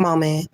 moment.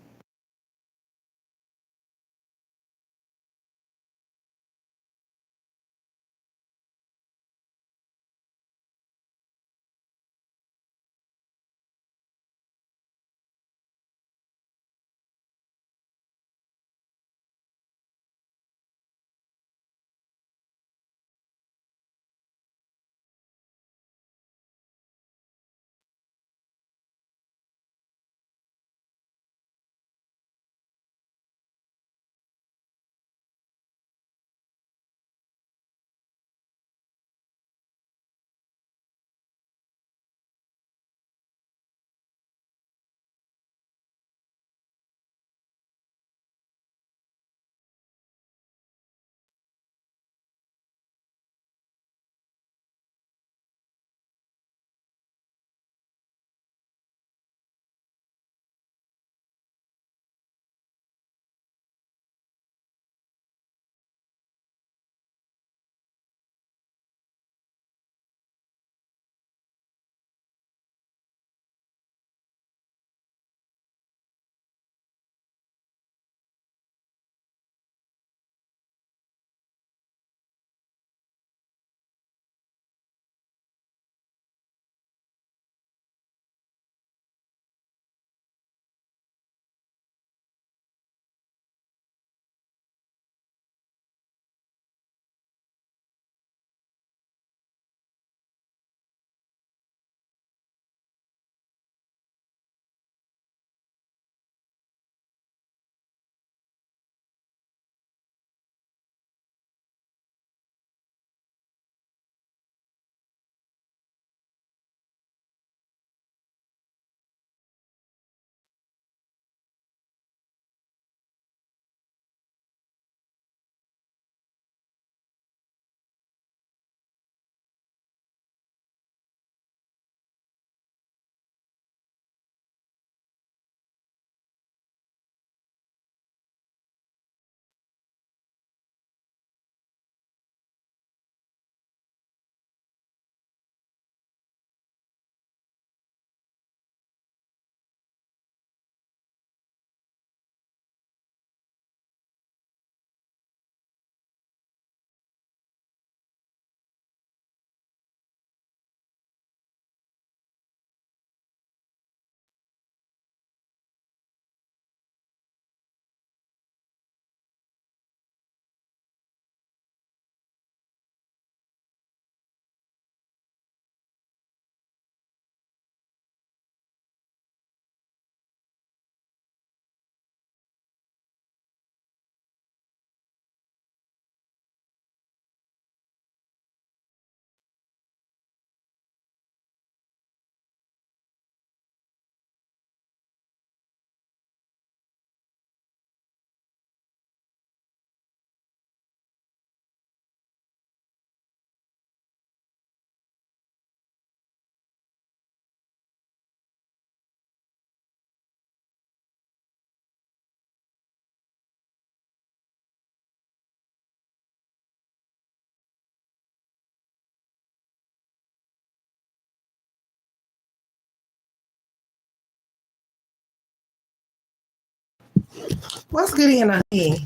What's good in the hey?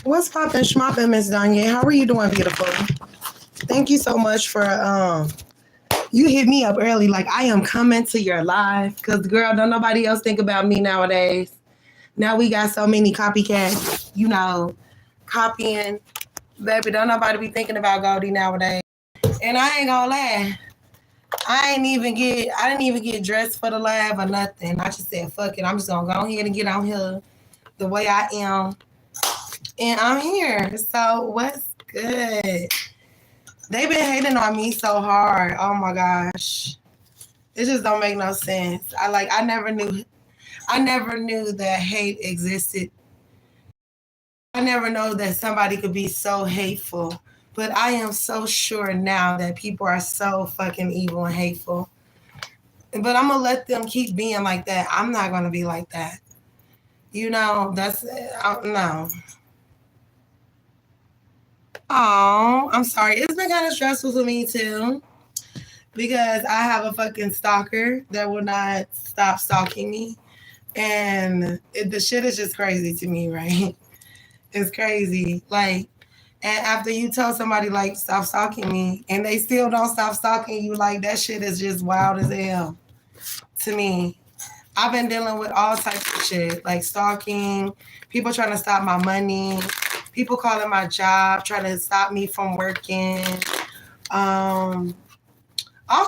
What's poppin', schmoppin', Miss Danye? How are you doing, beautiful? Thank you so much for you hit me up early like I am coming to your live because girl, don't nobody else think about me nowadays. Now we got so many copycats, copying. Baby, don't nobody be thinking about Goldie nowadays. And I ain't gonna lie. I didn't even get dressed for the live or nothing. I just said, fuck it. I'm just gonna go ahead and get on here the way I am. And I'm here. So what's good? They've been hating on me so hard. Oh my gosh. It just don't make no sense. I never knew that hate existed. I never know that somebody could be so hateful. But I am so sure now that people are so fucking evil and hateful. But I'm gonna let them keep being like that. I'm not gonna be like that. No. Oh, I'm sorry. It's been kind of stressful for me too because I have a fucking stalker that will not stop stalking me. And the shit is just crazy to me, right? It's crazy. Like, and after you tell somebody, like, stop stalking me, and they still don't stop stalking you, like, that shit is just wild as hell to me. I've been dealing with all types of shit, like stalking, people trying to stop my money, people calling my job, trying to stop me from working, all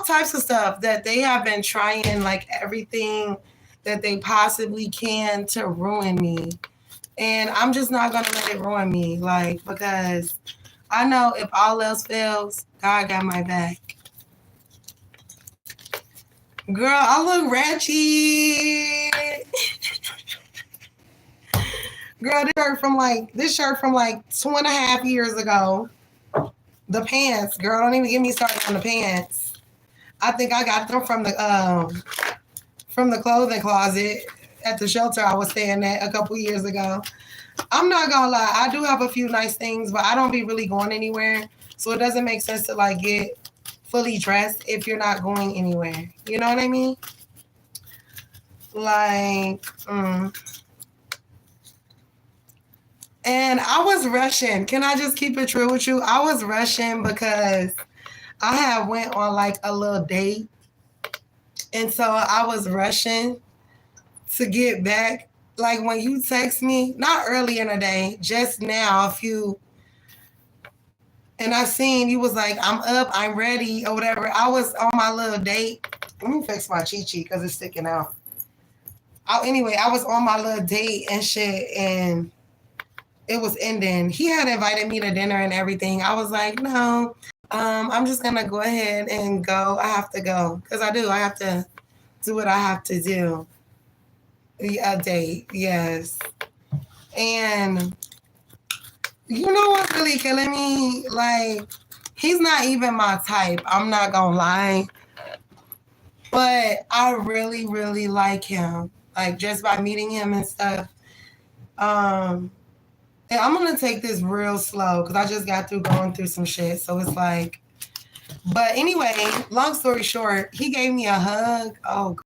types of stuff that they have been trying, like everything that they possibly can to ruin me. And I'm just not gonna let it ruin me, like, because I know if all else fails, God got my back. Girl, I look ratchet. Girl, this shirt from like 2.5 years ago. The pants, girl, don't even get me started on the pants. I think I got them from the clothing closet at the shelter I was staying at a couple years ago. I'm not gonna lie, I do have a few nice things, but I don't be really going anywhere. So it doesn't make sense to like get fully dressed if you're not going anywhere. You know what I mean? Like, And I was rushing. Can I just keep it true with you? I was rushing because I had went on like a little date. And so I was rushing to get back. Like when you text me, not early in the day, just now, and I seen you was like, I'm up, I'm ready, or whatever. I was on my little date. Let me fix my chi-chi because it's sticking out. Anyway, I was on my little date and shit, and it was ending. He had invited me to dinner and everything. I was like, no, I'm just gonna go ahead and go. I have to go because I do. I have to do what I have to do. A date, yes. And you know what's really killing me? Like, he's not even my type. I'm not gonna lie. But I really, really like him. Like just by meeting him and stuff. And I'm gonna take this real slow because I just got through going through some shit. So it's like, but anyway, long story short, he gave me a hug. Oh,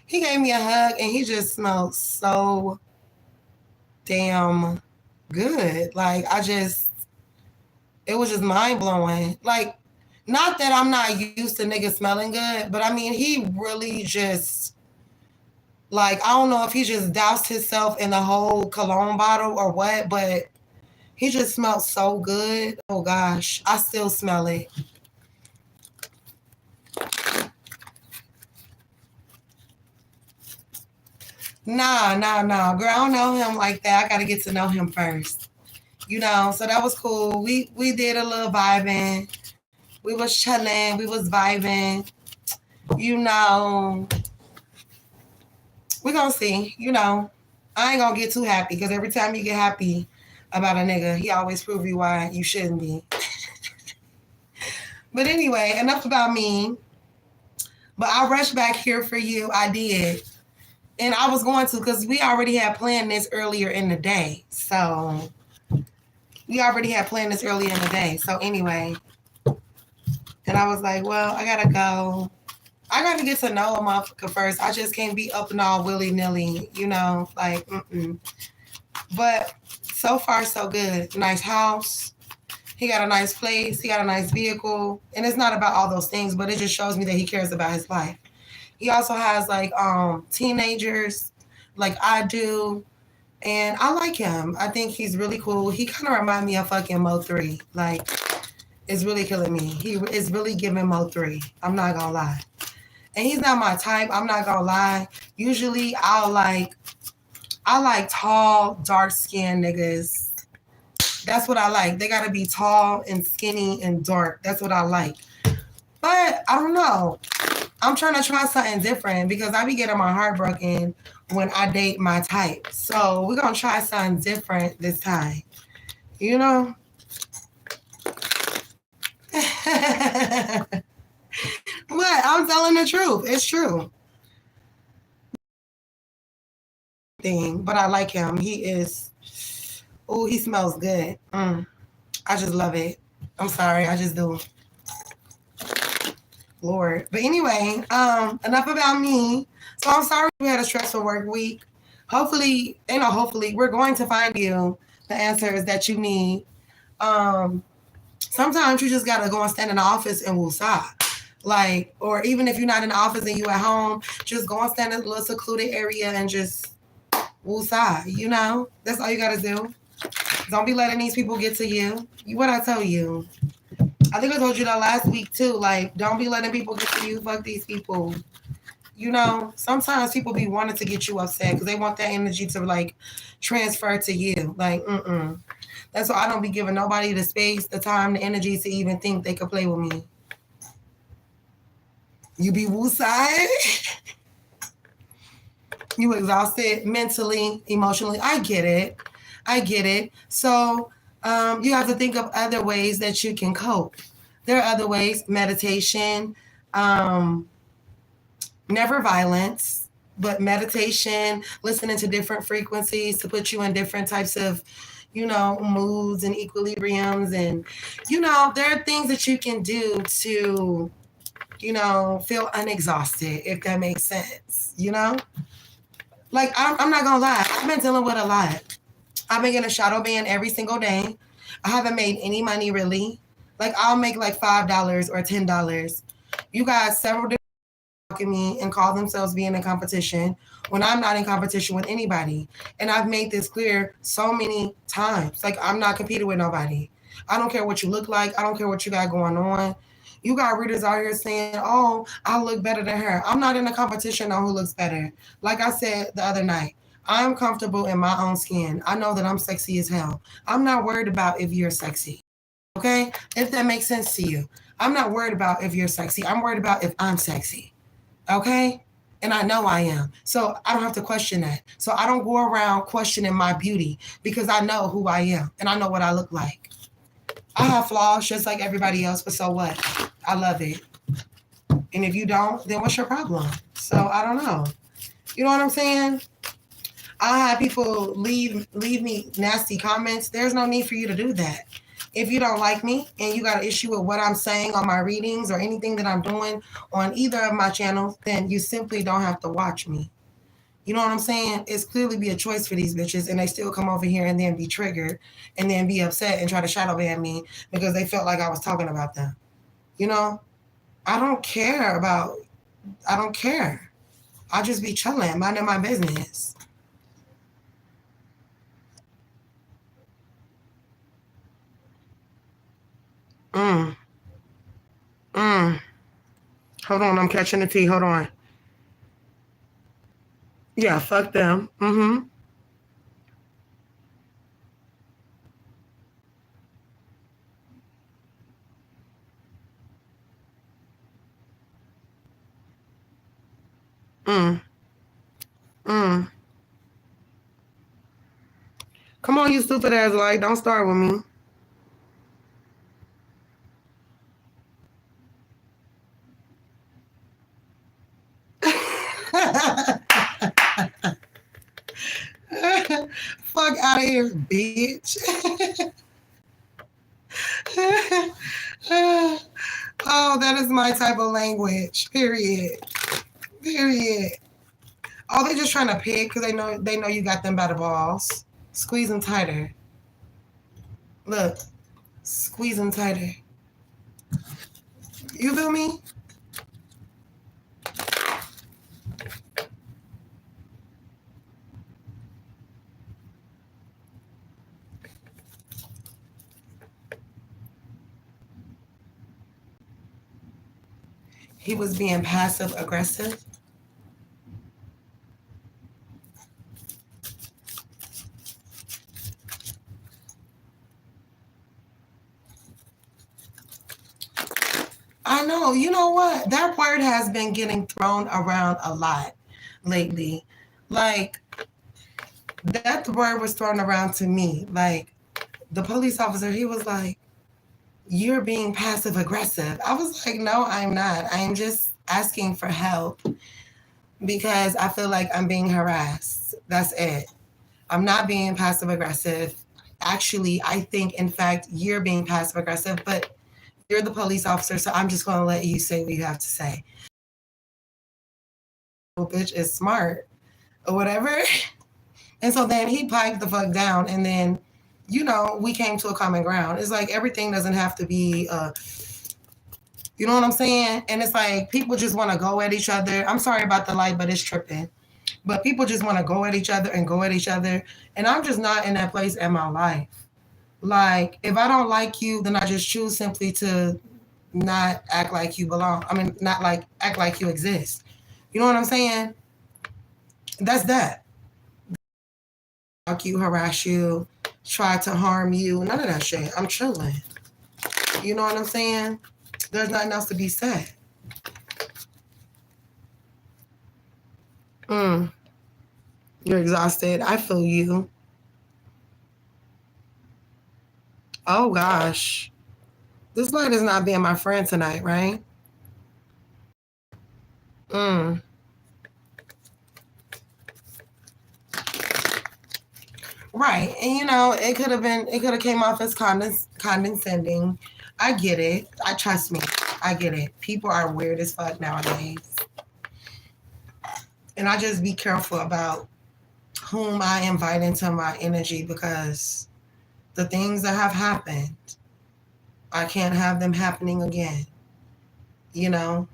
he gave me a hug and he just smelled so damn good. Like it was just mind blowing. Like, not that I'm not used to niggas smelling good, but I mean, he really just, like, I don't know if he just doused himself in the whole cologne bottle or what, but he just smelled so good. Oh gosh, I still smell it. Nah. Girl, I don't know him like that. I gotta get to know him first. So that was cool. We did a little vibing. We was chilling. We was vibing. We're gonna see. I ain't gonna get too happy because every time you get happy about a nigga, he always prove you why you shouldn't be. But anyway, enough about me. But I rushed back here for you. I did. And I was going to because we already had planned this earlier in the day. So anyway, and I was like, well, I gotta go. I gotta get to know a motherfucker first. I just can't be up and all willy-nilly, like, But so far, so good. Nice house. He got a nice place. He got a nice vehicle. And it's not about all those things, but it just shows me that he cares about his life. He also has, like, teenagers, like I do. And I like him. I think he's really cool. He kind of reminds me of fucking Mo3. Like, it's really killing me. He is really giving Mo3. I'm not gonna lie. And he's not my type. I'm not gonna lie. Usually I like tall, dark-skinned niggas. That's what I like. They gotta be tall and skinny and dark. That's what I like. But I don't know. I'm trying to try something different because I be getting my heart broken when I date my type. So we're gonna try something different this time. What? I'm telling the truth. It's true. But I like him. He smells good. I just love it. I'm sorry. I just do. Lord. But anyway, enough about me. So I'm sorry you had a stressful work week. Hopefully, hopefully, we're going to find you the answers that you need. Um, Sometimes you just gotta go and stand in the office and woosah. Like, or even if you're not in the office and you at home, just go and stand in a little secluded area and just woosah. That's all you gotta do. Don't be letting these people get to you. What I tell you. I think I told you that last week too. Like, don't be letting people get to you. Fuck these people. Sometimes people be wanting to get you upset because they want that energy to like transfer to you. Like, That's why I don't be giving nobody the space, the time, the energy to even think they could play with me. You be wooside. You exhausted mentally, emotionally. I get it. So you have to think of other ways that you can cope. There are other ways, meditation, never violence, but meditation, listening to different frequencies to put you in different types of, moods and equilibriums. And, there are things that you can do to, feel unexhausted, if that makes sense, Like, I'm not going to lie. I've been dealing with a lot. I've been getting a shadow ban every single day. I haven't made any money, really. Like, I'll make like $5 or $10. You got several different me and call themselves being in competition when I'm not in competition with anybody. And I've made this clear so many times. Like, I'm not competing with nobody. I don't care what you look like. I don't care what you got going on. You got readers out here saying, oh, I look better than her. I'm not in a competition on who looks better. Like I said the other night, I'm comfortable in my own skin. I know that I'm sexy as hell. I'm not worried about if you're sexy. Okay? If that makes sense to you. I'm not worried about if you're sexy. I'm worried about if I'm sexy. Okay? And I know I am. So I don't have to question that. So I don't go around questioning my beauty because I know who I am and I know what I look like. I have flaws just like everybody else, but so what? I love it. And if you don't, then what's your problem? So I don't know. You know what I'm saying? I have people leave me nasty comments. There's no need for you to do that. If you don't like me and you got an issue with what I'm saying on my readings or anything that I'm doing on either of my channels, then you simply don't have to watch me. You know what I'm saying? It's clearly be a choice for these bitches, and they still come over here and then be triggered and then be upset and try to shadow ban me because they felt like I was talking about them. I don't care. I just be chilling, minding my business. Mm. Hold on, I'm catching the tea. Hold on. Yeah, fuck them. Mm-hmm. Mm. Mm. Come on, you stupid ass light. Don't start with me. Fuck out of here, bitch. Oh, that is my type of language. Period. Period. Oh, they just trying to pick because they know you got them by the balls. Squeeze them tighter. Look, squeeze them tighter. You feel me? He was being passive aggressive. I know. You know what? That word has been getting thrown around a lot lately. Like, that word was thrown around to me. Like, the police officer, he was like, you're being passive aggressive. I was like, no, I'm not. I'm just asking for help because I feel like I'm being harassed. That's it. I'm not being passive aggressive. Actually, I think, in fact, you're being passive aggressive, but you're the police officer, so I'm just going to let you say what you have to say. bitch is smart or whatever. And so then he piped the fuck down, and then, you know, we came to a common ground. It's like everything doesn't have to be, you know what I'm saying? And it's like people just want to go at each other. I'm sorry about the light, but it's tripping. But people just want to go at each other and go at each other. And I'm just not in that place in my life. Like, if I don't like you, then I just choose simply to not act like you belong. I mean, not like act like you exist. You know what I'm saying? That's that. You, harass you, try to harm you, none of that shit. I'm chilling. You know what I'm saying? There's nothing else to be said. You're exhausted. I feel you. Oh gosh. This light is not being my friend tonight, right? Right. And you know, it could have came off as condescending. I get it. Trust me. I get it. People are weird as fuck nowadays. And I just be careful about whom I invite into my energy, because the things that have happened, I can't have them happening again. You know,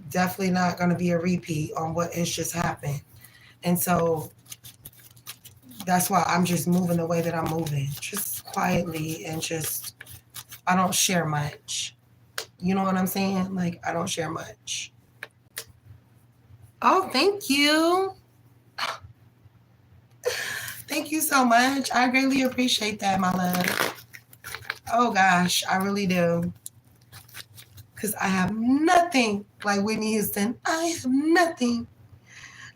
definitely not going to be a repeat on what has just happened. And so that's why I'm just moving the way that I'm moving, just quietly, and just, I don't share much. You know what I'm saying? Like, I don't share much. Oh, thank you. Thank you so much. I greatly appreciate that, my love. Oh gosh, I really do. Because I have nothing like Whitney Houston. I have nothing.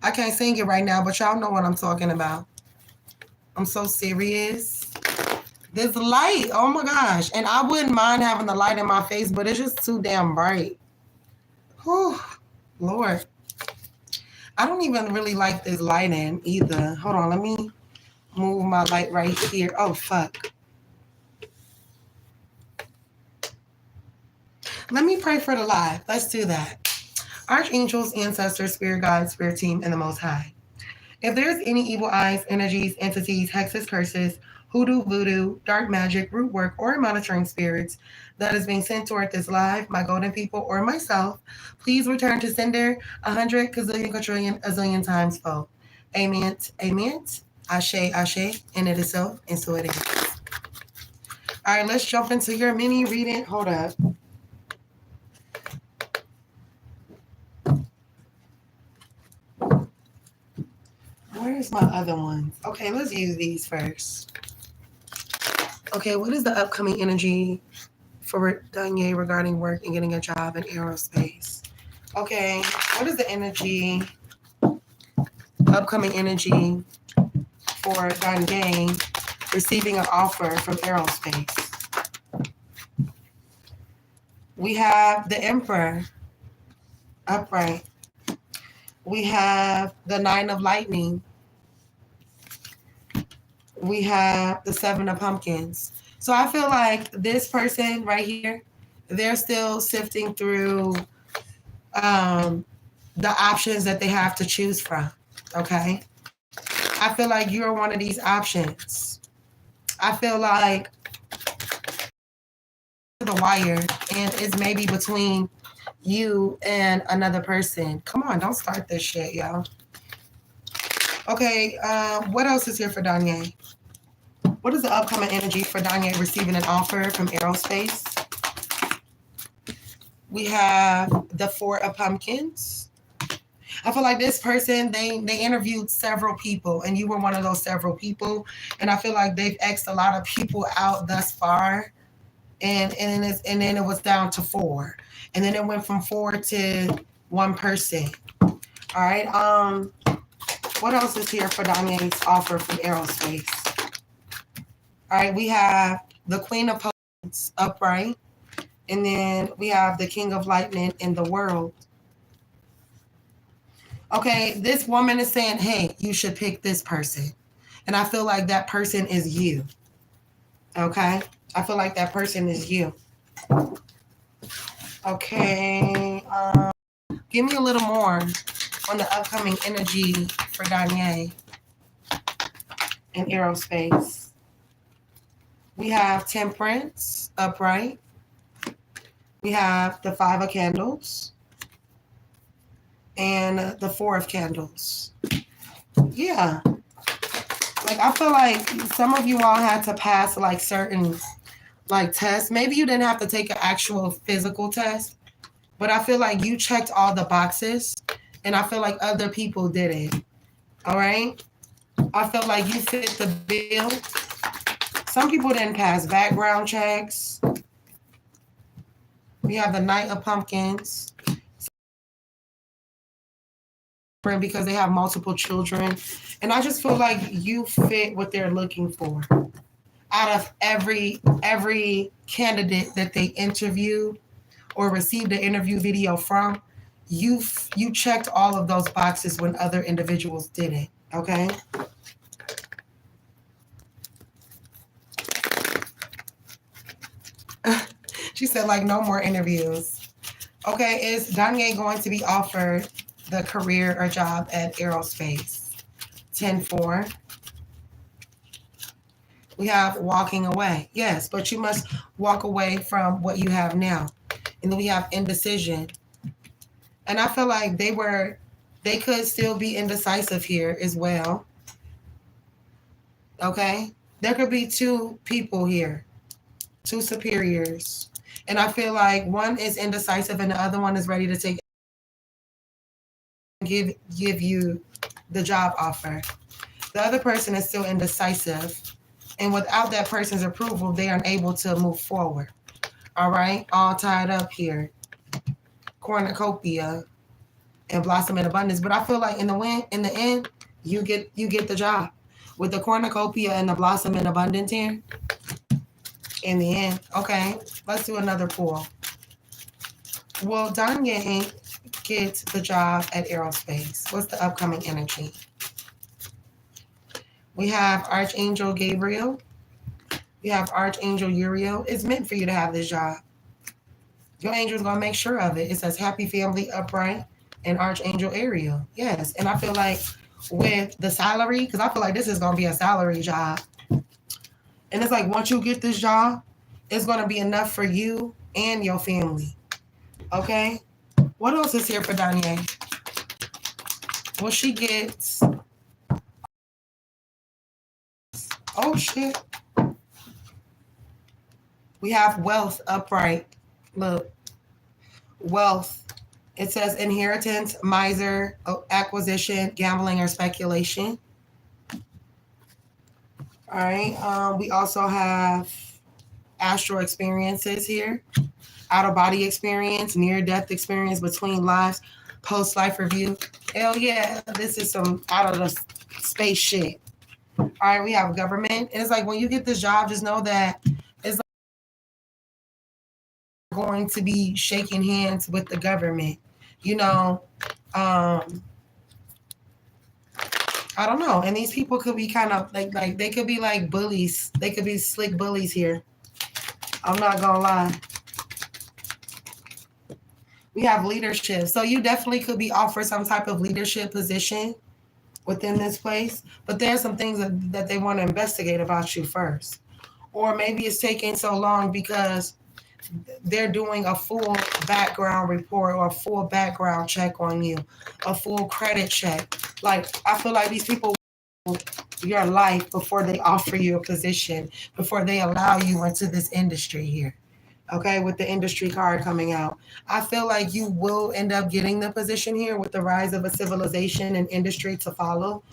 I can't sing it right now, but y'all know what I'm talking about. I'm so serious. This light, oh my gosh. And I wouldn't mind having the light in my face, but it's just too damn bright. Whew, Lord. I don't even really like this lighting either. Hold on, let me move my light right here. Oh, fuck. Let me pray for the live. Let's do that. Archangels, ancestors, spirit guides, spirit team, and the Most High. If there's any evil eyes, energies, entities, hexes, curses, hoodoo, voodoo, dark magic, root work, or monitoring spirits that is being sent toward this live, my golden people, or myself, please return to sender 100 gazillion, quadrillion, a zillion times fold. Amen. Amen. Ashe, ashe. And it is so, and so it is. All right, let's jump into your mini reading. Hold up. Where's my other ones? Okay, let's use these first. Okay, what is the upcoming energy for Danye regarding work and getting a job in aerospace? Okay, what is the energy, upcoming energy for Danye receiving an offer from aerospace? We have the Emperor upright. We have the Nine of Lightning. We have the Seven of Pumpkins. So I feel like this person right here, they're still sifting through the options that they have to choose from. Okay. I feel like you're one of these options. I feel like the wire, and it's maybe between you and another person. Come on, don't start this shit, y'all. Okay, what else is here for Danye? What is the upcoming energy for Danye receiving an offer from aerospace? We have the Four of Pumpkins. I feel like this person, they interviewed several people, and you were one of those several people. And I feel like they've X'd a lot of people out thus far. And then it was down to 4. And then it went from 4 to 1 person. All right. What else is here for Danye's offer from aerospace? All right, we have the Queen of Pentacles upright, and then we have the King of Lightning in the World. Okay, this woman is saying, hey, you should pick this person. And I feel like that person is you. Okay? I feel like that person is you. Okay. Give me a little more. on the upcoming energy for Danye in aerospace. We have Temperance, upright. We have the 5 of Candles and the 4 of Candles. Yeah. Like, I feel like some of you all had to pass like certain like tests. Maybe you didn't have to take an actual physical test, but I feel like you checked all the boxes and I feel like other people didn't. All right. I feel like you fit the bill. Some people didn't pass background checks. We have the Knight of Pumpkins. Because they have multiple children. And I just feel like you fit what they're looking for. Out of every candidate that they interviewed or received an interview video from, you checked all of those boxes when other individuals didn't. Okay? She said, like, no more interviews. Okay, is Danye going to be offered the career or job at aerospace? 10-4. We have walking away. Yes, but you must walk away from what you have now. And then we have indecision. And I feel like they could still be indecisive here as well. Okay? There could be 2 people here, 2 superiors. And I feel like one is indecisive and the other one is ready to give you the job offer. The other person is still indecisive. And without that person's approval, they aren't able to move forward. All right? All tied up here. Cornucopia and blossom in abundance. But I feel like in the end, you get the job. With the cornucopia and the blossom in abundance here. In the end. Okay. Let's do another pull. Will Danye get the job at aerospace? What's the upcoming energy? We have Archangel Gabriel. We have Archangel Uriel. It's meant for you to have this job. Your angel's going to make sure of it. It says happy family, upright, and Archangel Ariel. Yes. And I feel like with the salary, because I feel like this is going to be a salary job. And it's like once you get this job, it's going to be enough for you and your family. Okay? What else is here for Danye? Well, she gets... Oh, shit. We have wealth upright. Look. Wealth. It says inheritance, miser, acquisition, gambling, or speculation. All right. We also have astral experiences here. Out-of-body experience, near-death experience, between lives, post-life review. Hell yeah. This is some out of the space shit. All right. We have government. And it's like when you get this job, just know that it's like going to be shaking hands with the government. You know, I don't know. And these people could be kind of like they could be like bullies. They could be slick bullies here. I'm not gonna lie. We have leadership. So you definitely could be offered some type of leadership position within this place. But there's some things that they want to investigate about you first. Or maybe it's taking so long because they're doing a full background report or a full background check on you, a full credit check. Like, I feel like these people your life before they offer you a position, before they allow you into this industry here. Okay, with the industry card coming out. I feel like you will end up getting the position here with the rise of a civilization and industry to follow.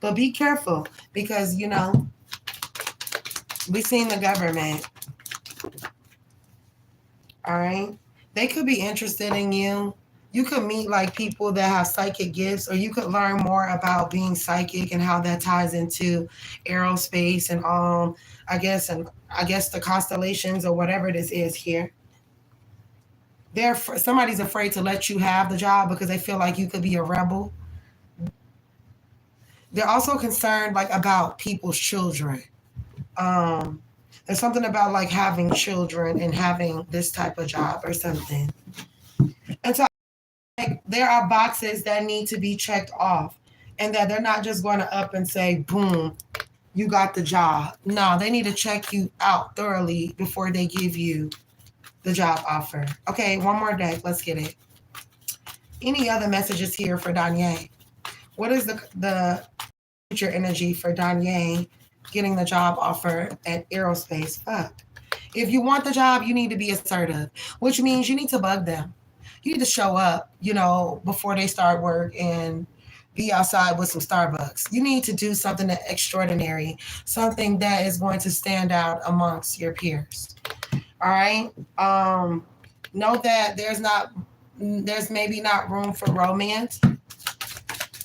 But be careful because, you know, we've seen the government. All right. They could be interested in you. You could meet like people that have psychic gifts, or you could learn more about being psychic and how that ties into aerospace and I guess the constellations or whatever this is here. Somebody's afraid to let you have the job because they feel like you could be a rebel. They're also concerned like about people's children. There's something about like having children and having this type of job or something. And so Like there are boxes that need to be checked off, and that they're not just going to up and say, boom, you got the job. No, they need to check you out thoroughly before they give you the job offer. Okay, one more deck. Let's get it. Any other messages here for Danye? What is the future energy for Danye getting the job offer at aerospace? Fuck. If you want the job, you need to be assertive, which means you need to bug them. You need to show up, before they start work and be outside with some Starbucks. You need to do something extraordinary, something that is going to stand out amongst your peers. All right. Know that there's maybe not room for romance,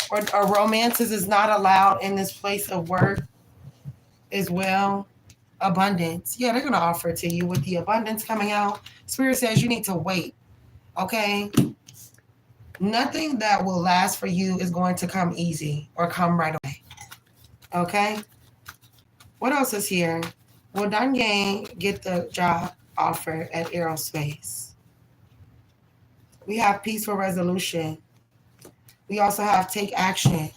or romances is not allowed in this place of work as well. Abundance. Yeah, they're going to offer it to you with the abundance coming out. Spirit says you need to wait. Okay. Nothing that will last for you is going to come easy or come right away. Okay. What else is here? Will Danye get the job offer at aerospace? We have peaceful resolution. We also have take action.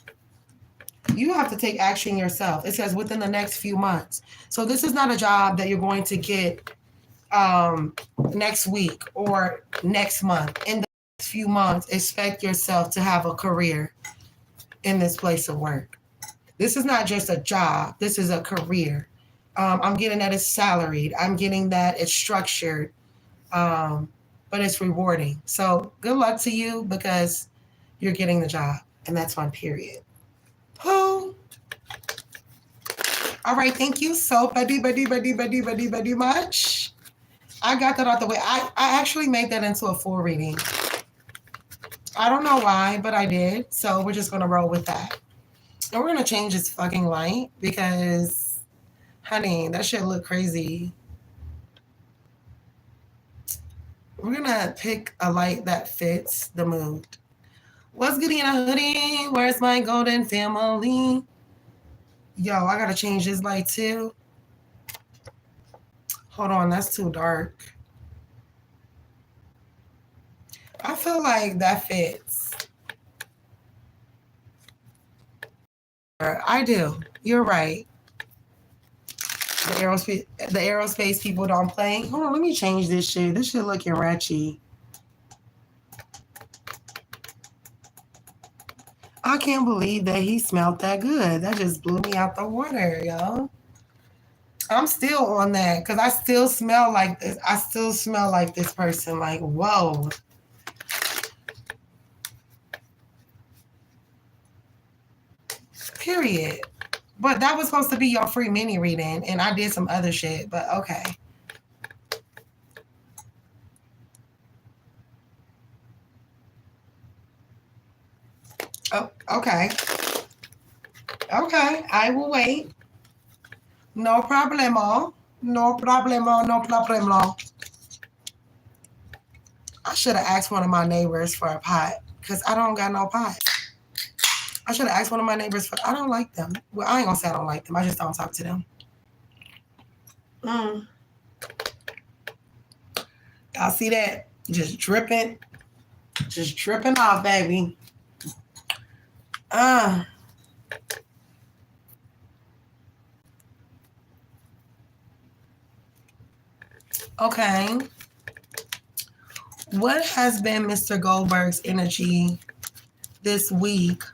You have to take action yourself. It says within the next few months. So this is not a job that you're going to get next week or next month. In the next few months, expect yourself to have a career in this place of work. This is not just a job. This is a career. I'm getting that it's salaried. I'm getting that it's structured, but it's rewarding. So good luck to you because you're getting the job. And that's one period. Oh. All right. Thank you so buddy much. I got that out the way. I actually made that into a full reading. I don't know why, but I did. So we're just going to roll with that. And we're going to change this fucking light because, honey, that shit look crazy. We're going to pick a light that fits the mood. What's good in a hoodie? Where's my golden family? Yo, I got to change this light too. Hold on, that's too dark. I feel like that fits. I do. You're right. The aerospace people don't play. Hold on, let me change this shit. This shit looking ratchy. I can't believe that he smelled that good. That just blew me out the water, yo. I'm still on that because I still smell like this. I still smell like this person. Like, whoa. Period. But that was supposed to be your free mini reading, and I did some other shit, but okay. Oh, okay. Okay, I will wait. No problemo. No problemo, no problemo. I should have asked one of my neighbors for a pot because I don't got no pot. I should have asked one of my neighbors for, I don't like them. Well, I ain't gonna say I don't like them. I just don't talk to them. Y'all see that? Just dripping off, baby. Okay. What has been Mr. Goldberg's energy this week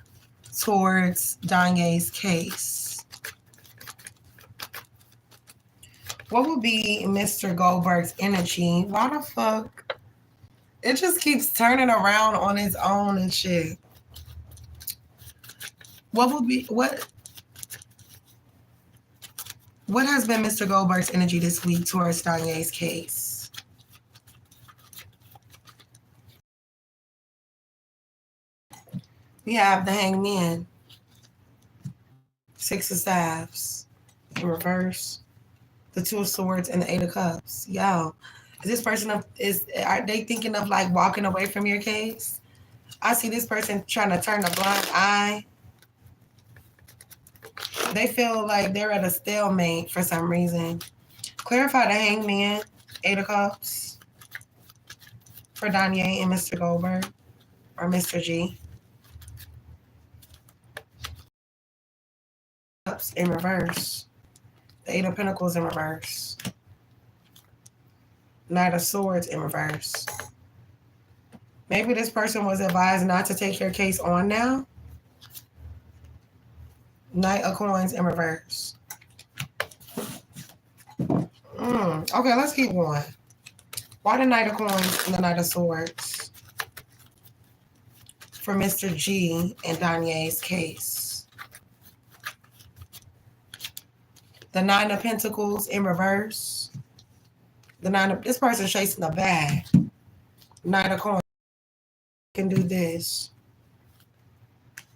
towards Danye's case? What would be Mr. Goldberg's energy? Why the fuck? It just keeps turning around on its own and shit. What has been Mr. Goldberg's energy this week towards Danye's case? We have the Hangman, Six of Staves in reverse, the Two of Swords, and the Eight of Cups. Yo, is this person are they thinking of like walking away from your case? I see this person trying to turn a blind eye. They feel like they're at a stalemate for some reason. Clarify the Hangman, Eight of Cups for Danye and Mr. Goldberg. or Mr. G. Cups in reverse. The Eight of Pentacles in reverse. Knight of Swords in reverse. Maybe this person was advised not to take your case on now. Knight of Coins in reverse. Okay, let's keep going. Why the Knight of Coins and the Knight of Swords for Mr. G and Danye's case? The Nine of Pentacles in reverse. This person's chasing a bag. Knight of Coins can do this.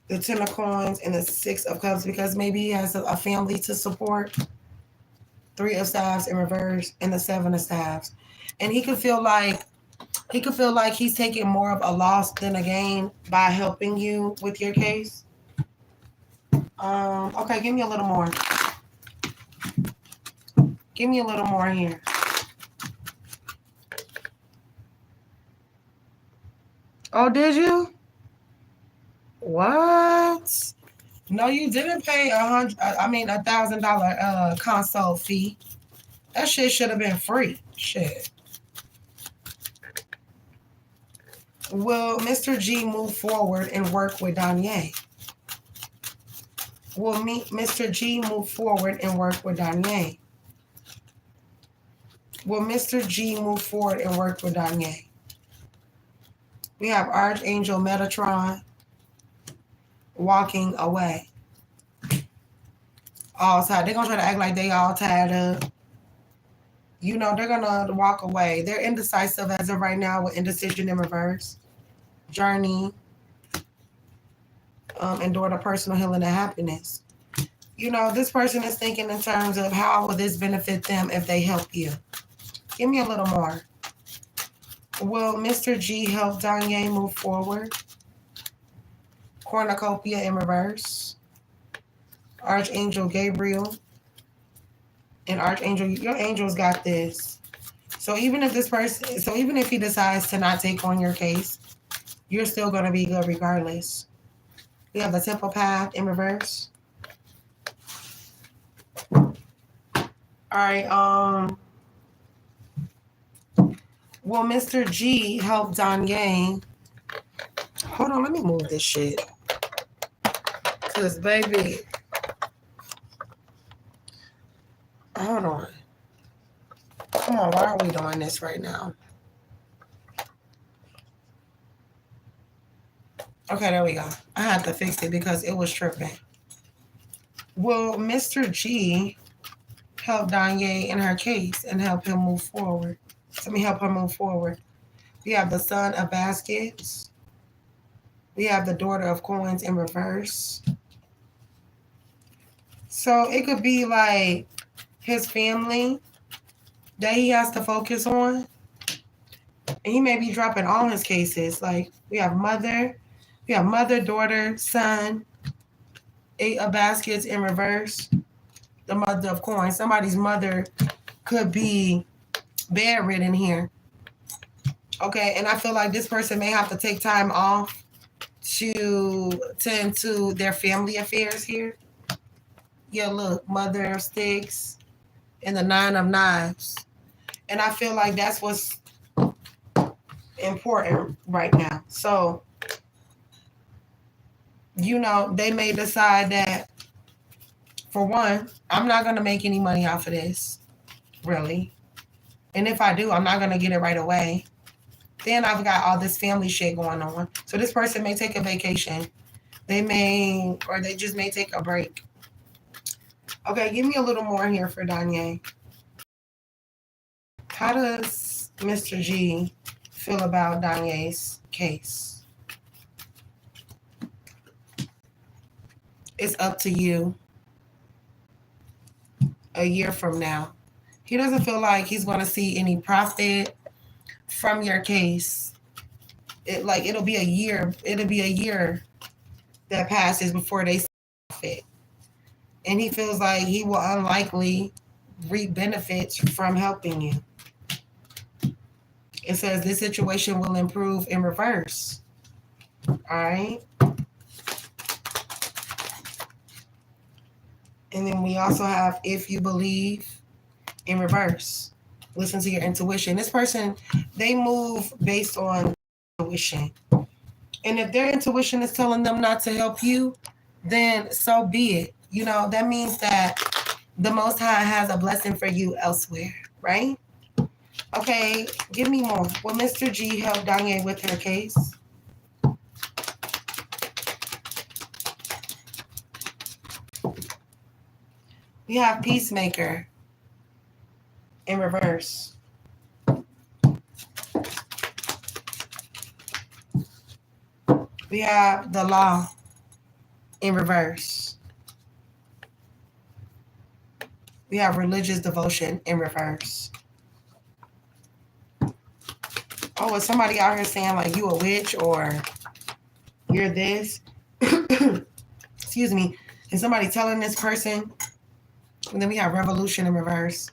The Ten of Coins and the Six of Cups, because maybe he has a family to support. Three of Staves in reverse and the Seven of Staves. And he could feel like he's taking more of a loss than a gain by helping you with your case. Okay, give me a little more. Give me a little more here. Oh, did you? What? No, you didn't pay $1,000 consult fee. That shit should have been free. Shit. Will Mr. G move forward and work with Danye? Will Mr. G move forward and work with Danye? Will Mr. G move forward and work with Danye? We have Archangel Metatron walking away. All tired. They're going to try to act like they all tied up. You know, they're going to walk away. They're indecisive as of right now with indecision in reverse. Journey. Endure the personal healing and happiness. You know, this person is thinking in terms of how will this benefit them if they help you. Give me a little more. Will Mr. G help Danye move forward? Cornucopia in reverse. Archangel Gabriel. And Archangel, your angels got this. So even if he decides to not take on your case, you're still going to be good regardless. We have the Temple Path in reverse. All right, will Mr. G help Danye? Hold on, let me move this shit. Because, baby, hold on. Come on, why are we doing this right now? Okay, there we go. I had to fix it because it was tripping. Will Mr. G help Danye in her case and help him move forward? Help her move forward. We have the Son of Baskets. We have the Daughter of Coins in reverse. So it could be like his family that he has to focus on. And he may be dropping all his cases. Like we have mother, daughter, son, Eight of Baskets in reverse. The Mother of Coins. Somebody's mother could be bedridden here. Okay, and I feel like this person may have to take time off to tend to their family affairs here. Yeah, look, Mother of Sticks and the Nine of Knives. And I feel like that's what's important right now. So, you know, they may decide that, for one, I'm not going to make any money off of this, really. And if I do, I'm not going to get it right away. Then I've got all this family shit going on. So this person may take a vacation. They just may take a break. Okay, give me a little more here for Danye. How does Mr. G feel about Danye's case? It's up to you. A year from now. He doesn't feel like he's going to see any profit from your case. It'll be a year. It'll be a year that passes before they see profit. And he feels like he will unlikely reap benefits from helping you. It says this situation will improve in reverse. All right. And then we also have if you believe in reverse. Listen to your intuition. This person, they move based on intuition. And if their intuition is telling them not to help you, then so be it. You know, that means that the Most High has a blessing for you elsewhere, right? Okay, give me more. Will Mr. G help Danye with her case? We have Peacemaker in reverse. We have the Law in reverse. We have Religious Devotion in reverse. Oh, is somebody out here saying like you a witch or you're this? Excuse me. Is somebody telling this person? And then we have Revolution in reverse.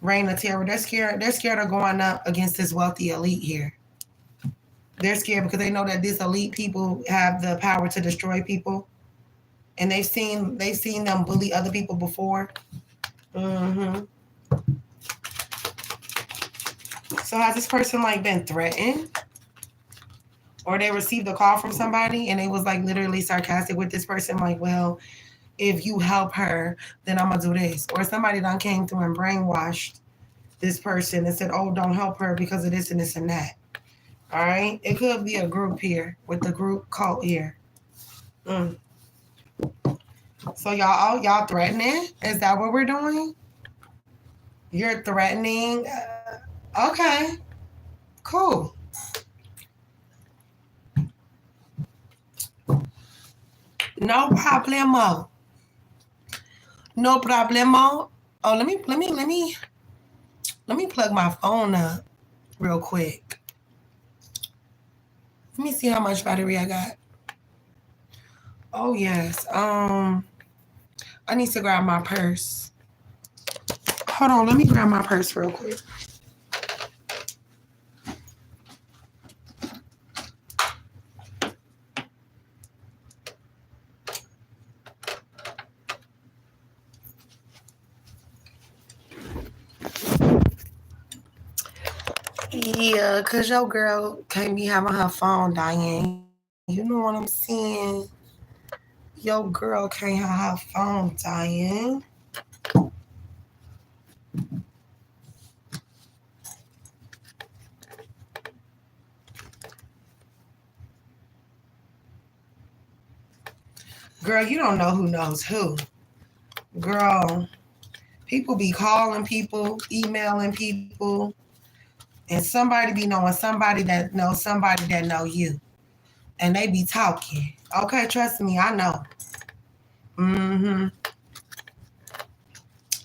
Reign of Terror. They're scared. They're scared of going up against this wealthy elite here. They're scared because they know that this elite people have the power to destroy people, and they've seen them bully other people before. Mm-hmm. So has this person like been threatened, or they received a call from somebody and they was like literally sarcastic with this person, like, well, if you help her, then I'm gonna do this. Or somebody done came through and brainwashed this person and said, oh, don't help her because of this and this and that. All right, it could be a group here with the group cult here. So y'all threatening? Is that what we're doing? You're threatening? Okay, cool. No problemo. No problemo. Oh, let me plug my phone up real quick. Let me see how much battery I got. Oh yes. I need to grab my purse. Hold on, let me grab my purse real quick. Yeah, cause your girl can't be having her phone dying. You know what I'm saying? Your girl can't have her phone dying. Girl, you don't know who knows who. Girl, people be calling people, emailing people, and somebody be knowing somebody that knows somebody that know you. And they be talking. Okay, trust me, I know. Mm-hmm.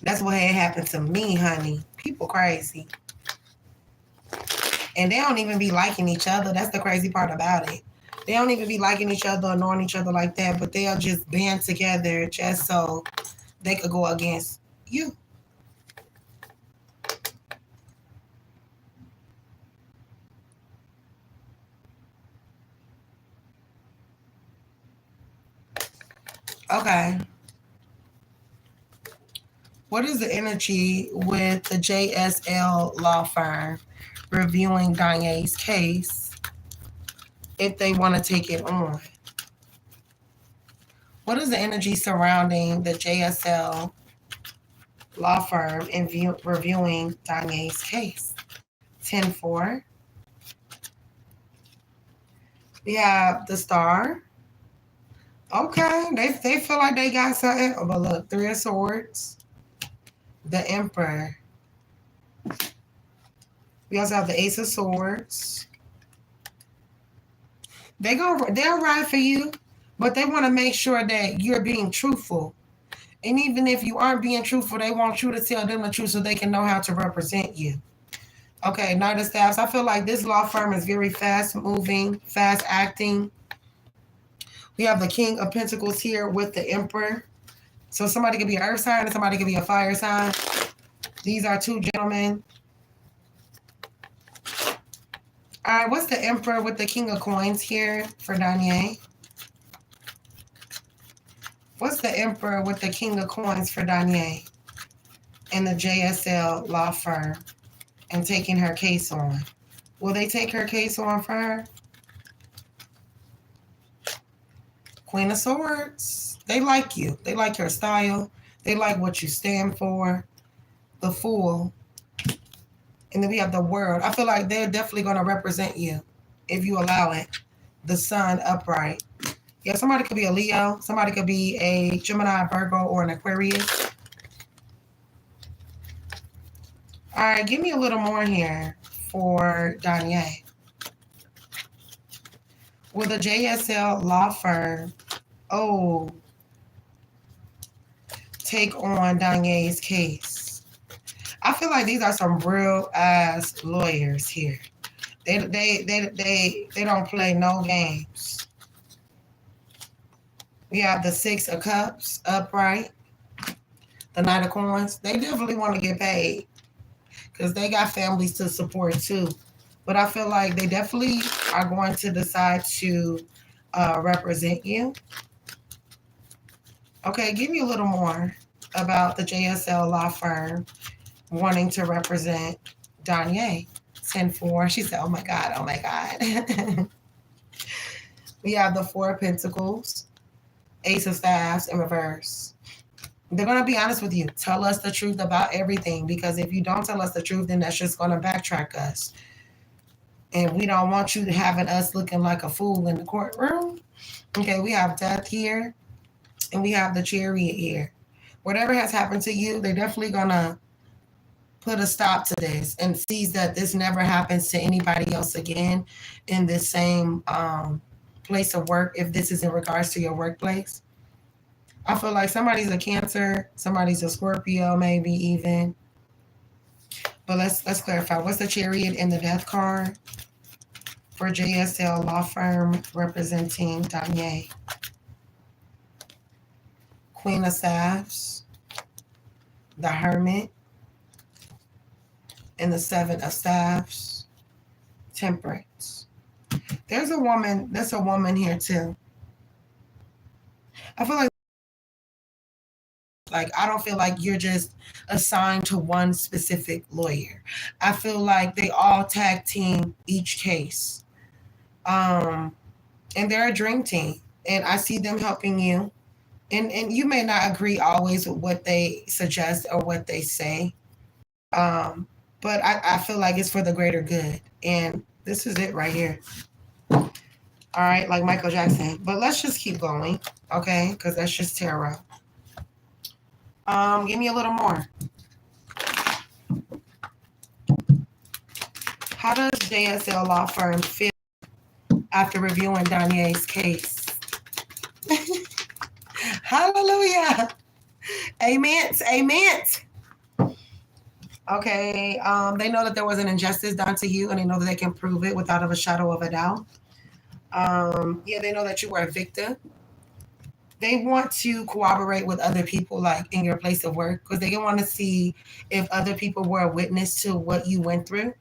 That's what had happened to me, honey. People crazy. And they don't even be liking each other. That's the crazy part about it. They don't even be liking each other or knowing each other like that, but they'll just band together just so they could go against you. Okay. What is the energy with the JSL law firm reviewing Danye's case if they want to take it on? What is the energy surrounding the JSL law firm in reviewing Danye's case? 10-4. We have the Star. Okay, they feel like they got something. Oh, but look, 3 of Swords. The Emperor. We also have the Ace of Swords. They'll ride for you, but they want to make sure that you're being truthful. And even if you aren't being truthful, they want you to tell them the truth so they can know how to represent you. Okay, Knight of Staffs. I feel like this law firm is very fast moving, fast acting. We have the King of Pentacles here with the Emperor. So somebody could be an earth sign and somebody could be a fire sign. These are two gentlemen. All right, what's the Emperor with the King of Coins here for Danye? What's the Emperor with the King of Coins for Danye and the JSL law firm and taking her case on? Will they take her case on for her? Queen of Swords. They like you. They like your style. They like what you stand for. The Fool. And then we have the World. I feel like they're definitely going to represent you if you allow it. The Sun upright. Yeah, somebody could be a Leo. Somebody could be a Gemini, Virgo, or an Aquarius. All right, give me a little more here for Danye. Will the JSL law firm, take on Danye's case? I feel like these are some real ass lawyers here. They don't play no games. We have the Six of Cups upright, the Knight of Coins. They definitely want to get paid because they got families to support too. But I feel like they definitely are going to decide to represent you. Okay, give me a little more about the JSL law firm wanting to represent Danye. 10-4. She said, oh my God, oh my God. We have the Four of Pentacles, Ace of Staffs in reverse. They're going to be honest with you. Tell us the truth about everything, because if you don't tell us the truth, then that's just going to backtrack us. And we don't want you having us looking like a fool in the courtroom. Okay, we have Death here, and we have the Chariot here. Whatever has happened to you, they're definitely going to put a stop to this and sees that this never happens to anybody else again in this same place of work, if this is in regards to your workplace. I feel like somebody's a Cancer, somebody's a Scorpio, maybe even. But let's clarify. What's the Chariot and the Death card for JSL law firm representing Danye? Queen of Staffs, the Hermit, and the Seven of Staffs, Temperance. There's a woman here too. I feel like I don't feel like you're just assigned to one specific lawyer. I feel like they all tag team each case. And they're a dream team. And I see them helping you. And you may not agree always with what they suggest or what they say. But I feel like it's for the greater good. And this is it right here. All right, like Michael Jackson. But let's just keep going, okay? Because that's just tarot. Give me a little more. How does JSL law firm feel after reviewing Danye's case? Hallelujah. Amen. Amen. Okay, they know that there was an injustice done to you, and they know that they can prove it without a shadow of a doubt. Yeah, they know that you were a victim. They want to cooperate with other people, like in your place of work, because they want to see if other people were a witness to what you went through.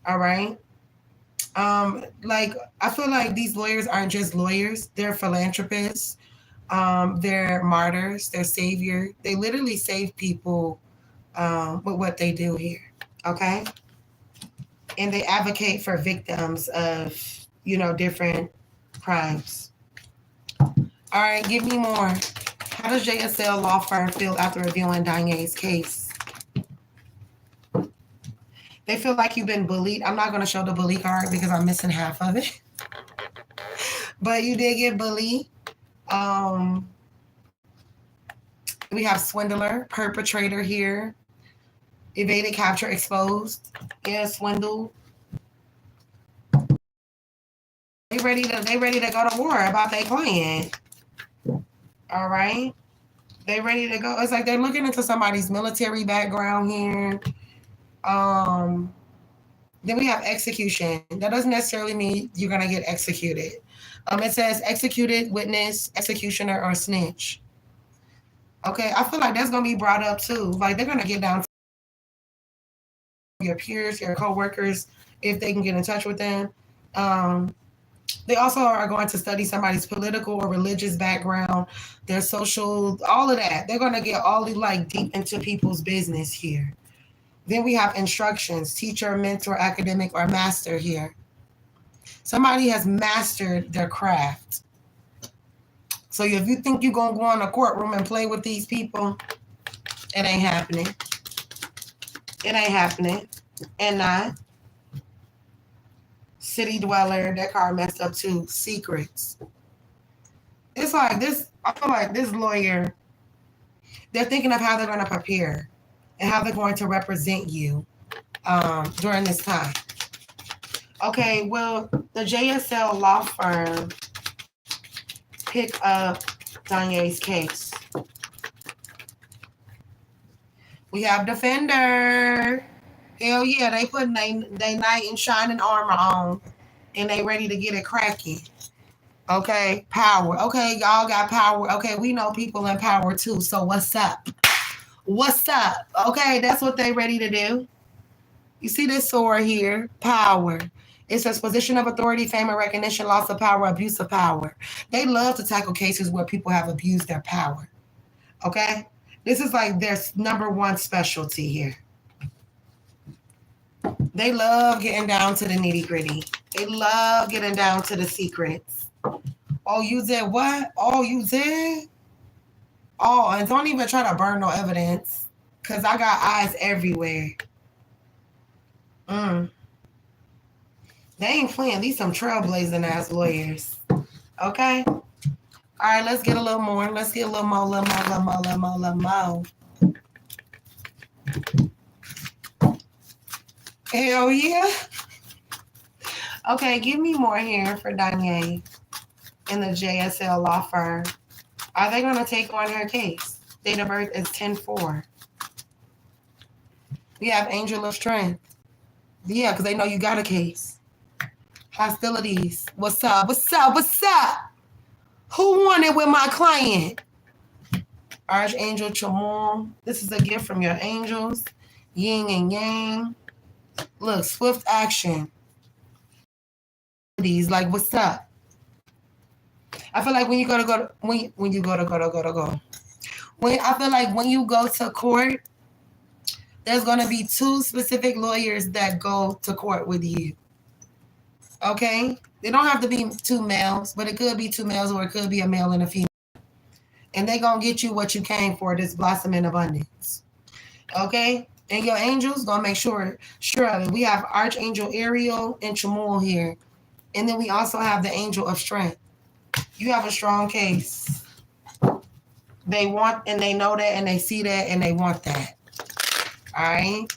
All right. Like I feel like these lawyers aren't just lawyers; they're philanthropists. They're martyrs. They're savior. They literally save people with what they do here. Okay. And they advocate for victims of, different crimes. All right, give me more. How does JSL law firm feel after reviewing Danye's case? They feel like you've been bullied. I'm not going to show the bully card because I'm missing half of it. But you did get bullied. We have swindler, perpetrator here. Evaded, capture, exposed. Yeah, swindle. They ready to go to war about their client. All right. They ready to go. It's like they're looking into somebody's military background here. Then we have execution. That doesn't necessarily mean you're gonna get executed. It says executed, witness, executioner, or snitch. Okay, I feel like that's gonna be brought up too. Like they're gonna get down to your peers, your co-workers, if they can get in touch with them. They also are going to study somebody's political or religious background, their social, all of that. They're going to get all like deep into people's business here. Then we have instructions, teacher, mentor, academic, or master here. Somebody has mastered their craft. So if you think you're going to go in a courtroom and play with these people, it ain't happening. It ain't happening. And not. City dweller, that card messed up too. Secrets. It's like this, I feel like this lawyer, they're thinking of how they're going to prepare and how they're going to represent you during this time. Okay, well, the JSL law firm picked up Danye's case. We have defender. Hell yeah, they putting they knight in shining armor on and they ready to get it cracking. Okay, power. Okay, y'all got power. Okay, we know people in power too. So what's up? What's up? Okay, that's what they ready to do. You see this sword here? Power. It says position of authority, fame and recognition, loss of power, abuse of power. They love to tackle cases where people have abused their power. Okay? This is like their number one specialty here. They love getting down to the nitty gritty. They love getting down to the secrets. Oh, you did what? Oh, you did? Oh, and don't even try to burn no evidence because I got eyes everywhere. They ain't playing. These some trailblazing ass lawyers. Okay? All right, let's get a little more. Let's get a little more, little more. Hell yeah. Okay, give me more here for Danye in the JSL law firm. Are they going to take on her case? Date of birth is 10-4. We have Angel of Strength. Yeah, because they know you got a case. Hostilities. What's up? What's up? What's up? Who won it with my client? Archangel Chamon. This is a gift from your angels. Yin and yang. Look, swift action. These like, what's up? I feel like when you go to I feel like when you go to court, there's gonna be two specific lawyers that go to court with you. Okay? They don't have to be two males, but it could be two males or it could be a male and a female. And they're gonna get you what you came for, this blossom in abundance. Okay? And your angels gonna make sure of it. We have Archangel Ariel and Chamuel here. And then we also have the Angel of Strength. You have a strong case. They want and they know that and they see that and they want that. All right.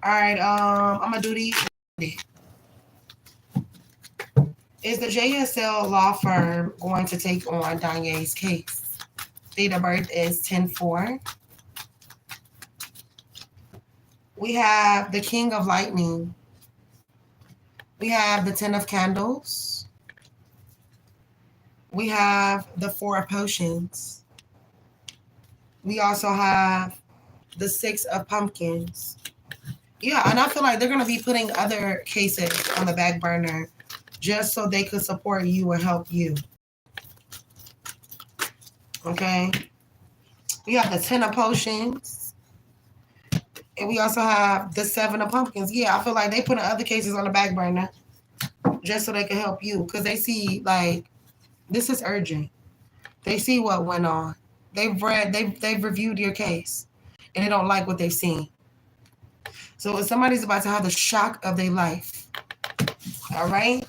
All right. I'm gonna do these. Is the JSL law firm going to take on Danye's case? Date of birth is 10-4. We have the King of Lightning. We have the 10 of Candles. We have the 4 of Potions. We also have the 6 of Pumpkins. Yeah, and I feel like they're going to be putting other cases on the back burner just so they could support you and help you. Okay? We have the 10 of Potions. And we also have the 7 of Pumpkins. Yeah, I feel like they putting other cases on the back burner just so they can help you. Because they see, like, this is urgent. They see what went on. They've reviewed your case. And they don't like what they've seen. So if somebody's about to have the shock of their life. All right?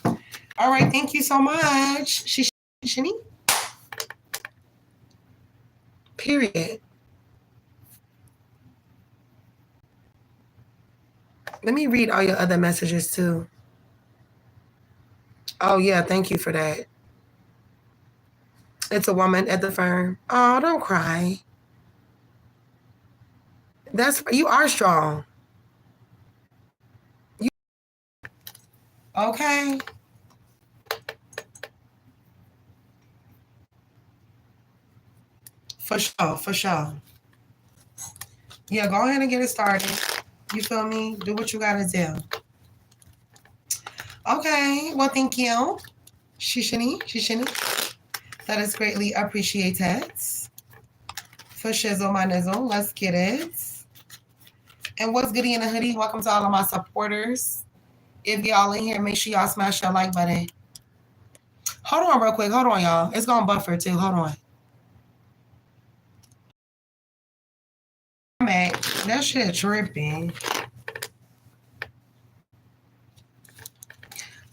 All right, thank you so much. Shani? Period. Let me read all your other messages too. Oh yeah, thank you for that. It's a woman at the firm. Oh, don't cry. You are strong. Okay. For sure. Yeah, go ahead and get it started. You feel me? Do what you gotta do. Okay, well, thank you. Shishini. That is greatly appreciated. For shizzle my nizzle. Let's get it. And what's goody in the hoodie? Welcome to all of my supporters. If y'all in here, make sure y'all smash that like button. Hold on real quick. Hold on, y'all. It's gonna buffer too. Hold on. That shit tripping.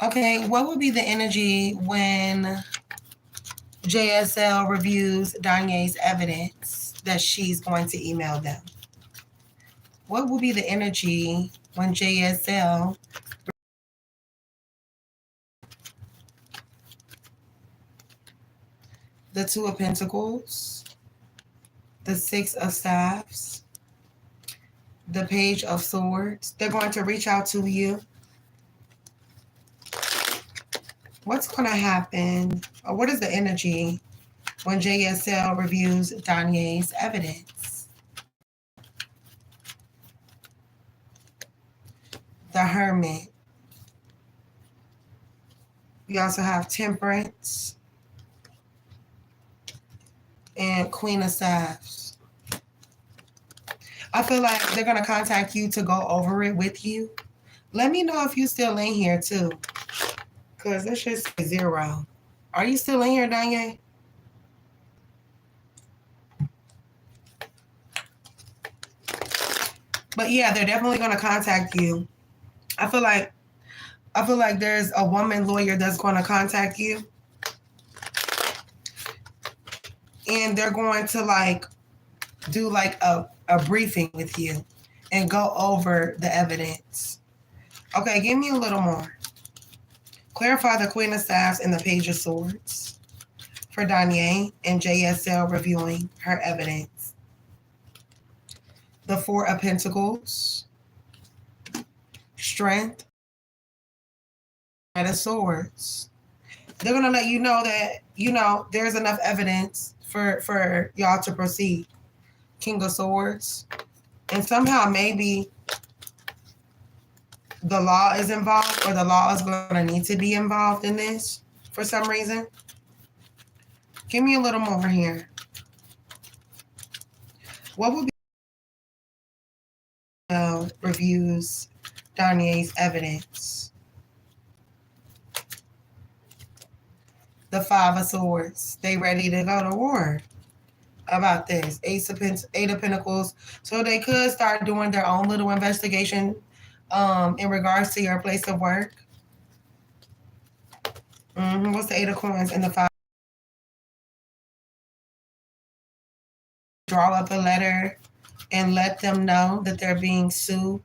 Okay, what would be the energy when JSL reviews Danye's evidence that she's going to email them? What will be the energy when JSL the Two of Pentacles, the Six of Staffs, the Page of Swords? They're going to reach out to you. What's going to happen? Or what is the energy when JSL reviews Danye's evidence? The Hermit. We also have Temperance and Queen of Staffs. I feel like they're going to contact you to go over it with you. Let me know if you're still in here too. Because this just 0. Are you still in here, Danye? But yeah, they're definitely going to contact you. I feel like there's a woman lawyer that's going to contact you. And they're going to like do like a briefing with you and go over the evidence. Okay, give me a little more. Clarify the Queen of Staffs and the Page of Swords for Danye and JSL reviewing her evidence. The Four of Pentacles, Strength, Knight of Swords. They're going to let you know that, there's enough evidence for y'all to proceed. King of Swords. And somehow maybe the law is involved, or the law is going to need to be involved in this for some reason. Give me a little more here. What would be reviews Danye's evidence? The Five of Swords. They ready to go to war about this. Eight of Pentacles. So they could start doing their own little investigation in regards to your place of work. What's the Eight of Coins and the Five? Draw up a letter and let them know that they're being sued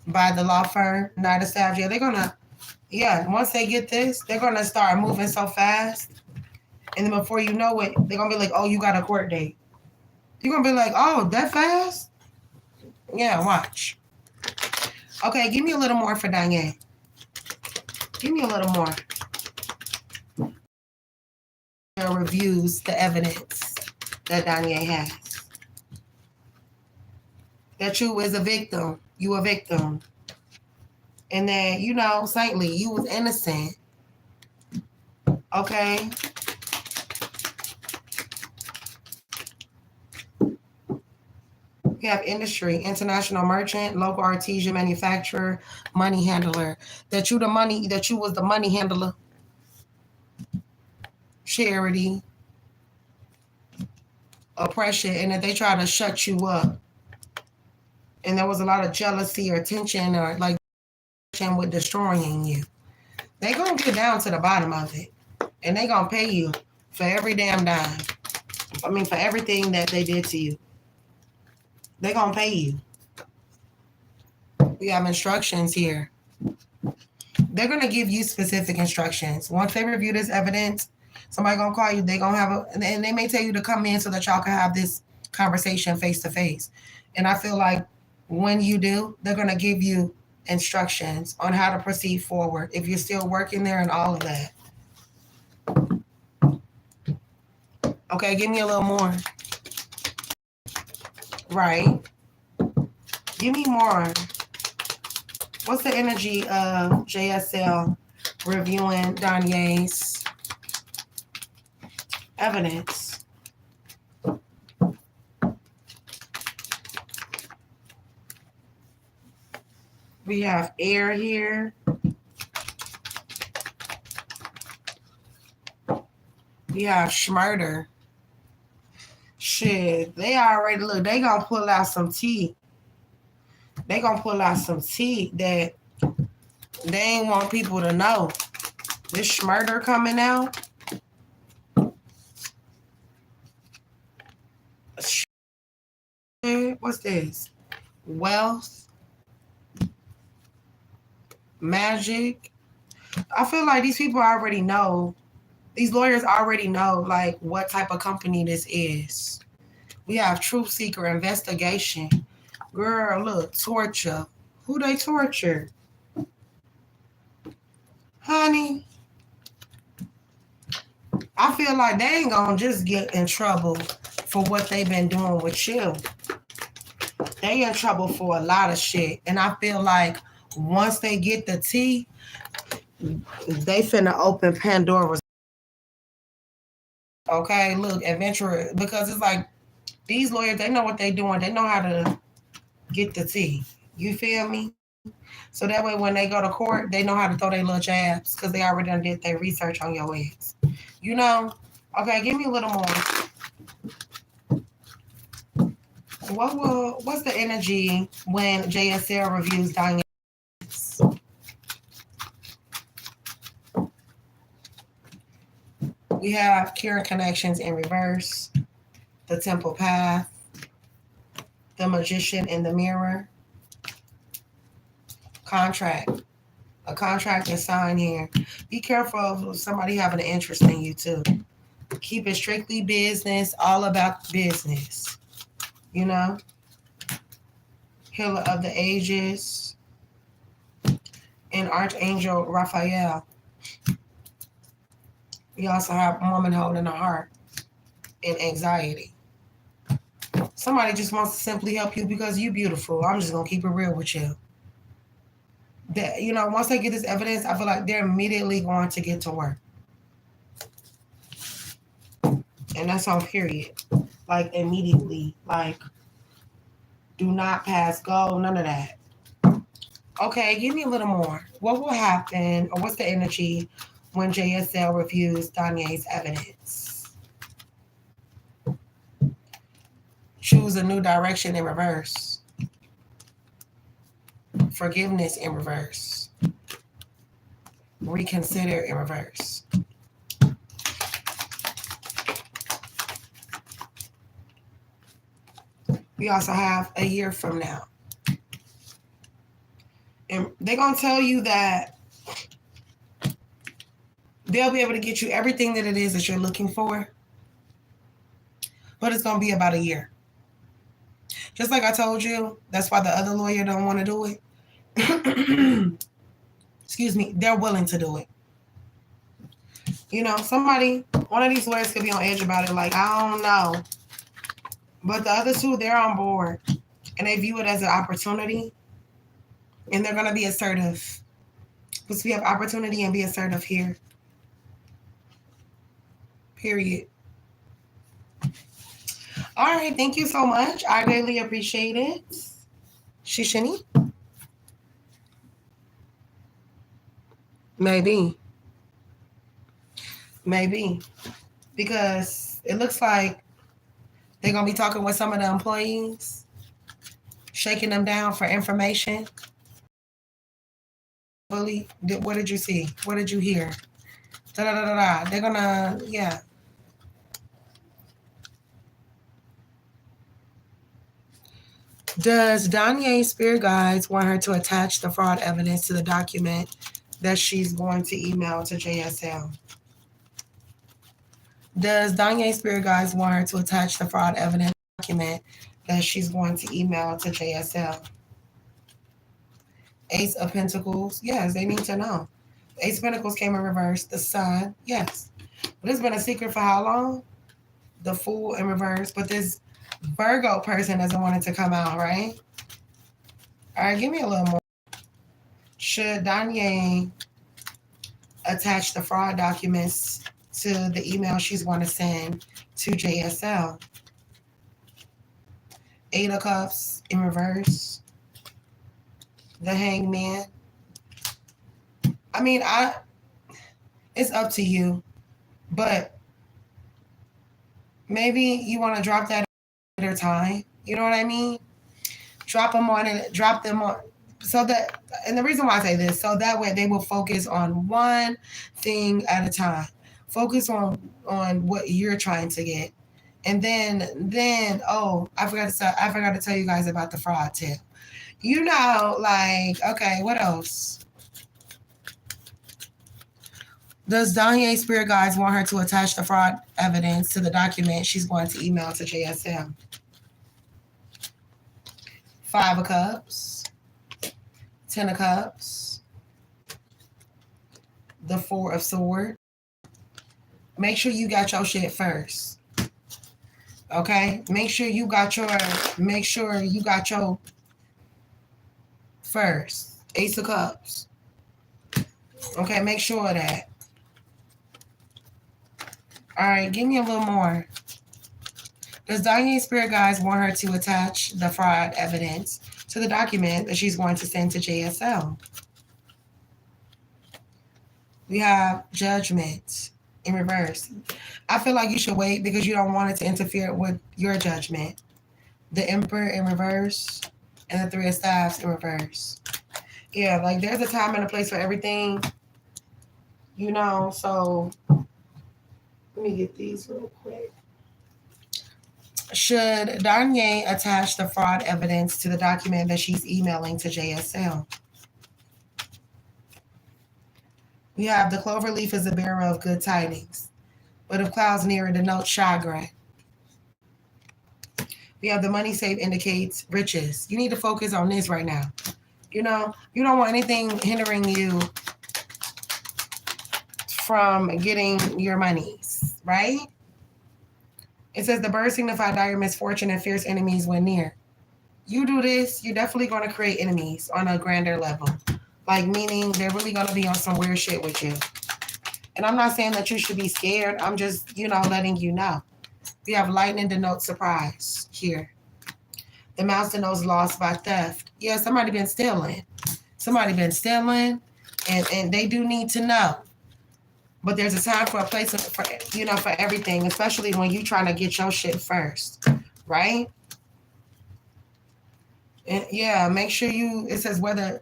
by the law firm, Knight of Staffs. Yeah, they're gonna, once they get this, they're gonna start moving so fast. And then before you know it, they're gonna be like, oh, you got a court date. You're gonna be like, oh, that fast? Yeah, watch. Okay, give me a little more for Danye. Give me a little more. Reviews the evidence that Danye has. That you was a victim. You a victim. And that, saintly, you was innocent. Okay? We have industry, international merchant, local artisan manufacturer, money handler. That you was the money handler. Charity, oppression, and that they try to shut you up. And there was a lot of jealousy or tension or like with destroying you. They gonna get down to the bottom of it. And they gonna pay you for every damn dime. I mean, for everything that they did to you. They gonna pay you. We have instructions here. They're gonna give you specific instructions. Once they review this evidence, somebody gonna call you. They gonna have and they may tell you to come in so that y'all can have this conversation face to face. And I feel like when you do, they're gonna give you instructions on how to proceed forward if you're still working there and all of that. Okay, give me a little more. Right. Give me more. What's the energy of JSL reviewing Danye's evidence? We have air here. We have Schmurder. Shit, they already look. They gonna pull out some tea. They gonna pull out some tea that they ain't want people to know. This Schmurder coming out. What's this? Wealth. Magic. I feel like these people already know. These lawyers already know, like, what type of company this is. We have Truth Seeker Investigation. Girl, look, torture. Who they torture? Honey, I feel like they ain't gonna just get in trouble for what they've been doing with you. They in trouble for a lot of shit. And I feel like once they get the tea, they finna open Pandora's. Okay, look, adventure, because it's like these lawyers, they know what they doing. They know how to get the tea. You feel me? So that way when they go to court, they know how to throw their little jabs because they already done did their research on your ass. You know? Okay, give me a little more. What's the energy when JSL reviews Diane? We have Karen Connections in reverse, the Temple Path, the Magician in the Mirror, contract. A contract is signed here. Be careful of somebody having an interest in you too. Keep it strictly business, all about business. You know? Healer of the Ages and Archangel Raphael. We also have woman holding a heart and anxiety. Somebody just wants to simply help you because you're beautiful. I'm just gonna keep it real with you. That, you know, once they get this evidence, I feel like they're immediately going to get to work. And that's on period. Like immediately. Like, do not pass go, none of that. Okay, give me a little more. What will happen, or what's the energy when JSL reviews Danye's evidence? Choose a new direction in reverse. Forgiveness in reverse. Reconsider in reverse. We also have a year from now. And they're going to tell you that they'll be able to get you everything that it is that you're looking for. But it's going to be about a year. Just like I told you, that's why the other lawyer don't want to do it. Excuse me, they're willing to do it. You know, one of these lawyers could be on edge about it, like, I don't know. But the other two, they're on board. And they view it as an opportunity. And they're going to be assertive. Because we have opportunity and be assertive here. Period. All right, thank you so much. I greatly appreciate it. Shishini? Maybe. Because it looks like they're going to be talking with some of the employees, shaking them down for information. Bully, what did you see? What did you hear? Da-da-da-da-da. They're going to, yeah. Does Danye's spirit guides want her to attach the fraud evidence to the document that she's going to email to JSL? Does Danye's spirit guides want her to attach the fraud evidence document that she's going to email to JSL? Ace of Pentacles, yes, they need to know. Ace of Pentacles came in reverse. The Sun, yes. But it's been a secret for how long? The Fool in reverse. But this Virgo person doesn't want it to come out, right? All right, give me a little more. Should Danye attach the fraud documents to the email she's going to send to JSL? Eight of Cups in reverse. The Hangman. I mean, it's up to you, but maybe you want to drop that at a time. You know what I mean? Drop them on, so that, and the reason why I say this, so that way they will focus on one thing at a time. Focus on what you're trying to get. And then I forgot to tell you guys about the fraud tip. You know, like, okay, what else? Does Danye Spirit Guides want her to attach the fraud evidence to the document she's going to email to JSM? Five of Cups. 10 of Cups. The Four of Swords. Make sure you got your shit first. Okay? Make sure you got your first. Ace of Cups. Okay, make sure of that. All right, give me a little more. Does Danye Spirit Guides want her to attach the fraud evidence to the document that she's going to send to JSL? We have Judgment in reverse. I feel like you should wait because you don't want it to interfere with your judgment. The Emperor in reverse and the Three of Staffs in reverse. Yeah, like there's a time and a place for everything, you know, so let me get these real quick. Should Danye attach the fraud evidence to the document that she's emailing to JSL? We have the clover leaf as a bearer of good tidings, but if clouds near it denote chagrin. We have the money safe indicates riches. You need to focus on this right now. You know, you don't want anything hindering you from getting your monies, right? It says the birds signify dire misfortune and fierce enemies when near. You do this, you're definitely going to create enemies on a grander level. Like, meaning they're really going to be on some weird shit with you. And I'm not saying that you should be scared. I'm just, letting you know. We have lightning denotes surprise here. The mouse denotes loss by theft. Yeah, somebody been stealing. And they do need to know. But there's a time for a place for everything, especially when you're trying to get your shit first, right? And yeah, make sure it says whether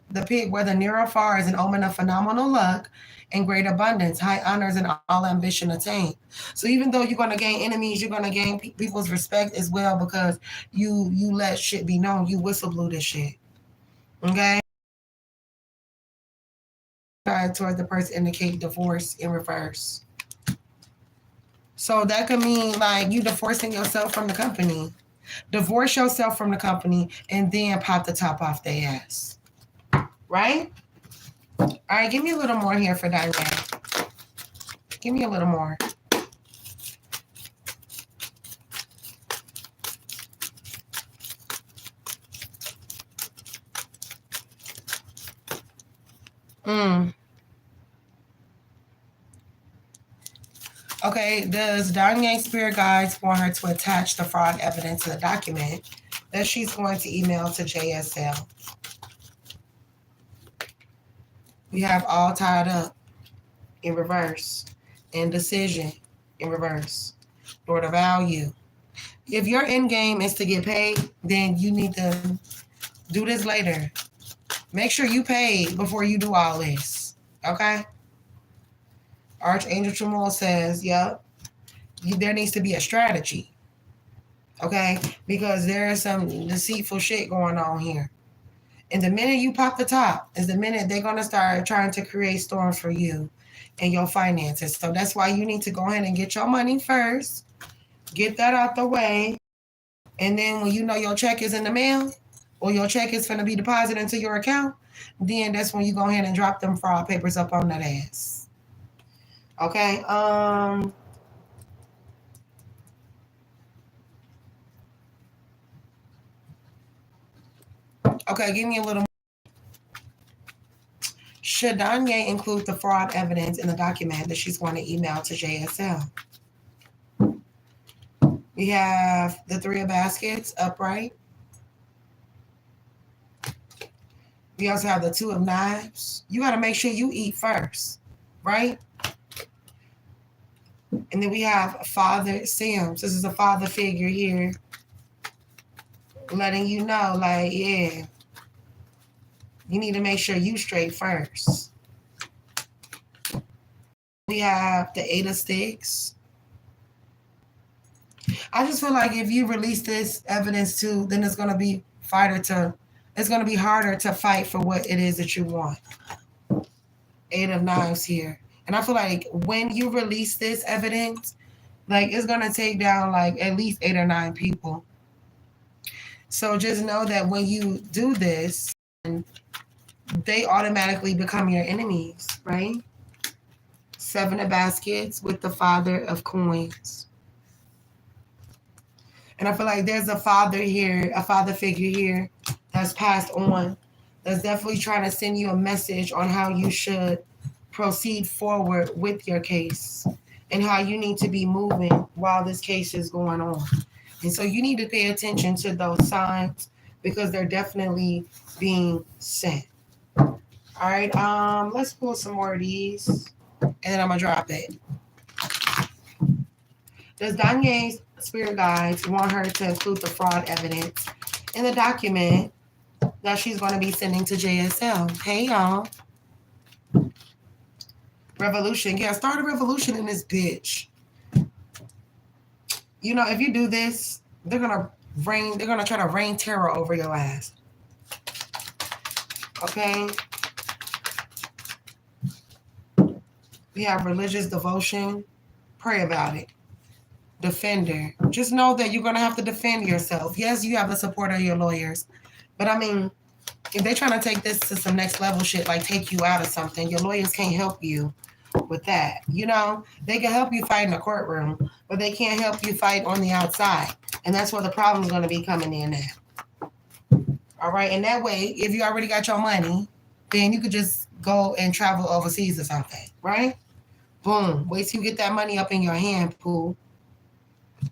near or far is an omen of phenomenal luck and great abundance, high honors and all ambition attained. So even though you're going to gain enemies, you're going to gain people's respect as well because you let shit be known. You whistle blew this shit. Okay? Towards the person indicate divorce in reverse. So that could mean like you divorcing yourself from the company. Divorce yourself from the company and then pop the top off their ass. Right? All right, give me a little more here for Diane. Give me a little more. Okay, does Danye Spirit Guides want her to attach the fraud evidence to the document that she's going to email to JSL? We have all tied up in reverse. Indecision in reverse. Lord of value. If your end game is to get paid, then you need to do this later. Make sure you pay before you do all this. Okay? Archangel Chamuel says, yep, there needs to be a strategy. Okay? Because there is some deceitful shit going on here. And the minute you pop the top is the minute they're going to start trying to create storms for you and your finances. So that's why you need to go ahead and get your money first. Get that out the way. And then when you know your check is in the mail or your check is going to be deposited into your account, then that's when you go ahead and drop them fraud papers up on that ass. Okay. Okay, give me a little. Should Danye include the fraud evidence in the document that she's going to email to JSL? We have the 3 of baskets upright. We also have the 2 of knives. You got to make sure you eat first, right? And then we have Father Sims. This is a father figure here, letting you know, like, yeah, you need to make sure you straight first. We have the 8 of sticks. I just feel like if you release this evidence too, then it's gonna be harder to fight for what it is that you want. 8 of knives here. And I feel like when you release this evidence, like it's gonna take down like at least 8 or 9 people. So just know that when you do this, they automatically become your enemies, right? 7 of baskets with the Father of coins. And I feel like there's a father here, a father figure here that's passed on, that's definitely trying to send you a message on how you should proceed forward with your case and how you need to be moving while this case is going on. And so you need to pay attention to those signs because they're definitely being sent. All right, let's pull some more of these and then I'm gonna drop it. Does Danye's spirit guides want her to include the fraud evidence in the document that she's going to be sending to JSL? Hey, y'all. Revolution. Yeah, start a revolution in this bitch. You know, if you do this, they're gonna try to rain terror over your ass. Okay? We have religious devotion. Pray about it. Defender. Just know that you're going to have to defend yourself. Yes, you have the support of your lawyers. But I mean, if they're trying to take this to some next level shit, like take you out of something, your lawyers can't help you with that. You know, they can help you fight in the courtroom, but they can't help you fight on the outside. And that's where the problem's going to be coming in at. All right. And that way, if you already got your money, then you could just go and travel overseas or something. Right? Boom. Wait till you get that money up in your hand, poo.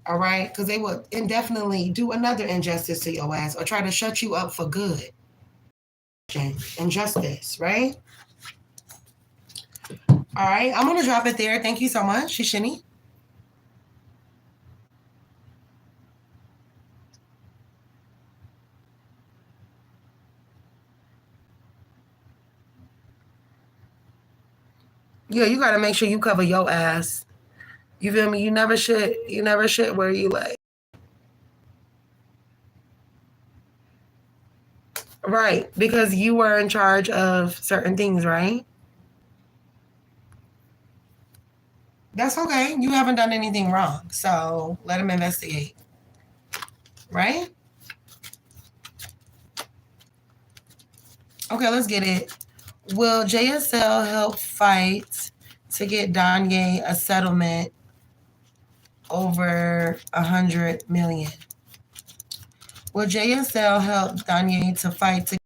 All right? Because they will indefinitely do another injustice to your ass or try to shut you up for good. Injustice, right? All right. I'm going to drop it there. Thank you so much, Shishini. Yeah, you got to make sure you cover your ass. You feel me? You never shit where you like. Right. Because you were in charge of certain things, right? That's okay. You haven't done anything wrong. So let them investigate. Right? Okay, let's get it. Will JSL help fight to get Danye a settlement over $100 million? Will JSL help Danye to fight to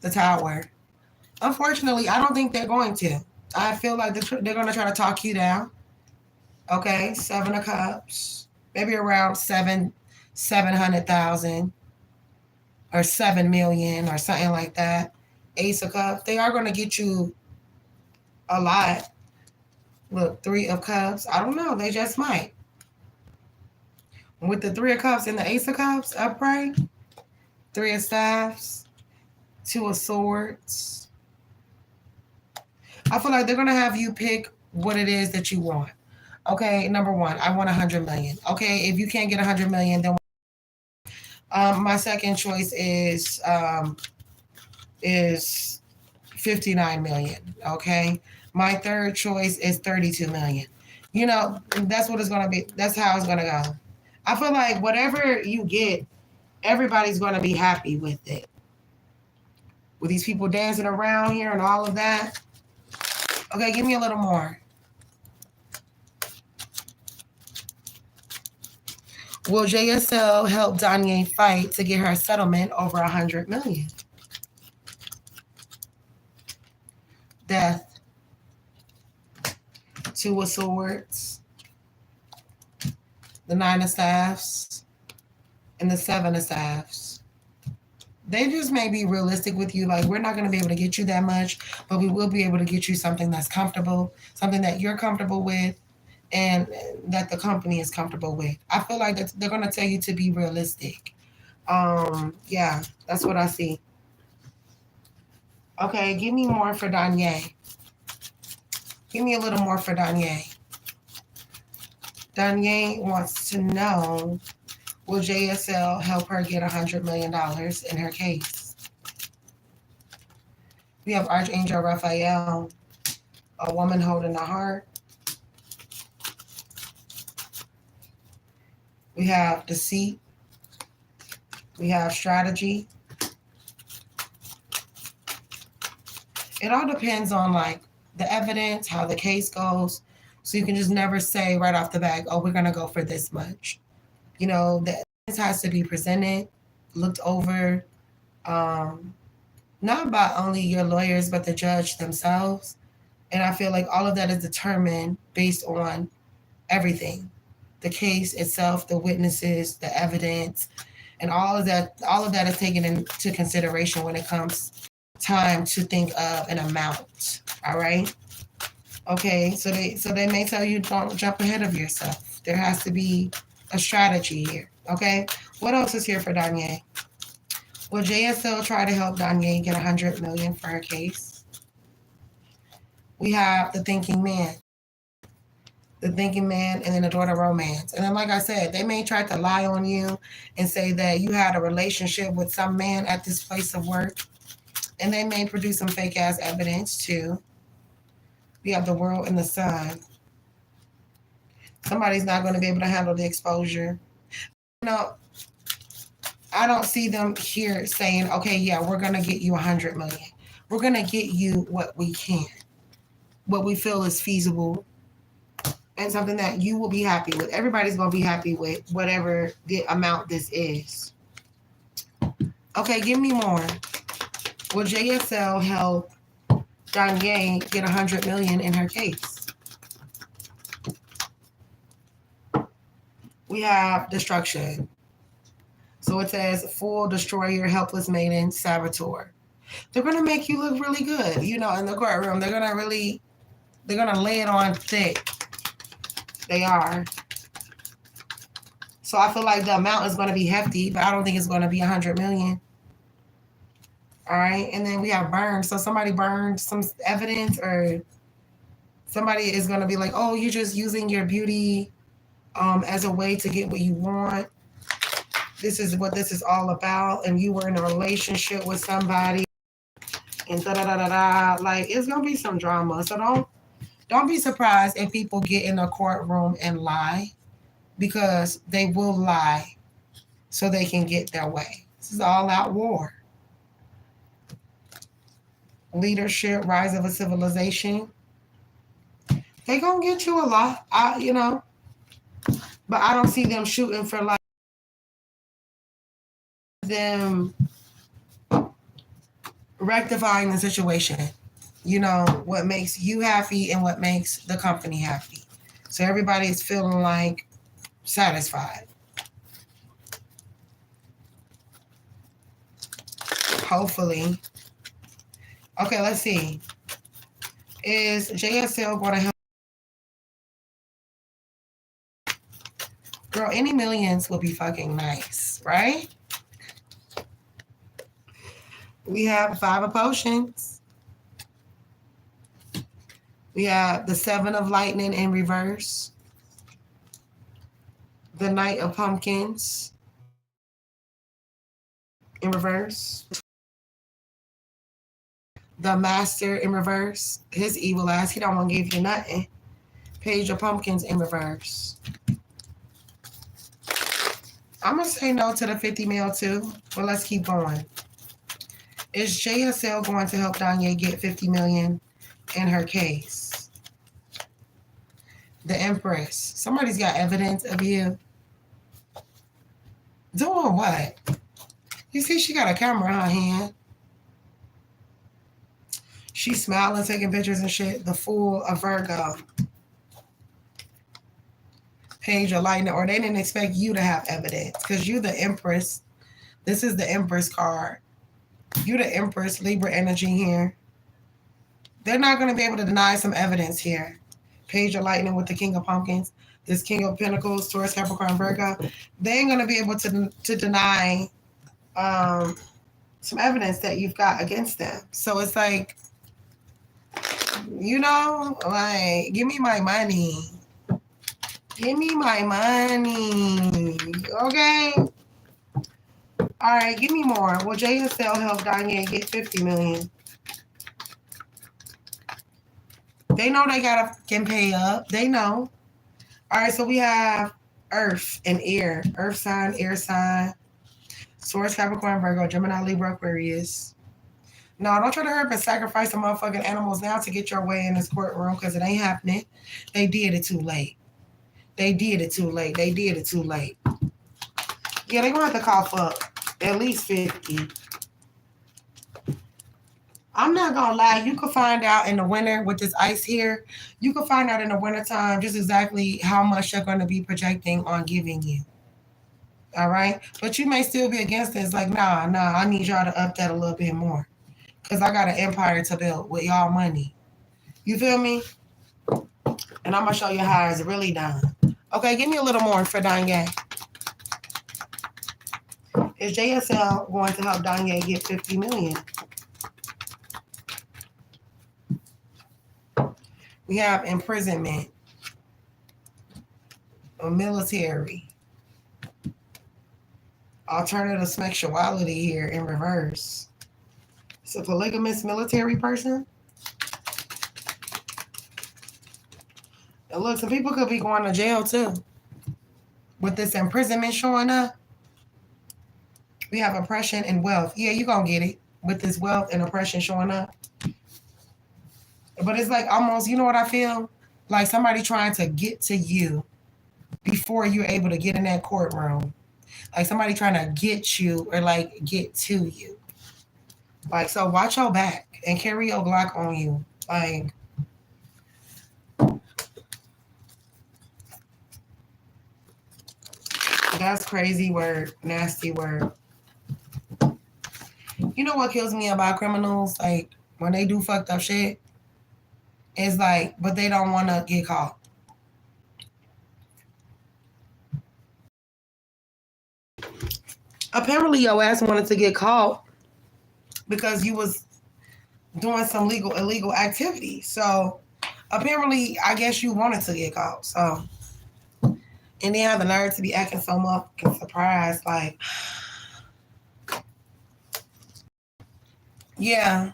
the tower? Unfortunately, I don't think they're going to. I feel like they're going to try to talk you down. Okay, 7 of Cups, maybe around 700,000 or 7 million or something like that. Ace of Cups, they are going to get you a lot. Look, 3 of Cups, I don't know, they just might. With the 3 of Cups and the Ace of Cups upright, 3 of Staffs, 2 of Swords. I feel like they're going to have you pick what it is that you want. Okay, number 1, I want 100 million. Okay, if you can't get 100 million, then my second choice is 59 million. Okay, my third choice is 32 million. You know, that's what it's gonna be. That's how it's gonna go. I feel like whatever you get, everybody's gonna be happy with it. With these people dancing around here and all of that. Okay, give me a little more. Will JSL help Danye fight to get her settlement over $100 million? Death. Two of Swords. The Nine of Staffs. And the Seven of Staffs. They just may be realistic with you. Like, we're not going to be able to get you that much, but we will be able to get you something that's comfortable, something that you're comfortable with, and that the company is comfortable with. I feel like they're going to tell you to be realistic. Yeah, that's what I see. Okay, give me more for Danye. Give me a little more for Danye. Danye wants to know, will JSL help her get $100 million in her case? We have Archangel Raphael, a woman holding a heart. We have deceit. We have strategy. It all depends on like the evidence, how the case goes. So you can just never say right off the bat, oh, we're going to go for this much. You know, the evidence has to be presented, looked over, not by only your lawyers, but the judge themselves. And I feel like all of that is determined based on everything. The case itself, the witnesses, the evidence, and all of that is taken into consideration when it comes time to think of an amount. All right. Okay. So they may tell you don't jump ahead of yourself. There has to be a strategy here. Okay. What else is here for Danye? Will JSL try to help Danye get $100 million for her case? We have the thinking man. The thinking man, and then the daughter romance. And then, like I said, they may try to lie on you and say that you had a relationship with some man at this place of work. And they may produce some fake ass evidence too. We have the world and the sun. Somebody's not going to be able to handle the exposure. No, I don't see them here saying, okay, yeah, we're going to get you $100 million. We're going to get you what we can, what we feel is feasible, and something that you will be happy with. Everybody's going to be happy with whatever the amount this is. Okay, give me more. Will JSL help Danye get $100 million in her case? We have destruction. So it says fool, destroyer, helpless maiden, saboteur. They're going to make you look really good, you know, in the courtroom. They're going to lay it on thick. They are. So I feel like the amount is going to be hefty, but I don't think it's going to be $100 million. All right. And then we have burned. So somebody burned some evidence, or somebody is going to be like, oh, you're just using your beauty as a way to get what you want. This is what this is all about. And you were in a relationship with somebody and da-da-da-da-da. Like, it's going to be some drama. So don't be surprised if people get in a courtroom and lie, because they will lie so they can get their way. This is all out war. Leadership, rise of a civilization. They gonna get you a lot, you know, but I don't see them shooting for like them rectifying the situation. You know, what makes you happy and what makes the company happy. So everybody is feeling like satisfied. Hopefully. Okay, let's see. Is JSL going to help? Girl, any millions will be fucking nice, right? We have 5 of potions. We have the 7 of lightning in reverse. The Knight of pumpkins in reverse. The Master in reverse. His evil ass, he don't want to give you nothing. Page of pumpkins in reverse. I'm going to say no to the 50 mil too, but let's keep going. Is JSL going to help Danye get 50 million in her case? The Empress. Somebody's got evidence of you. Doing what? You see, she got a camera in her hand. She's smiling, taking pictures and shit. The Fool of Virgo. Page of Lightning. Or they didn't expect you to have evidence because you the Empress. This is the Empress card. You the Empress, Libra energy here. They're not going to be able to deny some evidence here. Page of Lightning with the King of Pumpkins. This King of Pentacles, Taurus, Capricorn, Virgo. They ain't going to be able to deny some evidence that you've got against them. So it's like, you know, like, give me my money. Give me my money. Okay? All right, give me more. Will JSL help Danye get 50 million? They know they gotta can pay up. They know. All right, so we have Earth and Air. Earth sign, air sign. Taurus, Capricorn, Virgo, Gemini, Libra, Aquarius. No, don't try to hurry up and sacrifice the motherfucking animals now to get your way in this courtroom because it ain't happening. They did it too late. They did it too late. They did it too late. Yeah, they gonna have to cough up at least 50. I'm not gonna lie, you could find out in the winter with this ice here, you could find out in the wintertime just exactly how much they're gonna be projecting on giving you. All right? But you may still be against it. It's like, nah, I need y'all to up that a little bit more. Because I got an empire to build with y'all money. You feel me? And I'm gonna show you how it's really done. Okay, give me a little more for Danye. Is JSL going to help Danye get 50 million? We have imprisonment, military, alternative sexuality here in reverse. It's a polygamous military person. And look, some people could be going to jail too. With this imprisonment showing up, we have oppression and wealth. Yeah, you're going to get it with this wealth and oppression showing up. But it's like almost, you know what I feel? Like somebody trying to get to you before you're able to get in that courtroom. Like somebody trying to get you or like get to you. Like, so watch your back and carry your Glock on you. Like, that's crazy word, nasty word. You know what kills me about criminals? Like, when they do fucked up shit, it's like, but they don't want to get caught. Apparently, your ass wanted to get caught because you was doing some illegal activity. So, apparently, I guess you wanted to get caught. So, and they have the nerve to be acting so much surprised, like, yeah.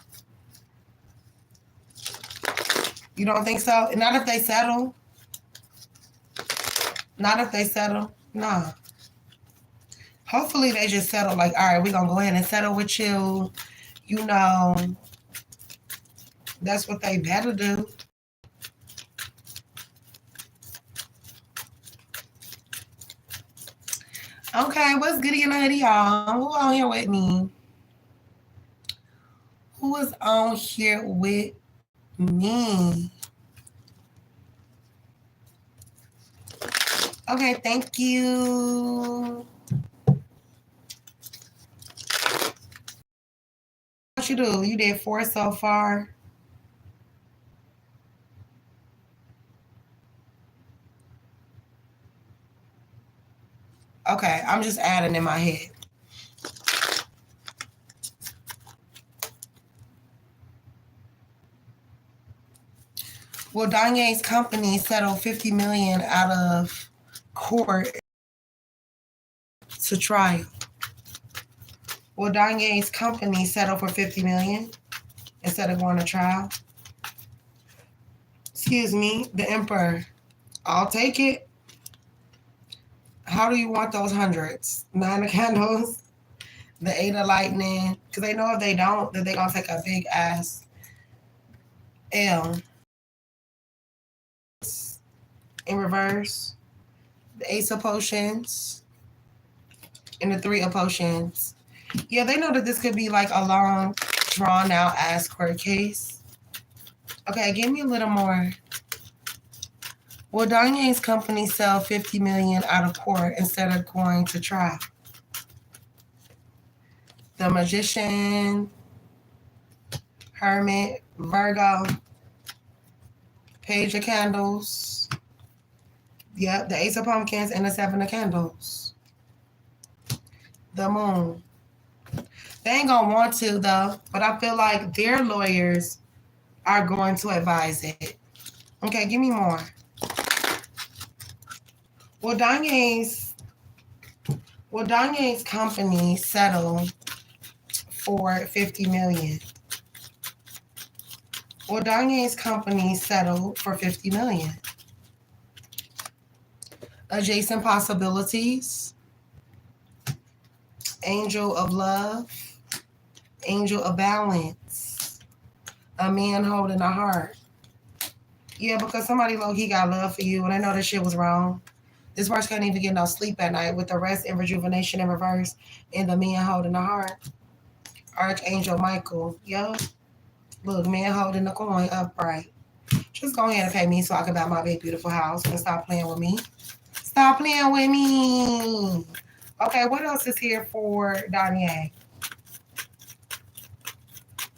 You don't think so? Not if they settle. Not if they settle. Nah. Hopefully they just settle like, all right, we're going to go ahead and settle with you. You know, that's what they better do. Okay, what's goody and hoodie, y'all? Who on here with me? Who is on here with me? Okay, thank you. What you do? You did 4 so far. Okay, I'm just adding in my head. Will Danye's company settle $50 million out of court to trial? Will Danye's company settle for $50 million instead of going to trial? Excuse me, the Emperor. I'll take it. How do you want those hundreds? 9 of candles, the 8 of lightning. Because they know if they don't, that they're going to take a big ass L. In reverse, the Ace of Potions. And the Three of Potions. Yeah, they know that this could be like a long, drawn out ass court case. Okay, give me a little more. Will Danye's company sell 50 million out of court instead of going to trial? The Magician, Hermit, Virgo, Page of Candles. Yep, the Ace of Pumpkins and the Seven of Candles. The Moon. They ain't gonna want to though, but I feel like their lawyers are going to advise it. Okay, give me more. Will Danye's company settle for 50 million? Will Danye's company settle for 50 million? Adjacent possibilities. Angel of love. Angel of balance. A man holding a heart. Yeah, because somebody low-key got love for you and I know that shit was wrong. This person can't even get no sleep at night with the rest and rejuvenation in reverse and the man holding a heart. Archangel Michael. Yup. Look, man holding the coin upright. Just go ahead and pay me so I can buy my big beautiful house and stop playing with me. Stop playing with me. Okay, what else is here for Danye?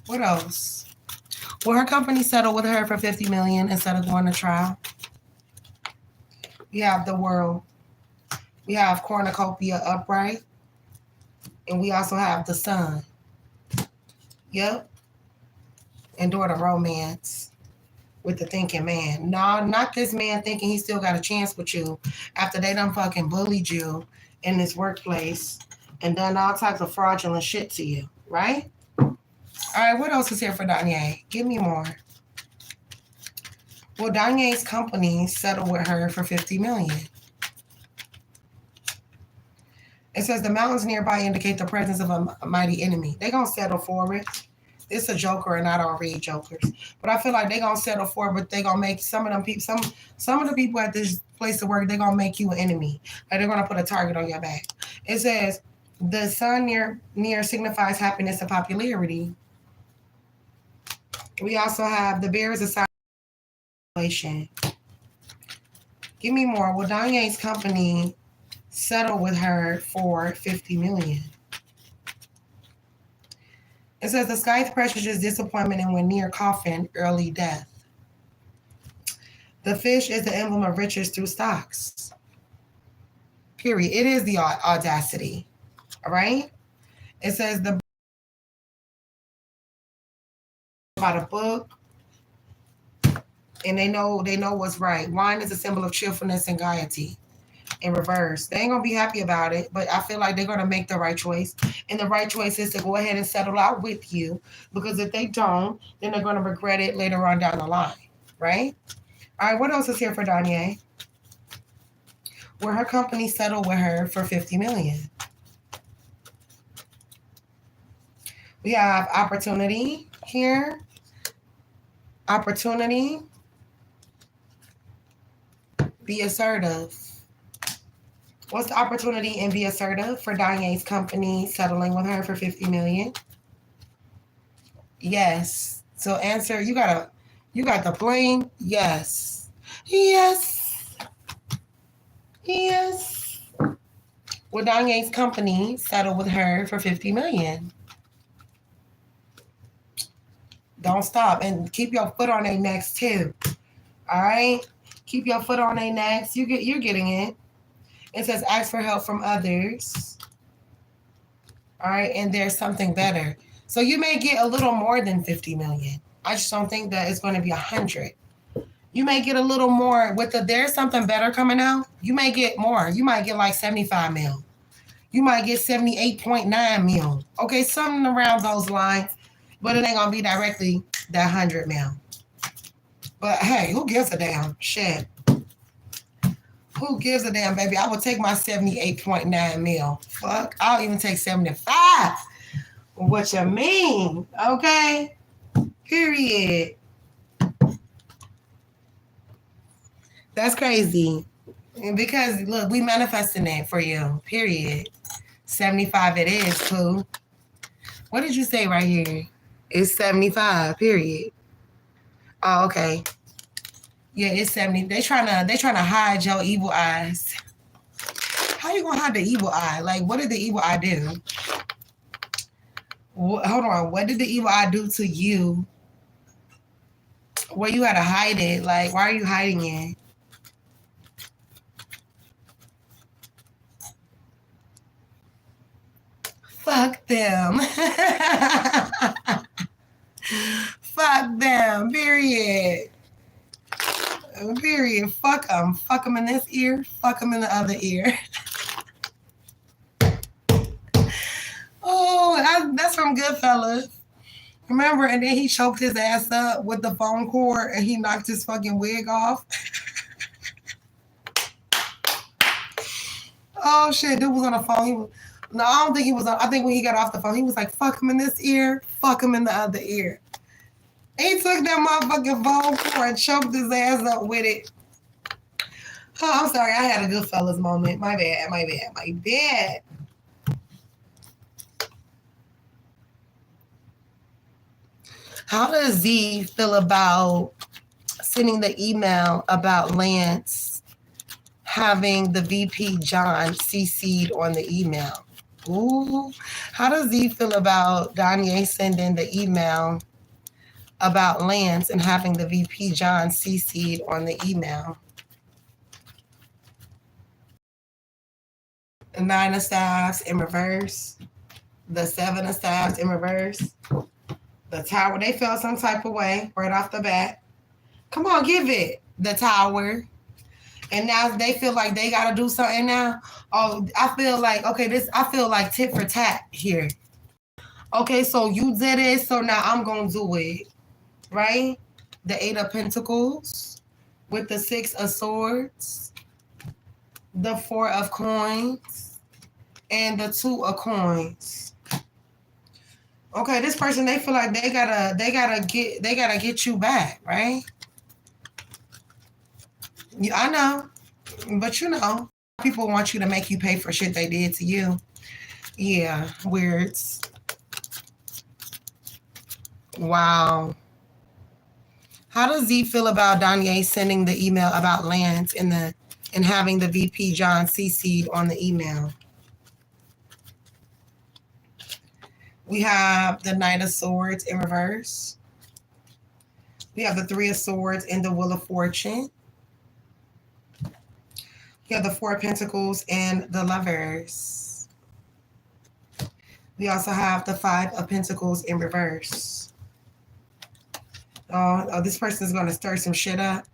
What else? Will her company settle with her for 50 million instead of going to trial? We have the World. We have Cornucopia upright. And we also have the Sun. Yep. And daughter romance with the thinking man. No, not this man thinking he still got a chance with you after they done fucking bullied you in this workplace and done all types of fraudulent shit to you, right? All right, what else is here for Danye? Give me more. Will Danye's company settle with her for 50 million? It says the mountains nearby indicate the presence of a mighty enemy. They gonna settle for it. It's a joker and I don't read jokers. But I feel like they gonna settle for it, but they gonna make some of them people, some of the people at this place of work, they gonna make you an enemy. Like they're gonna put a target on your back. It says the sun near signifies happiness and popularity. We also have the bear is a sign of relation. Give me more. Will Danye's company settle with her for 50 million? It says the sky pressures disappointment and when near coffin, early death. The fish is the emblem of riches through stocks. Period. It is the audacity. All right. It says the about a book, and they know what's right. Wine is a symbol of cheerfulness and gaiety. In reverse, they ain't gonna be happy about it, but I feel like they're gonna make the right choice, and the right choice is to go ahead and settle out with you, because if they don't, then they're gonna regret it later on down the line, right? All right, what else is here for Danye? Will her company settle with her for 50 million? We have opportunity here. Opportunity. Be assertive. What's the opportunity and be assertive for Danye's company settling with her for 50 million? Yes. So answer, you got the plane? Yes. Yes. Yes. Will Danye's company settle with her for 50 million? Don't stop and keep your foot on their necks too. All right? Keep your foot on their necks. You're getting it. It says ask for help from others. All right, and there's something better. So you may get a little more than 50 million. I just don't think that it's going to be 100. You may get a little more with there's something better coming out. You may get more. You might get like 75 mil. You might get 78.9 mil. Okay, something around those lines, but it ain't going to be directly that 100 mil. But hey, who gives a damn? Shit. Who gives a damn, baby? I will take my 78.9 mil. Fuck, I'll even take 75. What you mean? Okay? Period. That's crazy. Because, look, we manifesting it for you. Period. 75 it is, Pooh. What did you say right here? It's 75, period. Oh, okay. Yeah, it's 70. They trying to hide your evil eyes. How you gonna hide the evil eye? Like, what did the evil eye do? Hold on. What did the evil eye do to you? Where you had to hide it? Like, why are you hiding it? Fuck them. Fuck them. Period. Period. Fuck them. Fuck them in this ear. Fuck them in the other ear. Oh, that's from Goodfellas. Remember? And then he choked his ass up with the phone cord and he knocked his fucking wig off. Oh shit, dude was on the phone. No, I don't think he was on. I think when he got off the phone, he was like, fuck him in this ear, fuck him in the other ear. He took that motherfucking phone cord and choked his ass up with it. Oh, I'm sorry. I had a Goodfellas moment. My bad. How does Z feel about sending the email about Lance having the VP John CC'd on the email? Ooh. How does Z feel about Danye sending the email about Lance and having the VP John CC'd on the email? The 9 of Staffs in reverse. The 7 of Staffs in reverse. The Tower, they felt some type of way right off the bat. Come on, give it. The Tower. And now they feel like they got to do something now. Oh, I feel like, okay, I feel like tit for tat here. Okay, so you did it, so now I'm going to do it. Right? The 8 of Pentacles with the 6 of Swords, the 4 of Coins, and the 2 of Coins. Okay, this person, they feel like they gotta get you back, right? Yeah, I know, but you know, people want you to make you pay for shit they did to you. Yeah, weirds. Wow. How does Z feel about Danye sending the email about Lance and having the VP John CC'd on the email? We have the Knight of Swords in reverse. We have the 3 of Swords and the Wheel of Fortune. We have the 4 of Pentacles and the Lovers. We also have the 5 of Pentacles in reverse. Oh, this person is going to stir some shit up.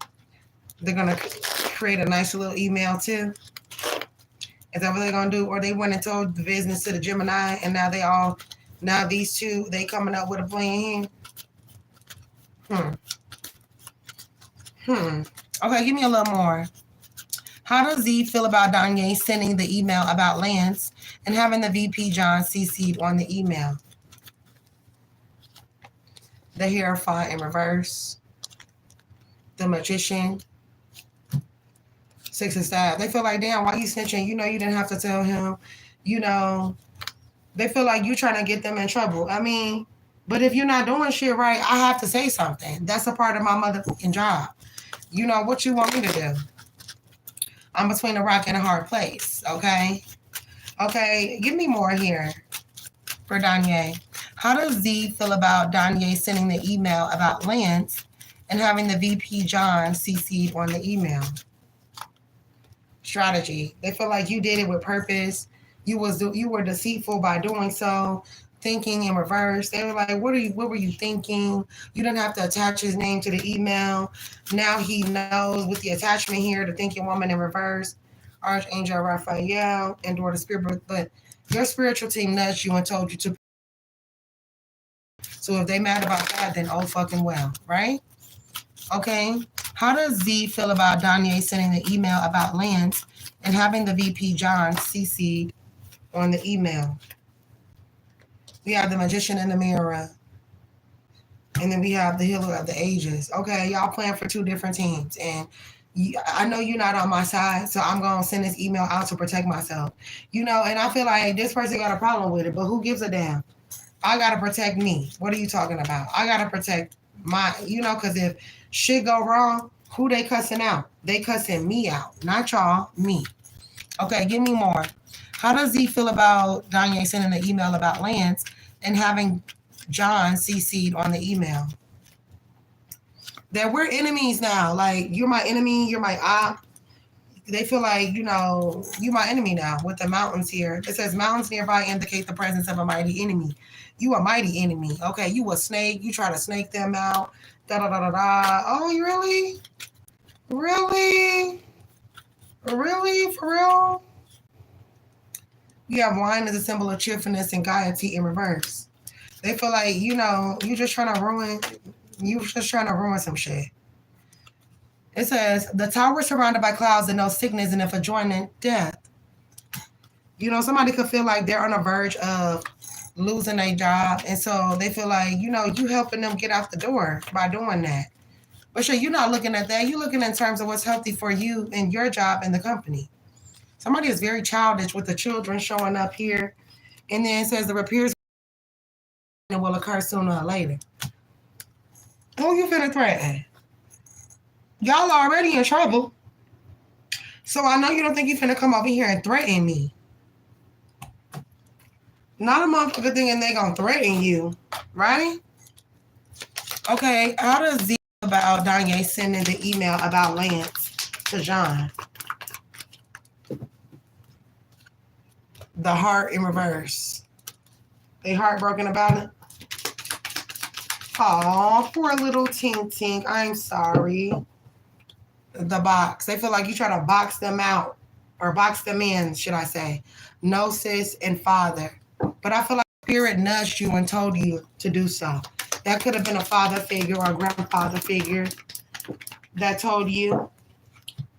They're going to create a nice little email too. Is that what they're going to do? Or they went and told the business to the Gemini and now these two, they coming up with a plan here. Okay, give me a little more. How does Z feel about Danye sending the email about Lance and having the VP John CC'd on the email? The Hierophant in reverse. The Magician. 6 of Staffs. They feel like, damn, why you snitching? You know you didn't have to tell him. You know, they feel like you trying to get them in trouble. I mean, but if you're not doing shit right, I have to say something. That's a part of my motherfucking job. You know what you want me to do. I'm between a rock and a hard place, okay? Okay, give me more here for Danye. How does Z feel about Danye sending the email about Lance and having the VP John CC'd on the email? Strategy. They feel like you did it with purpose. You were deceitful by doing so, thinking in reverse. They were like, what were you thinking? You didn't have to attach his name to the email. Now he knows with the attachment here, the thinking woman in reverse, Archangel Raphael, and or the spirit, but your spiritual team nudged you and told you to. So if they mad about that, then oh fucking well, right? Okay. How does Z feel about Danye sending the email about Lance and having the VP John CC'd on the email? We have the Magician in the Mirror. And then we have the Healer of the Ages. Okay, y'all playing for 2 different teams. And I know you're not on my side, so I'm going to send this email out to protect myself. And I feel like this person got a problem with it, but who gives a damn? I got to protect me. What are you talking about? I got to protect because if shit go wrong, who they cussing out? They cussing me out, not y'all, me. Okay, give me more. How does Z feel about Danye sending an email about Lance and having John CC'd on the email? That we're enemies now. Like, you're my enemy, you're my op. They feel like, you my enemy now with the mountains here. It says mountains nearby indicate the presence of a mighty enemy. You a mighty enemy. Okay, you a snake. You try to snake them out. Da-da-da-da-da. Oh, you really? Really? Really? For real? You have wine as a symbol of cheerfulness and gaiety in reverse. They feel like, you're just trying to ruin some shit. It says, the tower is surrounded by clouds and no sickness and if adjoining death. Somebody could feel like they're on the verge of losing their job. And so they feel like, you helping them get out the door by doing that. But sure, you're not looking at that. You're looking in terms of what's healthy for you and your job and the company. Somebody is very childish with the children showing up here. And then it says the repairs will occur sooner or later. Who you finna threaten? Y'all already in trouble. So I know you don't think you finna come over here and threaten me. Not a motherfucker thinking they gonna threaten you, right? Okay, how does Z about Danye sending the email about Lance to John? The heart in reverse. They heartbroken about it? Aw, poor little Tink Tink. I'm sorry. The box. They feel like you try to box them out or box them in, should I say. No, sis, and father. But I feel like spirit nudged you and told you to do so. That could have been a father figure or a grandfather figure that told you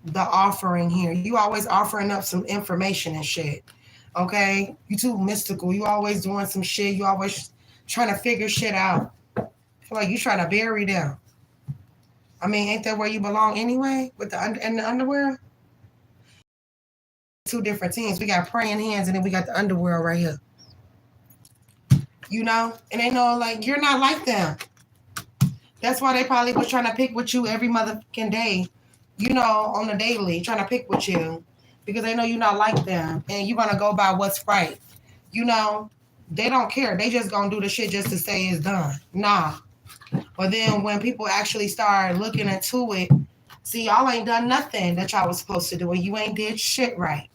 the offering here. You always offering up some information and shit. Okay? You too mystical. You always doing some shit. You always trying to figure shit out. I feel like you trying to bury them. I mean, ain't that where you belong anyway? With the underwear? Two different teams. We got praying hands and then we got the underwear right here. And they know like you're not like them. That's why they probably was trying to pick with you every motherfucking day, on the daily, trying to pick with you because they know you're not like them and you're gonna go by what's right. They don't care. They just gonna do the shit just to say it's done. Nah. But then when people actually start looking into it, see, y'all ain't done nothing that y'all was supposed to do and you ain't did shit right.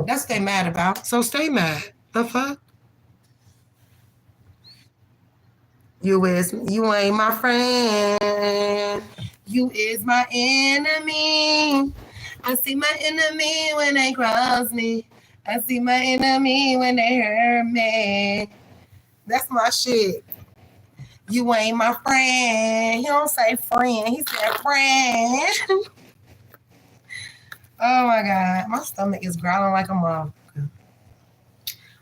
That's what they mad about. So stay mad. The fuck? You ain't my friend. You is my enemy. I see my enemy when they cross me. I see my enemy when they hurt me. That's my shit. You ain't my friend. He don't say friend. He said friend. Oh my God. My stomach is growling like a motherfucker.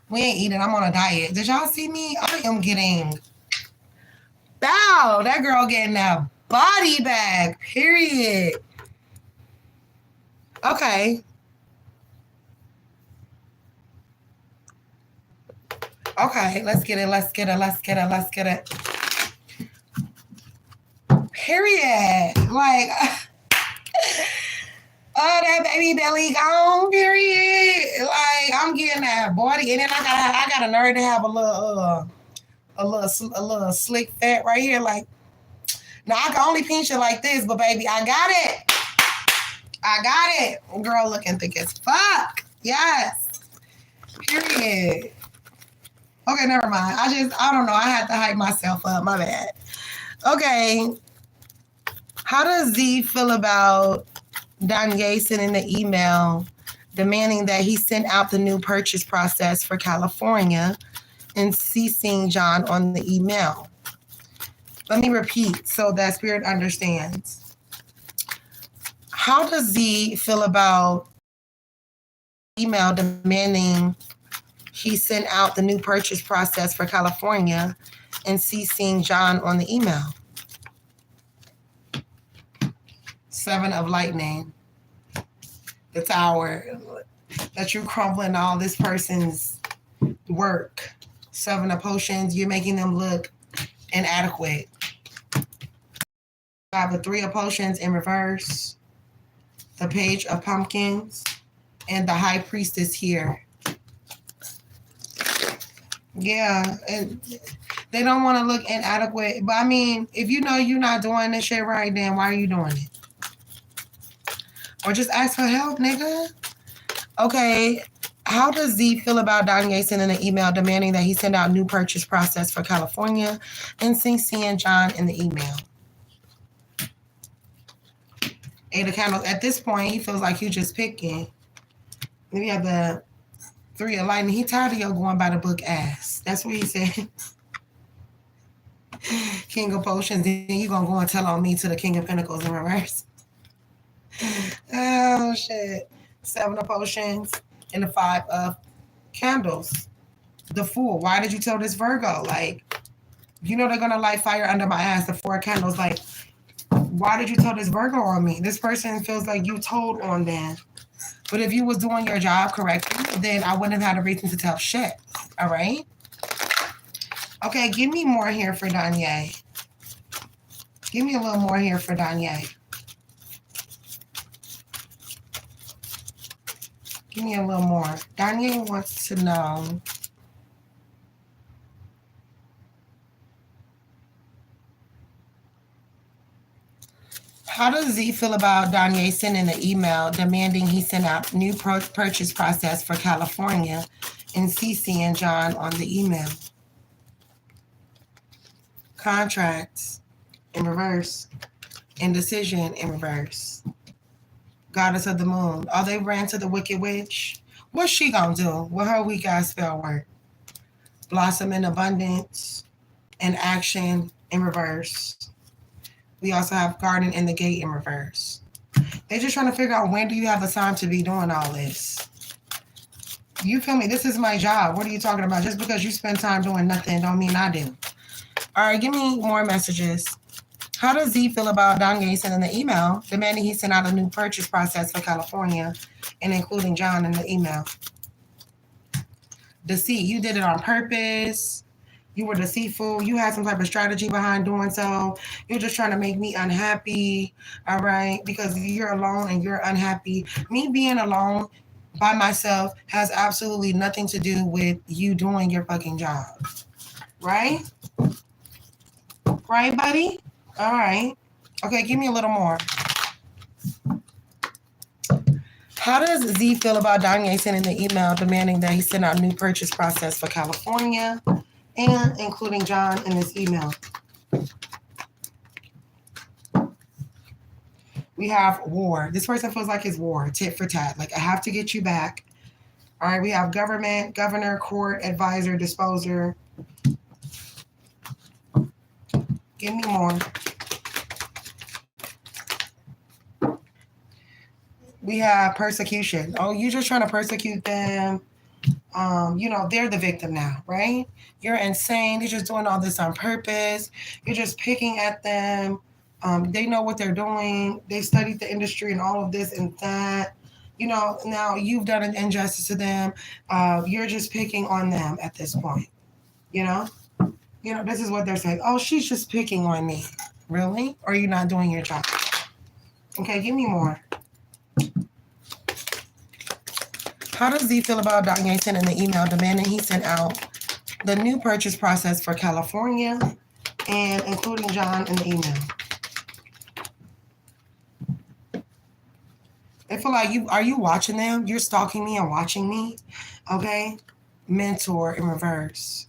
We ain't eating. I'm on a diet. Did y'all see me? I am getting... Bow. That girl getting that body back. Period. Okay. Okay. Let's get it. Period. Like, oh, that baby belly gone. Period. Like, I'm getting that body, and then I got a nerve to have a little slick fat right here. Like, now I can only pinch it like this, but baby, I got it. Girl looking thick as fuck. Yes. Period. Okay, never mind. I don't know. I had to hype myself up. My bad. Okay. How does Z feel about Danye sending the email demanding that he send out the new purchase process for California and CCing John on the email? Let me repeat so that Spirit understands. How does Z feel about email demanding he send out the new purchase process for California and CCing John on the email? Seven of lightning. The tower. That you're crumbling all this person's work. Seven of potions. You're making them look inadequate. I have a three of potions in reverse. The page of pumpkins. And the high priestess here. Yeah. And they don't want to look inadequate. But I mean, if you know you're not doing this shit right, then why are you doing it? Or just ask for help, nigga. Okay. How does Z feel about Danye sending an email demanding that he send out new purchase process for California and CCing John in the email? Eight of candles. At this point, he feels like you're just picking. Then we have the three of lightning. He tired of you going by the book ass. That's what he said. King of potions. Then you gonna go and tell on me to the King of Pentacles in reverse. Oh shit. Seven of potions and the five of candles. The fool. Why did you tell this Virgo? Like, you know they're gonna light fire under my ass. The four of candles. Like, why did you tell this Virgo on me? This person feels like you told on them. But if you was doing your job correctly, then I wouldn't have had a reason to tell shit. All right? Okay, give me more here for Danye. Give me a little more here for Danye. Give me a little more. Danye wants to know. How does Z feel about Danye sending an email demanding he send out new purchase process for California and CCing John on the email? Contracts in reverse. Indecision in reverse. Goddess of the moon. Oh, they ran to the wicked witch. What's she gonna do with her weak ass spell work? Blossom in abundance and action in reverse. We also have garden in the gate in reverse. They're just trying to figure out when do you have the time to be doing all this. You feel me? This is my job. What are you talking about? Just because you spend time doing nothing don't mean I do. All right, give me more messages. How does Z feel about Danye sending the email demanding he send out a new purchase process for California and including John in the email? Deceit. You did it on purpose. You were deceitful. You had some type of strategy behind doing so. You're just trying to make me unhappy, all right? Because you're alone and you're unhappy. Me being alone by myself has absolutely nothing to do with you doing your fucking job, right? Right, buddy? All right. Okay, give me a little more. How does Z feel about Danye sending the email demanding that he send out a new purchase process for California and including John in this email? We have war. This person feels like it's war, tit for tat. Like, I have to get you back. All right, we have government, governor, court, advisor, disposer. Give me more. We have persecution. Oh, you're just trying to persecute them. They're the victim now, right? You're insane. You're just doing all this on purpose. You're just picking at them. They know what they're doing. They studied the industry and all of this and that. Now you've done an injustice to them. You're just picking on them at this point. This is what they're saying. Oh, she's just picking on me. Really? Or are you not doing your job? Okay, give me more. How does Z feel about Danye sending the email demanding he sent out the new purchase process for California and including John in the email? I feel like are you watching them? You're stalking me and watching me. Okay? Mentor in reverse.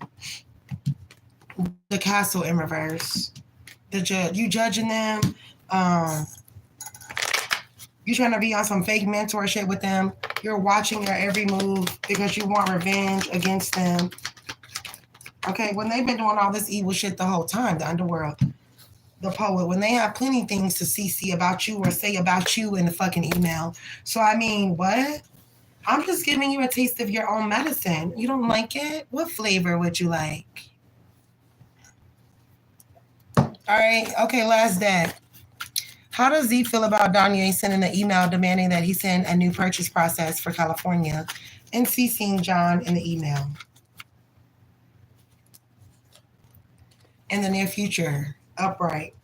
The castle in reverse. The judge. You judging them. You trying to be on some fake mentor shit with them. You're watching their every move because you want revenge against them. Okay, when they've been doing all this evil shit the whole time, the underworld, the poet, when they have plenty of things to CC about you or say about you in the fucking email. So, I mean, what? I'm just giving you a taste of your own medicine. You don't like it? What flavor would you like? All right, okay, last deck. How does Z feel about Danye sending an email demanding that he send a new purchase process for California and CCing John in the email? In the near future, upright,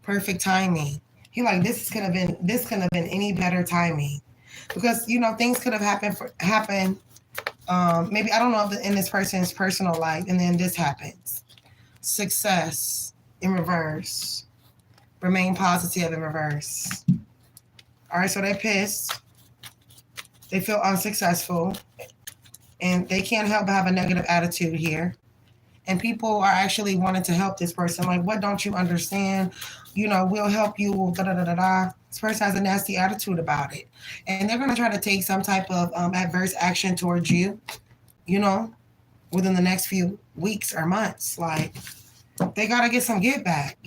perfect timing. He like this couldn't have been any better timing, because things could have happened. Maybe I don't know if in this person's personal life, and then this happens. Success in reverse. Remain positive in reverse. All right, so they're pissed. They feel unsuccessful, and they can't help but have a negative attitude here. And people are actually wanting to help this person. Like, what don't you understand? We'll help you. Da da da da da. This person has a nasty attitude about it, and they're gonna try to take some type of adverse action towards you. Within the next few weeks or months. Like, they gotta get some get back.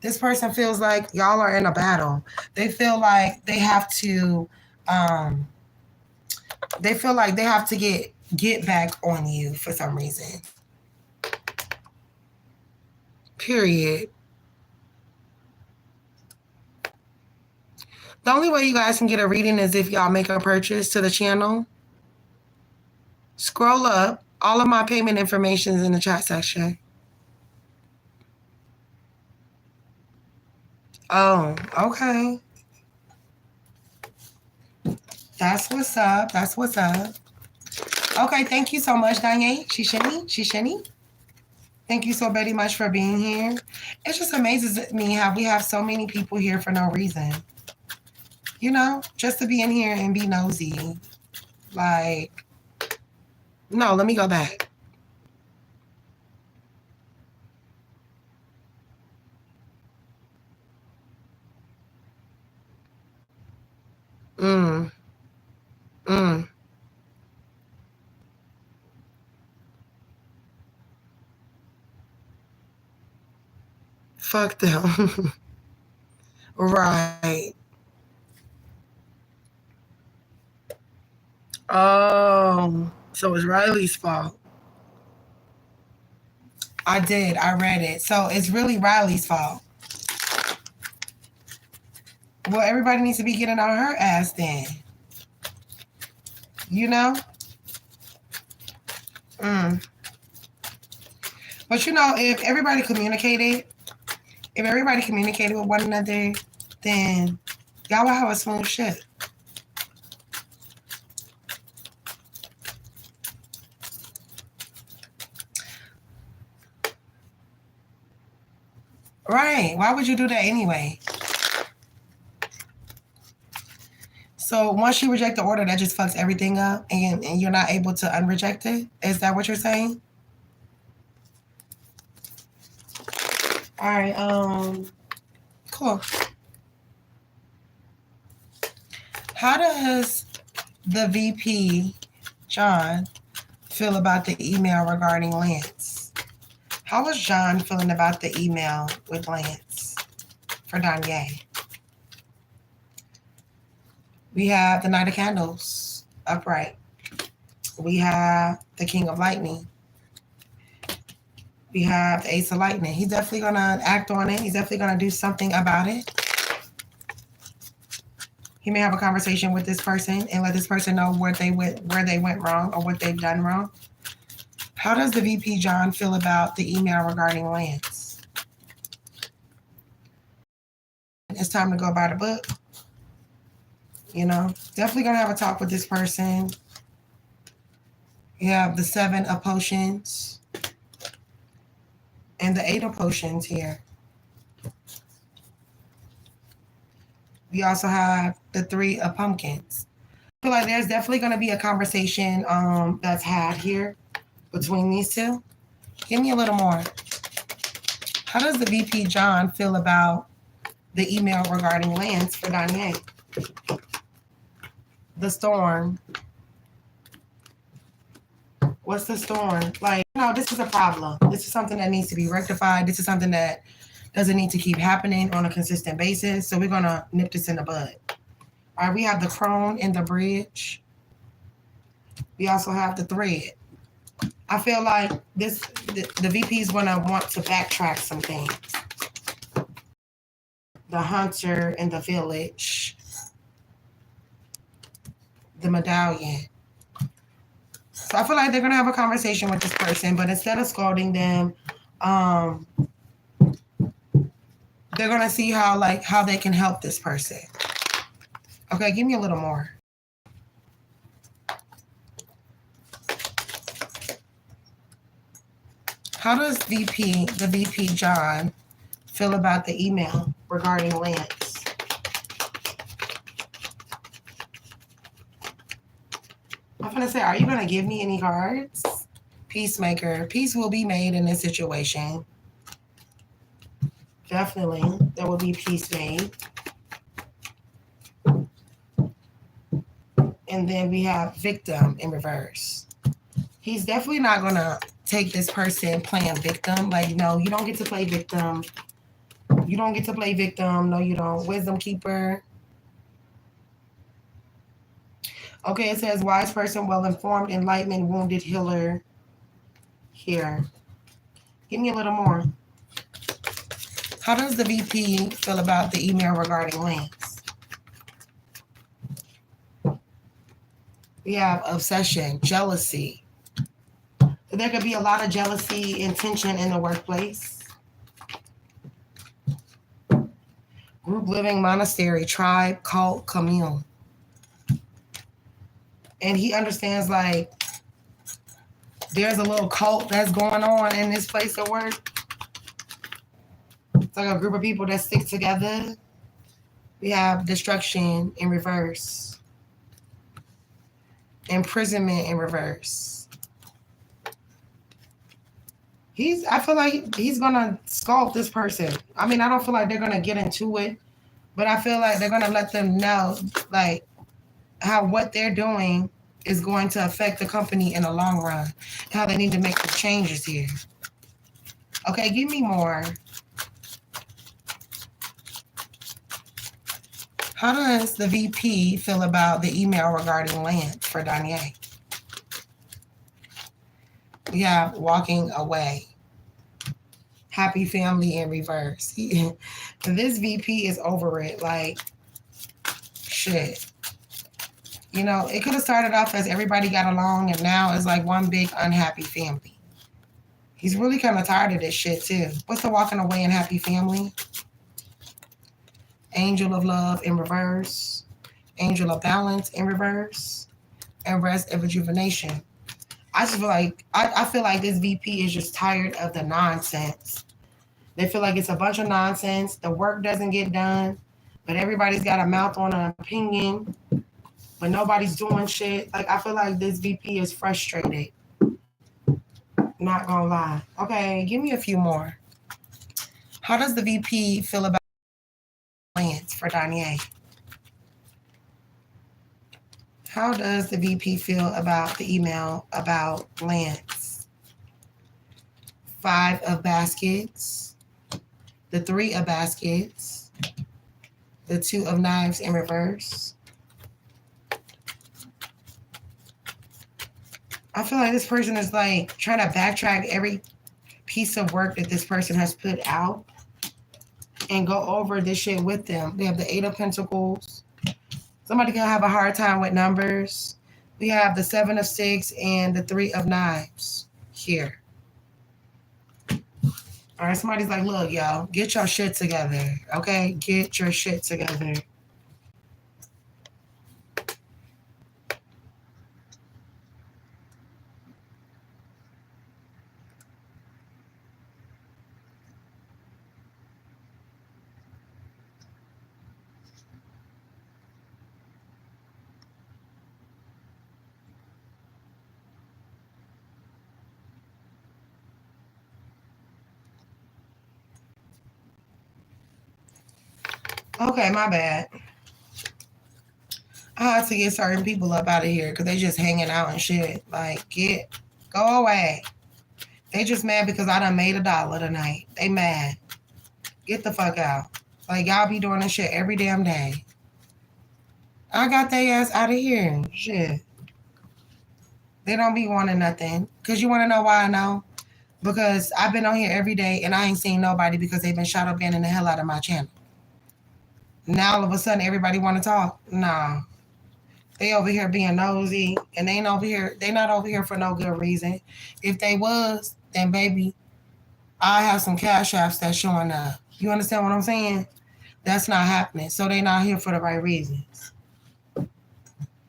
This person feels like y'all are in a battle. They feel like they have to. They feel like they have to get back on you for some reason. Period. The only way you guys can get a reading is if y'all make a purchase to the channel. Scroll up. All of my payment information is in the chat section. Oh, okay. That's what's up. That's what's up. Okay, thank you so much, Danye. Shishini. Thank you so very much for being here. It just amazes me how we have so many people here for no reason. Just to be in here and be nosy. Like, no, let me go back. Fuck them. Right. Oh, so it's Riley's fault. I did. I read it. So it's really Riley's fault. Well, everybody needs to be getting on her ass then. But if everybody communicated with one another, then y'all will have a smooth shit. Right. Why would you do that anyway? So once you reject the order, that just fucks everything up, and you're not able to unreject it? Is that what you're saying? All right. Cool. How does the VP, John, feel about the email regarding Lance? How was John feeling about the email with Lance for Danye? We have the Knight of Candles, upright. We have the King of Lightning. We have the Ace of Lightning. He's definitely going to act on it. He's definitely going to do something about it. He may have a conversation with this person and let this person know where they went wrong or what they've done wrong. How does the VP John feel about the email regarding Lance? It's time to go by the book. Definitely going to have a talk with this person. You have the 7 of Potions and the 8 of Potions here. We also have the 3 of Pumpkins. I feel like there's definitely going to be a conversation that's had here between these two. Give me a little more. How does the VP John feel about the email regarding Lance for Danye? The storm. What's the storm? Like, this is a problem. This is something that needs to be rectified. This is something that doesn't need to keep happening on a consistent basis. So we're going to nip this in the bud. All right, we have the crone and the bridge. We also have the thread. I feel like the VP is going to want to backtrack some things. the hunter in the village, the medallion. So I feel like they're gonna have a conversation with this person, but instead of scolding them, they're gonna see how they can help this person. Okay, give me a little more. How does the VP John, feel about the email regarding Lance? I'm gonna say, are you gonna give me any cards? Peacemaker. Peace will be made in this situation. Definitely, there will be peace made. And then we have victim in reverse. He's definitely not gonna take this person playing victim. Like, no, you don't get to play victim. You don't get to play victim. No, you don't. Wisdom keeper. Okay, it says wise person, well-informed, enlightenment, wounded healer. Here. Give me a little more. How does the VP feel about the email regarding Lance? We have obsession, jealousy. There could be a lot of jealousy and tension in the workplace. Group living, monastery, tribe, cult, commune. And he understands, like, there's a little cult that's going on in this place of work. It's like a group of people that stick together. We have destruction in reverse. Imprisonment in reverse. I feel like he's gonna sculpt this person. I mean, I don't feel like they're gonna get into it, but I feel like they're gonna let them know, like, how what they're doing is going to affect the company in the long run. How they need to make the changes here. Okay, give me more. How does the VP feel about the email regarding Lance for Danye? We have walking away. Happy family in reverse. This VP is over it. Like, shit. You know, it could have started off as everybody got along, and now it's like one big unhappy family. He's really kind of tired of this shit, too. What's the walking away and happy family? Angel of love in reverse. Angel of balance in reverse. And rest and rejuvenation. I just feel like, I feel like this VP is just tired of the nonsense. They feel like it's a bunch of nonsense. The work doesn't get done, but everybody's got a mouth on an opinion, but nobody's doing shit. Like, I feel like this VP is frustrated. Not gonna lie. Okay, give me a few more. How does the VP feel about Lance for Danye? How does the VP feel about the email about Lance? 5 of baskets. The 3 of baskets. The 2 of knives in reverse. I feel like this person is like trying to backtrack every piece of work that this person has put out and go over this shit with them. We have the 8 of Pentacles. Somebody can have a hard time with numbers. We have the 7 of 6 and the 3 of knives here. All right, somebody's like, look, y'all, get your shit together, okay? Get your shit together. Okay, my bad. I had to get certain people up out of here because they just hanging out and shit. Like, go away. They just mad because I done made $1 tonight. They mad. Get the fuck out. Like, y'all be doing this shit every damn day. I got their ass out of here. Shit. They don't be wanting nothing. Because you want to know why I know? Because I've been on here every day and I ain't seen nobody because they've been shadow banning the hell out of my channel. Now all of a sudden everybody want to talk. Nah. They over here being nosy, and they ain't over here. They not over here for no good reason. If they was, then baby, I have some cash apps that's showing up. You understand what I'm saying? That's not happening. So they not here for the right reasons.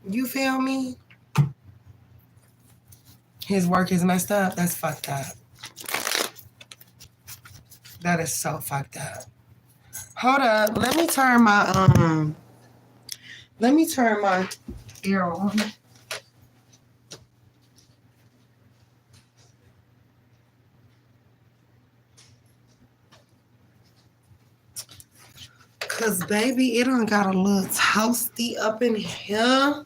You feel me? His work is messed up. That's fucked up. That is so fucked up. Hold up. Let me turn my ear on. Cause baby, it done got a little toasty up in here.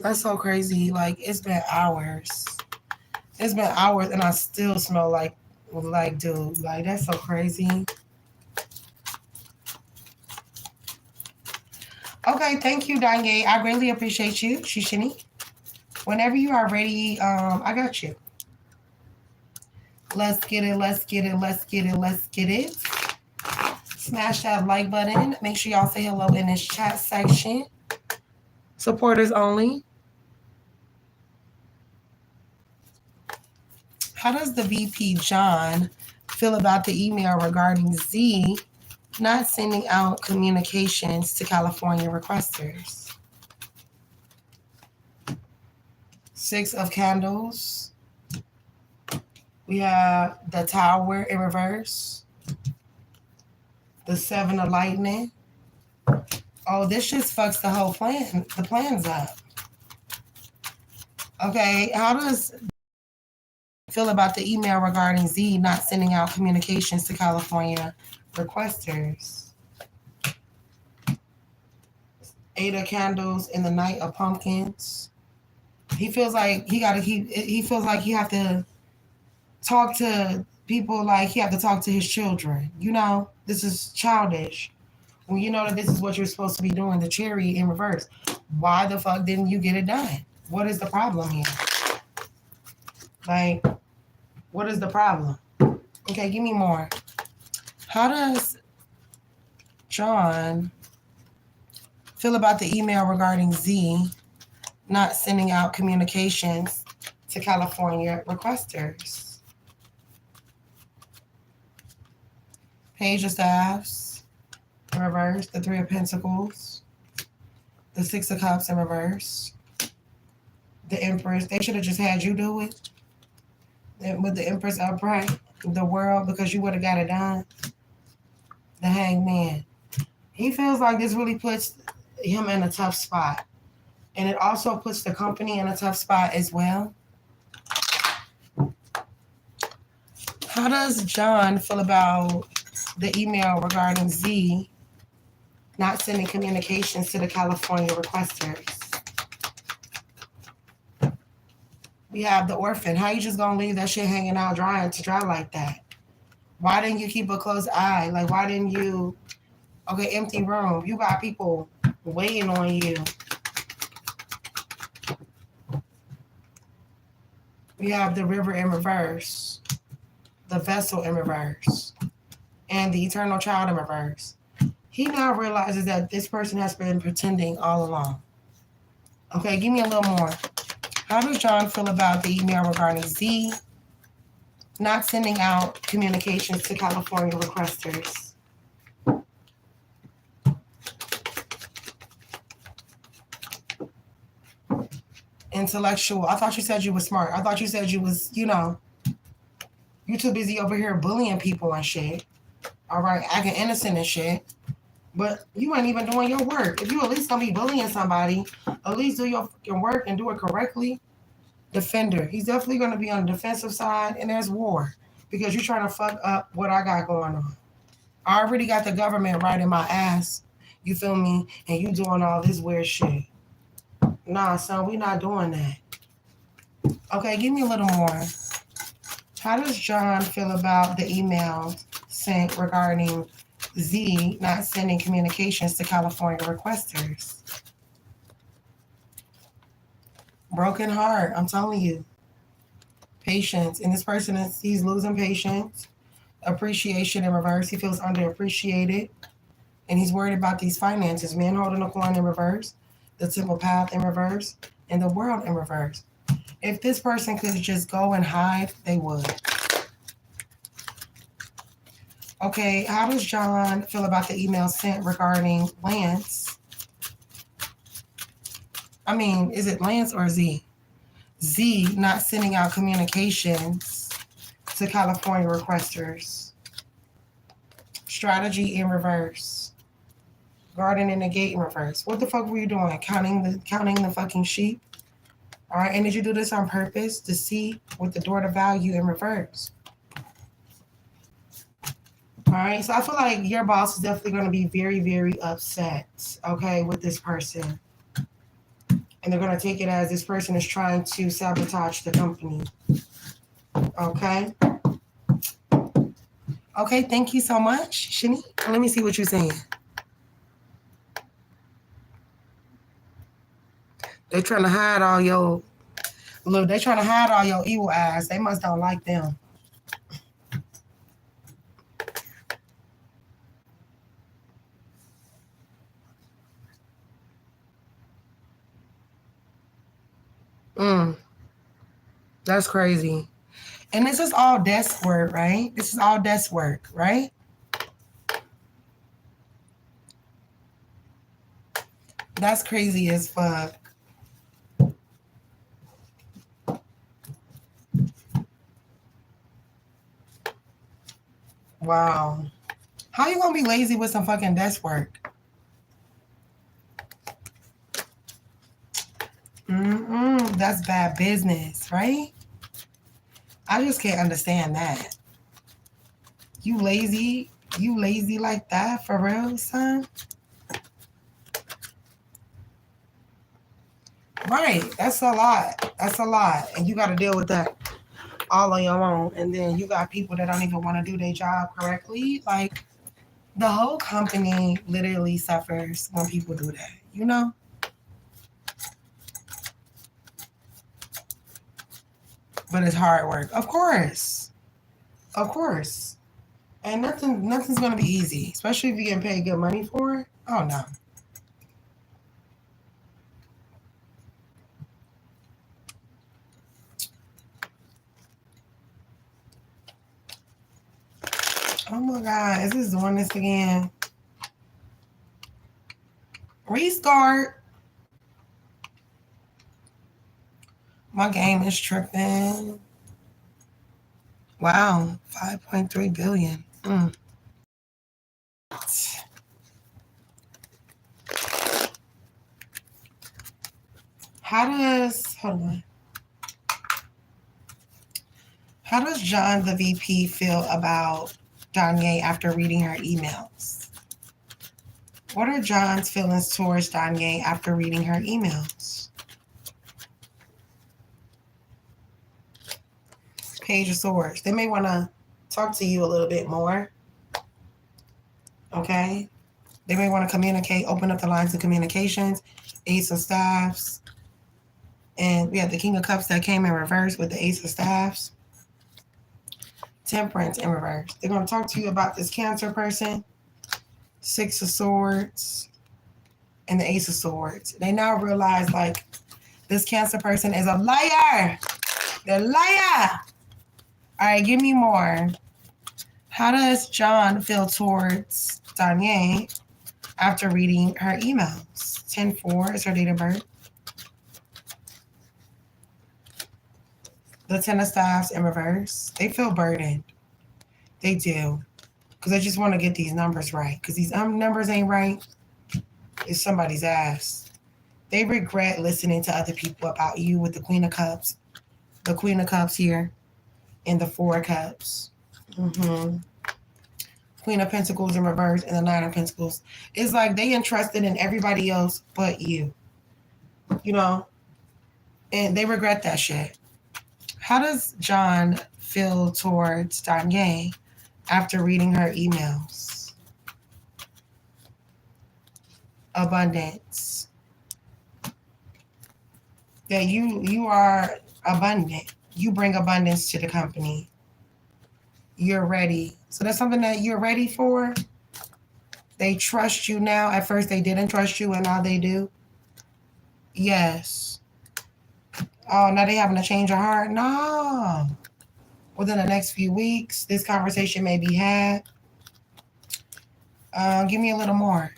That's so crazy. Like, it's been hours. It's been hours and I still smell like dude. Like, that's so crazy. Okay, thank you, Danye. I greatly appreciate you, Shishini. Whenever you are ready, I got you. Let's get it, let's get it, let's get it, let's get it. Smash that like button. Make sure y'all say hello in this chat section. Supporters only. How does the VP John feel about the email regarding Z not sending out communications to California requesters? 6 of candles. We have the Tower in reverse. The 7 of lightning. Oh, this just fucks the whole plan. The plan's up. Okay, how does feel about the email regarding Z not sending out communications to California requesters? 8 of candles in the Knight of pumpkins. He feels like he feels like he have to talk to people, like he have to talk to his children. You know, this is childish. When you know that this is what you're supposed to be doing, the cherry in reverse. Why the fuck didn't you get it done? What is the problem here? Like, what is the problem? Okay, give me more. How does John feel about the email regarding Z not sending out communications to California requesters? Page of Staffs in reverse, the 3 of Pentacles, the 6 of Cups in reverse, the Empress. They should have just had you do it with the Empress upright, the World, because you would have got it done. The Hangman. He feels like this really puts him in a tough spot. And it also puts the company in a tough spot as well. How does John feel about the email regarding Z not sending communications to the California requesters? We have the Orphan. How you just gonna leave that shit hanging out drying to dry like that? Why didn't you keep a close eye? Like, why didn't you? Okay, empty room. You got people waiting on you. We have the River in reverse, the Vessel in reverse, and the Eternal Child in reverse. He now realizes that this person has been pretending all along. Okay, give me a little more. How does John feel about the email regarding Z not sending out communications to California requesters? Intellectual. I thought you said you were smart. I thought you said you was, you too busy over here bullying people and shit. All right, acting innocent and shit. But you ain't even doing your work. If you at least gonna be bullying somebody, at least do your work and do it correctly. Defender. He's definitely gonna be on the defensive side, and there's war. Because you're trying to fuck up what I got going on. I already got the government right in my ass. You feel me? And you doing all this weird shit. Nah, son, we not doing that. Okay, give me a little more. How does John feel about the email sent regarding Z not sending communications to California requesters? Broken heart, I'm telling you. Patience. And this person he's losing patience. Appreciation in reverse. He feels underappreciated. And he's worried about these finances. Man holding a coin in reverse. The simple path in reverse. And the world in reverse. If this person could just go and hide, they would. Okay, how does John feel about the email sent regarding Lance? I mean, is it Lance or Z? Z not sending out communications to California requesters. Strategy in reverse. Garden in the gate in reverse. What the fuck were you doing? Counting the fucking sheep? All right, and did you do this on purpose to see with the door to value in reverse? All right, so I feel like your boss is definitely going to be very, very upset, okay, with this person. And they're going to take it as this person is trying to sabotage the company. Okay? Okay, thank you so much, Shani. Let me see what you're saying. They're trying to hide all your... Look, they're trying to hide all your evil ass. They must don't like them. That's crazy. And this is all desk work, right? This is all desk work, right? That's crazy as fuck. Wow. How you gonna be lazy with some fucking desk work? That's bad business, right? I just can't understand that. You lazy like that for real, son? Right, that's a lot. That's a lot. And you got to deal with that all on your own. And then you got people that don't even want to do their job correctly. Like, the whole company literally suffers when people do that, you know? But it's hard work. Of course. Of course. And nothing's going to be easy, especially if you're getting paid good money for it. Oh, no. Oh, my God. Is this doing this again? Restart. My game is tripping. Wow. 5.3 billion. How does John, the VP, feel about Danye after reading her emails? What are John's feelings towards Danye after reading her emails? Page of Swords. They may want to talk to you a little bit more. Okay? They may want to communicate, open up the lines of communications. Ace of Staffs. And we have the King of Cups that came in reverse with the Ace of Staffs. Temperance in reverse. They're going to talk to you about this Cancer person. Six of Swords. And the Ace of Swords. They now realize, like, this Cancer person is a liar. They're a liar. All right, give me more. How does John feel towards Danye after reading her emails? 10-4 is her date of birth. The Ten of Staffs in reverse. They feel burdened. They do. Because they just want to get these numbers right. Because these numbers ain't right. It's somebody's ass. They regret listening to other people about you with the Queen of Cups. The Queen of Cups here. And the Four of Cups. Queen of Pentacles in reverse and the Nine of Pentacles. It's like they entrusted in everybody else but you. You know? And they regret that shit. How does John feel towards Danye after reading her emails? Abundance. That you are abundant. You bring abundance to the company. You're ready. So that's something that you're ready for. They trust you now. At first they didn't trust you and now they do. Yes. Oh, now they having to change your heart? No. Within the next few weeks, this conversation may be had. Give me a little more.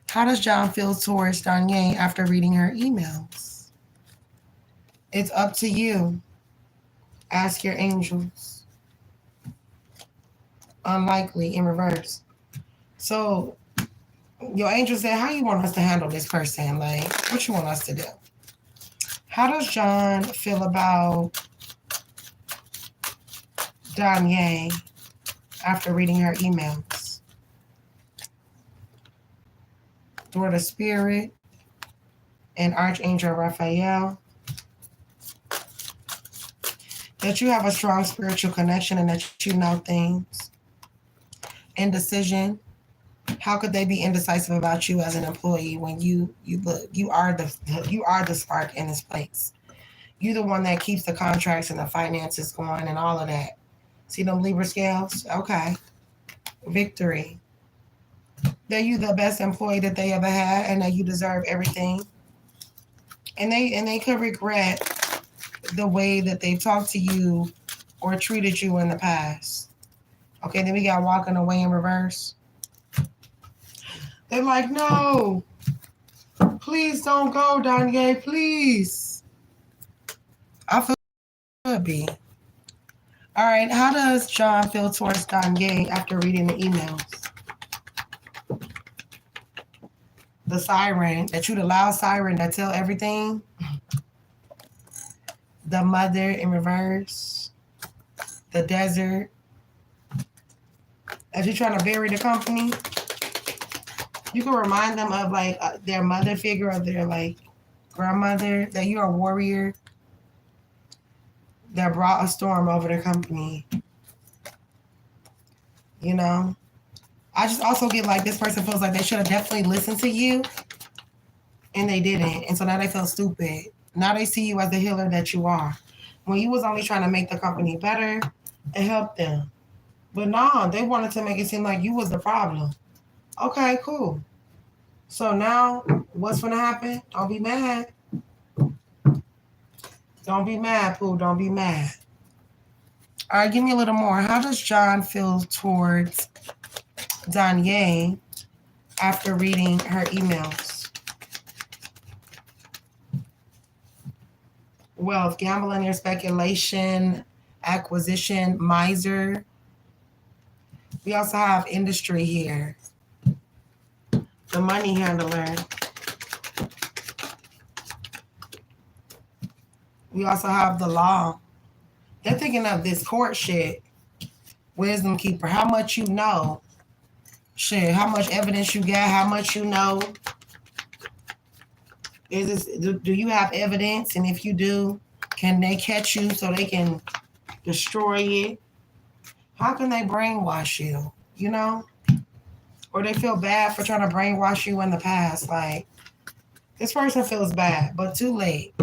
How does John feel towards Danye after reading her emails? It's up to you. Ask your angels. Unlikely in reverse. So your angel said, how you want us to handle this person? Like, what you want us to do? How does John feel about Danye after reading her emails? Lord of Spirit and Archangel Raphael. That you have a strong spiritual connection and that you know things. Indecision. How could they be indecisive about you as an employee when you are the spark in this place? You're the one that keeps the contracts and the finances going and all of that. See them Libra scales? Okay. Victory. That you the best employee that they ever had and that you deserve everything. And they could regret the way that they talked to you or treated you in the past. Okay, then we got walking away in reverse. They're like, no, please don't go, Danye, please. I feel could be. All right, how does John feel towards Danye after reading the emails? The siren, that you the loud siren that tell everything. The mother in reverse. The desert. As you're trying to bury the company, you can remind them of like their mother figure or their like grandmother, that you're a warrior that brought a storm over the company. You know? I just also get like this person feels like they should have definitely listened to you and they didn't. And so now they feel stupid. Now they see you as the healer that you are. When you was only trying to make the company better and help them. But no, they wanted to make it seem like you was the problem. Okay, cool. So now what's going to happen? Don't be mad. Don't be mad, Pooh. Don't be mad. All right, give me a little more. How does John feel towards Danye after reading her emails? Wealth, gambling or speculation, acquisition, miser. We also have industry here. The money handler. We also have the law. They're thinking of this court shit. Wisdom keeper. How much you know. Shit. How much evidence you got. How much you know. Do you have evidence? And if you do, can they catch you so they can destroy it? How can they brainwash you? You know? Or they feel bad for trying to brainwash you in the past. Like, this person feels bad, but too late.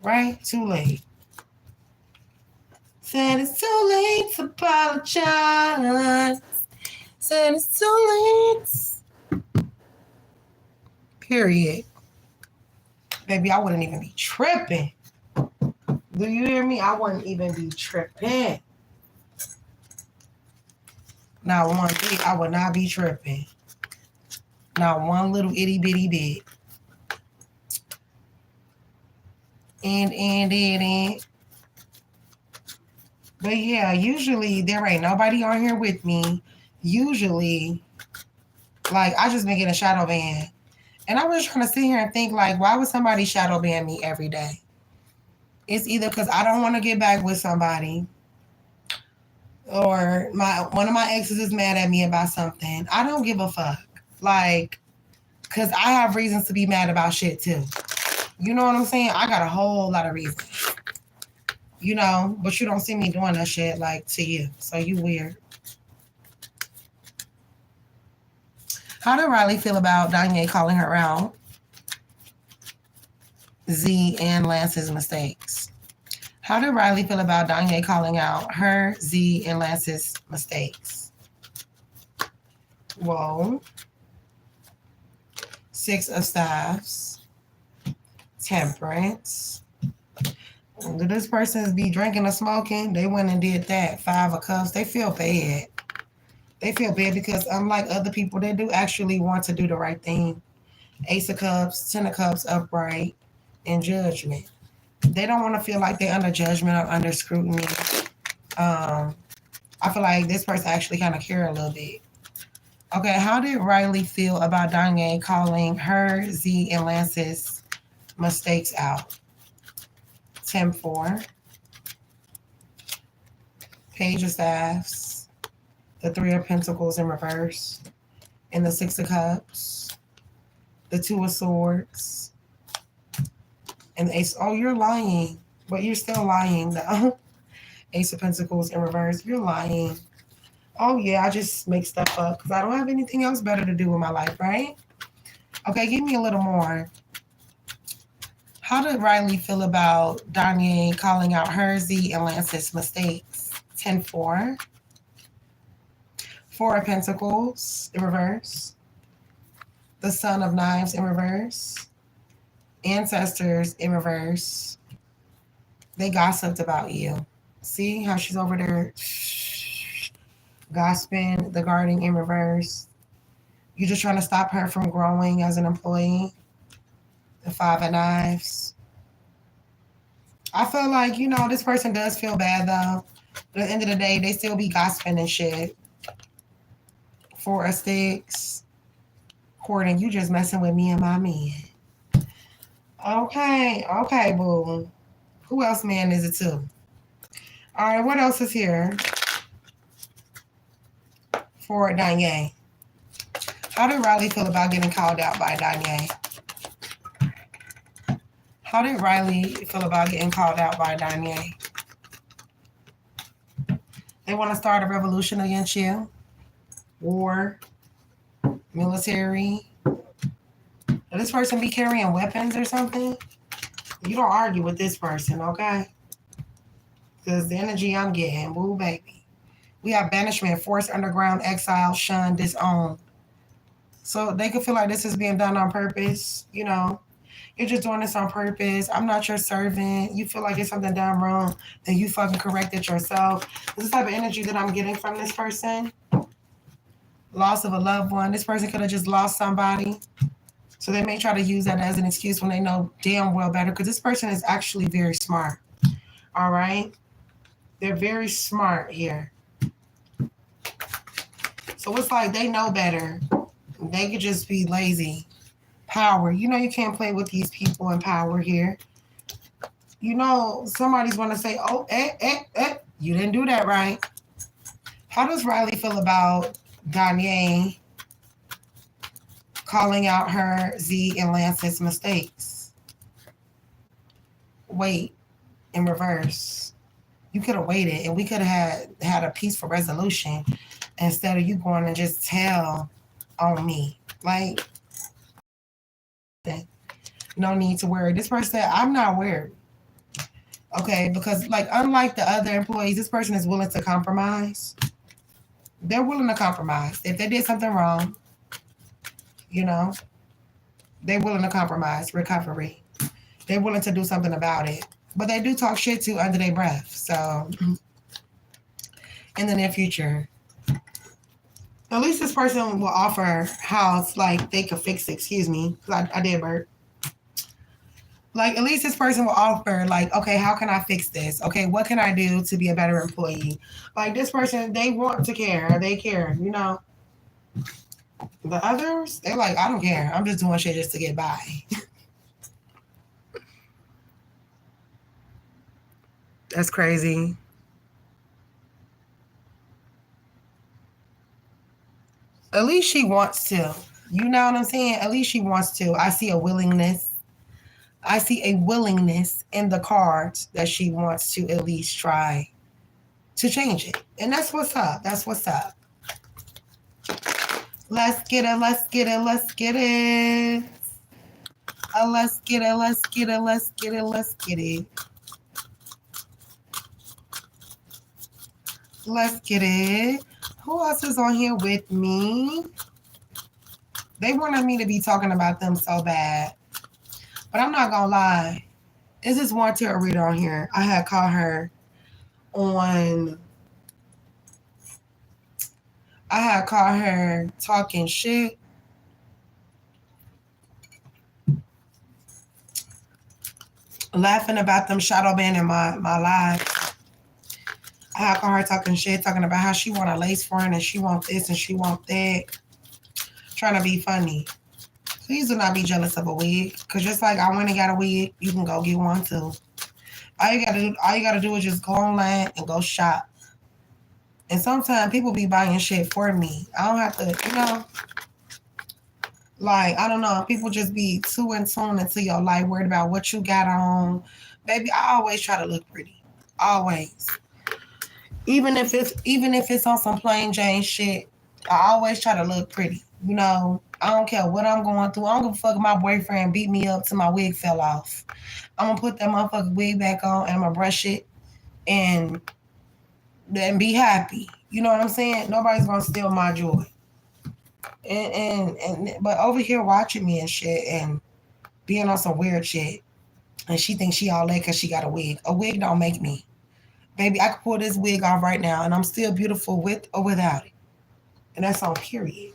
Right? Too late. Said it's too late to apologize. Said it's too late. Period. Baby, I wouldn't even be tripping. Do you hear me? I wouldn't even be tripping. Not one thing, I would not be tripping. Not one little itty bitty bit. And. But yeah, usually there ain't nobody on here with me. Usually, like, I just been getting shadow banned. And I was trying to sit here and think, like, why would somebody shadow ban me every day? It's either because I don't want to get back with somebody, or one of my exes is mad at me about something. I don't give a fuck. Like, because I have reasons to be mad about shit too. You know what I'm saying? I got a whole lot of reasons. You know, but you don't see me doing that shit like to you. So you weird. How did Riley feel about Danye calling her out? Z, and Lance's mistakes. How did Riley feel about Danye calling out her, Z, and Lance's mistakes? Whoa. 6 of Staffs. Temperance. This person be drinking or smoking. They went and did that. 5 of Cups. They feel bad. They feel bad because unlike other people, they do actually want to do the right thing. Ace of Cups, 10 of Cups, upright, and Judgment. They don't want to feel like they're under judgment or under scrutiny. I feel like this person actually kind of care a little bit. Okay, how did Riley feel about Danye calling her, Z, and Lance's mistakes out? 10-4. Page of Staffs. The 3 of Pentacles in reverse. And the 6 of Cups. The 2 of Swords. And the Ace. Oh, you're lying. But you're still lying, though. Ace of Pentacles in reverse. You're lying. Oh, yeah, I just make stuff up because I don't have anything else better to do in my life, right? Okay, give me a little more. How did Riley feel about Danye calling out her, Z, and Lance's mistakes? 10-4. 4 of Pentacles in reverse. The Son of Knives in reverse. Ancestors in reverse. They gossiped about you. See how she's over there gossiping, the guarding in reverse. You're just trying to stop her from growing as an employee. The 5 of Knives. I feel like, this person does feel bad, though. But at the end of the day, they still be gossiping and shit. 4 of Sticks. Courting, you just messing with me and my man. Okay, boo. Who else man is it to? All right, what else is here? For Danye. How did Riley feel about getting called out by Danye? How did Riley feel about getting called out by Danye? They want to start a revolution against you. War. Military. Will this person be carrying weapons or something? You don't argue with this person, okay? Because the energy I'm getting, woo, baby. We have banishment, forced underground, exile, shunned, disowned. So they could feel like this is being done on purpose, You're just doing this on purpose. I'm not your servant. You feel like it's something done wrong, then you fucking correct it yourself. This is the type of energy that I'm getting from this person. Loss of a loved one. This person could have just lost somebody. So they may try to use that as an excuse when they know damn well better, because this person is actually very smart. All right? They're very smart here. So it's like they know better. They could just be lazy. Power. You can't play with these people in power here. Somebody's going to say, oh, you didn't do that right. How does Riley feel about Danye calling out her, Z, and Lance's mistakes? Wait, in reverse. You could have waited, and we could have had a peaceful resolution instead of you going and just tell on me. Like, no need to worry. This person said, I'm not worried. Okay, because unlike the other employees, this person is willing to compromise. They're willing to compromise. If they did something wrong, they're willing to compromise, recovery. They're willing to do something about it. But they do talk shit too under their breath. So in the near future, at least this person will offer how it's like they could fix it. Excuse me. I did burp. At least this person will offer, okay, how can I fix this? Okay, what can I do to be a better employee? This person, they want to care. They care, The others, they're like, I don't care. I'm just doing shit just to get by. That's crazy. At least she wants to. You know what I'm saying? At least she wants to. I see a willingness. I see a willingness in the cards that she wants to at least try to change it. And that's what's up. That's what's up. Let's get it. Let's get it. Let's get it. Let's get it. Let's get it. Let's get it. Let's get it. Let's get it. Who else is on here with me? They wanted me to be talking about them so bad. But I'm not going to lie. There's this one tarot reader on here. I had caught her on... I had caught her talking shit. Laughing about them shadow banning my life. I had caught her talking shit, talking about how she want a lace front and she want this and she want that. Trying to be funny. Please do not be jealous of a wig. Because just like I went and got a wig, you can go get one too. All you gotta do is just go online and go shop. And sometimes people be buying shit for me. I don't have to, like, I don't know. People just be too in tune into your life, worried about what you got on. Baby, I always try to look pretty. Always. Even if it's on some plain Jane shit, I always try to look pretty. I don't care what I'm going through. I don't give a fuck if my boyfriend beat me up till my wig fell off. I'm gonna put that motherfucking wig back on and I'm gonna brush it and be happy. You know what I'm saying? Nobody's gonna steal my joy. But over here watching me and shit and being on some weird shit, and she thinks she all that because she got a wig. A wig don't make me. Baby, I could pull this wig off right now and I'm still beautiful with or without it. And that's on period.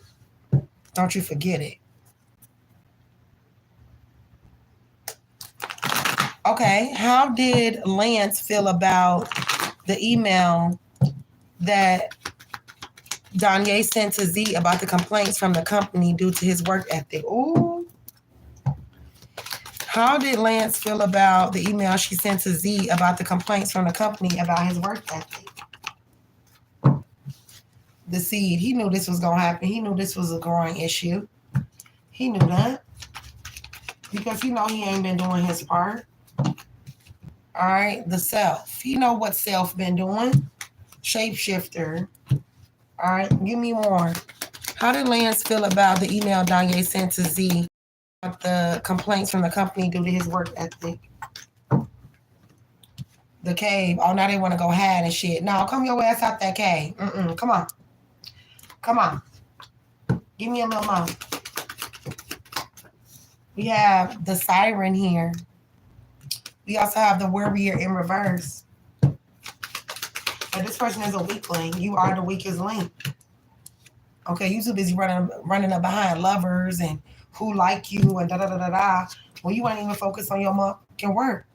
Don't you forget it. Okay, how did Lance feel about the email that Danye sent to Z about the complaints from the company due to his work ethic? Ooh. How did Lance feel about the email she sent to Z about the complaints from the company about his work ethic? The seed. He knew this was going to happen. He knew this was a growing issue. He knew that. Because he ain't been doing his part. All right. The self. You know what self been doing. Shapeshifter. All right. Give me more. How did Lance feel about the email Danye sent to Z about the complaints from the company due to his work ethic? The cave. Oh, now they want to go hide and shit. No, come your ass out that cave. Come on. Come on. Give me a little more. We have the siren here. We also have the warrior in reverse. But this person is a weakling. You are the weakest link. Okay, you too busy running up behind lovers and who like you and da-da-da-da-da. Well, you ain't even focused on your motherfucking work.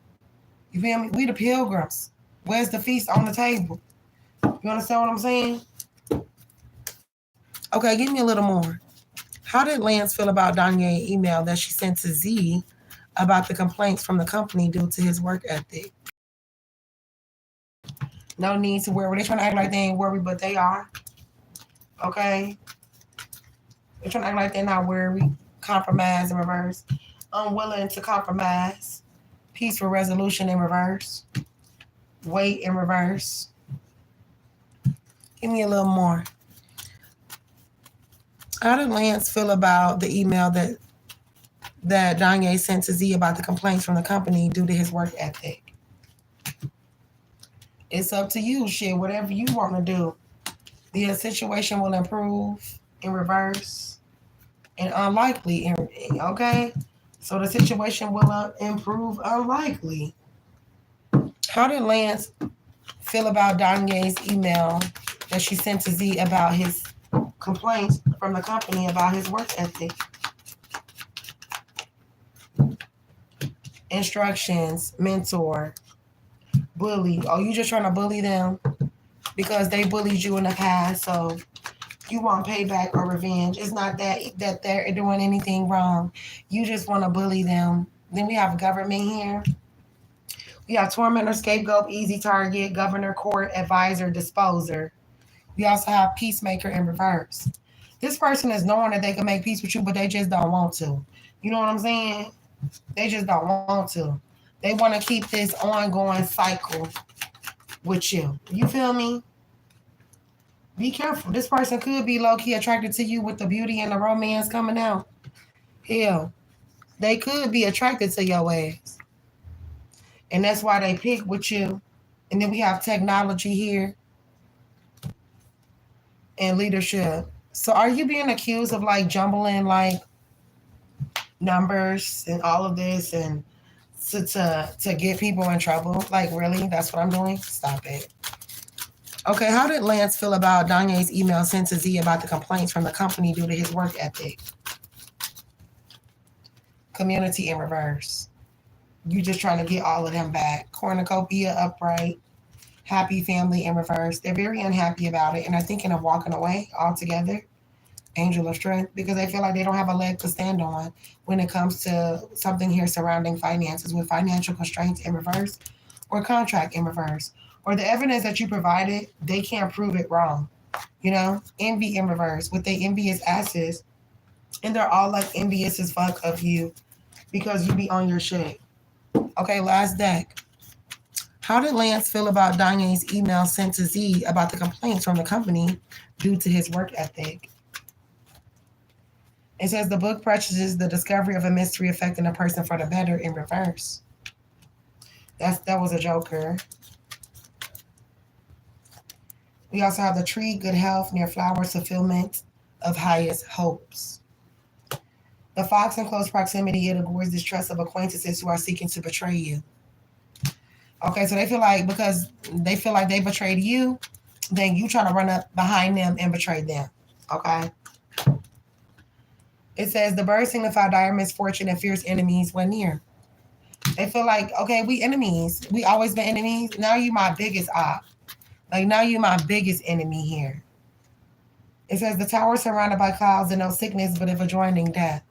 You feel me? We the pilgrims. Where's the feast on the table? You understand what I'm saying? Okay, give me a little more. How did Lance feel about Danye's email that she sent to Z about the complaints from the company due to his work ethic? No need to worry. They're trying to act like they ain't worried, but they are. Okay? They're trying to act like they're not worried. Compromise in reverse. Unwilling to compromise. Peaceful resolution in reverse. Wait in reverse. Give me a little more. How did Lance feel about the email that Danye sent to Z about the complaints from the company due to his work ethic? It's up to you, shit. Whatever you want to do. The situation will improve in reverse and unlikely. Okay? So the situation will improve unlikely. How did Lance feel about Danye's email that she sent to Z about his complaints from the company about his work ethic? Instructions, mentor, bully. Oh, you just trying to bully them because they bullied you in the past, so you want payback or revenge. It's not that they're doing anything wrong. You just want to bully them. Then we have government here. We have tormentor, scapegoat, easy target, governor, court, advisor, disposer. We also have peacemaker in reverse. This person is knowing that they can make peace with you, but they just don't want to. You know what I'm saying? They just don't want to. They want to keep this ongoing cycle with you. You feel me? Be careful. This person could be low-key attracted to you with the beauty and the romance coming out. Hell, They could be attracted to your ass. And that's why they pick with you. And then we have technology here and leadership. So are you being accused of like jumbling like numbers and all of this and to get people in trouble? Like really? That's what I'm doing? Stop it. Okay, how did Lance feel about Danye's email sent to Z about the complaints from the company due to his work ethic? Community in reverse. You just trying to get all of them back. Cornucopia upright. Happy family in reverse. They're very unhappy about it and are thinking of walking away altogether. Angel of strength, because they feel like they don't have a leg to stand on when it comes to something here surrounding finances with financial constraints in reverse or contract in reverse. Or the evidence that you provided, they can't prove it wrong. You know, envy in reverse with their envious asses. And they're all like envious as fuck of you because you be on your shit. Okay, last deck. How did Lance feel about Danye's email sent to Z about the complaints from the company due to his work ethic? It says the book preaches the discovery of a mystery affecting a person for the better in reverse. That was a joker. We also have the tree, good health, near flowers, fulfillment of highest hopes. The fox in close proximity, it augurs distrust of acquaintances who are seeking to betray you. Okay, so they feel like because they feel like they betrayed you, then you try to run up behind them and betray them. Okay. It says the birds signify dire misfortune and fierce enemies when near. They feel like, okay, we enemies. We always been enemies. Now you my biggest op. Like now you my biggest enemy here. It says the tower surrounded by clouds and no sickness, but if adjoining death.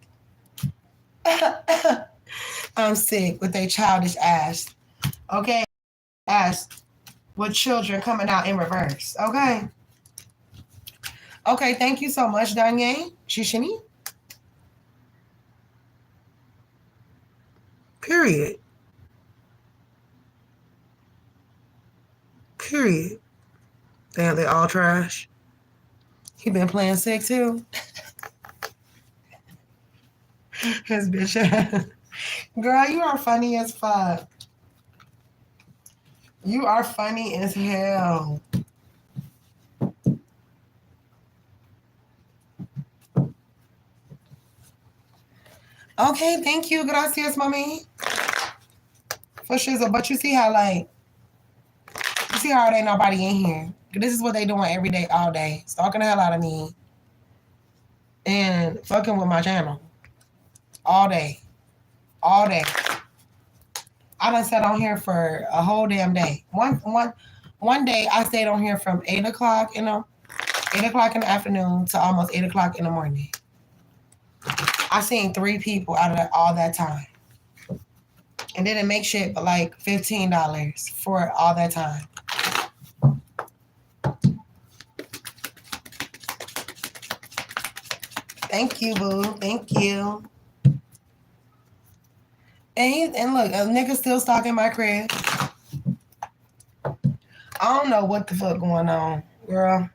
I'm sick with a childish ass. Okay, ass with children coming out in reverse. Okay. Okay, thank you so much, Danye. Shishini. Period. Period. Damn, they all trash. He been playing sick too. His bitch. Girl, you are funny as fuck. You are funny as hell. Okay, thank you. Gracias, mommy. For shizzle. But you see how, like, you see how there ain't nobody in here. This is what they doing every day, all day. Stalking the hell out of me. And fucking with my channel. All day. All day. I done sat on here for a whole damn day. One day I stayed on here from 8 o'clock in the 8 o'clock in the afternoon to almost 8 o'clock in the morning. I seen 3 people out of all that time. And didn't make shit but like $15 for all that time. Thank you, boo. Thank you. And look, a nigga still stalking my crib. I don't know what the fuck going on, girl.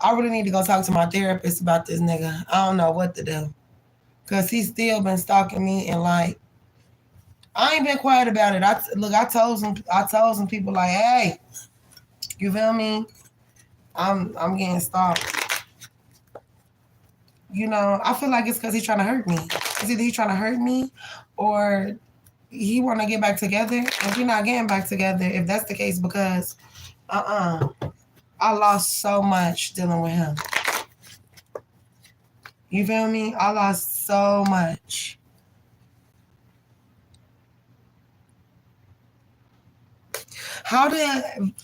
I really need to go talk to my therapist about this nigga. I don't know what to do. Because he's still been stalking me and like, I ain't been quiet about it. I told some people like, hey, you feel me? I'm getting stalked. You know, I feel like it's because he's trying to hurt me. It's either he's trying to hurt me or he want to get back together. If we're not getting back together, if that's the case, because I lost so much dealing with him. You feel me? I lost so much. How did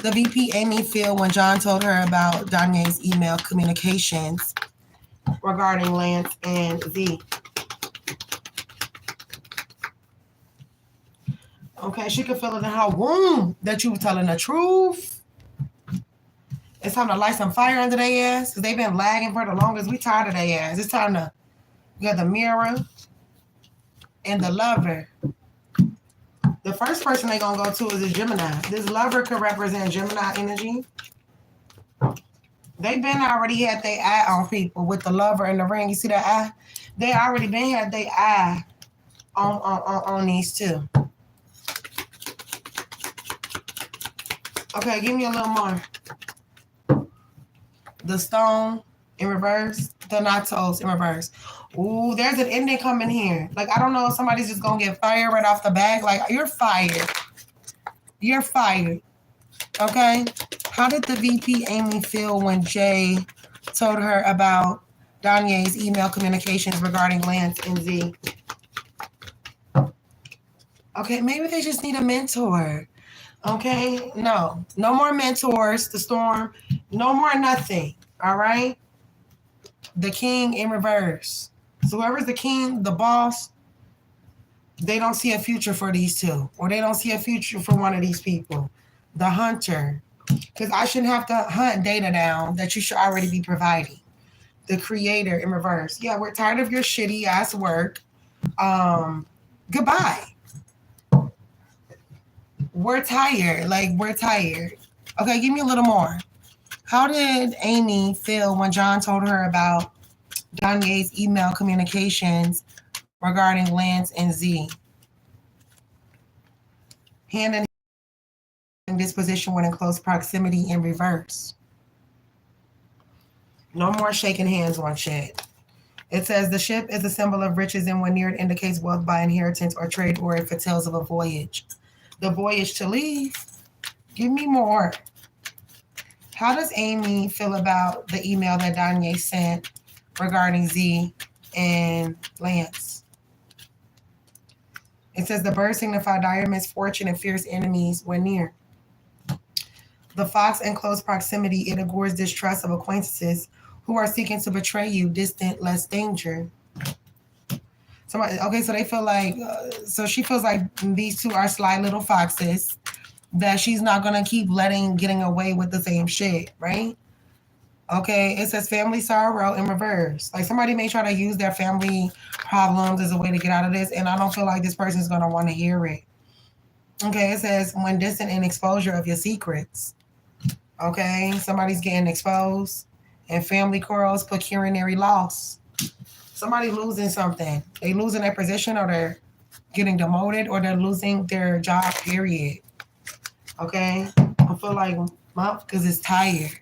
the VP Amy feel when John told her about Danye's email communications regarding Lance and Z? Okay, she could feel it in her womb that you were telling the truth. It's time to light some fire under their ass because they've been lagging for the longest. We tired of their ass. It's time to get the mirror and the lover. The first person they gonna go to is a Gemini. This lover could represent Gemini energy. They've been already had their eye on people with the lover and the ring. You see that eye? They already been had their eye on these two. Okay, give me a little more. The stone in reverse, the natos in reverse. Ooh, there's an ending coming here. Like, I don't know if somebody's just gonna get fired right off the bat. Like, you're fired. You're fired. Okay? How did the VP Amy feel when Jay told her about Danye's email communications regarding Lance and Z? Okay, maybe they just need a mentor. Okay? No more mentors, the storm. No more nothing. All right? The king in reverse. So whoever's the king, the boss, they don't see a future for these two. Or they don't see a future for one of these people. The hunter. Because I shouldn't have to hunt data down that you should already be providing. The creator in reverse. Yeah, we're tired of your shitty ass work. Goodbye. We're tired. Like, we're tired. Okay, give me a little more. How did Amy feel when John told her about Danye's email communications regarding Lance and Z? Hand in hand disposition when in close proximity in reverse. No more shaking hands on shit. It says the ship is a symbol of riches, and when near it indicates wealth by inheritance or trade, or it foretells of a voyage. The voyage to leave. Give me more. How does Amy feel about the email that Danye sent regarding Z and Lance? It says the birds signify dire misfortune and fierce enemies when near. The fox in close proximity, it augurs distrust of acquaintances who are seeking to betray you, distant, less danger. Okay, so they feel like, so she feels like these two are sly little foxes that she's not going to keep getting away with the same shit, right? Okay, it says family sorrow in reverse. Like, somebody may try to use their family problems as a way to get out of this, and I don't feel like this person's going to want to hear it. Okay, it says when distant in exposure of your secrets. Okay, somebody's getting exposed. And family quarrels, pecuniary loss. Somebody losing something. They losing their position, or they're getting demoted, or they're losing their job, period. Okay, I feel like, because it's tired.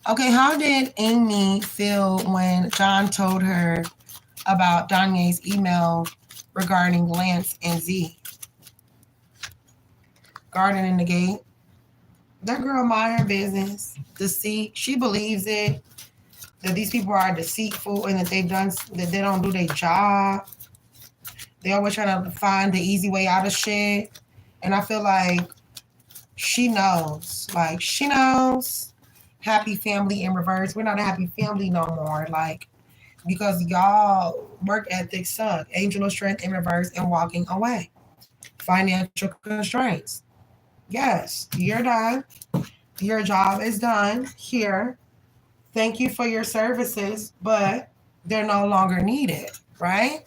Okay, how did Amy feel when John told her about Danye's email regarding Lance and Z? Garden in the gate. That girl mind her business. Deceit. She believes it. That these people are deceitful and that they don't do their job. They always trying to find the easy way out of shit. And I feel like she knows. Like, she knows. Happy family in reverse. We're not a happy family no more. Like, because y'all work ethics suck. Angel of strength in reverse and walking away. Financial constraints. Yes, you're done. Your job is done here. Thank you for your services, but they're no longer needed, right?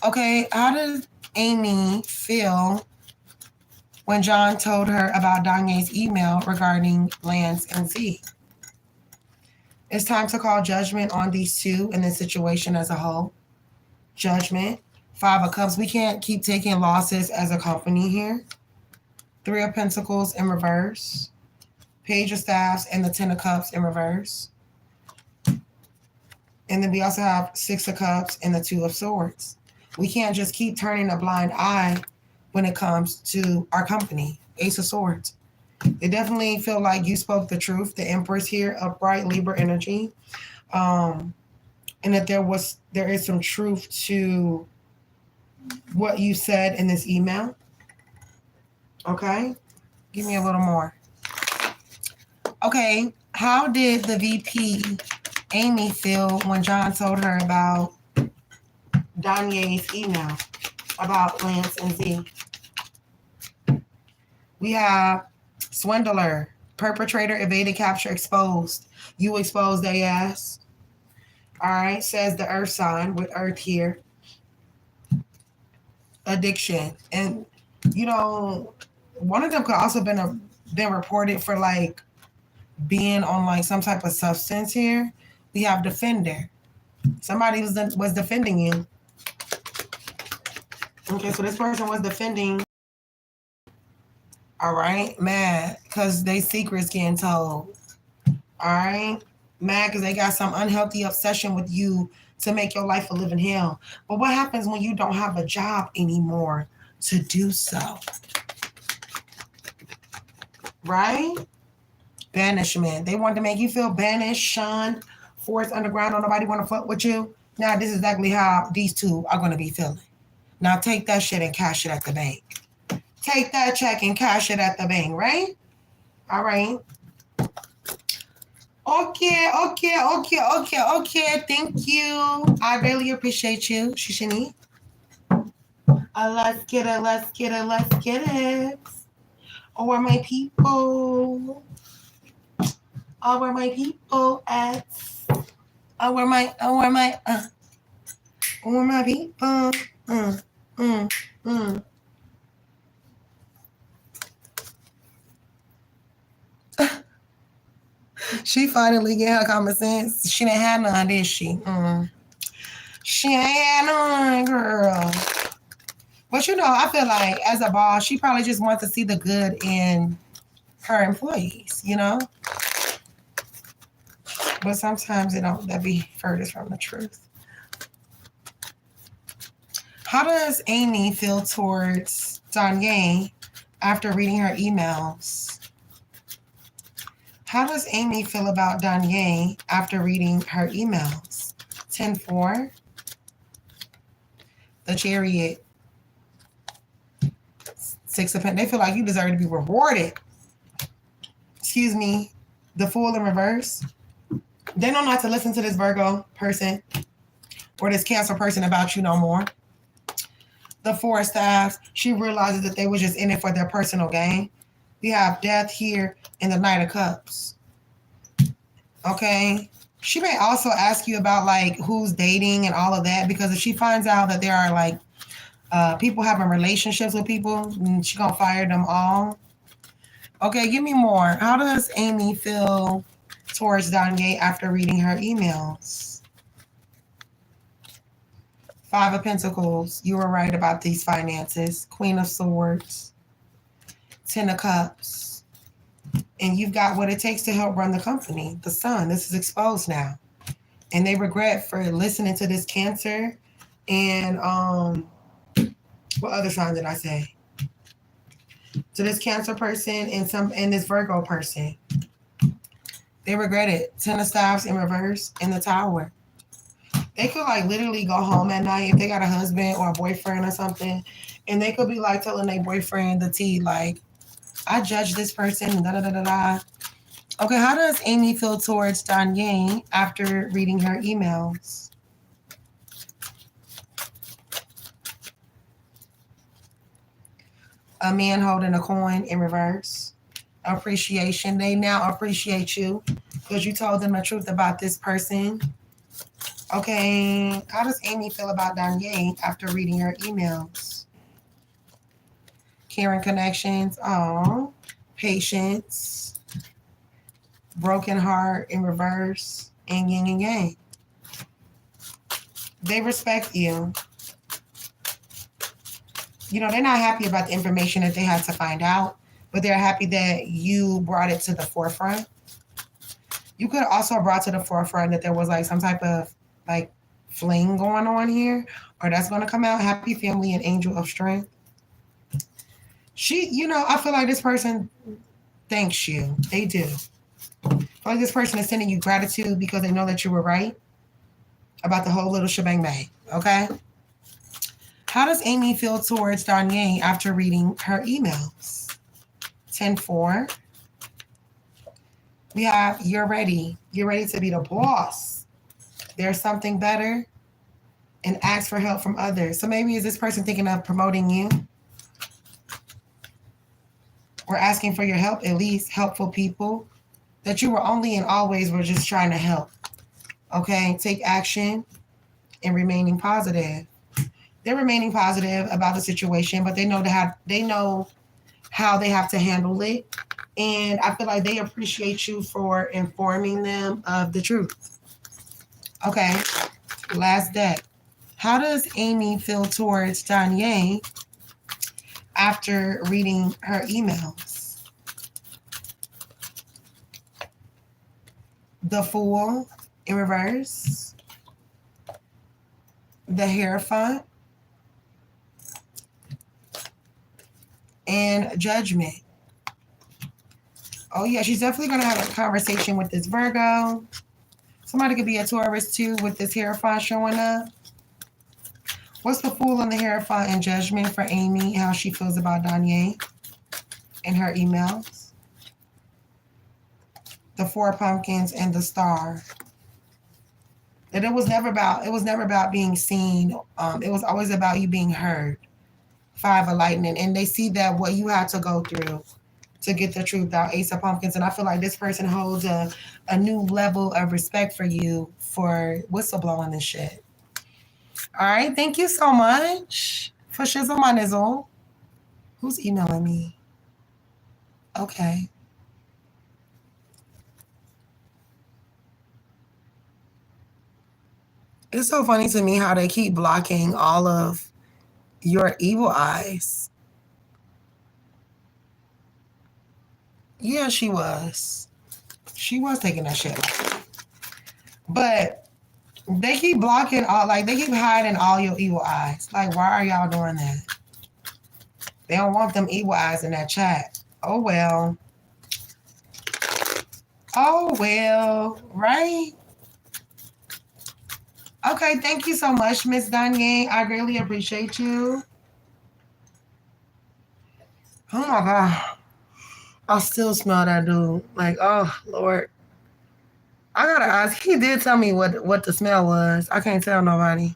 Okay, how does Amy feel when John told her about Danye's email regarding Lance and Z? It's time to call judgment on these two and the situation as a whole. Judgment. 5 of Cups. We can't keep taking losses as a company here. 3 of Pentacles in reverse. Page of Staffs and the 10 of Cups in reverse. And then we also have 6 of Cups and the 2 of Swords. We can't just keep turning a blind eye when it comes to our company. Ace of Swords. They definitely feel like you spoke the truth. The Empress here, upright Libra energy. And that there is some truth to what you said in this email. Okay? Give me a little more. Okay, how did the VP Amy feel when John told her about Danye's email about Lance and Z? We have swindler, perpetrator, evaded capture, exposed. You exposed their ass. All right, says the earth sign with earth here. Addiction. And, one of them could also been reported for, like, being on, like, some type of substance here. We have defender. Somebody was defending you. Okay, so this person was defending. All right, mad because they secrets getting told. All right, mad because they got some unhealthy obsession with you to make your life a living hell. But what happens when you don't have a job anymore to do so? Right? Banishment. They want to make you feel banished, shunned, forced underground. Don't nobody want to fuck with you. Now this is exactly how these two are going to be feeling. Now take that shit and cash it at the bank. Take that check and cash it at the bank, right? All right. Okay. Thank you. I really appreciate you, Shishini. Let's get it. Oh, where my people? Oh, where my people at? Where my people? She finally get her common sense. She didn't have none, did she? She ain't had none, girl. But I feel like as a boss, she probably just wants to see the good in her employees, But sometimes that be furthest from the truth. How does Amy feel towards Danye after reading her emails? How does Amy feel about Danye after reading her emails? 10-4. The Chariot. 6 of Pentacles. They feel like you deserve to be rewarded. Excuse me. The Fool in reverse. They know not to listen to this Virgo person or this Cancer person about you no more. The Four of Staffs. She realizes that they were just in it for their personal gain. We have Death here and the Knight of Cups. Okay. She may also ask you about who's dating and all of that, because if she finds out that there are people having relationships with people, she's gonna fire them all. Okay, give me more. How does Amy feel towards Danye after reading her emails? 5 of Pentacles. You were right about these finances. Queen of Swords. 10 of Cups. And you've got what it takes to help run the company. The Sun. This is exposed now. And they regret for listening to this Cancer. And what other sign did I say? To this Cancer person and this Virgo person. They regret it. 10 of Staffs in reverse in the Tower. They could literally go home at night if they got a husband or a boyfriend or something. And they could be telling their boyfriend the tea, I judge this person and da-da-da-da-da. Okay, how does Amy feel towards Danye after reading her emails? A man holding a coin in reverse. Appreciation. They now appreciate you because you told them the truth about this person. Okay, how does Amy feel about Danye after reading her emails? Caring connections. Oh, patience. Broken heart in reverse. And yin and yang. They respect you. They're not happy about the information that they had to find out, but they're happy that you brought it to the forefront. You could also have brought to the forefront that there was some type of fling going on here, or that's going to come out. Happy family and angel of strength. I feel like this person thanks you. They do. I feel like this person is sending you gratitude because they know that you were right about the whole little shebang bang. Okay? How does Amy feel towards Danye after reading her emails? 10-4. We have you're ready. You're ready to be the boss. There's something better, and ask for help from others. So maybe is this person thinking of promoting you? Or asking for your help, at least helpful people that you were only and always were just trying to help. Okay? Take action and remaining positive. They're remaining positive about the situation, but they know how they have to handle it. And I feel like they appreciate you for informing them of the truth. Okay. Last deck. How does Amy feel towards Danye after reading her emails? The Fool in reverse. The Hierophant. And Judgment. Oh, yeah, she's definitely going to have a conversation with this Virgo. Somebody could be a Taurus, too, with this Hierophant showing up. What's the Fool and the Hierophant and Judgment for Amy? How she feels about Danye in her emails. The Four Pumpkins and the Star. That it was never about being seen. It was always about you being heard. Five of Lightning. And they see that what you had to go through to get the truth out. Ace of Pumpkins. And I feel like this person holds a new level of respect for you for whistleblowing this shit. All right. Thank you so much for shizzle my nizzle. Who's emailing me? Okay. It's so funny to me how they keep blocking all of your evil eyes. Yeah, she was. She was taking that shit. But they keep blocking all, like, they keep hiding all your evil eyes. Like, why are y'all doing that? They don't want them evil eyes in that chat. Oh, well. Oh, well. Right? Okay, thank you so much, Miss Danye. I greatly appreciate you. Oh, my God. I still smell that dude. Like, oh, Lord. I gotta ask. He did tell me what the smell was. I can't tell nobody.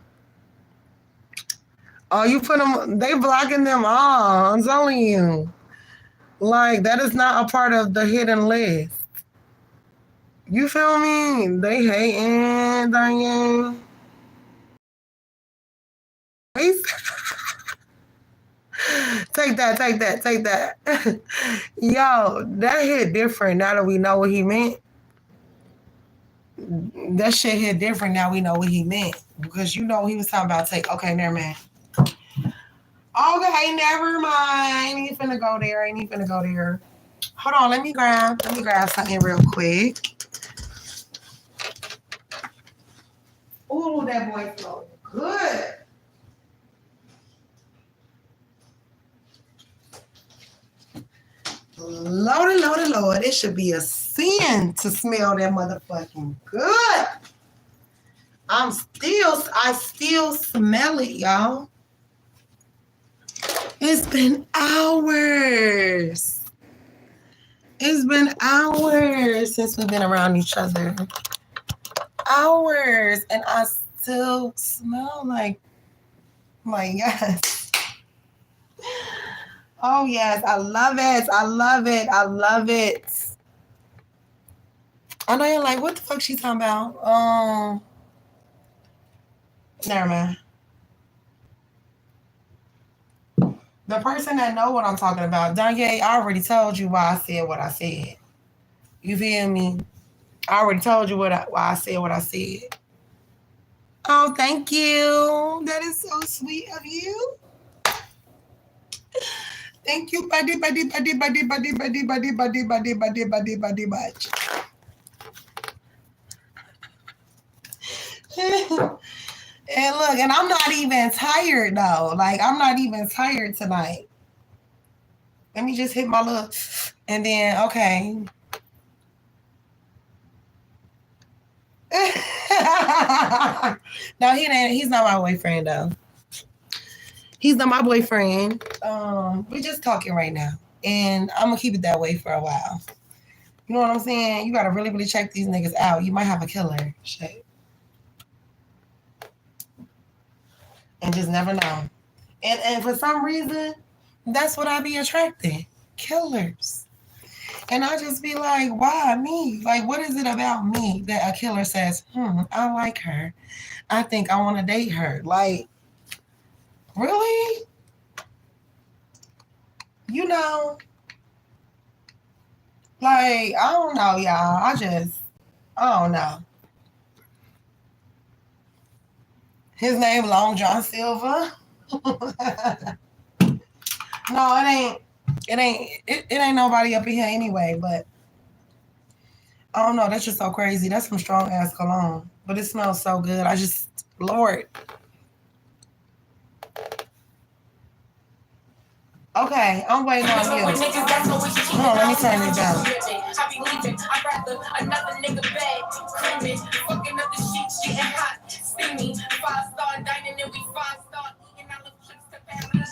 Oh, you put them, they blocking them all. I'm telling you. Like, that is not a part of the hidden list. You feel me? They hating, Diane. Take that. Yo, that hit different now that we know what he meant. That shit hit different now we know what he meant. Because you know he was talking about okay, never mind. Okay, never mind. Ain't finna go there. Hold on, let me grab something real quick. Ooh, that boy smells good. Lord. It should be a sin to smell that motherfucking good. I still smell it, y'all. It's been hours. Since we've been around each other. Hours. And I still smell like, yes. Oh, yes. I love it. I know you're like, what the fuck she talking about? Never mind. The person that know what I'm talking about, Danye, I already told you why I said what I said. You feel me? I already told you why I said what I said. Oh, thank you. That is so sweet of you. Thank you, buddy much. And look, and I'm not even tired though. Like, I'm not even tired tonight. Let me just hit my little, and then, okay. No, he's not my boyfriend though. He's not my boyfriend. We're just talking right now. And I'm gonna keep it that way for a while. You know what I'm saying? You gotta really, really check these niggas out. You might have a killer. Shit. And just never know. And for some reason, that's what I be attracted. Killers. And I just be like, why me? Like, what is it about me that a killer says, I like her. I think I want to date her. Like, really? You know? Like, I don't know, y'all. I don't know. His name Long John Silver. No, it ain't nobody up in here anyway, but I don't know, that's just so crazy. That's some strong ass cologne. But it smells so good. I just Lord. Okay, I'm waiting on you. Hold on, let me turn it down. I be leaving, I'd rather another nigga bag, creaming, fucking up the sheets, getting hot, steamy, 5-star dining and we 5-star eating, I look trips to Paris,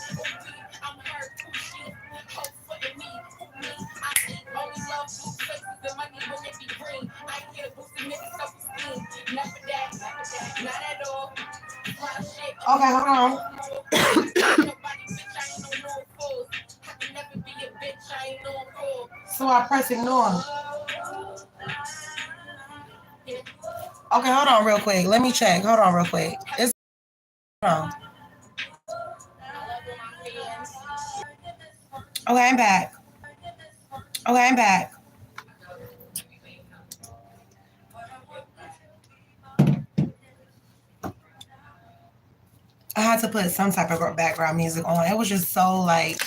I'm hurt, shit, hope for me, I eat, only love food places, the money when it be green, I ain't here boosting niggas self-esteem, never that, not at all. Okay, hold on. So I press ignore. Okay, hold on real quick. Let me check. Hold on real quick. It's hold on. Okay, I'm back. Okay, I'm back. I had to put some type of background music on. It was just so like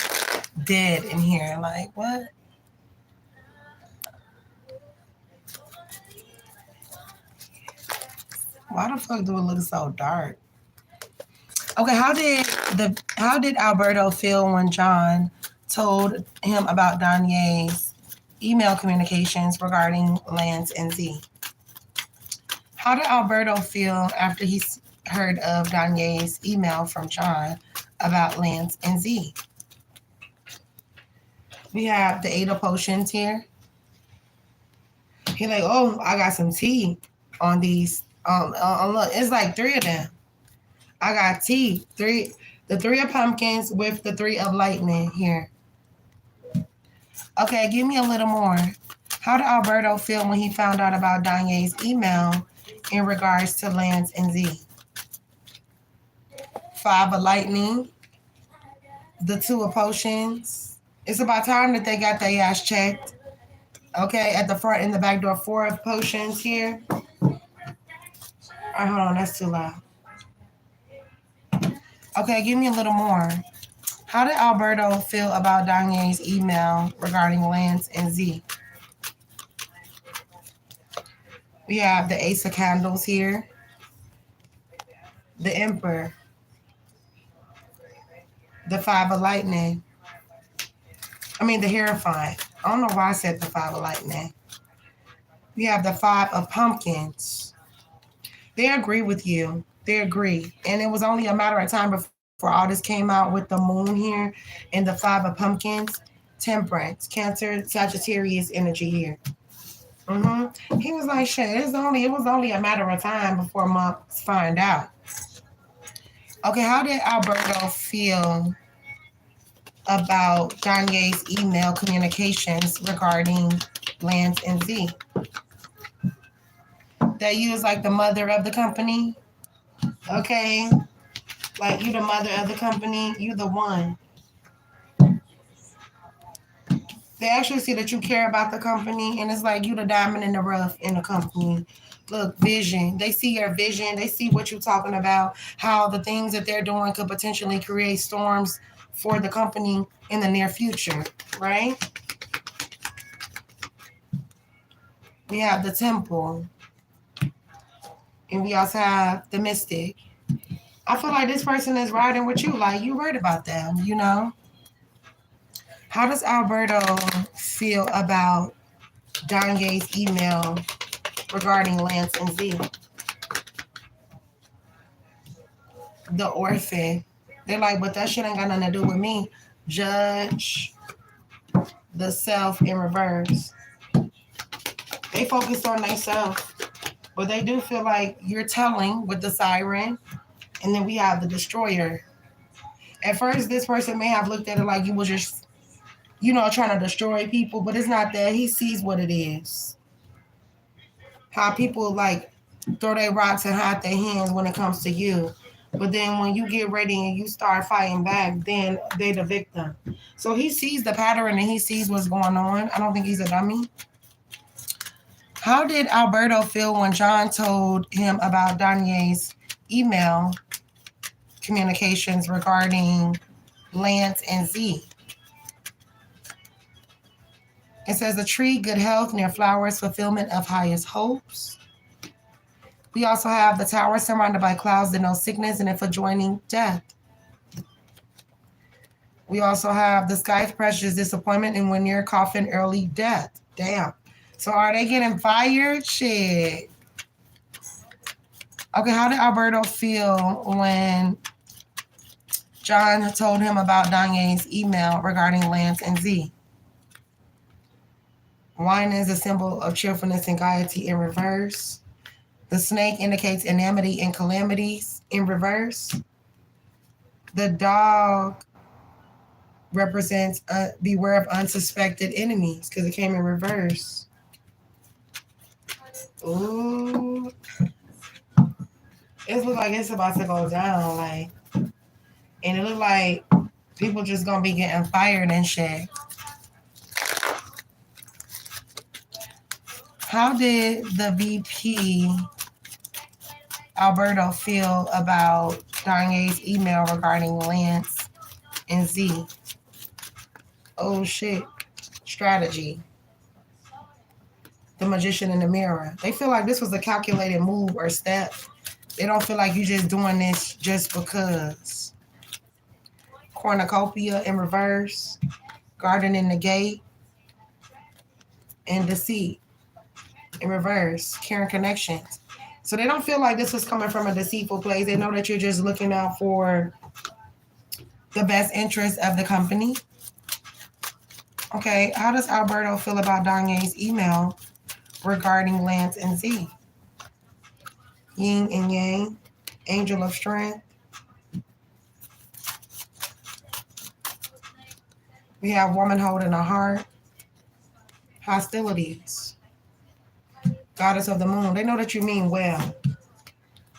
dead in here. Like what? Why the fuck do it look so dark? Okay, how did Alberto feel when John told him about Danye's email communications regarding Lance and Z? How did Alberto feel after he heard of Danye's email from John about Lance and Z? We have the 8 of potions here. He's like, oh, I got some tea on these. Look, it's like 3 of them. I got tea. The 3 of pumpkins with the 3 of lightning here. Okay, give me a little more. How did Alberto feel when he found out about Danye's email in regards to Lance and Z? 5 of lightning. The 2 of potions. It's about time that they got their ass checked. Okay, at the front and the back door, 4 of potions here. All right, hold on, that's too loud. Okay, give me a little more. How did Alberto feel about Danye's email regarding Lance and Z? We have the Ace of Candles here. The Emperor. The 5 of Lightning. The Hierophant. I don't know why I said the 5 of Lightning. We have the 5 of Pumpkins. They agree with you. They agree. And it was only a matter of time before all this came out with the moon here and the 5 of Pumpkins. Temperance, Cancer, Sagittarius energy here. He was like, shit, it was only a matter of time before months find out. Okay, how did Alberto feel about Danye's email communications regarding Lance and Z? That you was like the mother of the company? Okay. Like you the mother of the company, you the one. They actually see that you care about the company, and it's like you the diamond in the rough in the company. Look, vision. They see your vision. They see what you're talking about, how the things that they're doing could potentially create storms for the company in the near future, right? We have the temple. And we also have the mystic. I feel like this person is riding with you. Like you heard about them, you know? How does Alberto feel about Danye's email regarding Lance and Z? The orphan. They're like, but that shit ain't got nothing to do with me. Judge. The self in reverse. They focus on themselves. But they do feel like you're telling with the siren. And then we have the destroyer. At first, this person may have looked at it like you was just, trying to destroy people, but it's not that. He sees what it is. How people like throw their rocks and hide their hands when it comes to you. But then when you get ready and you start fighting back, then they the victim. So he sees the pattern and he sees what's going on. I don't think he's a dummy. How did Alberto feel when John told him about Danye's email communications regarding Lance and Z. It says a tree, good health, near flowers, fulfillment of highest hopes. We also have the tower surrounded by clouds that know sickness and if adjoining death. We also have the sky of precious disappointment and when near coffin, early death. Damn. So are they getting fired? Shit. Okay, how did Alberto feel when John told him about Danye's email regarding Lance and Z? Wine is a symbol of cheerfulness and gaiety in reverse. The snake indicates enmity and calamities in reverse. The dog represents beware of unsuspected enemies because it came in reverse. Ooh. It looks like it's about to go down, like, and it look like people just gonna be getting fired and shit. How did the VP Alberto feel about Danye's email regarding Lance and Z? Oh shit. Strategy. The magician in the mirror. They feel like this was a calculated move or step. They don't feel like you just doing this just because. Cornucopia in reverse. Garden in the gate. And deceit in reverse. Caring connections. So they don't feel like this was coming from a deceitful place. They know that you're just looking out for the best interest of the company. Okay, how does Alberto feel about Danye's email regarding Lance and Z? Yin and Yang, angel of strength. We have woman holding a heart. Hostilities. Goddess of the moon. They know that you mean well.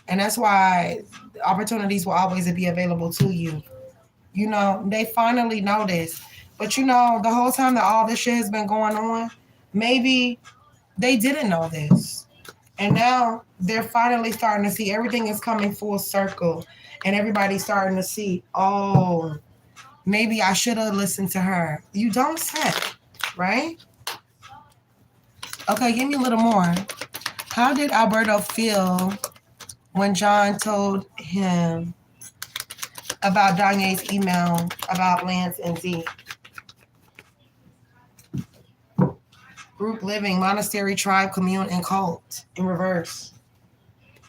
And that's why opportunities will always be available to you. You know, they finally know this. But you know, the whole time that all this shit has been going on, maybe they didn't know this. And now they're finally starting to see everything is coming full circle. And everybody's starting to see, oh, maybe I should have listened to her. You don't say, right? Okay, give me a little more. How did Alberto feel when John told him about Danye's email about Lance and Z? Group living, monastery, tribe, commune, and cult in reverse.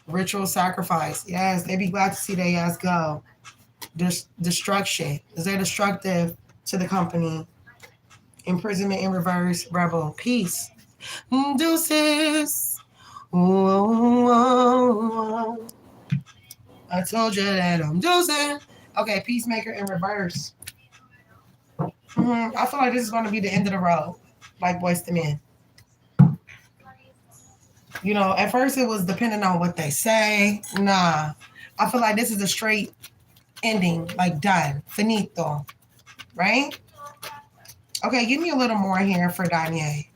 Ritual sacrifice. Yes, they be glad to see their ass go. Destruction. Is they destructive to the company? Imprisonment in reverse. Rebel. Peace. Deuces. Whoa, whoa, whoa. I told you that I'm deucing. Okay, peacemaker in reverse. I feel like this is going to be the end of the road. Like Boyz II Men. You know, at first it was depending on what they say. Nah. I feel like this is a straight ending. Like done. Finito. Right? Okay, give me a little more here for Danye.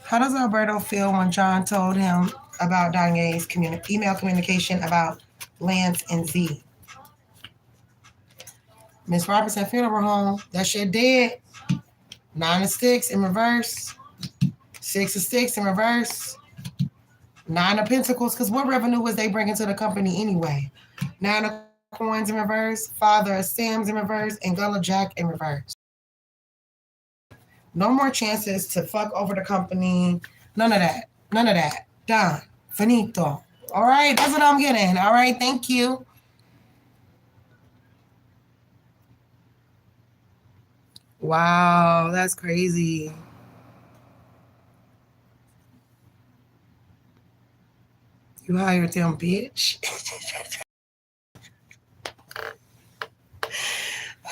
How does Alberto feel when John told him about Danye's email communication about Lance and Z? Miss Robertson Funeral Home. That shit dead. 9 of sticks in reverse. 6 of sticks in reverse. 9 of pentacles. Because what revenue was they bringing to the company anyway? 9 of coins in reverse. Father of Sims in reverse. And Gullah Jack in reverse. No more chances to fuck over the company. None of that. None of that. Done. Finito. All right. That's what I'm getting. All right. Thank you. Wow, that's crazy. You hired them, bitch.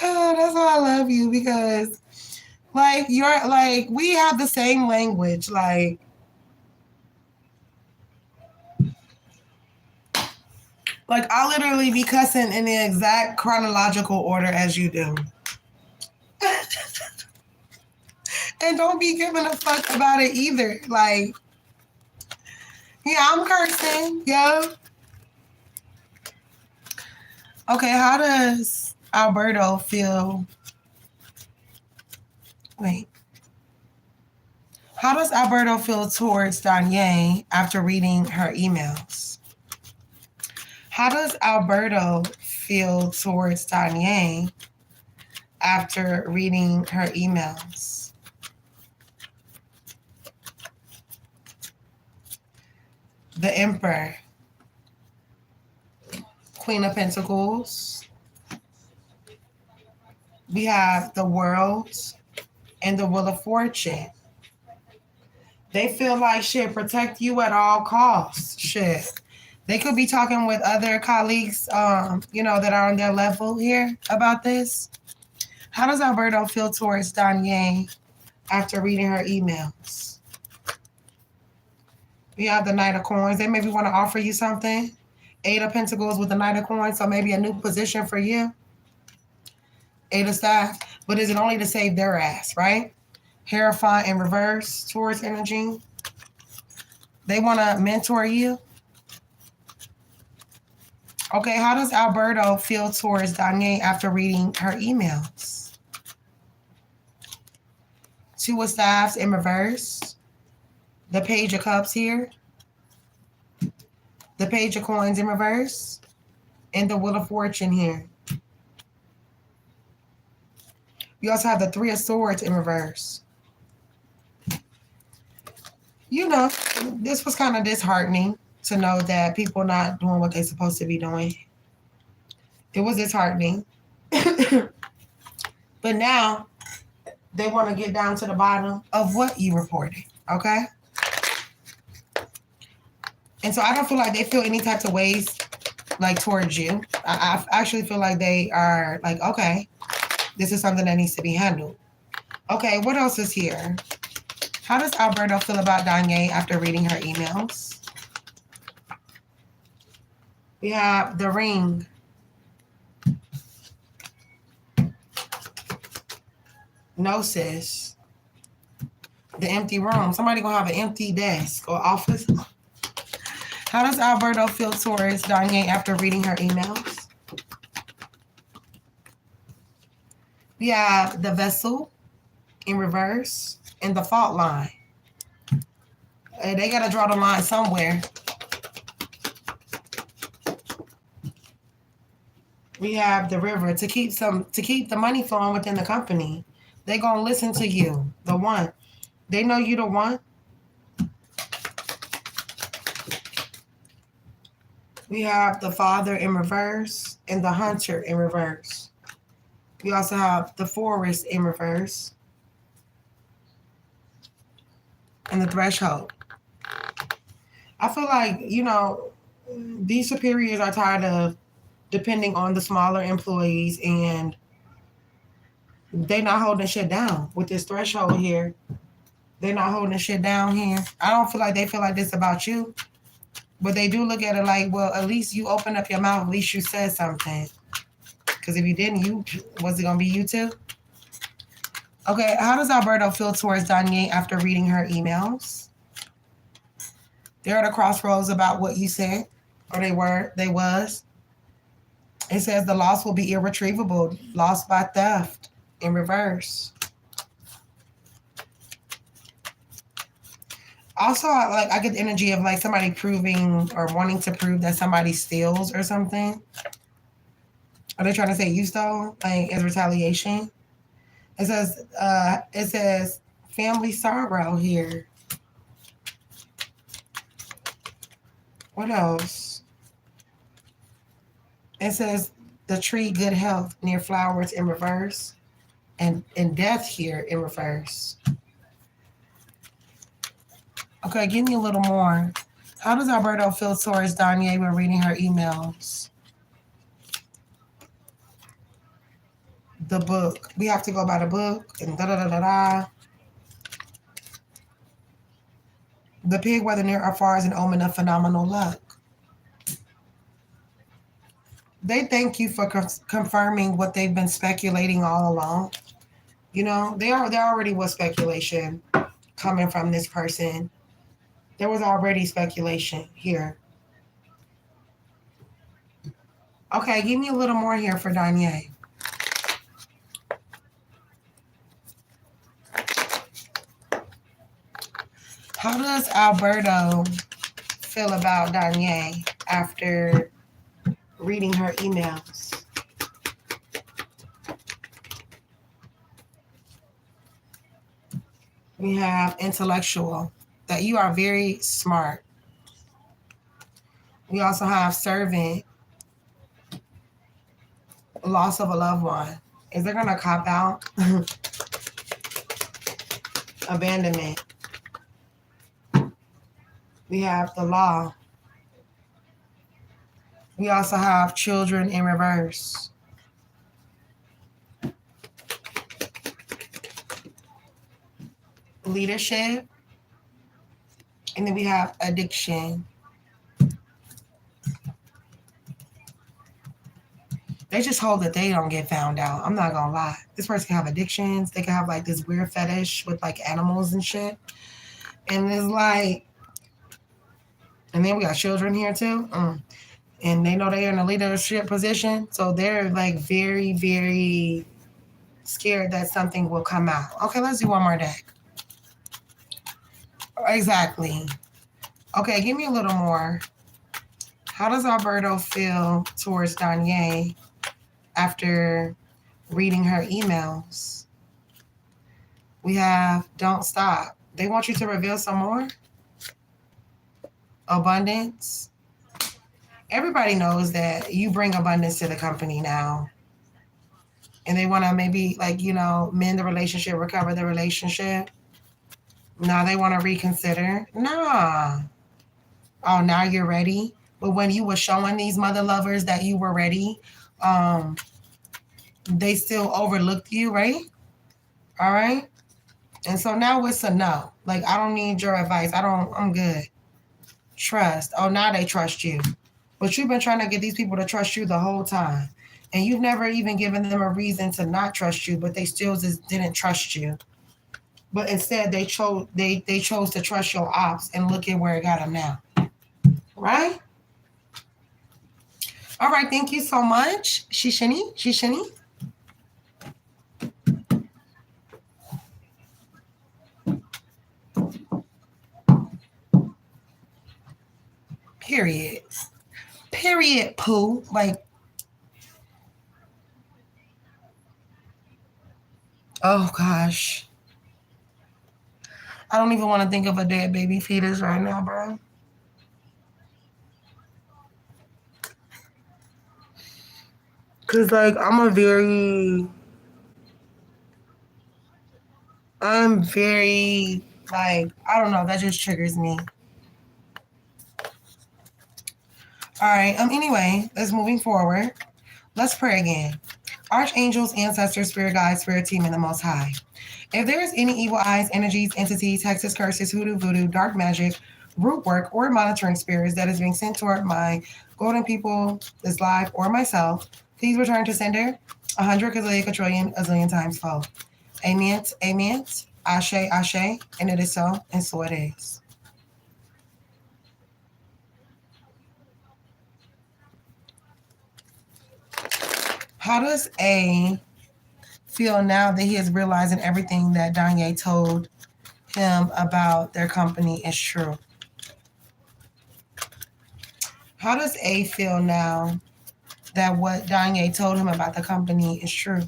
Oh, that's why I love you because, like, you're like we have the same language. Like, I literally be cussing in the exact chronological order as you do. And don't be giving a fuck about it either. Like, yeah, I'm cursing. Yeah. Okay, how does Alberto feel? Wait. How does Alberto feel towards Danye after reading her emails? How does Alberto feel towards Danye after reading her emails? The Emperor, Queen of Pentacles. We have the World and the Wheel of Fortune. They feel like shit, protect you at all costs. Shit. They could be talking with other colleagues, that are on their level here about this. How does Alberto feel towards Danye after reading her emails? We have the Knight of Coins. They maybe want to offer you something. Eight of Pentacles with the Knight of Coins, so maybe a new position for you. Eight of Staffs. But is it only to save their ass, right? Hierophant in reverse, Taurus energy. They want to mentor you. Okay, how does Alberto feel towards Danye after reading her emails? Two of Staffs in reverse. The Page of Cups here. The Page of Coins in reverse. And the Wheel of Fortune here. We also have the Three of Swords in reverse. This was kind of disheartening to know that people not doing what they're supposed to be doing. It was disheartening. But now they want to get down to the bottom of what you reported, okay? And so I don't feel like they feel any types of ways like towards you. I actually feel like they are like, okay, this is something that needs to be handled. Okay, what else is here? How does Alberto feel about Danye after reading her emails? We have the Ring. Gnosis. The empty room. Somebody gonna have an empty desk or office. How does Alberto feel towards Danye after reading her emails? We have the Vessel in reverse and the Fault Line. They gotta draw the line somewhere. We have the River to keep the money flowing within the company. They gonna listen to you, the one. They know you the one. We have the Father in reverse and the Hunter in reverse. We also have the Forest in reverse and the Threshold. I feel like, these superiors are tired of depending on the smaller employees, and they not holding shit down with this Threshold here. They're not holding shit down here. I don't feel like they feel like this about you, but they do look at it like, well, at least you opened up your mouth. At least you said something. Because if you didn't, was it going to be you too? Okay, how does Alberto feel towards Danye after reading her emails? They're at a crossroads about what you said, or they was. It says the loss will be irretrievable, lost by theft in reverse. Also, I get the energy of like somebody proving or wanting to prove that somebody steals or something. Are they trying to say you stole, like as retaliation? It says family sorrow here. What else? It says the tree, good health, near flowers in reverse, and death here in reverse. Okay, give me a little more. How does Alberto feel towards Danye when reading her emails? The book. We have to go by the book and da-da-da-da-da. The pig, whether near or far, is an omen of phenomenal luck. They thank you for confirming what they've been speculating all along. There already was speculation coming from this person. There was already speculation here. Okay, give me a little more here for Danye. How does Alberto feel about Danye after reading her emails? We have intellectual, that you are very smart. We also have servant, loss of a loved one. Is there gonna cop out? Abandonment. We have the law. We also have children in reverse. Leadership. And then we have addiction. They just hope that they don't get found out. I'm not gonna lie. This person can have addictions. They can have like this weird fetish with like animals and shit. And it's like, and then we got children here too. And they know they're in a leadership position. So they're like very, very scared that something will come out. Okay, let's do one more deck. Exactly. Okay, give me a little more. How does Alberto feel towards Danye after reading her emails? We have don't stop. They want you to reveal some more. Abundance. Everybody knows that you bring abundance to the company now. And they want to maybe like, mend the relationship, recover the relationship. Now they want to reconsider. Nah. Oh, now you're ready. But when you were showing these mother lovers that you were ready, they still overlooked you, right? All right. And so now it's a no. Like, I don't need your advice. I'm good. Trust. Oh, now they trust you. But you've been trying to get these people to trust you the whole time. And you've never even given them a reason to not trust you, but they still just didn't trust you. But instead, they chose to trust your ops, and look at where it got them now. Right? All right. Thank you so much. Shishini. Period, poo. Like, oh gosh. I don't even want to think of a dead baby fetus right now, bro. Cause like I'm very like, I don't know, that just triggers me. All right. Anyway, let's moving forward. Let's pray again. Archangels, ancestors, spirit guides, spirit team, and the Most High. If there is any evil eyes, energies, entities, hexes, curses, hoodoo, voodoo, dark magic, root work, or monitoring spirits that is being sent toward my golden people, this live, or myself, please return to sender 100 gazillion, quadrillion, a zillion times fold. Amen. Amen. Ashe, ashe. And it is so, and so it is. How does A feel now that he is realizing everything that Danye told him about their company is true? How does A feel now that what Danye told him about the company is true?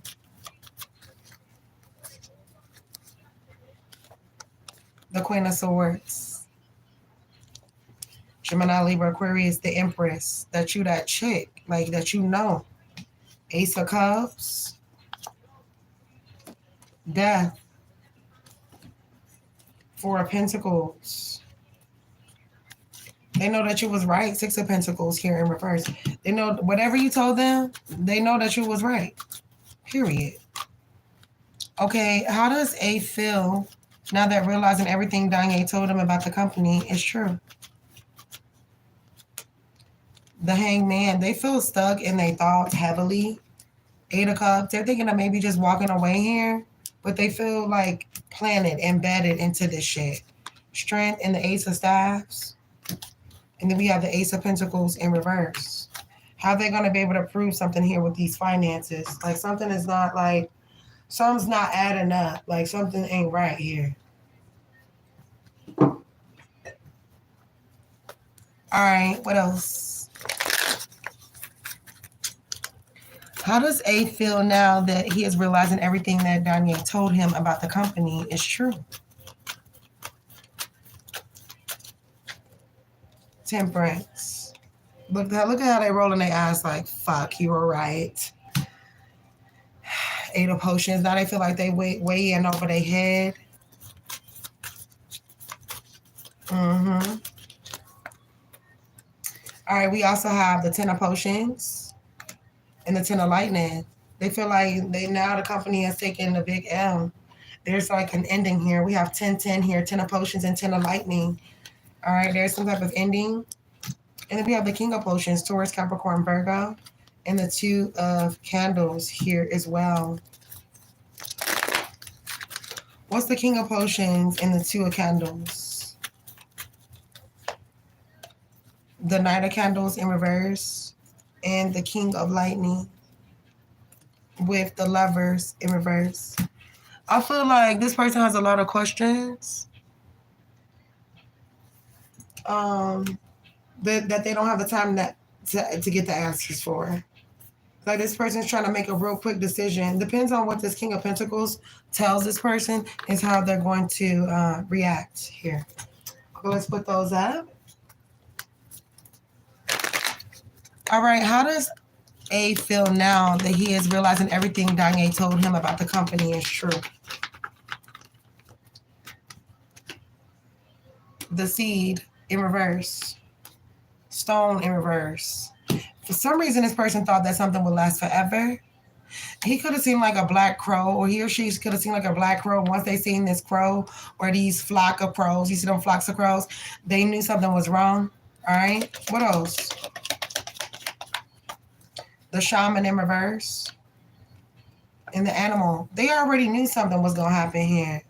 The Queen of Swords. Gemini, Libra, Aquarius, the Empress. That chick, like that you know. Ace of Cups. Death. Four of Pentacles. They know that you was right. Six of Pentacles here in reverse. They know whatever you told them, they know that you was right. Period. Okay, how does A feel now that realizing everything Danye told him about the company is true? The Hangman, they feel stuck in their thoughts heavily. Eight of Cups, they're thinking of maybe just walking away here, but they feel like planted, embedded into this shit. Strength and the Ace of Staffs. And then we have the Ace of Pentacles in reverse. How they going to be able to prove something here with these finances? Like something is not like, something's not adding up. Like something ain't right here. All right, what else? How does A feel now that he is realizing everything that Danye told him about the company is true? Temperance. Look at how they rolling their eyes like, fuck, you were right. Eight of Potions. Now they feel like they way in over their head. Mm-hmm. All right, we also have the 10 of Potions and the 10 of Lightning. They feel like now the company has taken a big L. There's like an ending here. We have 10-10 here, 10 of Potions and 10 of Lightning. All right, there's some type of ending. And then we have the King of Potions, Taurus, Capricorn, Virgo, and the 2 of Candles here as well. What's the King of Potions and the 2 of Candles? The Knight of Candles in reverse and the King of Lightning with the Lovers in reverse. I feel like this person has a lot of questions that they don't have the time to get the answers for. Like this person's trying to make a real quick decision. Depends on what this King of Pentacles tells this person is how they're going to react here. So let's put those up. All right, how does A feel now that he is realizing everything Danye told him about the company is true? The Seed in reverse. Stone in reverse. For some reason, this person thought that something would last forever. He could have seemed like a black crow, or he or she could have seemed like a black crow. Once they seen this crow or these flock of crows, you see them flocks of crows, they knew something was wrong. All right, what else? The Shaman in reverse. And the Animal. They already knew something was going to happen here.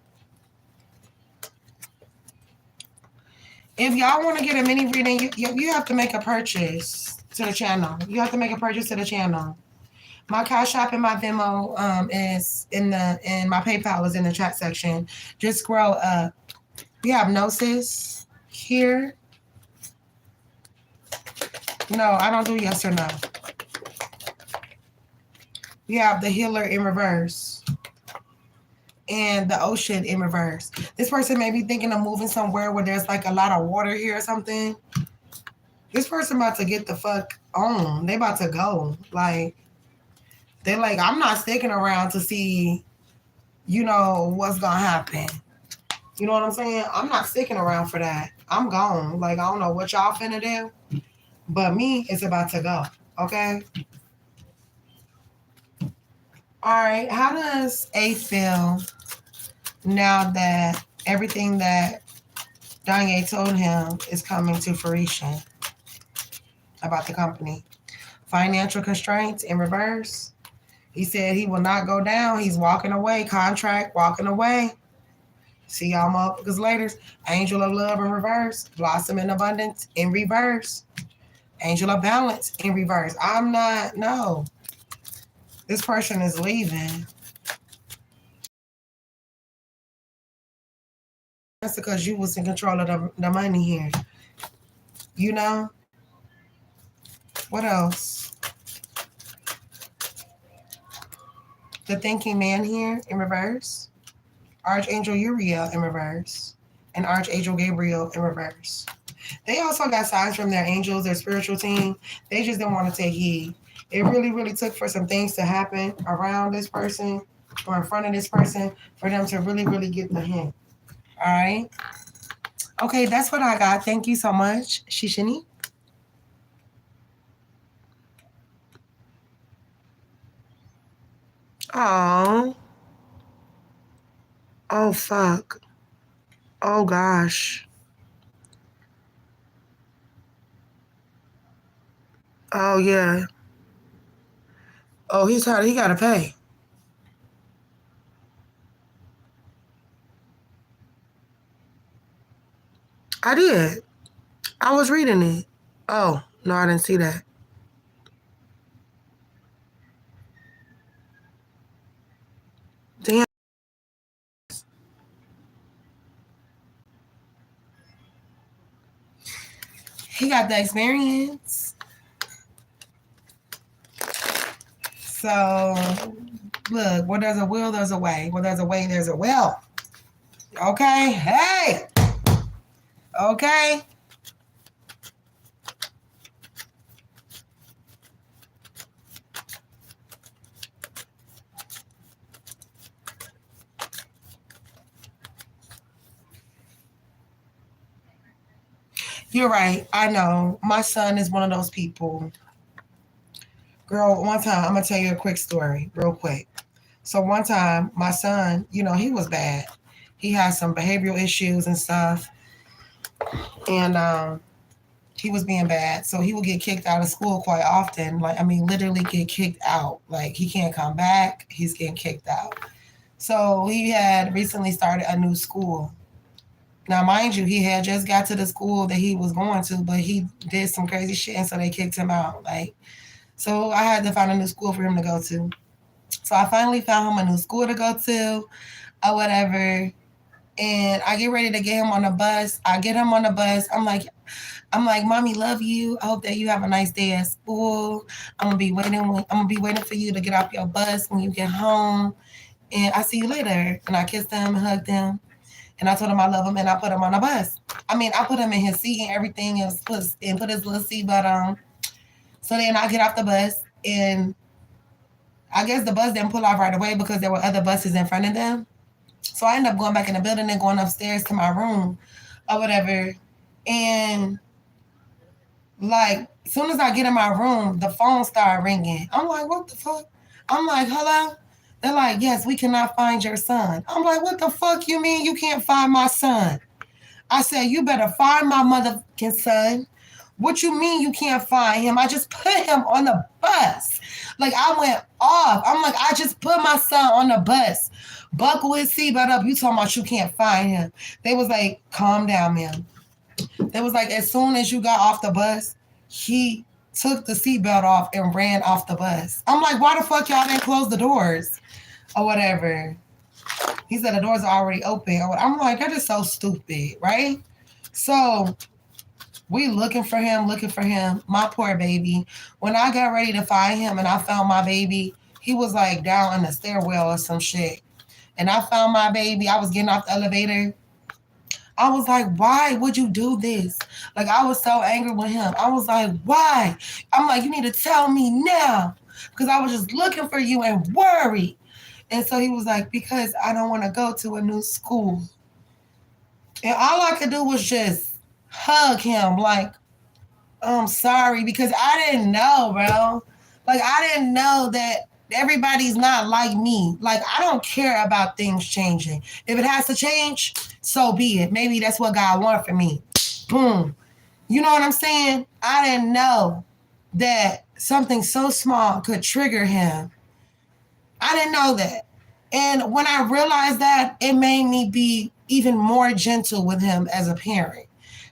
If y'all want to get a mini reading, you have to make a purchase to the channel. You have to make a purchase to the channel. My Cash App and my Venmo is and my PayPal is in the chat section. Just scroll up. We have Gnosis here. No, I don't do yes or no. We have the Healer in reverse. And the Ocean in reverse. This person may be thinking of moving somewhere where there's like a lot of water here or something. This person about to get the fuck on. They about to go. Like, they're like, I'm not sticking around to see, what's going to happen. You know what I'm saying? I'm not sticking around for that. I'm gone. Like, I don't know what y'all finna do, but me, it's about to go. Okay? All right. How does A feel now that everything that Danye told him is coming to fruition about the company? Financial constraints in reverse. He said he will not go down. He's walking away. Contract, walking away. See y'all motherfuckers later. Angel of Love in reverse. Blossom in Abundance in reverse. Angel of Balance in reverse. No. This person is leaving. That's because you was in control of the money here. What else? The Thinking Man here in reverse. Archangel Uriel in reverse. And Archangel Gabriel in reverse. They also got signs from their angels, their spiritual team. They just didn't want to take heed. It really, really took for some things to happen around this person or in front of this person for them to really, really get the hint. All right? Okay, that's what I got. Thank you so much, Shishini. Oh. Oh, fuck. Oh, gosh. Oh, yeah. Oh, he's hard. He got to pay. I did. I was reading it. Oh, no, I didn't see that. He got the experience. So, look, where there's a will, there's a way. Where there's a way, there's a will. Okay? Hey! Okay? You're right. I know. My son is one of those people. Girl, one time, I'm going to tell you a quick story, real quick. So one time, my son, you know, he was bad. He had some behavioral issues and stuff. And he was being bad. So he would get kicked out of school quite often. Like, I mean, literally get kicked out. Like, he can't come back. He's getting kicked out. So he had recently started a new school. Now, mind you, he had just got to the school that he was going to, but he did some crazy shit, and so they kicked him out. Like, so I had to find a new school for him to go to. So I finally found him a new school to go to, or whatever. And I get ready to get him on the bus. I get him on the bus. I'm like, Mommy, love you. I hope that you have a nice day at school. I'm gonna be waiting for you to get off your bus when you get home. And I see you later. And I kissed him, hugged him. And I told him I love him, and I put him on the bus. I mean, I put him in his seat and everything, and put his little seatbelt on. So then I get off the bus, and I guess the bus didn't pull off right away because there were other buses in front of them. So I ended up going back in the building and going upstairs to my room or whatever. And like, as soon as I get in my room, the phone started ringing. I'm like, what the fuck? I'm like, hello? They're like, yes, we cannot find your son. I'm like, what the fuck you mean you can't find my son? I said, you better find my motherfucking son. What you mean you can't find him? I just put him on the bus. Like, I went off. I'm like, I just put my son on the bus. Buckle his seatbelt up. You talking about you can't find him. They was like, calm down, man. They was like, as soon as you got off the bus, he took the seatbelt off and ran off the bus. I'm like, why the fuck y'all didn't close the doors? Or whatever. He said the doors are already open. I'm like, that is so stupid, right? So we looking for him. My poor baby. When I got ready to find him and I found my baby, he was like down in the stairwell or some shit. And I found my baby. I was getting off the elevator. I was like, why would you do this? Like, I was so angry with him. I was like, why? I'm like, you need to tell me now. Because I was just looking for you and worried. And so he was like, because I don't want to go to a new school. And all I could do was just hug him. Like, I'm sorry, because I didn't know, bro. Like, I didn't know that everybody's not like me. Like, I don't care about things changing. If it has to change, so be it. Maybe that's what God wants for me. Boom. You know what I'm saying? I didn't know that something so small could trigger him. I didn't know that. And when I realized that, it made me be even more gentle with him as a parent,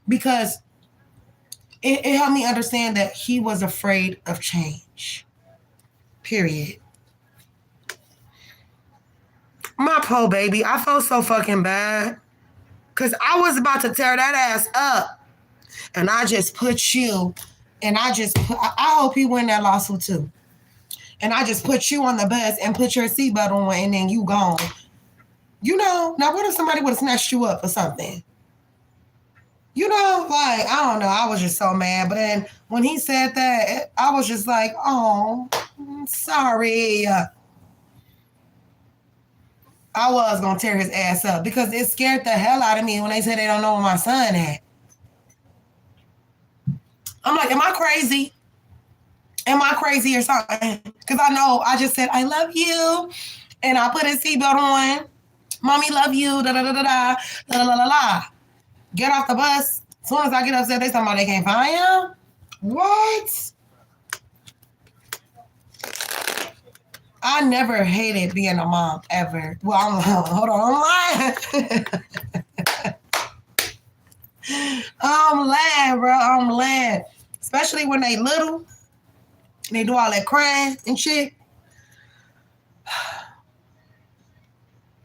because it helped me understand that he was afraid of change. Period. My poor baby, I felt so fucking bad. Because I was about to tear that ass up. And I just put you, and I hope he win that lawsuit too. And I just put you on the bus and put your seatbelt on, and then you gone. You know, now what if somebody would have snatched you up or something? You know, like, I don't know. I was just so mad. But then when he said that, I was just like, oh, sorry. I was going to tear his ass up because it scared the hell out of me when they said they don't know where my son at. I'm like, am I crazy? Am I crazy or something? Because I know I just said, I love you. And I put his seatbelt on. Mommy, love you. Da da da da da. La la la la. Get off the bus. As soon as I get upset, they talking about they can't find him. What? I never hated being a mom, ever. Well, hold on, I'm lying. I'm lying, bro. I'm lying. Especially when they little. And they do all that crying and shit.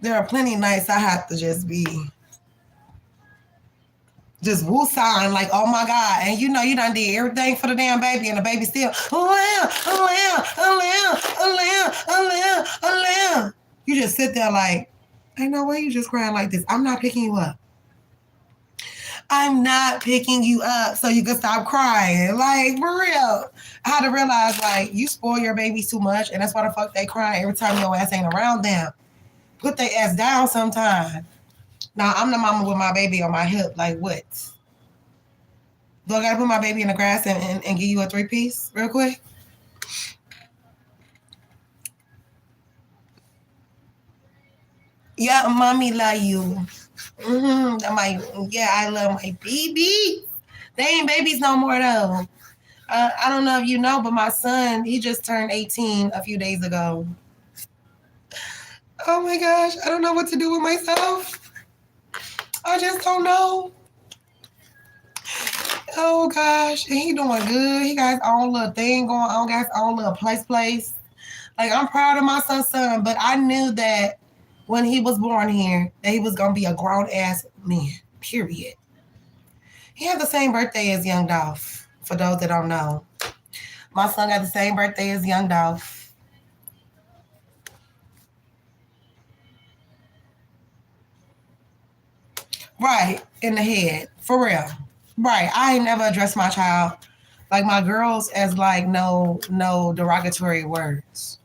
There are plenty of nights I have to just just woo sign like, oh my God. And you know you done did everything for the damn baby and the baby still, lamb. You just sit there like, ain't no way you just crying like this. I'm not picking you up. I'm not picking you up so you can stop crying. Like, for real. I had to realize, like, you spoil your babies too much, and that's why the fuck they cry every time your ass ain't around them. Put their ass down sometime. Now, I'm the mama with my baby on my hip. Like, what? Do I gotta put my baby in the grass and give you a 3-piece real quick? Yeah, mommy love you. I love my baby. They ain't babies no more though. I don't know if you know, but my son, he just turned 18 a few days ago. Oh my gosh, I don't know what to do with myself. I just don't know. Oh gosh, and he doing good. He got his own little thing going on, got his own little place. Like, I'm proud of my son, but I knew that when he was born here, that he was going to be a grown-ass man, period. He had the same birthday as Young Dolph, for those that don't know. My son got the same birthday as Young Dolph. Right, in the head, for real. Right, I ain't never addressed my child, like my girls, as like no derogatory words.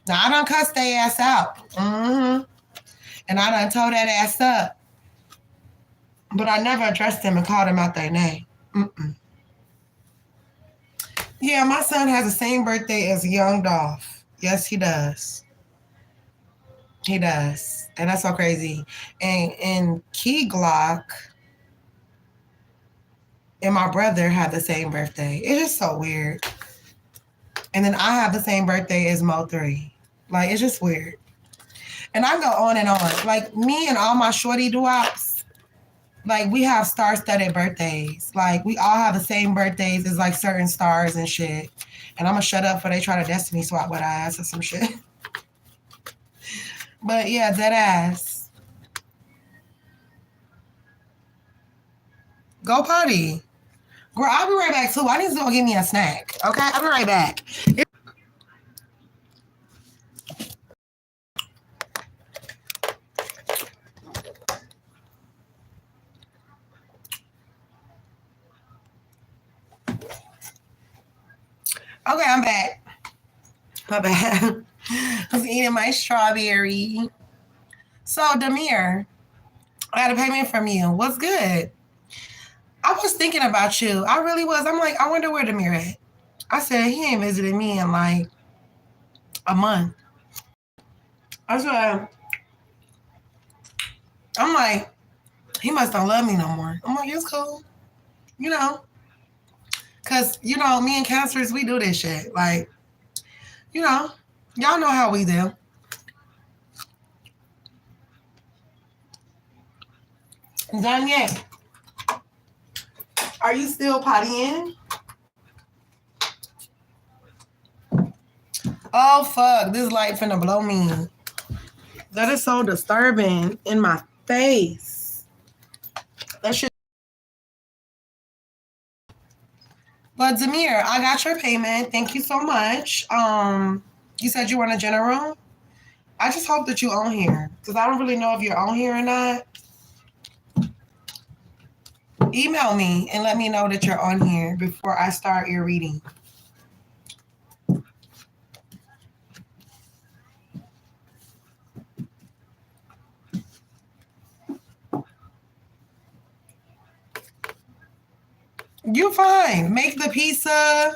Now, I done cussed their ass out. And I done told that ass up. But I never addressed them and called them out their name. Yeah, my son has the same birthday as Young Dolph. Yes, he does. He does. And that's so crazy. And Key Glock and my brother have the same birthday. It's just so weird. And then I have the same birthday as Mo 3. Like, it's just weird. And I go on and on. Like, me and all my shorty doo-wops, like, we have star-studded birthdays. Like, we all have the same birthdays as, like, certain stars and shit. And I'm going to shut up before they try to destiny swap with our ass or some shit. But, yeah, dead ass. Go potty. Girl, I'll be right back, too. I need to go get me a snack. Okay? I'll be right back. Okay, I'm back. My bad. I was eating my strawberry. So, Demir, I got a payment from you. What's good? I was thinking about you. I really was. I'm like, I wonder where Demir at. I said, he ain't visited me in like a month. I said, I'm like, he must don't love me no more. I'm like, it's cool. You know, because, you know, me and cancers, we do this shit. Like, you know, y'all know how we do. Done yet? Are you still pottying? Oh, fuck. This light finna blow me. That is so disturbing in my face. That shit. But Demir, I got your payment. Thank you so much. You said you want a general? I just hope that you on here, because I don't really know if you're on here or not. Email me and let me know that you're on here before I start your reading. You fine. Make the pizza.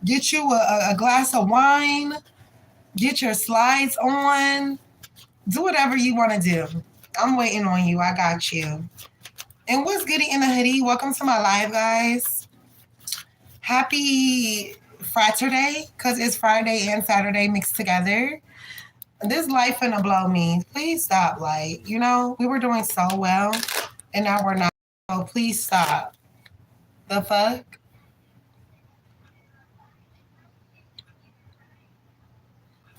Get you a glass of wine. Get your slides on. Do whatever you want to do. I'm waiting on you. I got you. And what's goody in the hoodie? Welcome to my live, guys. Happy Friday, because it's Friday and Saturday mixed together. This life finna blow me. Please stop. Like, you know, we were doing so well, and now we're not. So please stop. The fuck?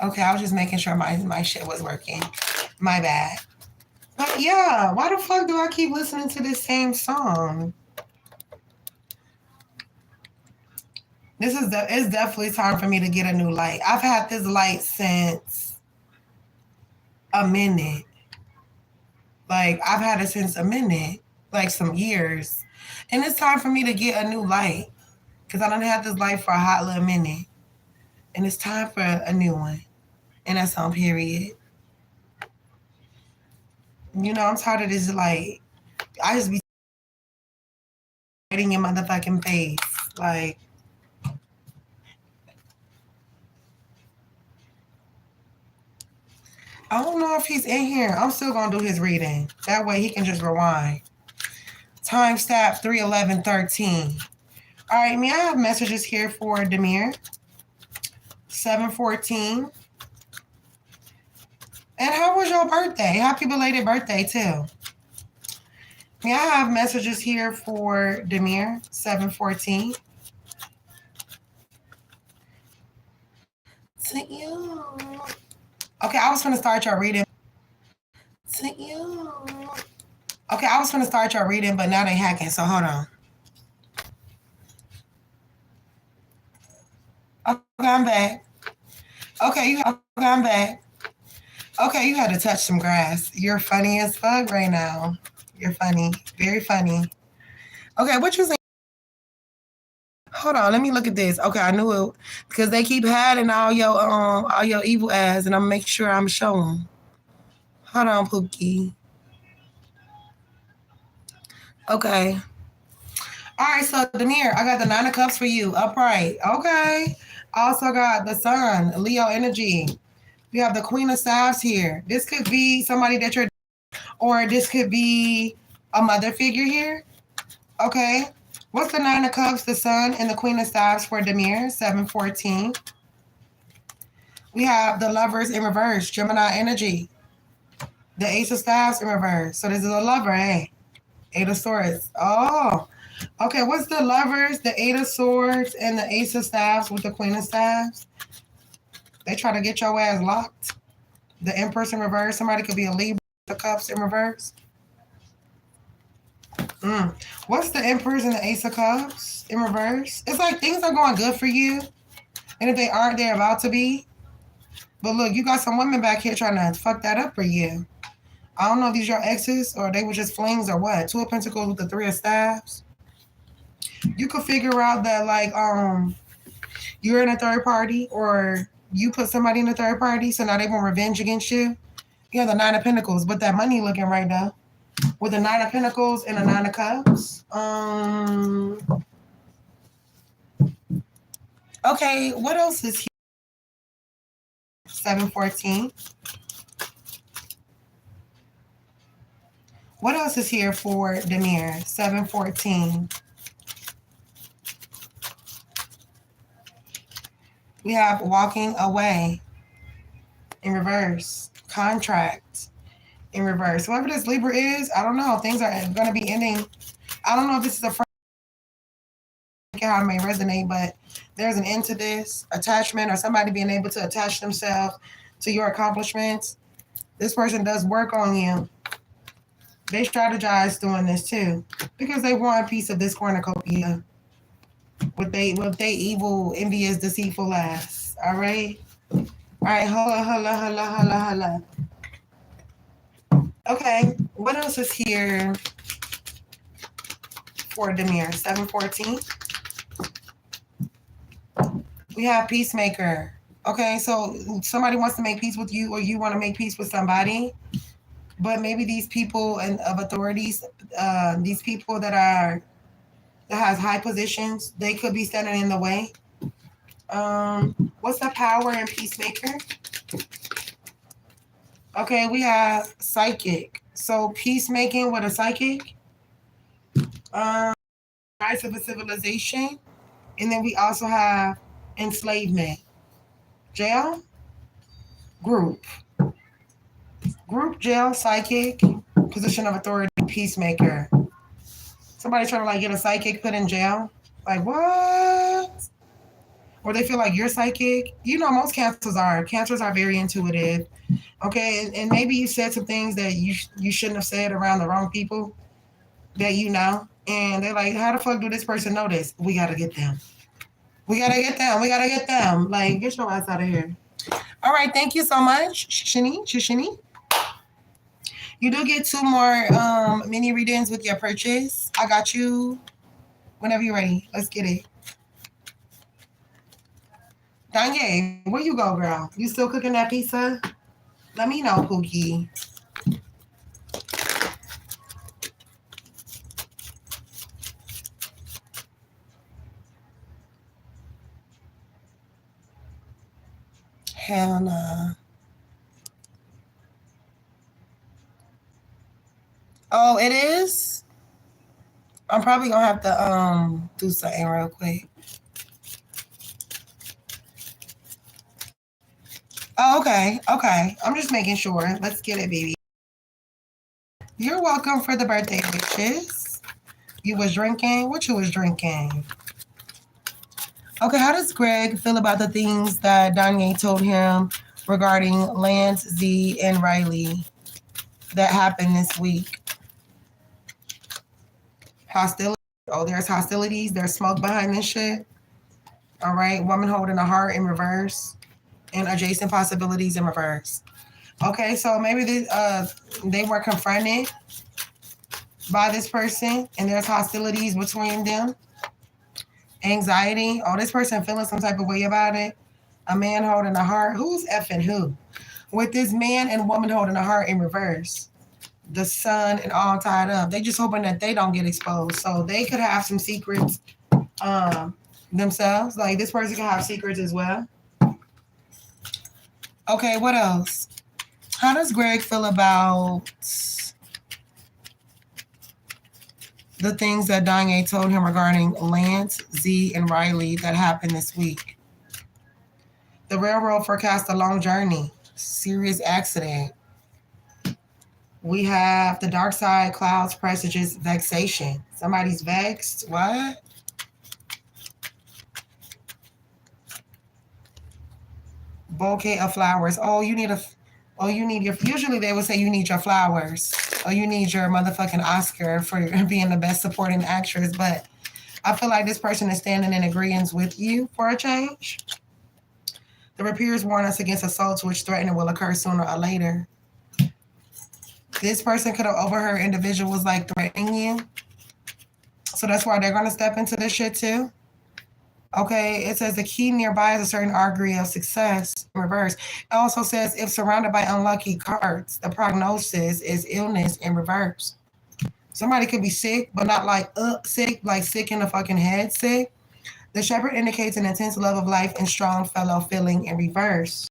Okay, I was just making sure my shit was working. My bad. But yeah, why the fuck do I keep listening to this same song? It's definitely time for me to get a new light. I've had this light since a minute. Like I've had it since a minute, like some years. And it's time for me to get a new light. Because I don't have this light for a hot little minute. And it's time for a new one. And that's on period. You know, I'm tired of this light. I just be right in your motherfucking face. Like, I don't know if he's in here. I'm still gonna do his reading. That way he can just rewind. Time stamp 3/11/13. All right, may I have messages here for Demir? 7/14. And how was your birthday? Happy belated birthday too. May I have messages here for Demir? 7/14. To you. Okay, I was gonna start your reading. To you. Okay, I was gonna start your reading, but now they hacking, so hold on. Okay, I'm back. Okay, I'm back. Okay, you had to touch some grass. You're funny as fuck right now. You're funny. Very funny. Okay, what you saying? Hold on, let me look at this. Okay, I knew it because they keep hiding all your evil ass, and I'm making sure I'm showing. Hold on, Pookie. Okay. All right, so Demir, I got the 9 of Cups for you. Upright. Okay. Also got the Sun, Leo energy. We have the Queen of Staves here. This could be somebody that you're, or this could be a mother figure here. Okay. What's the 9 of Cups, the Sun, and the Queen of Staves for Demir? 7/14. We have the Lovers in reverse, Gemini energy. The Ace of Staves in reverse. So this is a lover, hey? 8 of Swords. Oh. Okay, what's the Lovers, the 8 of Swords, and the Ace of Staves with the Queen of Staves? They try to get your ass locked. The Empress in reverse. Somebody could be a Libra. The Cups in reverse. What's the Empress and the Ace of Cups in reverse? It's like things are going good for you. And if they aren't, they're about to be. But look, you got some women back here trying to fuck that up for you. I don't know if these are your exes or they were just flings or what. 2 of Pentacles with the 3 of Staves. You could figure out that like you're in a third party or you put somebody in a third party, so now they want revenge against you. You have the 9 of Pentacles, but that money looking right now. With the 9 of Pentacles and the 9 of Cups. Okay, what else is here? 7/14. What else is here for Demir? 7/14. We have walking away in reverse. Contract in reverse. Whoever this Libra is, I don't know. Things are going to be ending. I don't know if this is a friend, how it may resonate, but there's an end to this attachment or somebody being able to attach themselves to your accomplishments. This person does work on you. They strategize doing this too because they want a piece of this cornucopia with they evil, envious, deceitful ass. All right? All right, holla. Okay, what else is here for Demir? 7/14. We have Peacemaker. Okay, so somebody wants to make peace with you or you want to make peace with somebody. But maybe these people and of authorities, these people that has high positions, they could be standing in the way. What's the power in Peacemaker? Okay, we have Psychic. So peacemaking with a psychic. Rise of a civilization. And then we also have enslavement. Jail. Group, jail, psychic, position of authority, peacemaker. Somebody trying to like get a psychic put in jail. Like what? Or they feel like you're psychic. You know, most cancers are. Cancers are very intuitive. Okay, and maybe you said some things that you shouldn't have said around the wrong people that you know. And they're like, how the fuck do this person know this? We got to get them. We gotta get them. We gotta get them. Like, get your ass out of here. All right, thank you so much, Shishini. You do get 2 more mini readings with your purchase. I got you whenever you're ready. Let's get it. Danye, where you go, girl? You still cooking that pizza? Let me know, Pookie. Hell nah. Oh, it is? I'm probably gonna have to do something real quick. Oh, okay. Okay. I'm just making sure. Let's get it, baby. You're welcome for the birthday wishes. You was drinking? What you was drinking? Okay, how does Greg feel about the things that Danye told him regarding Lance, Z, and Riley that happened this week? Hostility. Oh, there's hostilities. There's smoke behind this shit. All right. Woman holding a heart in reverse and adjacent possibilities in reverse. Okay, so maybe they were confronted by this person and there's hostilities between them. Anxiety. Oh, this person feeling some type of way about it. A man holding a heart. Who's effing who? With this man and woman holding a heart in reverse. The sun and all tied up. They just hoping that they don't get exposed. So they could have some secrets themselves. Like this person can have secrets as well. Okay, what else? How does Greg feel about the things that Danye told him regarding Lance, Z, and Riley that happened this week? The railroad forecast a long journey. Serious accident. We have the dark side, clouds, presages, vexation. Somebody's vexed. What? Bouquet of flowers. Oh, you need your, usually they would say you need your flowers. Or you need your motherfucking Oscar for being the best supporting actress. But I feel like this person is standing in agreement with you for a change. The rapiers warn us against assaults which threaten and will occur sooner or later. This person could have overheard individuals like threatening you. So that's why they're going to step into this shit too. Okay, it says the key nearby is a certain degree of success in reverse. It also says if surrounded by unlucky cards, the prognosis is illness in reverse. Somebody could be sick, but not like sick, like sick in the fucking head sick. The shepherd indicates an intense love of life and strong fellow feeling in reverse.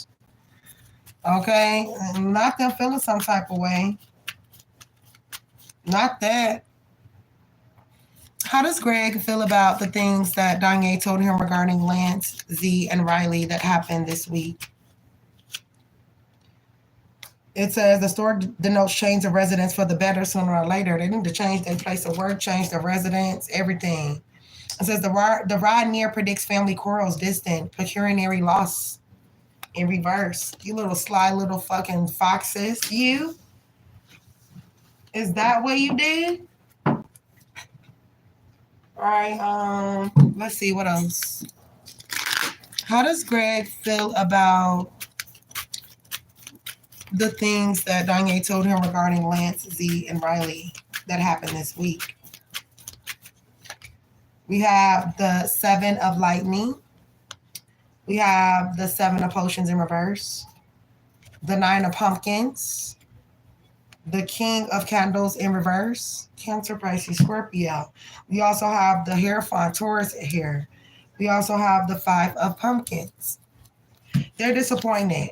Okay, not them feeling some type of way. Not that. How does Greg feel about the things that Danye told him regarding Lance, Z, and Riley that happened this week? It says the store denotes change of residence for the better sooner or later. They need to change their place of work, change their residence, everything. It says the ride near predicts family quarrels distant, pecuniary loss in reverse. You little sly little fucking foxes. You? Is that what you did? All right, let's see what else. How does Greg feel about the things that Danye told him regarding Lance, Z, and Riley that happened this week? We have the 7 of lightning. We have the 7 of potions in reverse. The 9 of pumpkins. The King of candles in reverse. Cancer, Pisces, Scorpio. We also have the Hierophant, Taurus here. We also have the 5 of pumpkins. They're disappointed.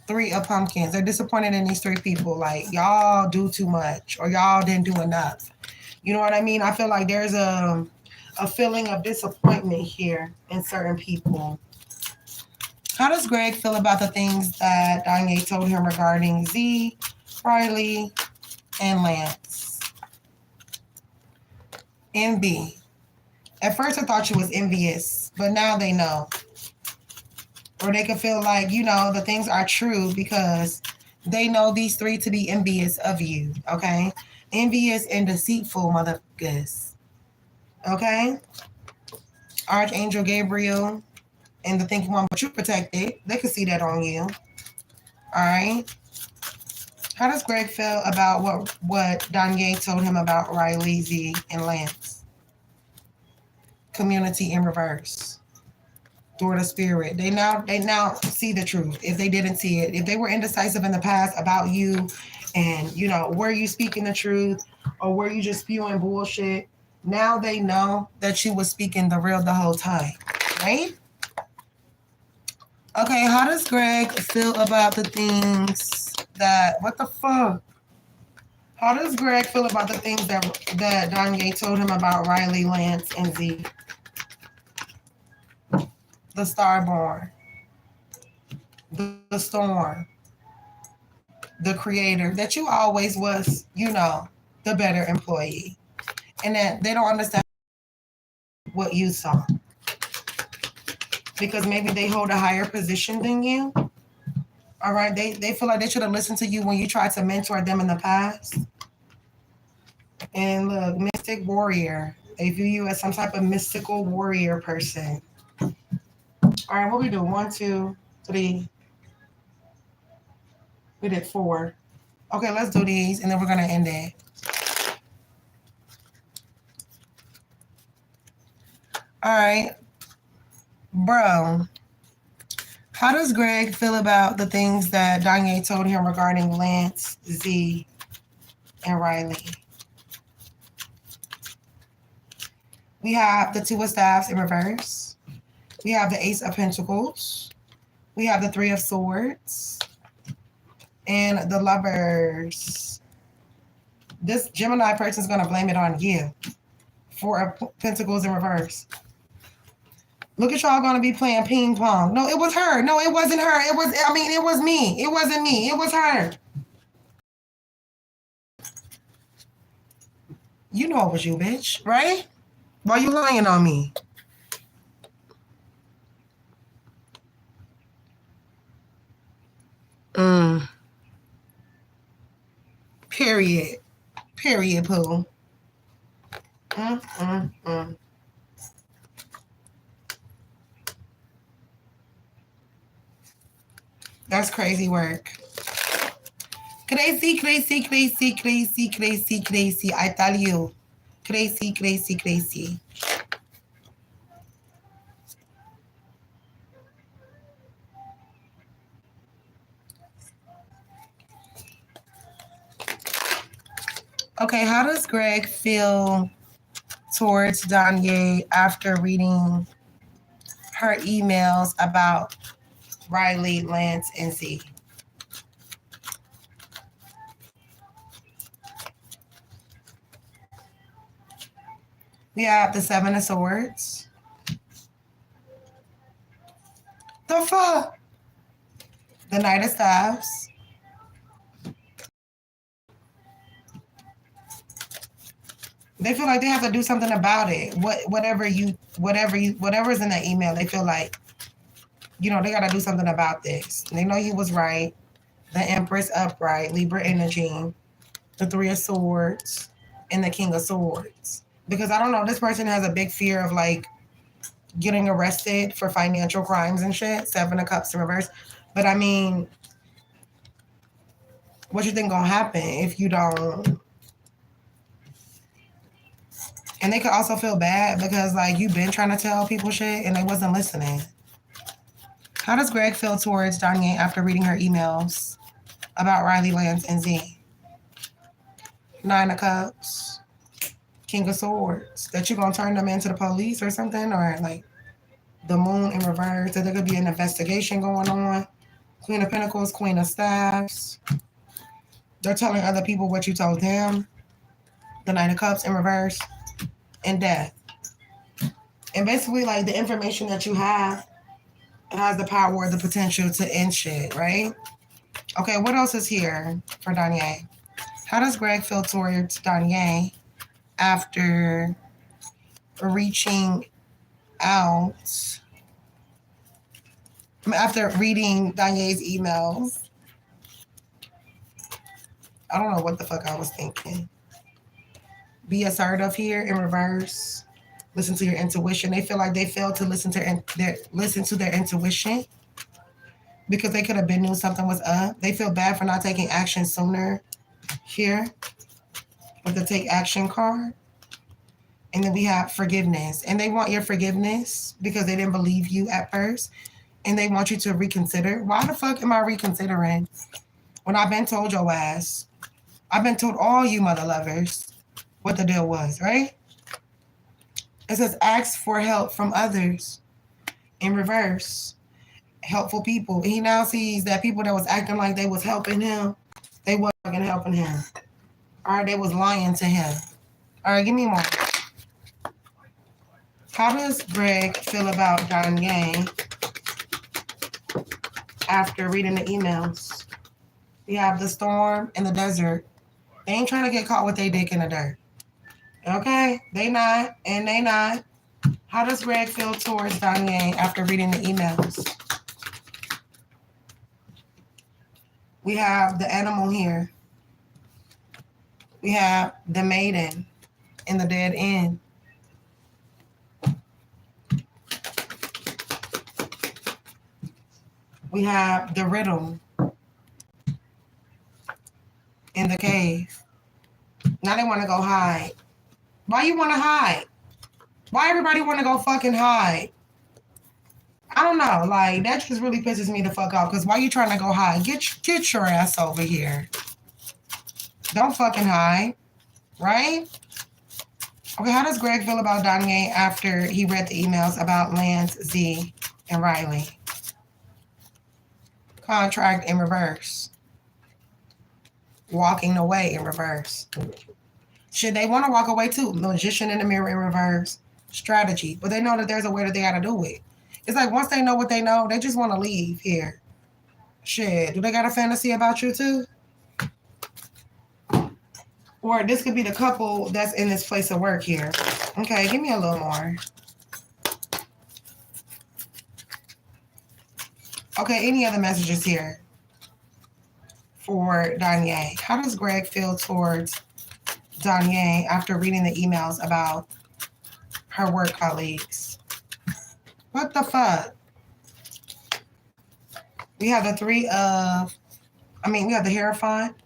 3 of pumpkins. They're disappointed in these 3 people. Like, y'all do too much or y'all didn't do enough. You know what I mean? I feel like there's a feeling of disappointment here in certain people. How does Greg feel about the things that Danye told him regarding Z, Riley, and Lance? Envy. At first I thought she was envious, but now they know. Or they can feel like, you know, the things are true because they know these 3 to be envious of you, okay? Envious and deceitful motherfuckers. Okay? Archangel Gabriel and the thinking one, but you protected. They could see that on you. All right. How does Greg feel about what Danye told him about Riley, Z, and Lance? Community in reverse. Door to spirit. They now see the truth. If they didn't see it, if they were indecisive in the past about you, and were you speaking the truth or were you just spewing bullshit? Now they know that you was speaking the real the whole time, right? Okay, how does Greg feel about the things that what the fuck? How does Greg feel about the things that Danye told him about Riley, Lance, and Z? The Starborn, the Storm, the Creator, that you always was, the better employee. And that they don't understand what you saw. Because maybe they hold a higher position than you. All right, they feel like they should have listened to you when you tried to mentor them in the past. And look, mystic warrior. They view you as some type of mystical warrior person. All right, what we do? 1, 2, 3. We did 4. Okay, let's do these, and then we're gonna end it. All right, bro. How does Greg feel about the things that Danye told him regarding Lance, Z, and Riley? We have the Two of Staffs in reverse. We have the Ace of Pentacles. We have the Three of Swords. And the Lovers. This Gemini person is going to blame it on you. Four of Pentacles in reverse. Look at y'all going to be playing ping pong. No, it was her. No, it wasn't her. It was me. It wasn't me. It was her. You know it was you, bitch, right? Why you lying on me? Period. Period, poo. That's crazy work. Crazy, crazy, crazy, crazy, crazy, crazy. I tell you. Crazy, crazy, crazy. Okay, how does Greg feel towards Danye after reading her emails about Riley, Lance, and Z? We have the Seven of Swords. The fuck? The Knight of Staffs. They feel like they have to do something about it. Whatever's in that email, they feel like, they got to do something about this. They know he was right. The Empress upright, Libra energy, the Three of Swords, and the King of Swords. Because I don't know, this person has a big fear of like getting arrested for financial crimes and shit. Seven of Cups in reverse. But I mean, what you think gonna happen if you don't? And they could also feel bad because like you've been trying to tell people shit and they wasn't listening. How does Greg feel towards Danye after reading her emails about Riley, Lance, and Z? Nine of Cups, King of Swords. That you gonna turn them into the police or something? Or like the Moon in reverse. That there could be an investigation going on. Queen of Pentacles, Queen of Staffs. They're telling other people what you told them. The Nine of Cups in reverse. And Death. And basically like the information that you have has the power or the potential to end shit, right? Okay, what else is here for Danye? How does Greg feel towards Danye after reaching out, after reading Danye's emails? I don't know what the fuck I was thinking. Be assertive here in reverse. Listen to your intuition. They feel like they failed to listen to their intuition because they could have been knew something was up. They feel bad for not taking action sooner here with the take action card. And then we have forgiveness. And they want your forgiveness because they didn't believe you at first. And they want you to reconsider. Why the fuck am I reconsidering when I've been told your ass? I've been told all you mother lovers what the deal was, right? It says ask for help from others in reverse. Helpful people. He now sees that people that was acting like they was helping him, they wasn't helping him. All right, they was lying to him. All right, give me more. How does Greg feel about Kanye after reading the emails? We have the storm in the desert. They ain't trying to get caught with their dick in the dirt. Okay? They not, and they not. How does Greg feel towards Kanye after reading the emails? We have the animal here. We have the maiden in the dead end. We have the riddle in the cave. Now they want to go hide. Why you want to hide? Why everybody want to go fucking hide? I don't know. Like, that just really pisses me the fuck off. Because why you trying to go hide? Get your ass over here. Don't fucking hide. Right? Okay, how does Greg feel about Kanye after he read the emails about Lance, Z, and Riley? Contract in reverse. Walking away in reverse. Should they want to walk away too? Magician in the mirror in reverse. Strategy. But they know that there's a way that they got to do it. It's like once they know what they know, they just want to leave here. Shit. Do they got a fantasy about you too? Or this could be the couple that's in this place of work here. Okay, give me a little more. Okay, any other messages here for Danye? How does Greg feel towards Danye after reading the emails about her work colleagues? What the fuck? We have the we have the Hierophant,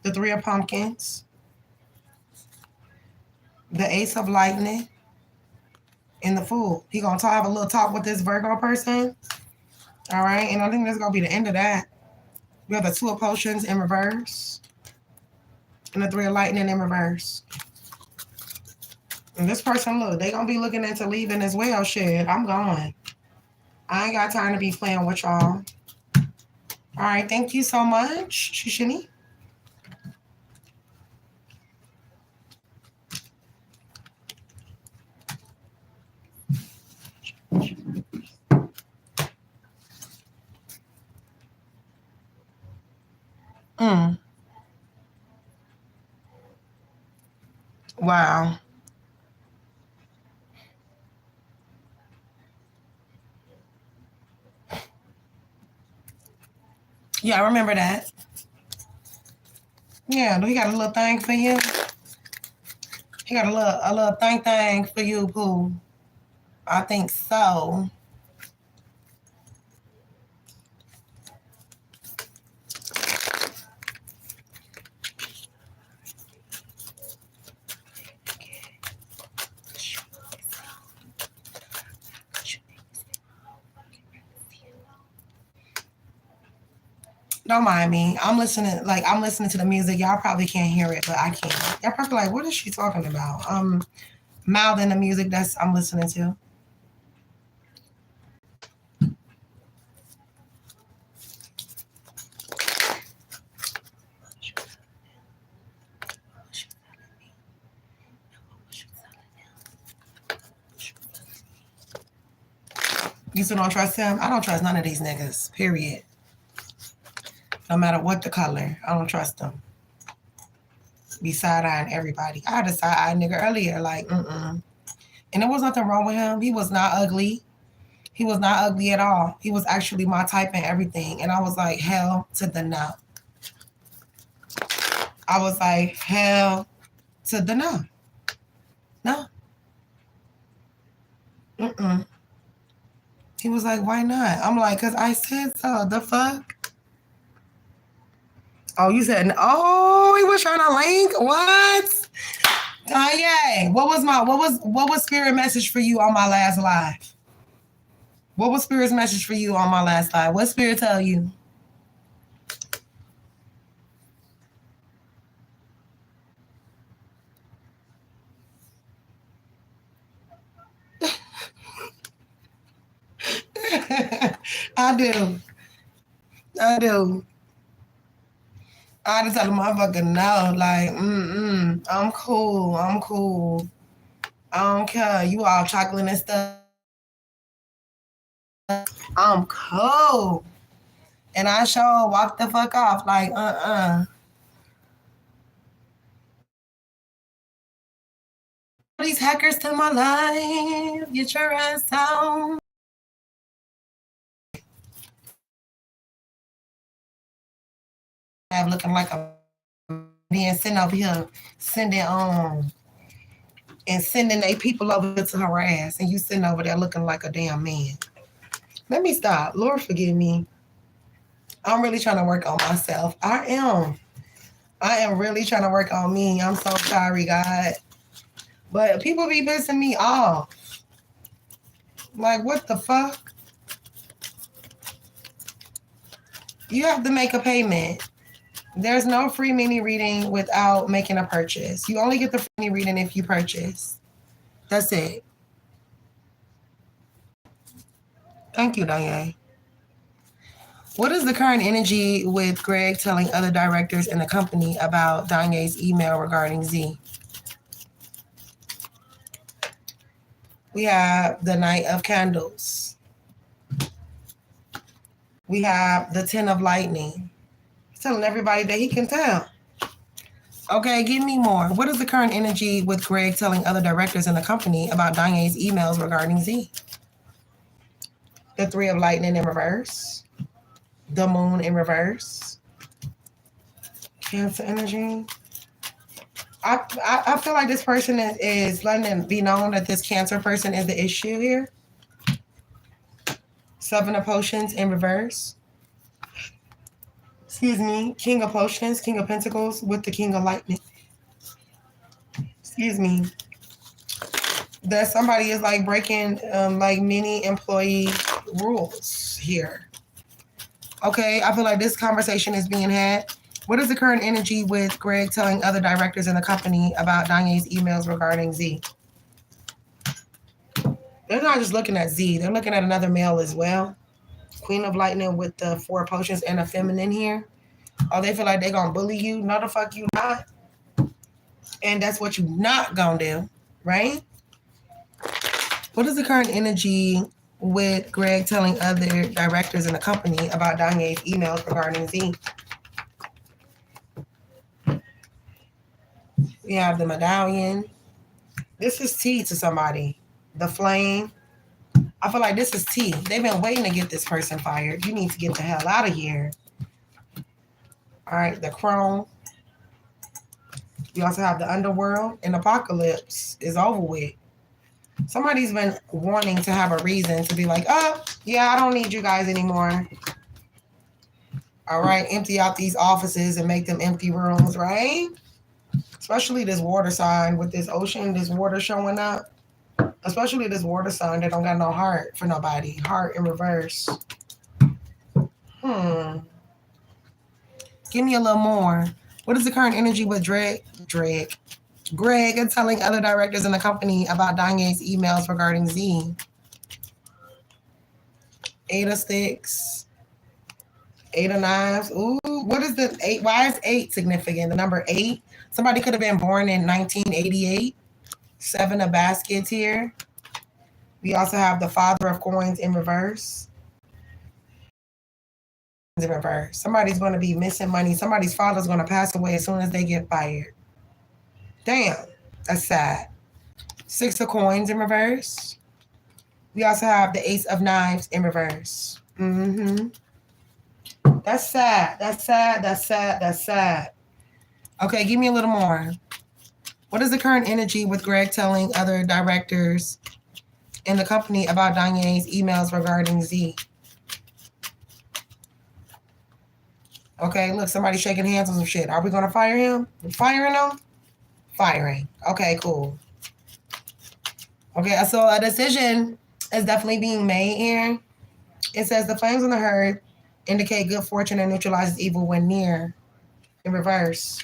the Three of Pumpkins, the Ace of Lightning, and the Fool. He gonna have a little talk with this Virgo person. All right, and I think that's gonna be the end of that. We have the Two of Potions in reverse, and the Three of Lightning in reverse. And this person, look, they gonna be looking into leaving as well. Shit, I'm going. I ain't got time to be playing with y'all. All right, thank you so much, Shishini. Wow. Yeah, I remember that. Yeah, he got a little thing for you. He got a little thing for you, Pooh. I think so. Don't mind me. I'm listening to the music. Y'all probably can't hear it, but I can. Y'all probably like, what is she talking about? Mouthing the music I'm listening to. You still don't trust him? I don't trust none of these niggas, period. No matter what the color, I don't trust them. Be side-eyeing everybody. I had a side-eye nigga earlier, like, And there was nothing wrong with him. He was not ugly. He was not ugly at all. He was actually my type and everything. And I was like, hell to the no. I was like, hell to the no. No. Mm-mm. He was like, why not? I'm like, because I said so. The fuck? Oh, you said, oh, he was trying to link? What? Kanye, what was spirit message for you on my last live? What was spirit's message for you on my last live? What spirit tell you? I do. I do. I just tell the motherfucker no, like, I'm cool. I'm cool. I don't care. You all chocolate and stuff. I'm cool. And I sure walk the fuck off, like, These hackers to my life, get your ass down. I'm looking like a being sitting over here sending and sending they people over to harass, and you sitting over there looking like a damn man. Let me stop. Lord forgive me. I'm really trying to work on myself. I am really trying to work on me. I'm so sorry, God. But people be pissing me off. Like, what the fuck? You have to make a payment. There's no free mini reading without making a purchase. You only get the free mini reading if you purchase. That's it. Thank you, Diane. What is the current energy with Greg telling other directors in the company about Danye's email regarding Z? We have the Knight of Candles. We have the Ten of Lightning. He's telling everybody that he can tell. Okay, give me more. What is the current energy with Greg telling other directors in the company about Danye's emails regarding Z? The Three of Lightning in reverse. The Moon in reverse. Cancer energy. I feel like this person is letting it be known that this Cancer person is the issue here. Seven of Potions in reverse. Excuse me. King of Potions, King of Pentacles with the King of Lightning. Excuse me. That somebody is like breaking like many employee rules here. Okay, I feel like this conversation is being had. What is the current energy with Greg telling other directors in the company about Danye's emails regarding Z? They're not just looking at Z. They're looking at another male as well. Queen of Lightning with the Four Potions and a feminine here. Oh, they feel like they're going to bully you? No, the fuck you not. And that's what you not going to do, right? What is the current energy with Greg telling other directors in the company about Danye's emails regarding Z? We have the Medallion. This is tea to somebody. The Flame. I feel like this is tea. They've been waiting to get this person fired. You need to get the hell out of here. All right, the Crone. You also have the Underworld, and Apocalypse is over with. Somebody's been wanting to have a reason to be like, oh, yeah, I don't need you guys anymore. All right, empty out these offices and make them empty rooms, right? Especially this water sign with this ocean, this water showing up. Especially this water sign that don't got no heart for nobody. Heart in reverse. Give me a little more. What is the current energy with Greg and telling other directors in the company about Danye's emails regarding Z? Eight of Sticks. Eight of Knives. Ooh, what is the 8? Why is 8 significant? The number 8? Somebody could have been born in 1988. 7 of Baskets here. We also have the Father of Coins in reverse. In reverse. Somebody's going to be missing money. Somebody's father's going to pass away as soon as they get fired. Damn, that's sad. 6 of Coins in reverse. We also have the Ace of Knives in reverse. That's sad. That's sad. That's sad. That's sad. Okay, give me a little more. What is the current energy with Greg telling other directors in the company about Danye's emails regarding Z. Okay, look, somebody shaking hands on some shit. Are we going to fire him? We're firing him? Firing. Okay, cool. Okay, so a decision is definitely being made here. It says the flames on the hearth indicate good fortune and neutralizes evil when near in reverse.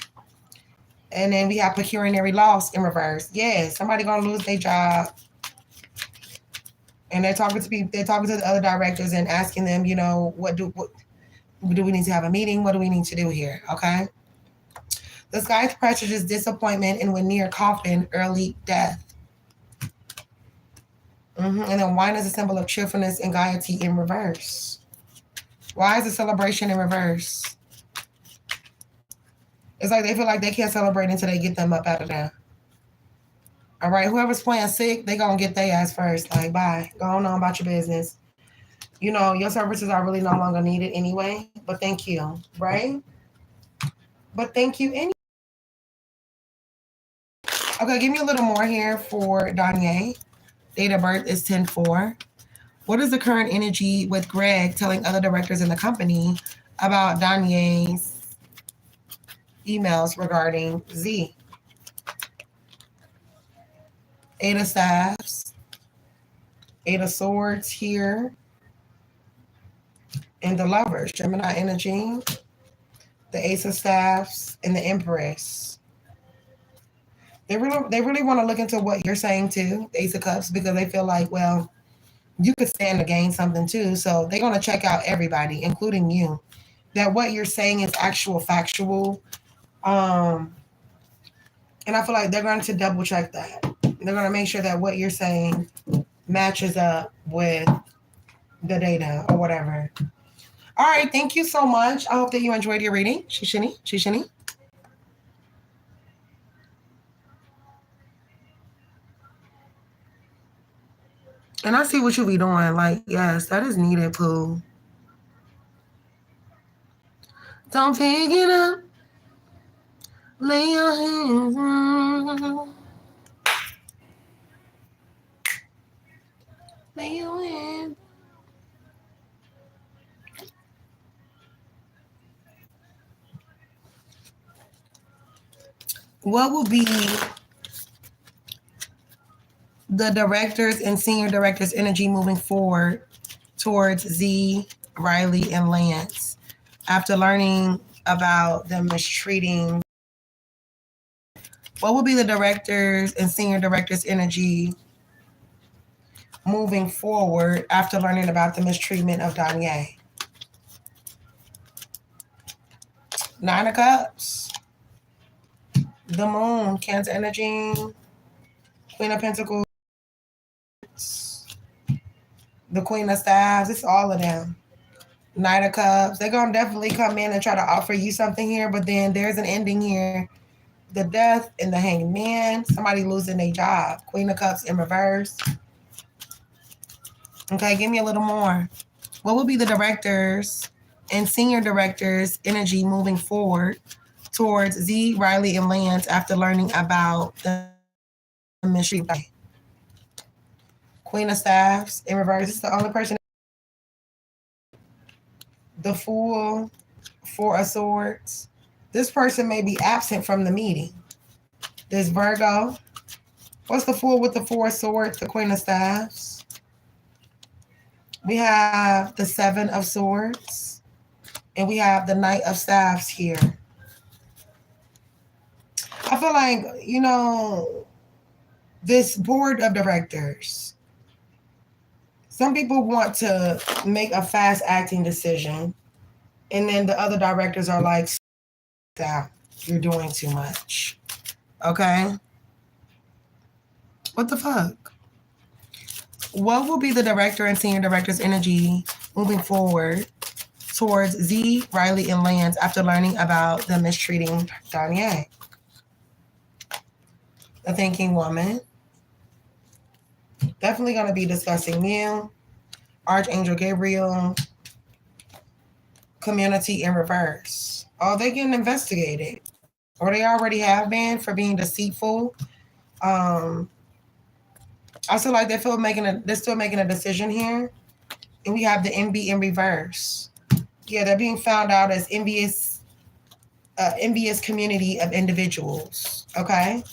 And then we have pecuniary loss in reverse. Yeah, somebody going to lose their job. And they're talking to people, they're talking to the other directors and asking them, you know, what do we need to have a meeting? What do we need to do here? Okay. The sky pressures disappointment and when near coffin, early death. And then wine is a symbol of cheerfulness and gaiety in reverse. Why is a celebration in reverse? It's like they feel like they can't celebrate until they get them up out of there. All right, whoever's playing sick, they gonna get their ass first. Like, bye. Go on about your business. You know, your services are really no longer needed anyway. But thank you, right? But thank you anyway. Okay, give me a little more here for Danye. Date of birth is 10/4. What is the current energy with Greg telling other directors in the company about Danye's emails regarding Z? 8 of Staffs, 8 of Swords here, and the Lovers, Gemini energy, the Ace of Staffs, and the Empress. They really want to look into what you're saying too, the Ace of Cups, because they feel like, well, you could stand to gain something too. So they're going to check out everybody, including you, that what you're saying is actual factual. And I feel like they're going to double check that. They're going to make sure that what you're saying matches up with the data or whatever. All right. Thank you so much. I hope that you enjoyed your reading. Shishini. And I see what you be doing. Like, yes, that is needed, Pooh. Don't pick it up. Lay your hands on. Lay your hands. What will be the directors and senior directors' energy moving forward towards Z, Riley, and Lance after learning about them mistreating? What will be the directors and senior directors' energy moving forward after learning about the mistreatment of Danye? 9 of Cups, the Moon, Cancer energy, Queen of Pentacles, the Queen of Staffs. It's all of them. Knight of Cups. They're going to definitely come in and try to offer you something here, but then there's an ending here. The Death and the Hanged Man. Somebody losing their job. Queen of Cups in reverse. Okay, give me a little more. What will be the directors and senior directors' energy moving forward towards Z, Riley, and Lance after learning about the mystery? Queen of Staffs in reverse. It's the only person. The Fool, 4 of Swords. This person may be absent from the meeting. There's Virgo. What's the Fool with the 4 of Swords? The Queen of Staffs. We have the 7 of Swords. And we have the Knight of Staffs here. I feel like, you know, this board of directors, some people want to make a fast acting decision. And then the other directors are like, that you're doing too much. Okay? What the fuck? What will be the director and senior director's energy moving forward towards Z, Riley, and Lance after learning about them mistreating Danye? The Thinking Woman. Definitely going to be discussing you. Archangel Gabriel. Community in reverse. Oh, they're getting investigated. Or they already have been for being deceitful. I feel like they're still making a decision here. And we have the envy in reverse. Yeah, they're being found out as envious community of individuals. Okay.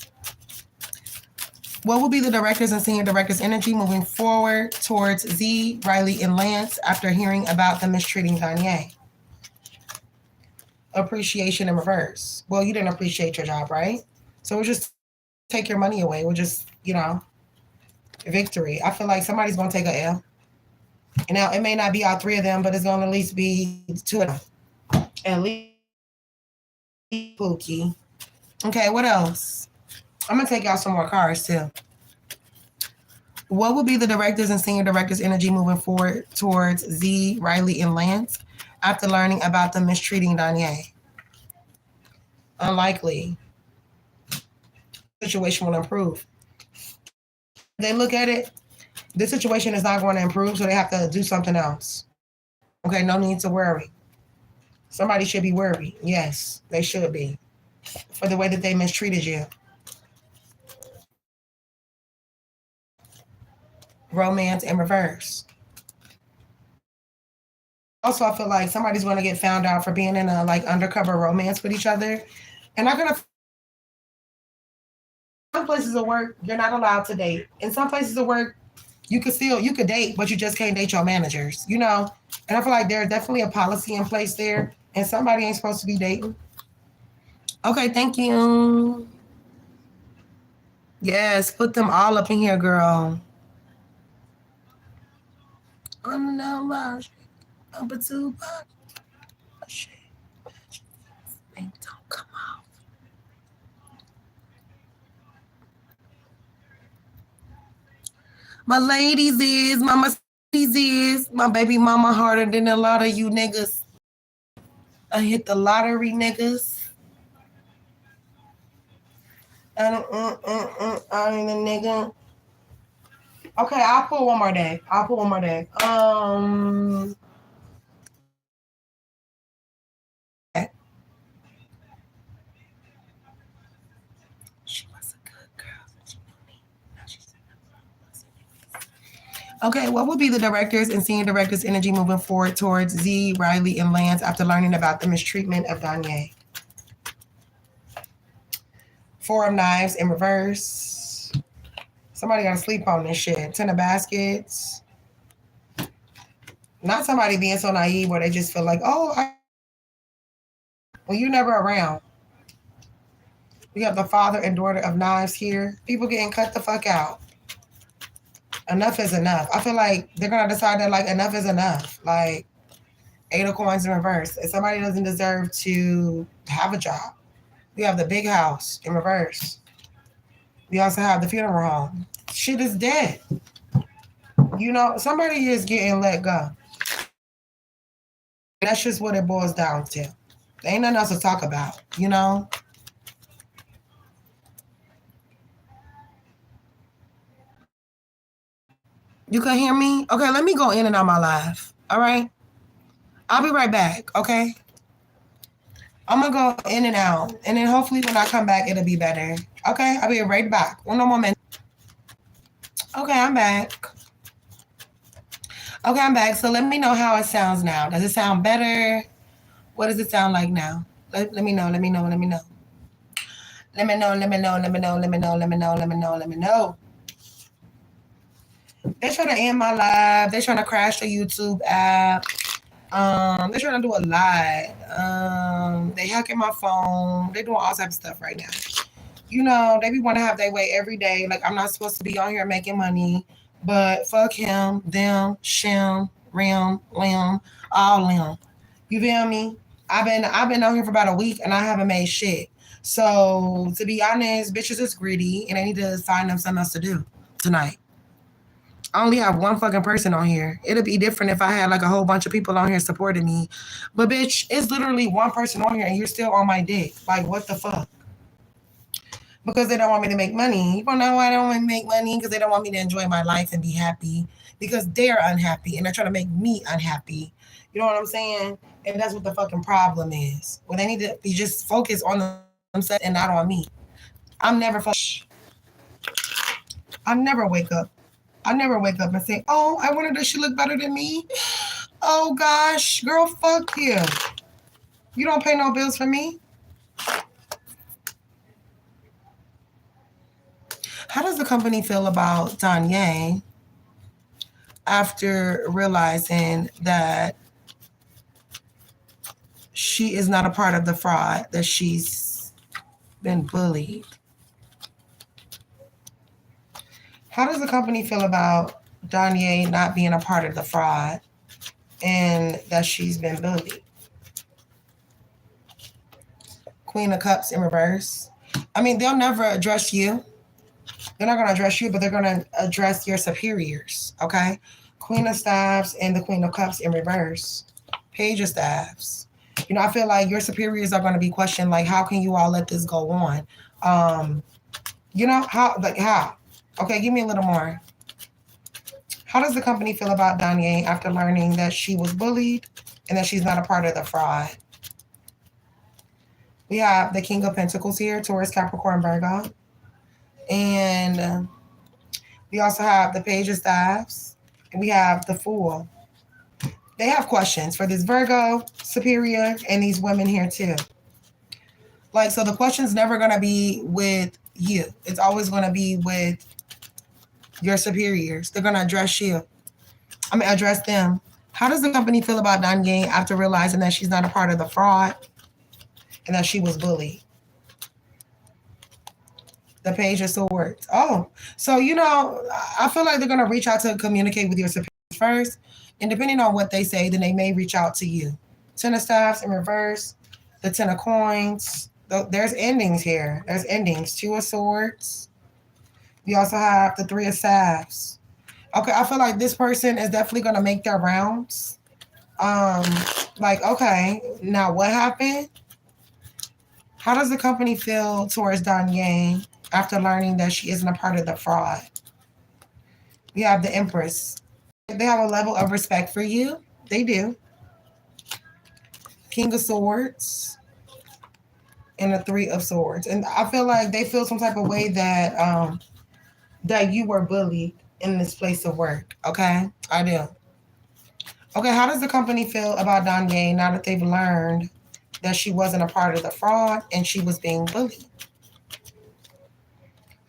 What will be the directors and senior directors' energy moving forward towards Z, Riley, and Lance after hearing about them mistreating Kanye? Appreciation in reverse. Well, you didn't appreciate your job, right? So we'll just take your money away. We'll just, victory. I feel like somebody's going to take a L. And now it may not be all three of them, but it's going to at least be two of them. At least Pookie. Okay, what else? I'm going to take y'all some more cards too. What will be the directors and senior directors' energy moving forward towards Z, Riley, and Lance after learning about them mistreating Danye? Unlikely. The situation will improve. They look at it, this situation is not going to improve, so they have to do something else. Okay, no need to worry. Somebody should be worried. Yes, they should be. For the way that they mistreated you. Romance in reverse. Also, I feel like somebody's going to get found out for being in a undercover romance with each other. And I'm going to... Some places of work, you're not allowed to date. In some places of work, you could date, but you just can't date your managers, And I feel like there's definitely a policy in place there, and somebody ain't supposed to be dating. Okay, thank you. Yes, put them all up in here, girl. I'm no lounge. Number 2 box. Shit. Don't come off. My ladies is, my Mercedes is, my baby mama harder than a lot of you niggas. I hit the lottery, niggas. I ain't a nigga. Okay, I'll pull one more day. She was a good girl. She knew me. Now she's okay, what will be the directors and senior directors' energy moving forward towards Z, Riley, and Lance after learning about the mistreatment of Danye? 4 of Knives in reverse. Somebody got to sleep on this shit. 10 of Baskets. Not somebody being so naive where they just feel like, well, you're never around. We have the father and daughter of Knives here. People getting cut the fuck out. Enough is enough. I feel like they're going to decide that, enough is enough. 8 of Coins in reverse. If somebody doesn't deserve to have a job, we have the big house in reverse. We also have the funeral home. Shit is dead. Somebody is getting let go. That's just what it boils down to. There ain't nothing else to talk about, You can hear me? Okay, let me go in and out my live. All right? I'll be right back, okay? I'm going to go in and out. And then hopefully when I come back, it'll be better. Okay? I'll be right back. One moment. Okay, I'm back. Okay, I'm back. So let me know how it sounds now. Does it sound better? What does it sound like now? Let me know. Let me know. Let me know. Let me know. Let me know. Let me know. Let me know. Let me know. Let me know. Let me know. They're trying to end my live. They're trying to crash the YouTube app. They're trying to do a lot. They hacking my phone. They're doing all types of stuff right now. They be want to have their way every day. I'm not supposed to be on here making money. But fuck him, them, shim, rim, limb, all them. You feel me? I've been on here for about a week and I haven't made shit. So to be honest, bitches is greedy and they need to find them something else to do tonight. I only have one fucking person on here. It'll be different if I had a whole bunch of people on here supporting me. But bitch, it's literally one person on here and you're still on my dick. What the fuck? Because they don't want me to make money. You don't know why they don't want me to make money? Because they don't want me to enjoy my life and be happy. Because they're unhappy and they're trying to make me unhappy. You know what I'm saying? And that's what the fucking problem is. Well, they need to be just focused on themselves and not on me. I never wake up I never wake up and say, oh, I wanted her, she look better than me. Oh gosh, girl, fuck you. You don't pay no bills for me. How does the company feel about Danye after realizing that she is not a part of the fraud, that she's been bullied? How does the company feel about Danye not being a part of the fraud and that she's been bullied? Queen of Cups in reverse. I mean, they'll never address you. They're not going to address you, but they're going to address your superiors, okay? Queen of Staves and the Queen of Cups in reverse. Page of Staves. You know, I feel like your superiors are going to be questioned, like, how can you all let this go on? You know, how? Okay, give me a little more. How does the company feel about Danye after learning that she was bullied and that she's not a part of the fraud? We have the King of Pentacles here, Taurus, Capricorn, Virgo. And we also have the Page of Staves. And we have the Fool. They have questions for this Virgo superior and these women here too. Like, so the question's never going to be with you. It's always going to be with your superiors. They're going to address you. Address them. How does the company feel about Danye after realizing that she's not a part of the fraud and that she was bullied? The Page of Swords. Oh, so, you know, I feel like they're going to reach out to communicate with your superiors first. And depending on what they say, then they may reach out to you. Ten of Staves in reverse. The Ten of Coins. There's endings here. There's endings. Two of Swords. We also have the Three of Staves. Okay, I feel like this person is definitely going to make their rounds. Like, okay, now what happened? How does the company feel towards Danye after learning that she isn't a part of the fraud? We have the Empress. They have a level of respect for you. They do. King of Swords and the Three of Swords. And I feel like they feel some type of way that that you were bullied in this place of work. Okay? I do. Okay, how does the company feel about Danye now that they've learned that she wasn't a part of the fraud and she was being bullied?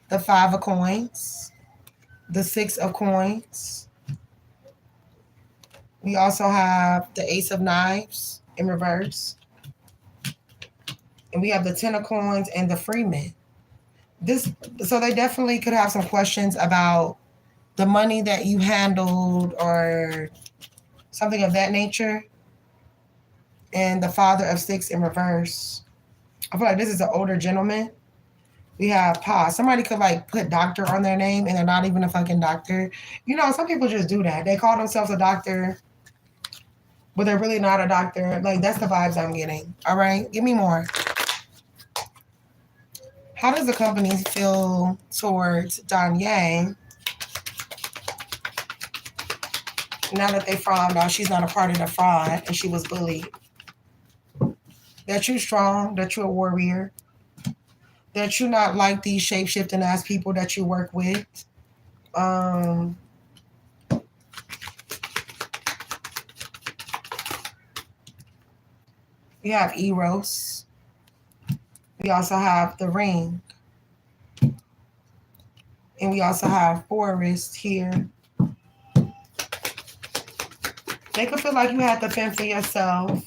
The Five of Coins. The Six of Coins. We also have the Ace of Knives in reverse. And we have the Ten of Coins and the Freeman. So they definitely could have some questions about the money that you handled or something of that nature. And the Father of Six in reverse. I feel like this is an older gentleman. We have Pa. Somebody could like put doctor on their name and they're not even a fucking doctor. You know, some people just do that. They call themselves a doctor, but they're really not a doctor. Like, that's the vibes I'm getting. All right, give me more. How does the company feel towards Danye now that they found out she's not a part of the fraud and she was bullied? That you're strong, that you're a warrior, that you're not like these shape-shifting ass people that you work with. We have Eros. We also have the Ring. And we also have Forest here. They could feel like you had to fend for yourself.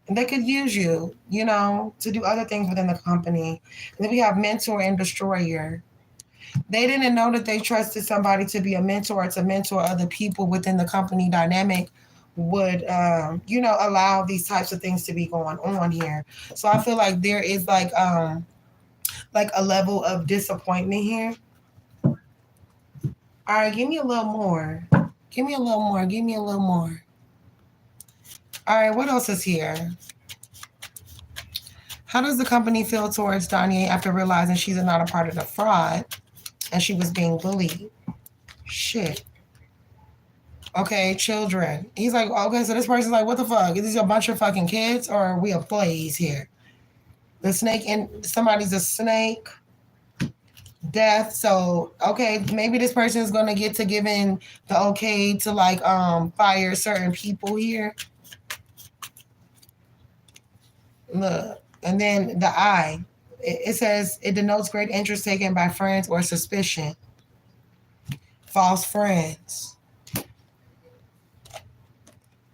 And they could use you, you know, to do other things within the company. And then we have Mentor and Destroyer. They didn't know that they trusted somebody to be a mentor, to mentor other people within the company dynamic would, you know, allow these types of things to be going on here. So I feel like there is like a level of disappointment here. All right, give me a little more. Give me a little more. Give me a little more. All right, what else is here? How does the company feel towards Danye after realizing she's not a part of the fraud and she was being bullied? Shit. Okay, children. He's like, okay, so this person's like, what the fuck? Is this a bunch of fucking kids or are we employees here? The snake and somebody's a snake. Death. So, okay, maybe this person is gonna get to giving the okay to like fire certain people here. Look, and then the eye. It says it denotes great interest taken by friends or suspicion. False friends.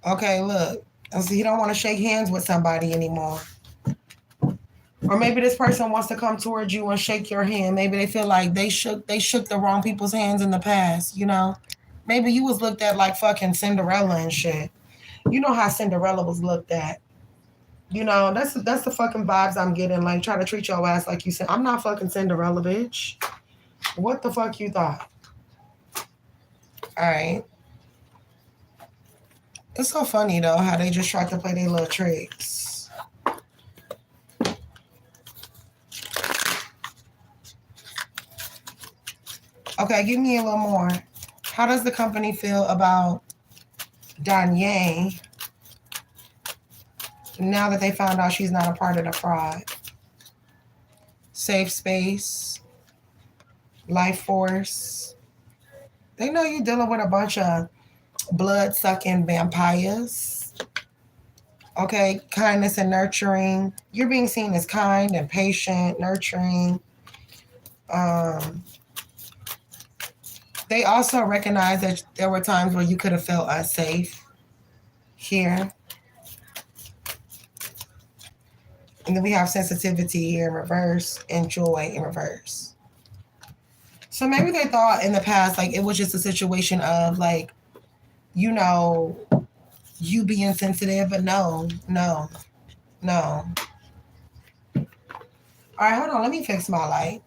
Okay, look. So he don't want to shake hands with somebody anymore. Or maybe this person wants to come towards you and shake your hand. Maybe they feel like they shook the wrong people's hands in the past, you know? Maybe you was looked at like fucking Cinderella and shit. You know how Cinderella was looked at. You know, that's the fucking vibes I'm getting. Like, try to treat your ass like you said. I'm not fucking Cinderella, bitch. What the fuck you thought? All right. It's so funny, though, how they just try to play their little tricks. Okay, give me a little more. How does the company feel about Danye now that they found out she's not a part of the fraud? Safe space, life force. They know you're dealing with a bunch of blood-sucking vampires. Okay, kindness and nurturing. You're being seen as kind and patient, nurturing. They also recognize that there were times where you could have felt unsafe here. And then we have sensitivity here in reverse and joy in reverse. So maybe they thought in the past, like, it was just a situation of, like, you know, you being sensitive, but no. All right, hold on. Let me fix my light.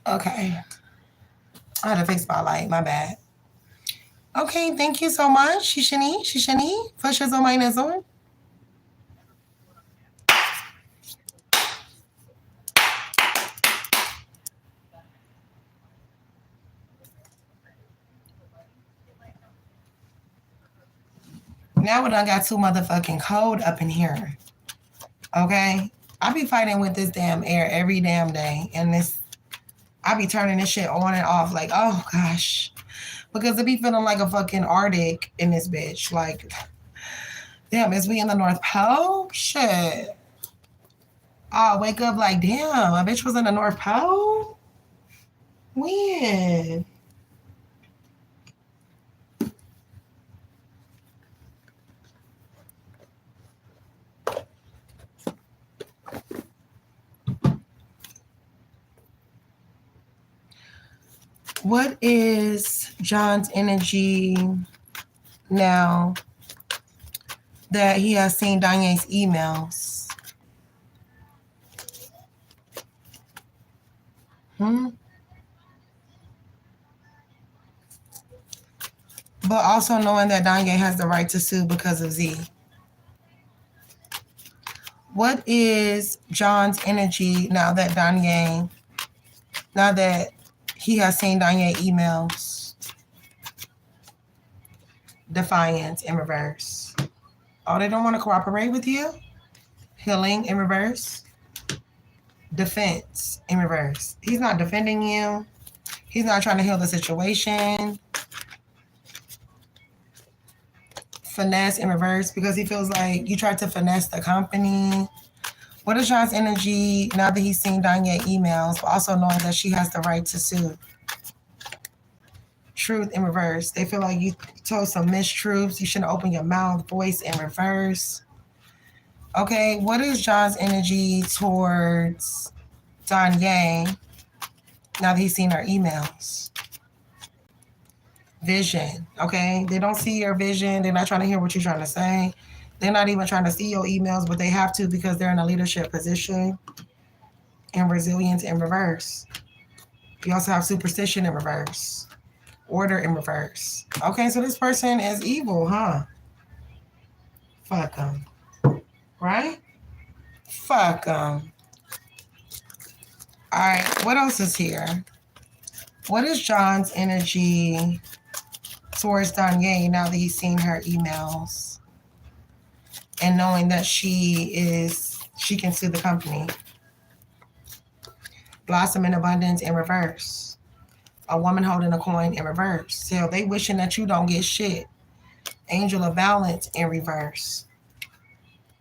Okay. I had to fix my light. My bad. Okay, thank you so much, Shishani, for shizzle my nizzle. Now we done got too motherfucking cold up in here. Okay? I be fighting with this damn air every damn day. And I be turning this shit on and off like, oh gosh. Because it be feeling like a fucking Arctic in this bitch. Like, damn, is we in the North Pole? Shit. Oh, wake up like, damn, a bitch was in the North Pole? When? What is John's energy now that he has seen Danye's emails? But also knowing that Danye has the right to sue because of Z. What is John's energy now that he has seen Danye emails? Defiance in reverse. Oh, they don't want to cooperate with you? Healing in reverse. Defense in reverse. He's not defending you. He's not trying to heal the situation. Finesse in reverse because he feels like you tried to finesse the company. What is John's energy now that he's seen Danye emails, but also knowing that she has the right to sue? Truth in reverse. They feel like you told some mistruths. You shouldn't open your mouth. Voice in reverse. Okay, what is John's energy towards Danye now that he's seen her emails? Vision, okay? They don't see your vision. They're not trying to hear what you're trying to say. They're not even trying to see your emails, but they have to because they're in a leadership position. And resilience in reverse. You also have superstition in reverse. Order in reverse. Okay, so this person is evil, huh? Fuck them. Right? Fuck them. All right, what else is here? What is John's energy towards Danye now that he's seen her emails and knowing that she can sue the company? Blossom in abundance in reverse. A woman holding a coin in reverse. So they wishing that you don't get shit. Angel of balance in reverse.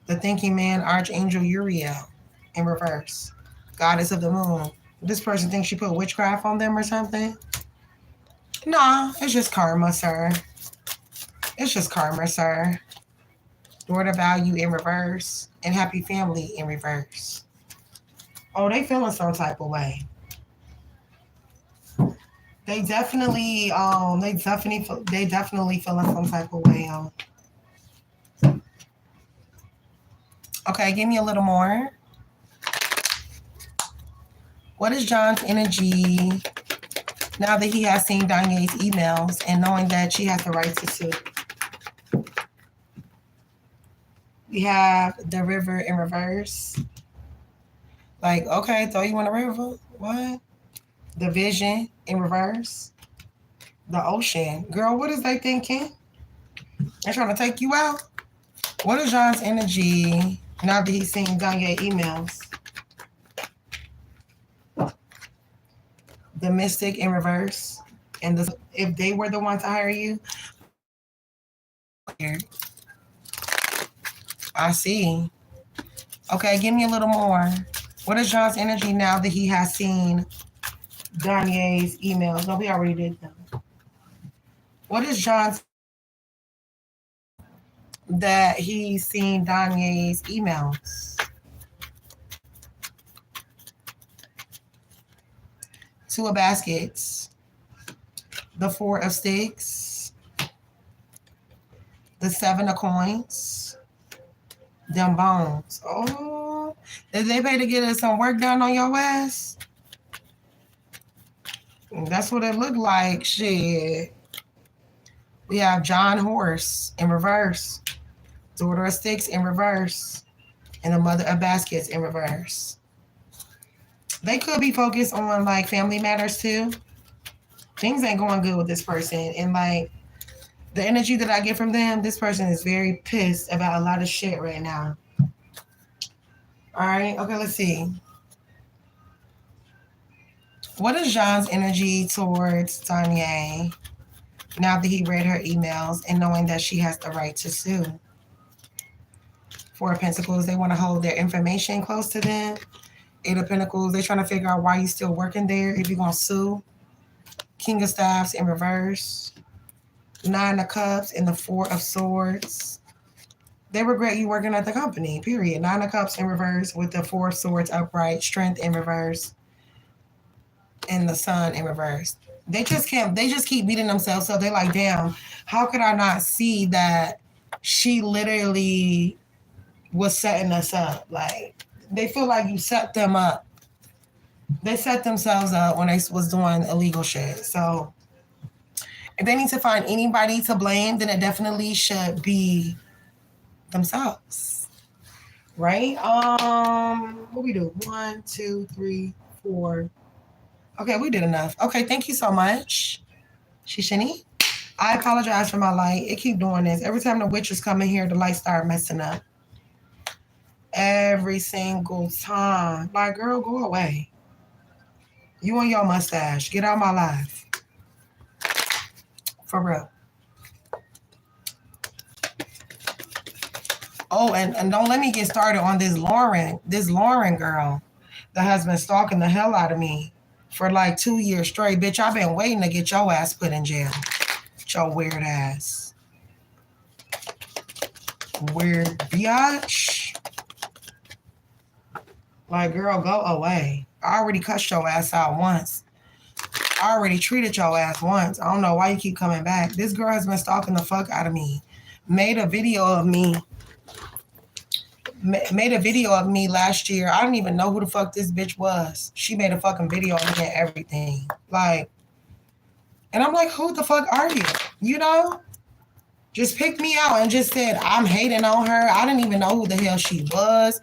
The thinking man, Archangel Uriel in reverse. Goddess of the moon. This person thinks she put witchcraft on them or something. Nah, it's just karma, sir. It's just karma, sir. Daughter value in reverse. And happy family in reverse. Oh, they feeling some type of way. They definitely feeling some type of way. Okay, give me a little more. What is John's energy now that he has seen Danye's emails and knowing that she has the right to sue? We have the river in reverse. Like, okay, throw you in the river. What? The vision in reverse. The ocean. Girl, what is they thinking? They're trying to take you out. What is John's energy now that he's seen Danye emails? The mystic in reverse. And if they were the one to hire you. I see. Okay, give me a little more. What is John's energy now that he has seen Danye's emails? No, we already did them. What is John's that he's seen Danye's emails? Two of baskets. The four of sticks. The seven of coins. Them bones. Oh, did they pay to get some work done on your ass? That's what it looked like. Shit. We have John Horse in reverse. Daughter of sticks in reverse. And the mother of baskets in reverse. They could be focused on like family matters too. Things ain't going good with this person. And like the energy that I get from them, this person is very pissed about a lot of shit right now. All right. Okay, let's see. What is John's energy towards Danye now that he read her emails and knowing that she has the right to sue? Four of Pentacles, they want to hold their information close to them. Eight of Pentacles, they're trying to figure out why you're still working there if you're going to sue. King of Staffs in reverse. Nine of Cups and the Four of Swords. They regret you working at the company, period. Nine of Cups in reverse with the Four of Swords upright. Strength in reverse. And the Sun in reverse. They just keep beating themselves up. They're like, damn, how could I not see that she literally was setting us up? Like, they feel like you set them up. They set themselves up when they was doing illegal shit. So if they need to find anybody to blame, then it definitely should be themselves. Right? What we do? 1, 2, 3, 4. Okay, we did enough. Okay, thank you so much, Shishini. I apologize for my light. It keep doing this. Every time the witches come in here, the lights start messing up. Every single time. Like, girl, go away. You and your mustache. Get out of my life. For real. Oh, and don't let me get started on this Lauren girl that has been stalking the hell out of me for like 2 years straight. Bitch, I've been waiting to get your ass put in jail. Your weird ass. Weird biatch. Like, girl, go away. I already cussed your ass out once. I already treated your ass once. I don't know why you keep coming back. This girl has been stalking the fuck out of me. Made a video of me last year. I didn't even know who the fuck this bitch was. She made a fucking video of me and everything. Like, and I'm like, who the fuck are you? You know? Just picked me out and just said, I'm hating on her. I didn't even know who the hell she was.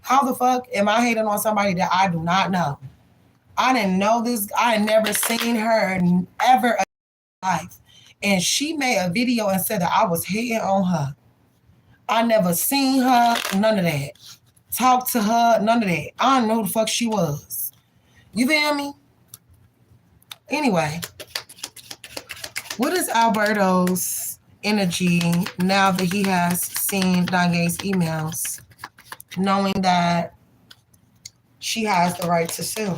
How the fuck am I hating on somebody that I do not know? I didn't know this. I had never seen her ever in life. And she made a video and said that I was hitting on her. I never seen her, none of that. Talk to her, none of that. I don't know who the fuck she was. You feel me? Anyway, what is Alberto's energy now that he has seen Danye's emails, knowing that she has the right to sue?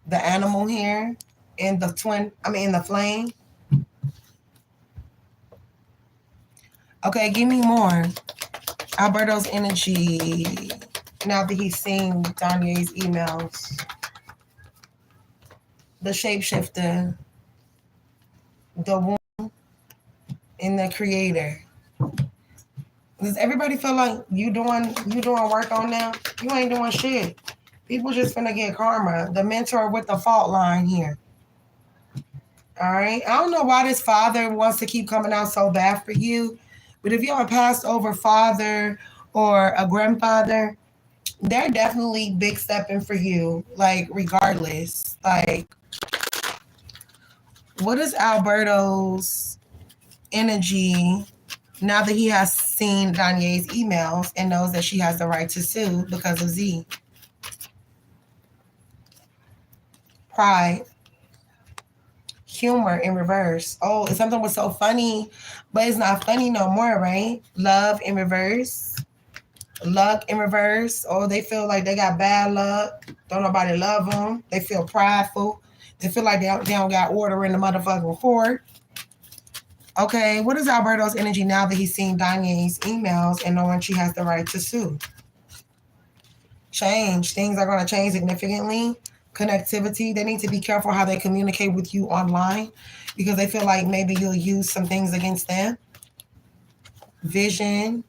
The animal here in the the flame. Okay, give me more. Alberto's energy now that he's seen Danye's emails. The shapeshifter, the womb, and the creator. Does everybody feel like you doing work on them? You ain't doing shit. People just finna get karma. The mentor with the fault line here. All right. I don't know why this father wants to keep coming out so bad for you, but if you have a passed over father or a grandfather, they're definitely big stepping for you. Like regardless, like what is Alberto's energy now that he has seen Danye's emails and knows that she has the right to sue because of Z? Pride. Humor in reverse. Oh, something was so funny, but it's not funny no more, right? Love in reverse. Luck in reverse. Oh, they feel like they got bad luck. Don't nobody love them. They feel prideful. They feel like they don't got order in the motherfucking court. Okay, what is Alberto's energy now that he's seen Danye's emails and knowing she has the right to sue? Change. Things are going to change significantly. Connectivity. They need to be careful how they communicate with you online because they feel like maybe you'll use some things against them. Vision.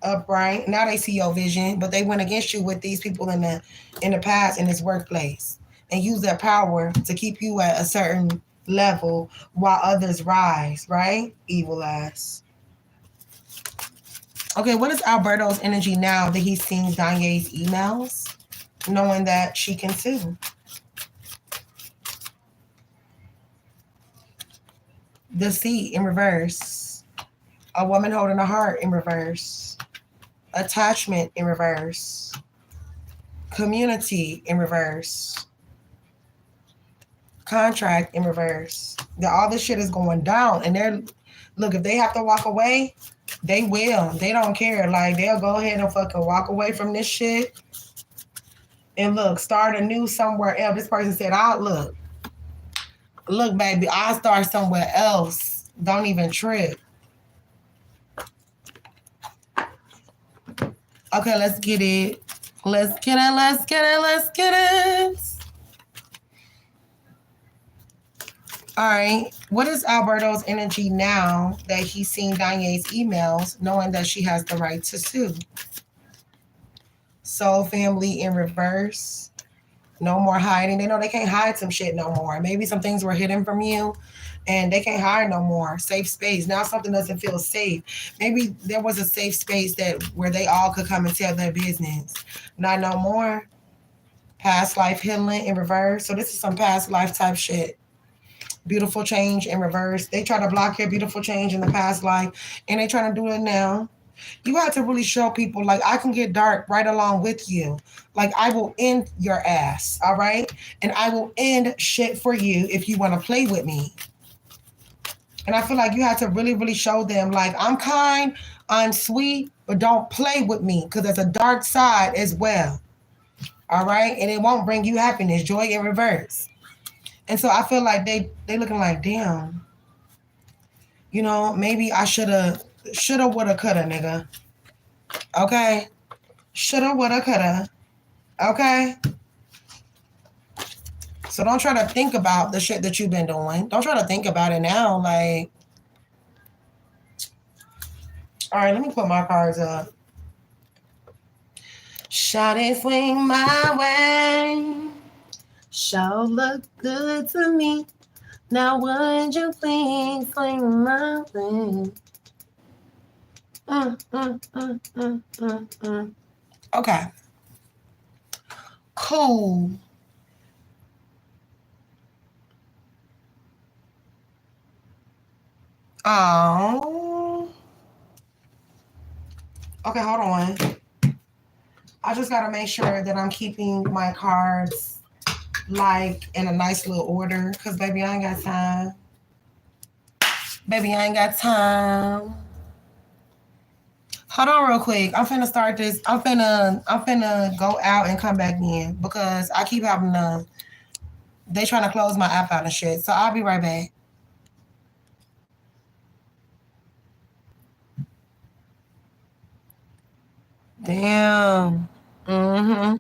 Upright. Now they see your vision, but they went against you with these people in the past in this workplace and use their power to keep you at a certain level while others rise, right? Evil ass. Okay, what is Alberto's energy now that he's seen Danye's emails, knowing that she can sue? Deceit in reverse. A woman holding a heart in reverse. Attachment in reverse. Community in reverse. Contract in reverse. All this shit is going down, and look, if they have to walk away, they will. They don't care. Like, they'll go ahead and fucking walk away from this shit and look, start anew somewhere else. This person said, look, baby, I'll start somewhere else. Don't even trip. Okay, let's get it. Let's get it. All right. What is Alberto's energy now that he's seen Danye's emails, knowing that she has the right to sue? Soul family in reverse. No more hiding. They know they can't hide some shit no more. Maybe some things were hidden from you and they can't hide no more. Safe space. Now something doesn't feel safe. Maybe there was a safe space where they all could come and tell their business. Not no more. Past life healing in reverse. So this is some past life type shit. Beautiful change in reverse. They try to block your beautiful change in the past life, and they trying to do it now. You have to really show people, like, I can get dark right along with you. Like, I will end your ass, all right? And I will end shit for you if you want to play with me. And I feel like you have to really, really show them, like, I'm kind, I'm sweet, but don't play with me because there's a dark side as well, all right? And it won't bring you happiness, joy in reverse. And so I feel like they looking like, damn, you know, maybe I shoulda, woulda, coulda, nigga. Okay? Shoulda, woulda, coulda. Okay? So don't try to think about the shit that you've been doing. Don't try to think about it now. Like, all right, let me put my cards up. Shawty swing my way. Show look good to me. Now would you please swing my way? Okay. Who? Oh. Okay, hold on. I just gotta make sure that I'm keeping my cards like in a nice little order, cause baby, I ain't got time. Baby, I ain't got time. Hold on real quick. I'm finna start this. I'm finna go out and come back in because I keep having they trying to close my app out and shit. So I'll be right back. Damn. Mm-hmm.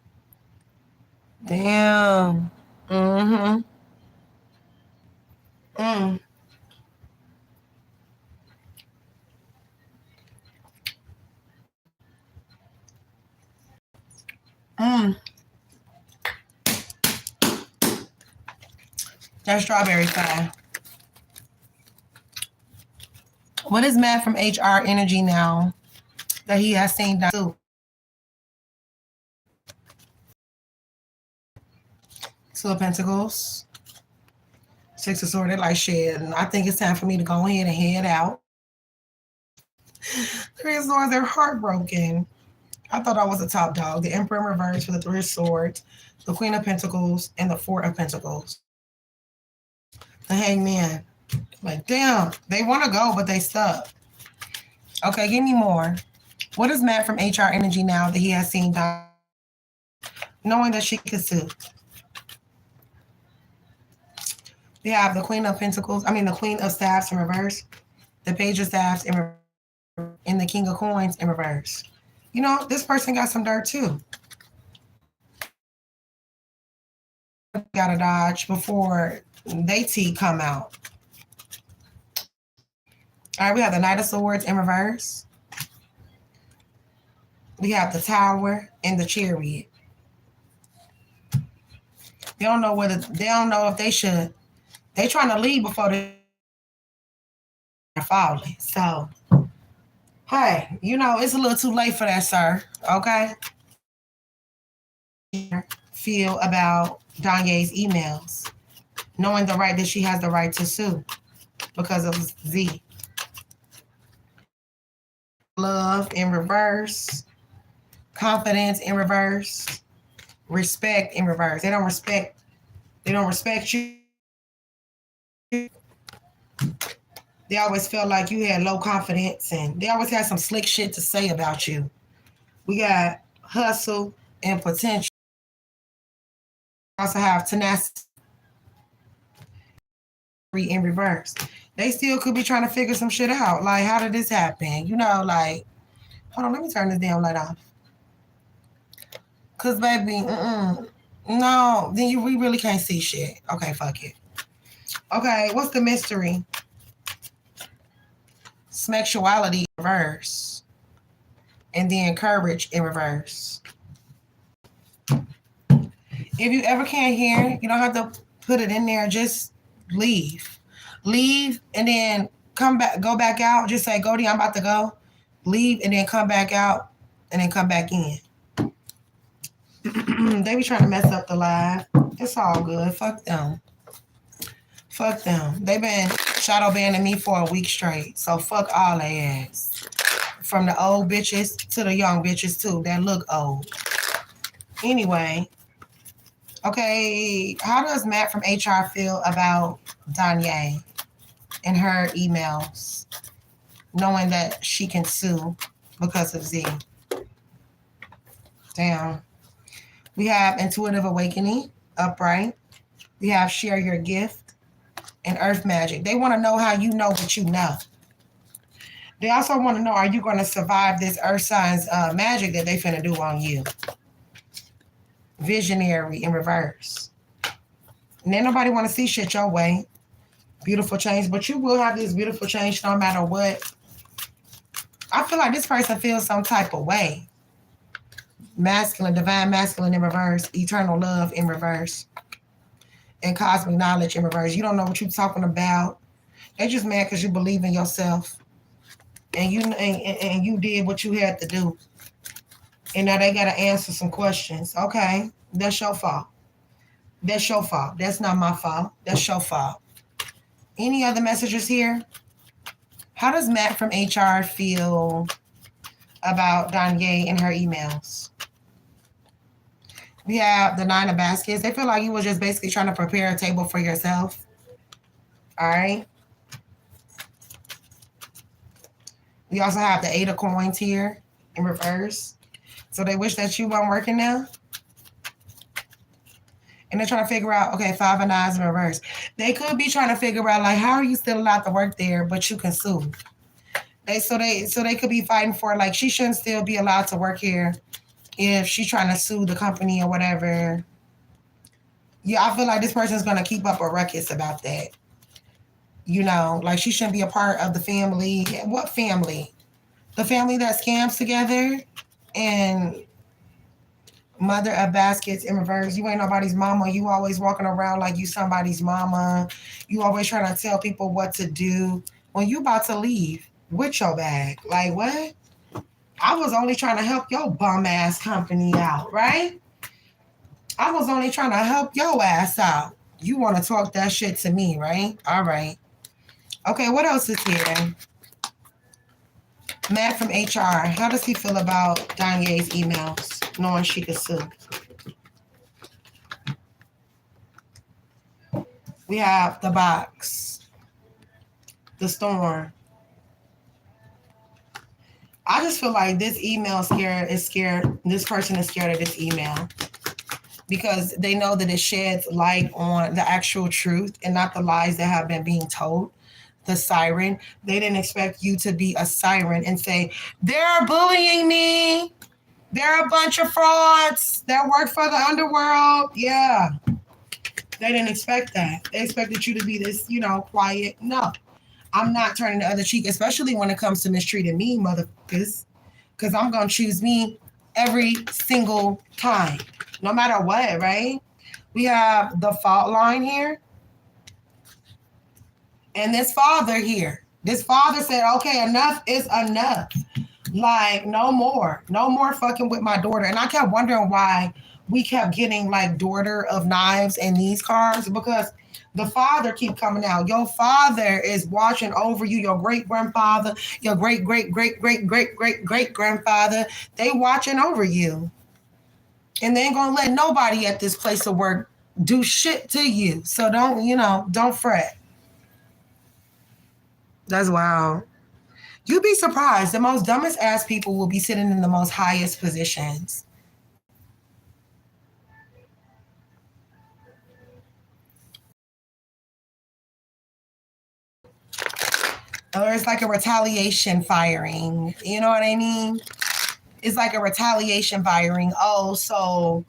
Damn. Mm-hmm. Mm. Mm. That strawberry fine. What is Matt from HR Energy now that he has seen that too? Two of Pentacles. Six of Swords. They like shit. And I think it's time for me to go ahead and head out. Three of Swords, they're heartbroken. I thought I was a top dog. The Emperor in reverse for the Three of Swords, the Queen of Pentacles, and the Four of Pentacles. The Hangman. Like, damn, they want to go, but they stuck. Okay, give me more. What is Matt from HR Energy now that he has seen Don, knowing that she could sue? We have the Queen of Pentacles, the Queen of Staffs in reverse, the Page of Staffs in reverse, and the King of Coins in reverse. You know, this person got some dirt too. Gotta dodge before they tea come out. All right, we have the Knight of Swords in reverse. We have the Tower and the Chariot. They don't know if they should. They trying to leave before they're falling. So, hey, you know, it's a little too late for that, sir. Okay? Feel about Danye's emails, knowing the right that she has the right to sue because of Z. Love in reverse, confidence in reverse, respect in reverse. They don't respect you. They always felt like you had low confidence and they always had some slick shit to say about you. We got hustle and potential. We also have tenacity in reverse. They still could be trying to figure some shit out. Like, how did this happen? You know, like, hold on, let me turn this damn light off. Cause baby, no, then we really can't see shit. Okay, fuck it. Okay, what's the mystery? Sexuality in reverse. And then courage in reverse. If you ever can't hear, you don't have to put it in there. Just leave. Leave and then come back, go back out. Just say, Goldie, I'm about to go. Leave and then come back out and then come back in. They be trying to mess up the live. It's all good. Fuck them. Fuck them. They've been shadow banning me for a week straight. So fuck all they ass. From the old bitches to the young bitches too that look old. Anyway. Okay. How does Matt from HR feel about Danye and her emails? Knowing that she can sue because of Z. Damn. We have Intuitive Awakening, Upright. We have Share Your Gift and Earth Magic. They want to know how you know what you know. They also want to know, are you going to survive this Earth Signs magic that they finna do on you? Visionary in reverse. And then nobody want to see shit your way. Beautiful change. But you will have this beautiful change no matter what. I feel like this person feels some type of way. Masculine, divine masculine in reverse, eternal love in reverse, and cosmic knowledge in reverse. You don't know what you're talking about. They're just mad because you believe in yourself, and you did what you had to do. And now they got to answer some questions. Okay, that's your fault. That's your fault. That's not my fault. That's your fault. Any other messages here? How does Matt from HR feel about Danye and her emails? We have the 9 of baskets. They feel like you were just basically trying to prepare a table for yourself. All right. We also have the 8 of coins here in reverse. So they wish that you weren't working now. And they're trying to figure out, okay, 5 of 9s in reverse. They could be trying to figure out, like, how are you still allowed to work there, but you can sue? So they could be fighting for, like, she shouldn't still be allowed to work here if she's trying to sue the company or whatever. Yeah, I feel like this person's going to keep up a ruckus about that. You know, like she shouldn't be a part of the family. What family? The family that scams together and mother of baskets in reverse. You ain't nobody's mama. You always walking around like you somebody's mama. You always trying to tell people what to do when you about to leave with your bag. Like what? I was only trying to help your bum ass company out, right? I was only trying to help your ass out. You want to talk that shit to me, right? All right. Okay, what else is here? Matt from HR. How does he feel about Danye's emails, knowing she could sue? We have the box, the storm. I just feel like this email is scared. This person is scared of this email because they know that it sheds light on the actual truth and not the lies that have been being told. The siren. They didn't expect you to be a siren and say, they're bullying me. They're a bunch of frauds that work for the underworld. Yeah. They didn't expect that. They expected you to be this, quiet. No. I'm not turning the other cheek, especially when it comes to mistreating me, motherfuckers. Because I'm going to choose me every single time. No matter what, right? We have the fault line here. And this father here, this father said, okay, enough is enough. Like, no more fucking with my daughter. And I kept wondering why we kept getting like daughter of knives in these cards because the father keep coming out. Your father is watching over you, your great-grandfather, your great-great-great-great-great-great-grandfather. They watching over you. And they ain't gonna let nobody at this place of work do shit to you. So don't fret. That's wild. You'd be surprised. The most dumbest ass people will be sitting in the most highest positions. Or it's like a retaliation firing. You know what I mean? It's like a retaliation firing. Oh, so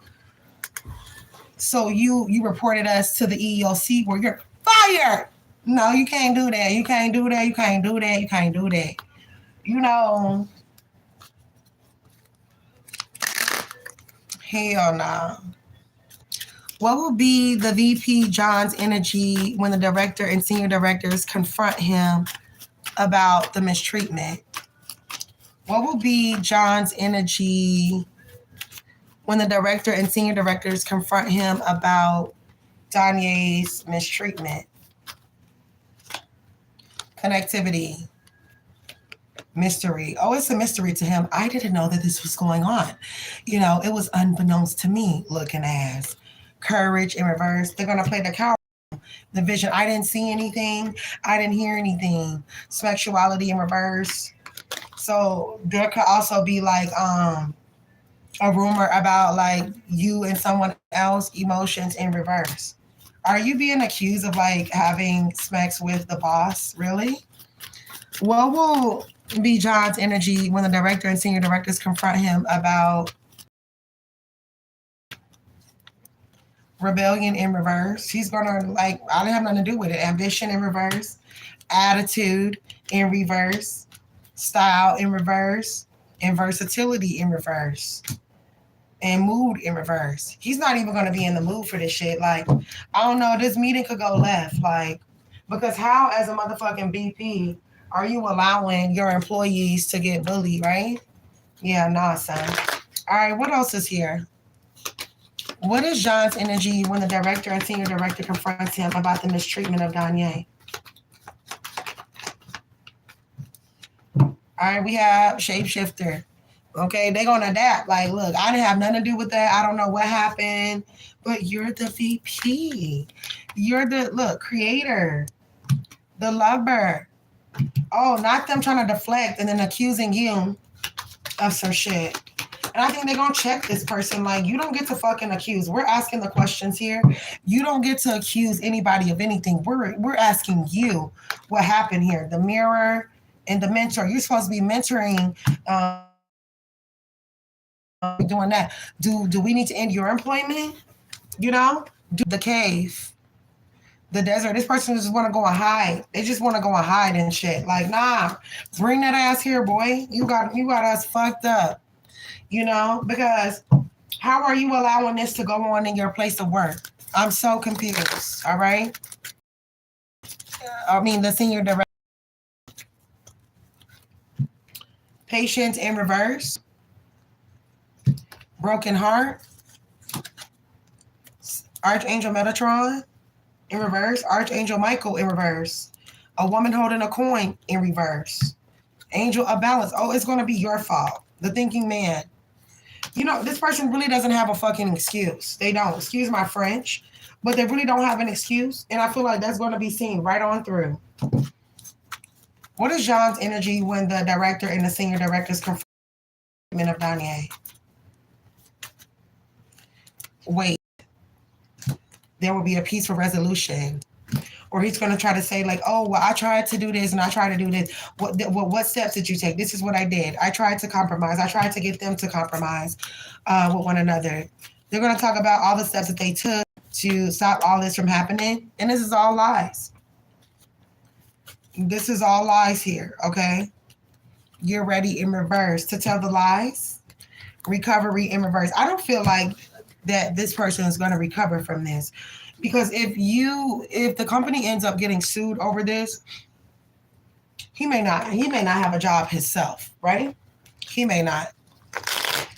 you reported us to the EEOC where you're fired. No, you can't do that. You can't do that. You can't do that. You can't do that. Hell no. What will be the VP John's energy when the director and senior directors confront him about the mistreatment? What will be John's energy when the director and senior directors confront him about Danye's mistreatment? Connectivity. Mystery. Oh, it's a mystery to him. I didn't know that this was going on. It was unbeknownst to me, looking ass. Courage in reverse. They're going to play the coward. The vision. I didn't see anything. I didn't hear anything. Sexuality in reverse. So there could also be like a rumor about like you and someone else emotions in reverse. Are you being accused of like having sex with the boss? Really? What will be John's energy when the director and senior directors confront him about rebellion in reverse? He's gonna like, I didn't have nothing to do with it. Ambition in reverse, attitude in reverse, style in reverse, and versatility in reverse, and mood in reverse. He's not even gonna be in the mood for this shit. Like, I don't know, this meeting could go left. Like, because how as a motherfucking BP are you allowing your employees to get bullied, right? Yeah, nah, son. All right, what else is here? What is John's energy when the director and senior director confronts him about the mistreatment of Danye? All right, we have shapeshifter. Okay, they're gonna adapt. Like, look, I didn't have nothing to do with that. I don't know what happened, but you're the VP. You're the creator, the lover. Oh, not them trying to deflect and then accusing you of some shit. And I think they're gonna check this person. Like, you don't get to fucking accuse. We're asking the questions here. You don't get to accuse anybody of anything. We're asking you what happened here. The mirror and the mentor. You're supposed to be mentoring. Doing that. Do we need to end your employment? You know, do the cave, the desert. This person just want to go and hide. They just want to go and hide and shit. Like, nah, bring that ass here, boy. You got us fucked up. You know, because how are you allowing this to go on in your place of work? I'm so confused. All right. I mean, the senior director. Patience in reverse. Broken heart. Archangel Metatron in reverse. Archangel Michael in reverse. A woman holding a coin in reverse. Angel of balance. Oh, it's going to be your fault. The thinking man. You know, this person really doesn't have a fucking excuse. They don't. Excuse my French. But they really don't have an excuse. And I feel like that's going to be seen right on through. What is John's energy when the director and the senior directors confront of Danye? Wait. There will be a peaceful resolution. Or he's going to try to say, like, oh, well, I tried to do this and I tried to do this. What steps did you take? This is what I did. I tried to compromise. I tried to get them to compromise with one another. They're going to talk about all the steps that they took to stop all this from happening. And this is all lies. This is all lies here, okay? You're ready in reverse to tell the lies. Recovery in reverse. I don't feel like that this person is going to recover from this. Because if the company ends up getting sued over this, he may not have a job himself, right? He may not.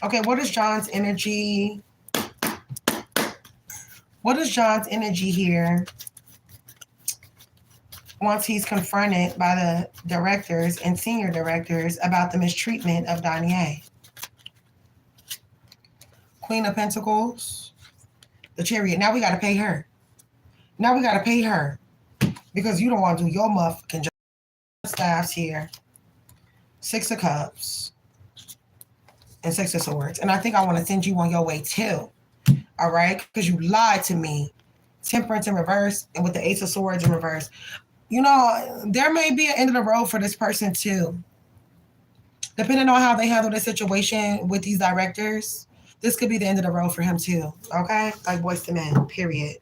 Okay, what is John's energy? What is John's energy here once he's confronted by the directors and senior directors about the mistreatment of Danye? Queen of Pentacles, the Chariot. Now we got to pay her. Because you don't want to do your motherfucking job. Staffs here. Six of Cups. And Six of Swords. And I think I want to send you on your way too. All right? Because you lied to me. Temperance in reverse and with the Ace of Swords in reverse. You know, there may be an end of the road for this person too. Depending on how they handle the situation with these directors, this could be the end of the road for him too. Okay? Like Boyz II Men, period.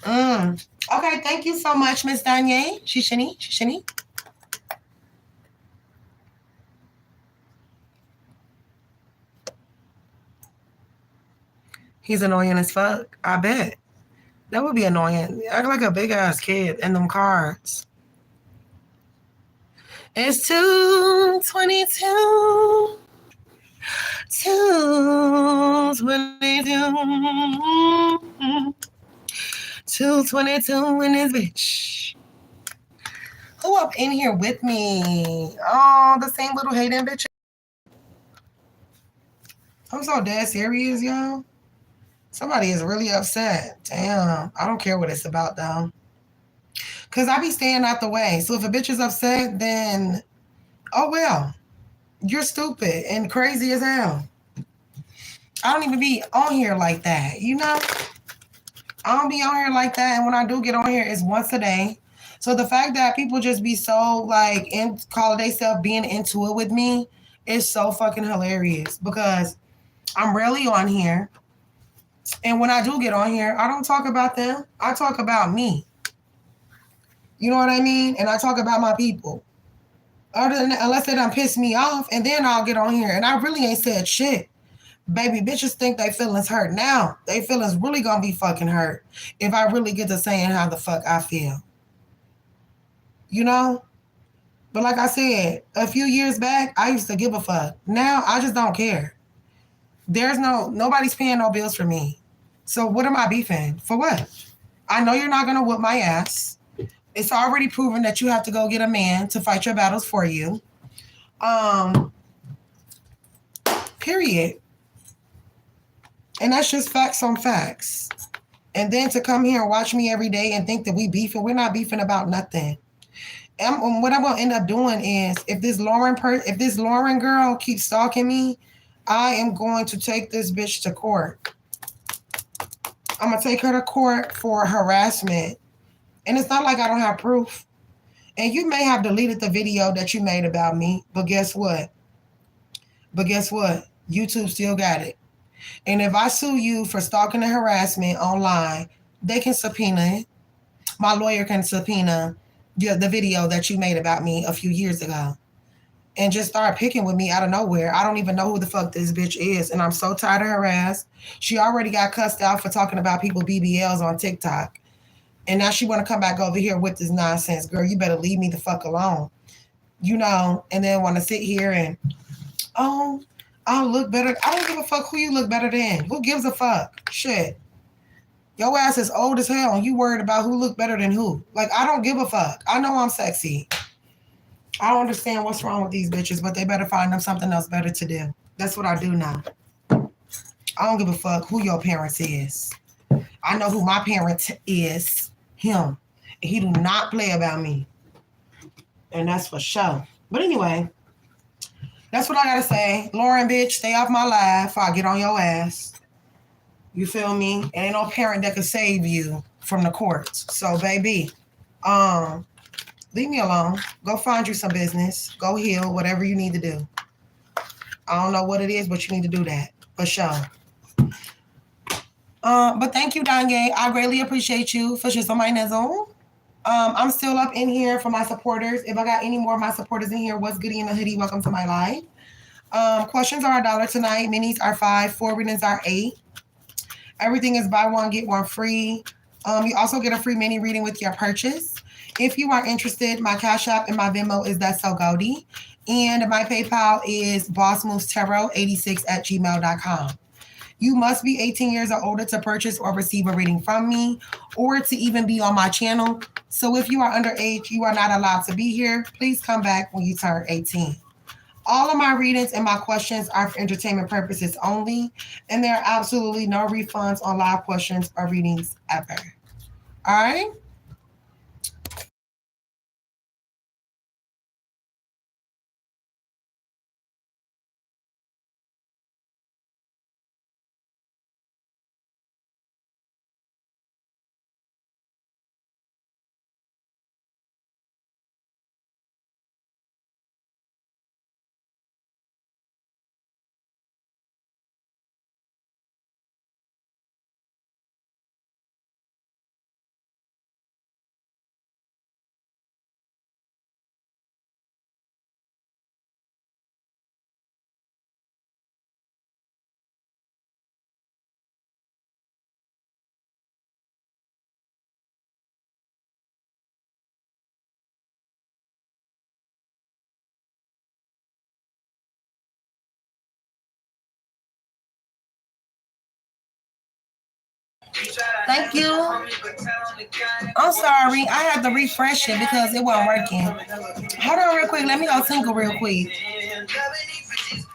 Okay, thank you so much, Miss Danye. Shishini. He's annoying as fuck. I bet. That would be annoying. Act like a big ass kid in them cards. It's 2:22. 2:22. 2:22 in this bitch. Who up in here with me? Oh, the same little hating bitch. I'm so dead serious, y'all. Somebody is really upset. Damn. I don't care what it's about, though. Because I be staying out the way. So if a bitch is upset, then, oh, well. You're stupid and crazy as hell. I don't even be on here like that, you know? I don't be on here like that. And when I do get on here, it's once a day. So the fact that people just be so, like, call themselves being into it with me is so fucking hilarious. Because I'm rarely on here. And when I do get on here, I don't talk about them. I talk about me. You know what I mean? And I talk about my people. Other than that, unless they done piss me off, and then I'll get on here. And I really ain't said shit. Baby, bitches think they feelings hurt now. They feelings really gonna be fucking hurt if I really get to saying how the fuck I feel. You know? But like I said, a few years back, I used to give a fuck. Now I just don't care. Nobody's paying no bills for me. So what am I beefing? For what? I know you're not gonna whoop my ass. It's already proven that you have to go get a man to fight your battles for you. Um, period. And that's just facts on facts. And then to come here and watch me every day and think that we beefing, we're not beefing about nothing. And what I'm gonna end up doing is, if this Lauren girl keeps stalking me, I am going to take this bitch to court. I'm gonna take her to court for harassment. And it's not like I don't have proof. And you may have deleted the video that you made about me, but guess what? YouTube still got it. And if I sue you for stalking and harassment online, they can subpoena it. My lawyer can subpoena the video that you made about me a few years ago. And just start picking with me out of nowhere. I don't even know who the fuck this bitch is. And I'm so tired of her ass. She already got cussed out for talking about people BBLs on TikTok. And now she want to come back over here with this nonsense. Girl, you better leave me the fuck alone. And then want to sit here and, oh, I'll look better. I don't give a fuck who you look better than. Who gives a fuck? Shit. Your ass is old as hell and you worried about who look better than who. Like, I don't give a fuck. I know I'm sexy. I don't understand what's wrong with these bitches, but they better find them something else better to do. That's what I do now. I don't give a fuck who your parents is. I know who my parent is. Him. He do not play about me. And that's for sure. But anyway, that's what I gotta say. Lauren, bitch, stay off my live before I get on your ass. You feel me? And ain't no parent that can save you from the courts. So, baby, leave me alone. Go find you some business. Go heal, whatever you need to do. I don't know what it is, but you need to do that. For sure. But thank you, Danye. I greatly appreciate you for just on my nizzle. I'm still up in here for my supporters. If I got any more of my supporters in here, what's goody in the hoodie? Welcome to my live. Questions are $1 tonight. Minis are $5. 4 readings are $8. Everything is buy one, get one free. You also get a free mini reading with your purchase. If you are interested, my Cash App and my Venmo is Thatssogoldie. And my PayPal is bossmovestarot86@gmail.com. You must be 18 years or older to purchase or receive a reading from me or to even be on my channel. So if you are underage, you are not allowed to be here. Please come back when you turn 18. All of my readings and my questions are for entertainment purposes only, and there are absolutely no refunds on live questions or readings ever. All right? Thank you. I'm sorry. I had to refresh it because it wasn't working. Hold on real quick. Let me go tinkle real quick.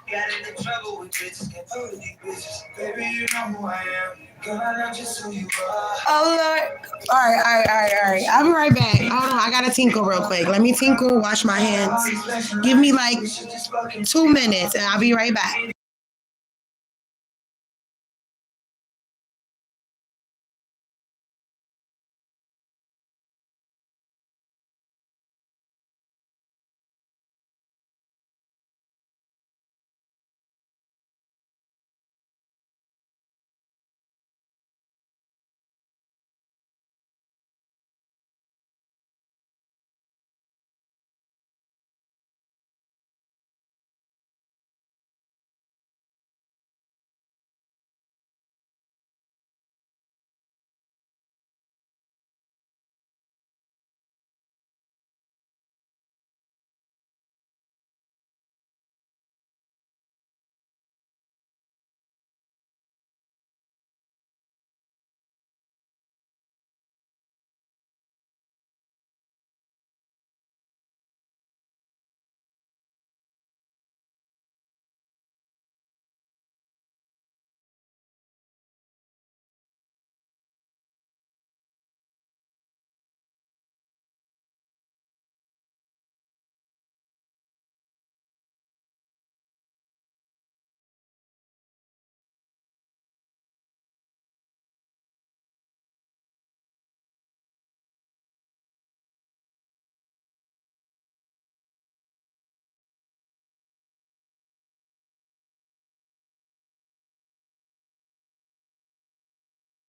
Got into trouble with bitches, can't fuck with these bitches. Baby, you know who I am. Girl, I know just who you are. Oh, Lord. All right. I'll be right back. Hold on. I got to tinkle real quick. Let me tinkle, wash my hands. Give me like 2 minutes, and I'll be right back.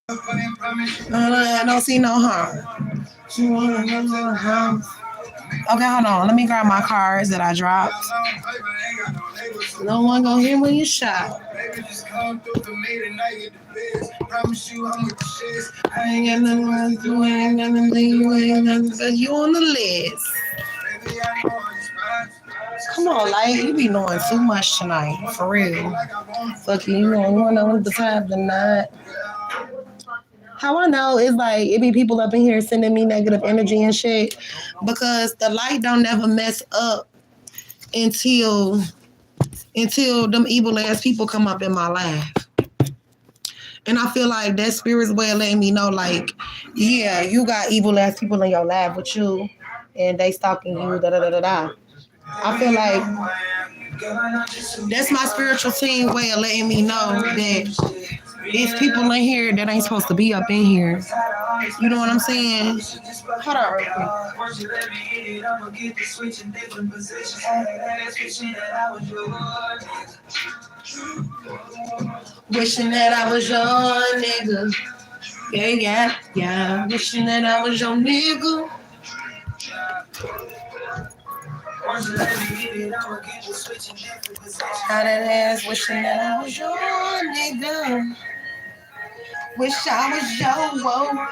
I don't see no harm. She wanna know no harm. Okay, hold on. Let me grab my cards that I dropped. No one gonna hear when you shot. I ain't got nothing to do, I ain't got nothing to you, ain't nothing but you on the list. Come on, like you be knowing too much tonight, for real. Fuck you know the time tonight. How I know is like it be people up in here sending me negative energy and shit because the light don't never mess up until them evil ass people come up in my life. And I feel like that spirit's way of letting me know, like, yeah, you got evil ass people in your life with you and they stalking you, da da da da da. I feel like that's my spiritual team way of letting me know that it's people in here that ain't supposed to be up in here. You know what I'm saying? Hold on real quick. Wishing that I was your nigga. Yeah. Wishing that I was your nigga. How that ass wishing that I was your nigga. Wish I was your whoa.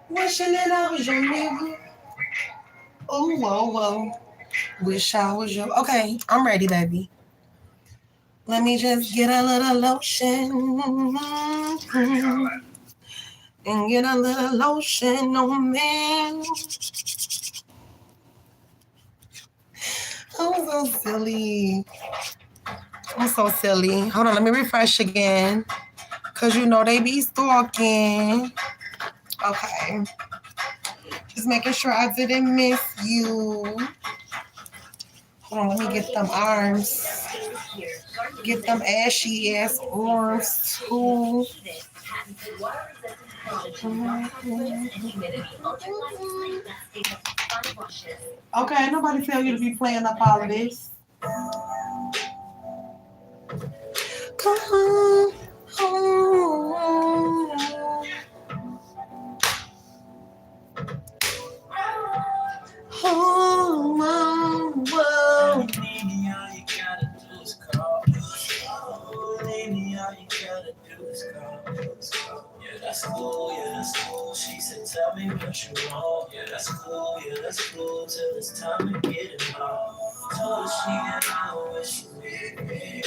Wishing that I was your nigga. Oh, whoa. Wish I was your. Okay, I'm ready, baby. Let me just get a little lotion. And get a little lotion on me. I'm so silly. Hold on, let me refresh again. Because you know they be stalking. Okay. Just making sure I didn't miss you. Hold on, let me get them arms. Get them ashy ass arms too. Okay, nobody tell you to be playing up all of this. Come on. Yeah, that's cool. She said, tell me what you want. Yeah, that's cool. Till it's time to get involved. Told her she and I wish you with me.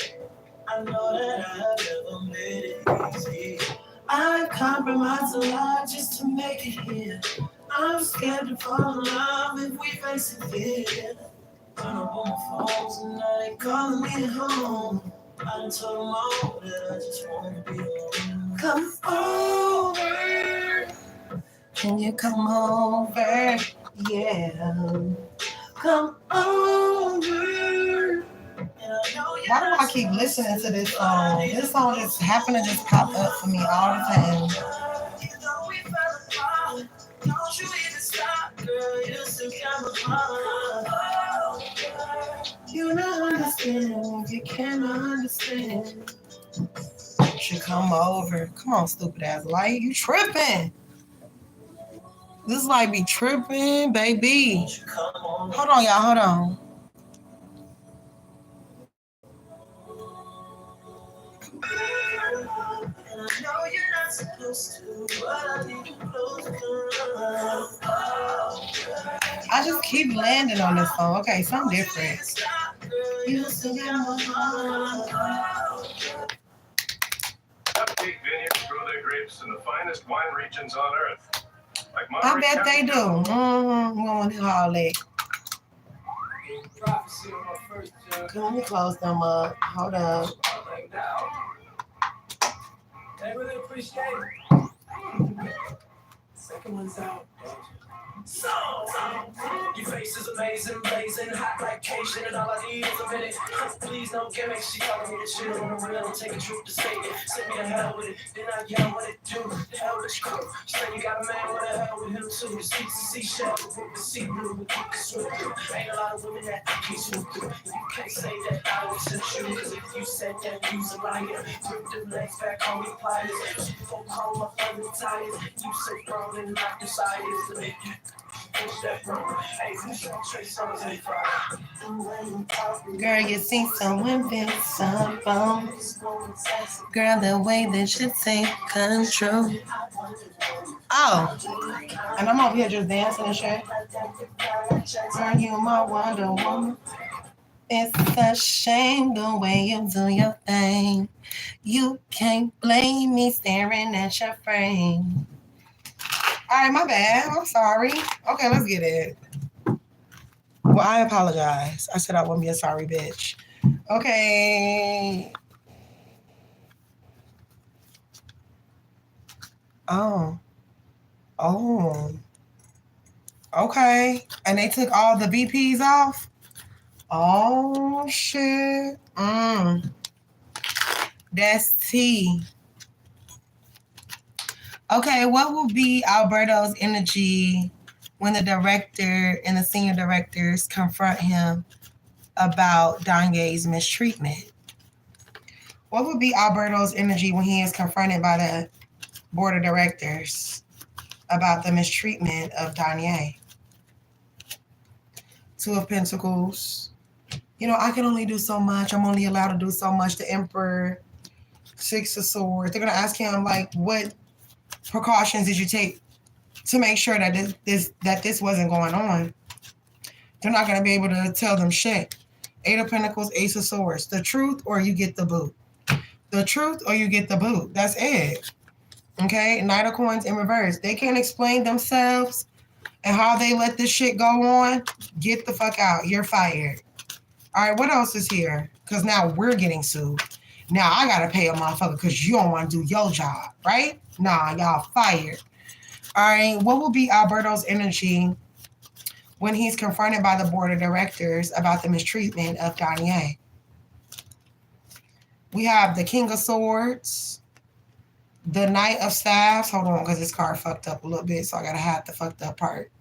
I know that I have never made it easy. I've compromised a lot just to make it here. I'm scared to fall in love if we face it here. Turn up on my phones and now they calling me home. I done told them all that I just wanna be alone. Come over. Can you come over? Yeah. Come over. Why do I keep listening to this song? This song just happened to just pop up for me all the time. Don't you even stop, girl. You still got my heart. You don't understand. You cannot understand. You should come over. Come on, stupid ass light. You tripping. This light be tripping, baby. Hold on, y'all. Hold on. I just keep landing on this song. Okay, something different. Cupcake vineyards grow their grapes in the finest wine regions on earth. Like I bet they do. I'm going to all that. Let me close them up. Hold up. I really appreciate it. Second one's out. Your face is amazing, blazing, hot like Cajun, and all I need is a minute. Please no gimmicks. She telling me to chill on the real, take a truth to say it. Send me to hell with it, then I yell what it do. The hell with your crew. She said you got a man, what the hell with him too? The seats the seashell, with the sea blue, we keep it swim through. Ain't a lot of women that keep swim through. You can't say that I was sent you, cause if you said that you's a liar. Grip the legs back on your pliers. She folk call my other tires. You so grown and not decided to make you. Girl, you see some women, some bones. Girl, the way that you take control. Oh, and I'm over here just dancing and shit. Girl, you my Wonder Woman. It's a shame the way you do your thing. You can't blame me staring at your frame. All right, my bad. I'm sorry. Okay, let's get it. Well, I apologize. I said I wouldn't be a sorry bitch. Okay. Oh. Okay. And they took all the VPs off? Oh, shit. That's tea. Okay, what will be Alberto's energy when the director and the senior directors confront him about Danye's mistreatment? What would be Alberto's energy when he is confronted by the board of directors about the mistreatment of Danye? Two of Pentacles. You know, I can only do so much. I'm only allowed to do so much. The Emperor, Six of Swords. They're going to ask him, like, what precautions did you take to make sure that this wasn't going on? They're not going to be able to tell them shit. Eight of Pentacles, Ace of Swords. The truth or you get the boot. The truth or you get the boot. That's it. Okay? Knight of Coins in reverse. They can't explain themselves and how they let this shit go on. Get the fuck out. You're fired. All right, what else is here? Because now we're getting sued. Now I got to pay a motherfucker because you don't want to do your job, right? Nah, y'all fired. All right, what will be Alberto's energy when he's confronted by the board of directors about the mistreatment of Danye? We have the King of Swords, the Knight of Staffs. Hold on, because this card fucked up a little bit, so I got to have the fucked up part.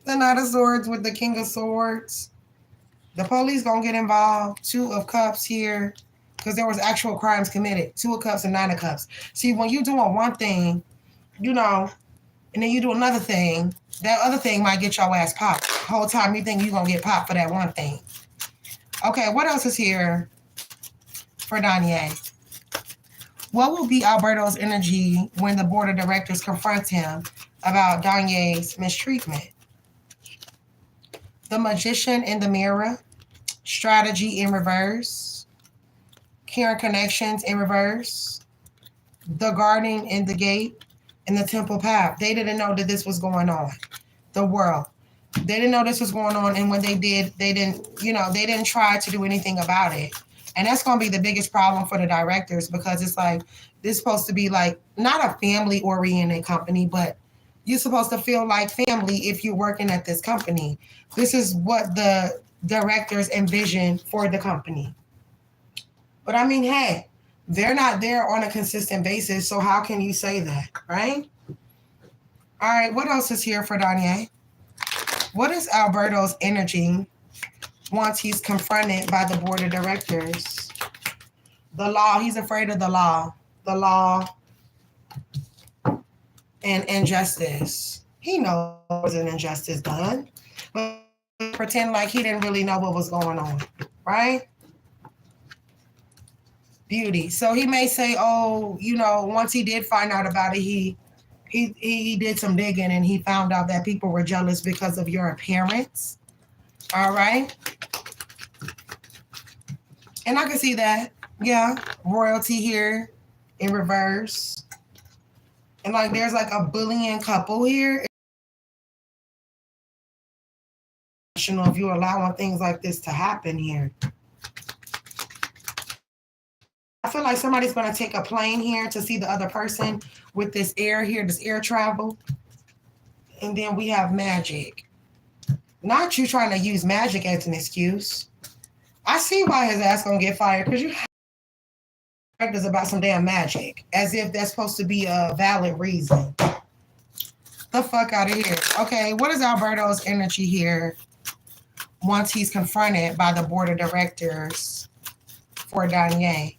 The Knight of Swords with the King of Swords. The police gonna get involved. Two of Cups here, because there was actual crimes committed. Two of Cups and Nine of Cups. See, when you doing one thing, you know, and then you do another thing, that other thing might get your ass popped. The whole time you think you gonna get popped for that one thing. Okay, what else is here for Danye? What will be Alberto's energy when the board of directors confronts him about Danye's mistreatment? The Magician in the Mirror, Strategy in reverse, Karen Connections in reverse, The Guardian in the Gate, and the Temple Path. They didn't know that this was going on. The world. They didn't know this was going on, and when they did, they didn't try to do anything about it. And that's going to be the biggest problem for the directors, because it's like, this is supposed to be like, not a family-oriented company, but you're supposed to feel like family if you're working at this company. This is what the directors envision for the company. But I mean, hey, they're not there on a consistent basis, so how can you say that, right? All right, what else is here for Danye? What is Alberto's energy once he's confronted by the board of directors? The law, he's afraid of the law. The law and injustice. He knows there's an injustice done, but pretend like he didn't really know what was going on, right? Beauty. So he may say, oh, you know, once he did find out about it, he did some digging and he found out that people were jealous because of your appearance. All right. And I can see that. Yeah. Royalty here in reverse. And like there's like a bullying couple here. If you're allowing things like this to happen here. I feel like somebody's going to take a plane here to see the other person with this air here, this air travel. And then we have magic. Not you trying to use magic as an excuse. I see why his ass gonna get fired because you is about some damn magic, as if that's supposed to be a valid reason. The fuck out of here. Okay, what is Alberto's energy here once he's confronted by the board of directors for Danye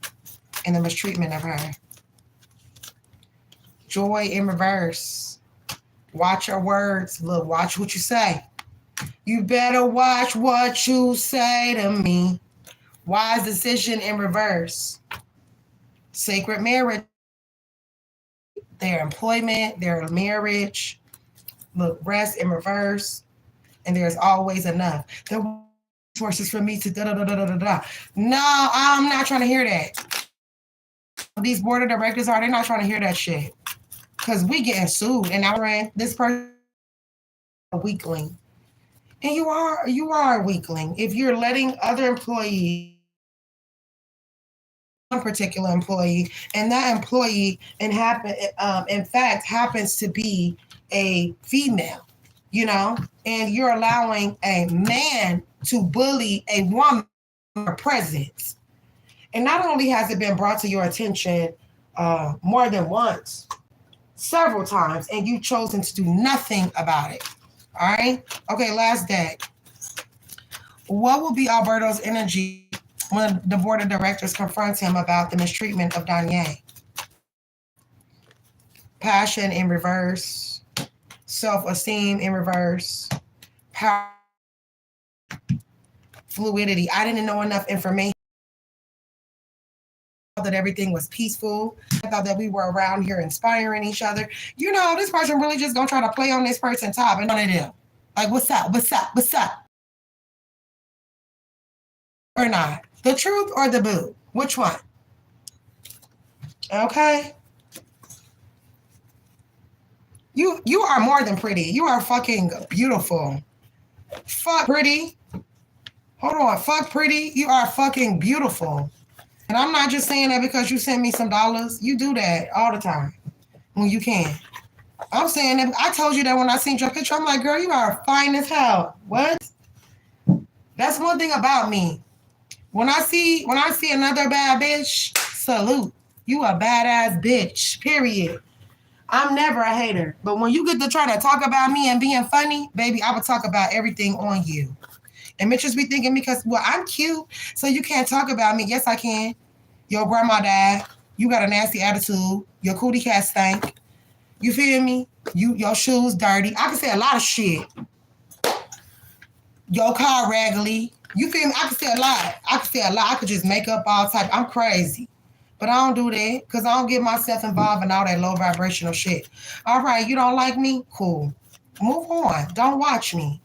and the mistreatment of her? Joy in reverse. Watch your words. Look, watch what you say. You better watch what you say to me. Wise decision in reverse. Sacred marriage. Their employment, their marriage. Look, rest in reverse. And there's always enough. There are resources for me to da-da-da-da-da-da. No, I'm not trying to hear that. These board of directors they're not trying to hear that shit. Because we getting sued. And now this person a weakling. And you are a weakling. If you're letting other employees, one particular employee, and that employee in fact happens to be a female, you know, and you're allowing a man to bully a woman presence. And not only has it been brought to your attention more than once, several times, and you've chosen to do nothing about it. All right? Okay, last deck. What will be Alberto's energy when the board of directors confronts him about the mistreatment of Danye? Passion in reverse. Self-esteem in reverse. Power. Fluidity. I didn't know enough information. That everything was peaceful. I thought that we were around here inspiring each other. You know, this person really just gonna try to play on this person's top and none of them. Like, what's up? What's up? What's up? Or not. The truth or the boo? Which one? Okay. You are more than pretty. You are fucking beautiful. Fuck pretty. Hold on. Fuck pretty. You are fucking beautiful. And I'm not just saying that because you send me some dollars. You do that all the time when you can. I'm saying that I told you that when I seen your picture. I'm like, girl, you are fine as hell. What? That's one thing about me. When I see another bad bitch, salute. You a badass bitch. Period. I'm never a hater. But when you get to try to talk about me and being funny, baby, I would talk about everything on you. And bitches be thinking because, well, I'm cute, so you can't talk about me. Yes, I can. Your grandma died. You got a nasty attitude. Your cootie cat stank. You feel me? Your shoes dirty. I can say a lot of shit. Your car raggedy. You feel me? I can say a lot. I could just make up all type. I'm crazy. But I don't do that because I don't get myself involved in all that low vibrational shit. All right, you don't like me? Cool. Move on. Don't watch me.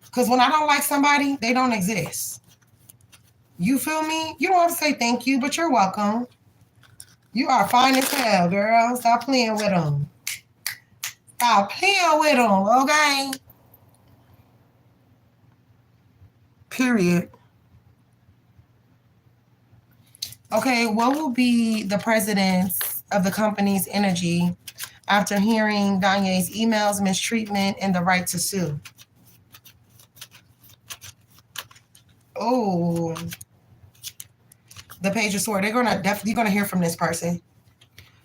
Because when I don't like somebody, they don't exist. You feel me? You don't have to say thank you, but you're welcome. You are fine as hell, girl. Stop playing with them. Stop playing with them, okay? Period. Okay, what will be the presidents of the company's energy after hearing Danye's emails, mistreatment, and the right to sue? Oh, the Page of Swords. They're definitely gonna hear from this person.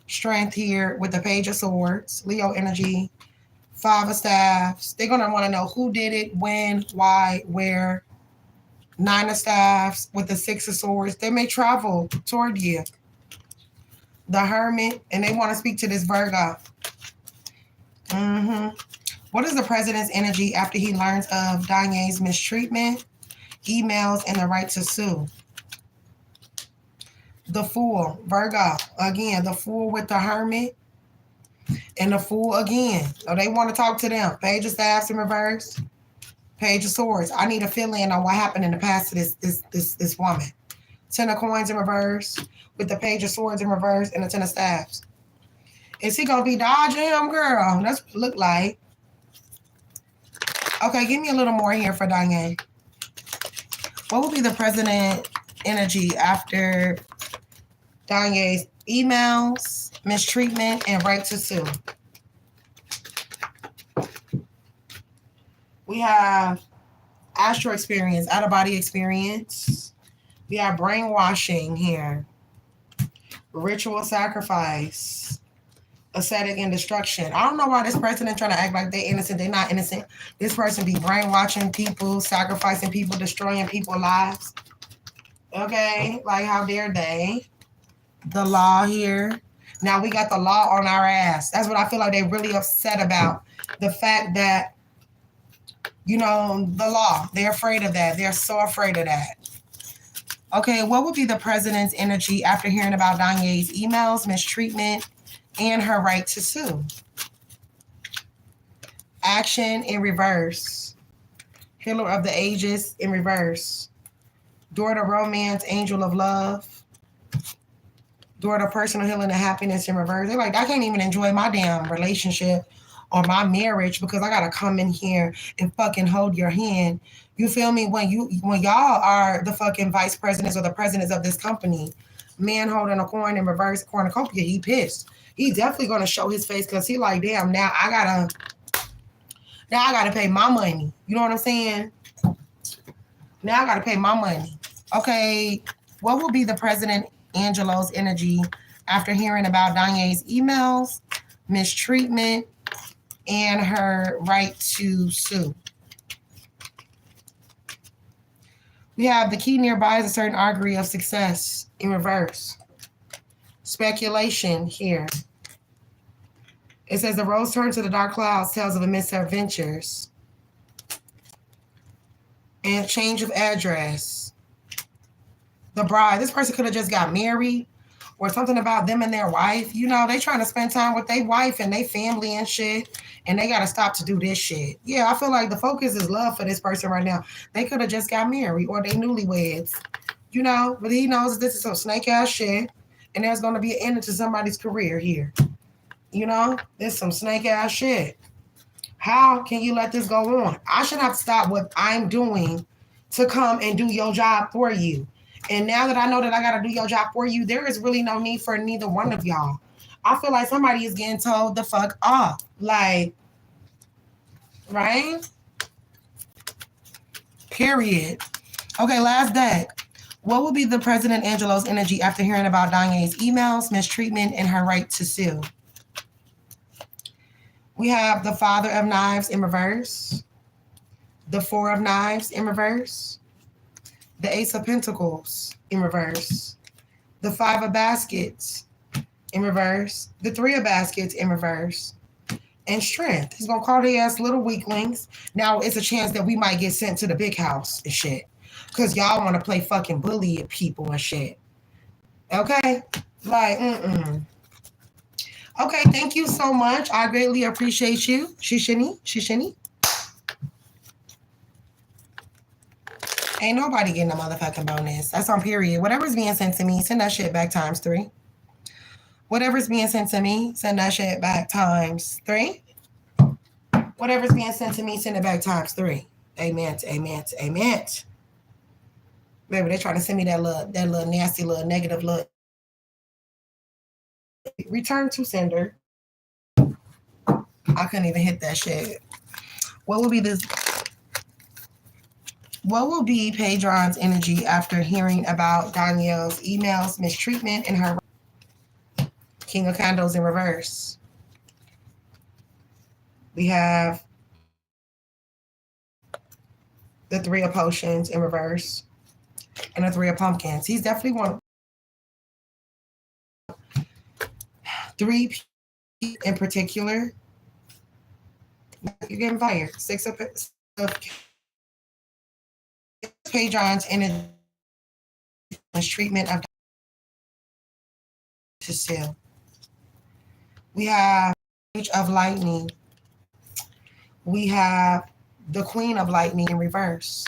Strength here with the Page of Swords, Leo energy, Five of Staffs. They're gonna want to know who did it, when, why, where. Nine of Staffs with the Six of Swords. They may travel toward you. The Hermit, and they want to speak to this Virgo. What is the president's energy after he learns of Danye's mistreatment, emails, and the right to sue? The Fool, Virgo. Again, the Fool with the Hermit, and the Fool again. So they want to talk to them. Page of Staffs in reverse. Page of Swords. I need a fill-in on what happened in the past to this woman. Ten of Coins in reverse with the Page of Swords in reverse and the Ten of Staffs. Is he gonna be dodging him, girl? That's what it look like. Okay, give me a little more here for Danye. What will be the president energy after Danye's emails, mistreatment, and right to sue? We have astral experience, out of body experience. We have brainwashing here. Ritual sacrifice. Ascetic and destruction. I don't know why this person is trying to act like they're innocent. They're not innocent. This person be brainwashing people, sacrificing people, destroying people's lives. Okay? Like, how dare they? The law here. Now we got the law on our ass. That's what I feel like they're really upset about. The fact that, you know, the law. They're afraid of that. They're so afraid of that. Okay, what would be the president's energy after hearing about Danye's emails, mistreatment, and her right to sue? Action in reverse. Healer of the ages in reverse. Daughter romance, angel of love. Daughter personal healing and happiness in reverse. They're like, I can't even enjoy my damn relationship or my marriage because I gotta come in here and fucking hold your hand. You feel me? When y'all are the fucking vice presidents or the presidents of this company, man holding a coin in reverse cornucopia, he pissed. He definitely gonna show his face because he like, damn, now I gotta pay my money. You know what I'm saying? Now I gotta pay my money. Okay, what will be the President Angelo's energy after hearing about Danye's emails, mistreatment, and her right to sue? We have the key nearby is a certain augury of success in reverse. Speculation here. It says the rose turned to the dark clouds tells of the misadventures. And change of address. The bride. This person could have just got married or something about them and their wife. You know, they trying to spend time with their wife and their family and shit. And they got to stop to do this shit. Yeah, I feel like the focus is love for this person right now. They could have just got married or they newlyweds. You know, but he knows this is some snake ass shit. And there's going to be an end to somebody's career here. You know, there's some snake ass shit. How can you let this go on? I should have to stop what I'm doing to come and do your job for you. And now that I know that I got to do your job for you, there is really no need for neither one of y'all. I feel like somebody is getting told the fuck off. Like, right? Period. Okay, last deck. What will be the President Angelo's energy after hearing about Danye's emails, mistreatment, and her right to sue? We have the Father of Knives in reverse, the Four of Knives in reverse, the Ace of Pentacles in reverse, the Five of Baskets in reverse, the Three of Baskets in reverse, and Strength. He's going to call their ass little weaklings. Now, it's a chance that we might get sent to the big house and shit because y'all want to play fucking bully at people and shit. Okay? Like, Okay, thank you so much. I greatly appreciate you. Shishini. Ain't nobody getting a motherfucking bonus. That's on period. Whatever's being sent to me, send that shit back times 3. Whatever's being sent to me, send that shit back times 3. Whatever's being sent to me, send it back times 3. Amen. Baby, they're trying to send me that little nasty, little negative look. Return to sender. I couldn't even hit that shit. What will be Pedron's energy after hearing about Danielle's emails, mistreatment, and her King of Candles in reverse? We have the Three of Potions in reverse and the Three of Pumpkins. He's definitely one. 3 in particular. You're getting fired. 6 of Pedron's energy treatment of to sell. We have Age of Lightning. We have the Queen of Lightning in reverse.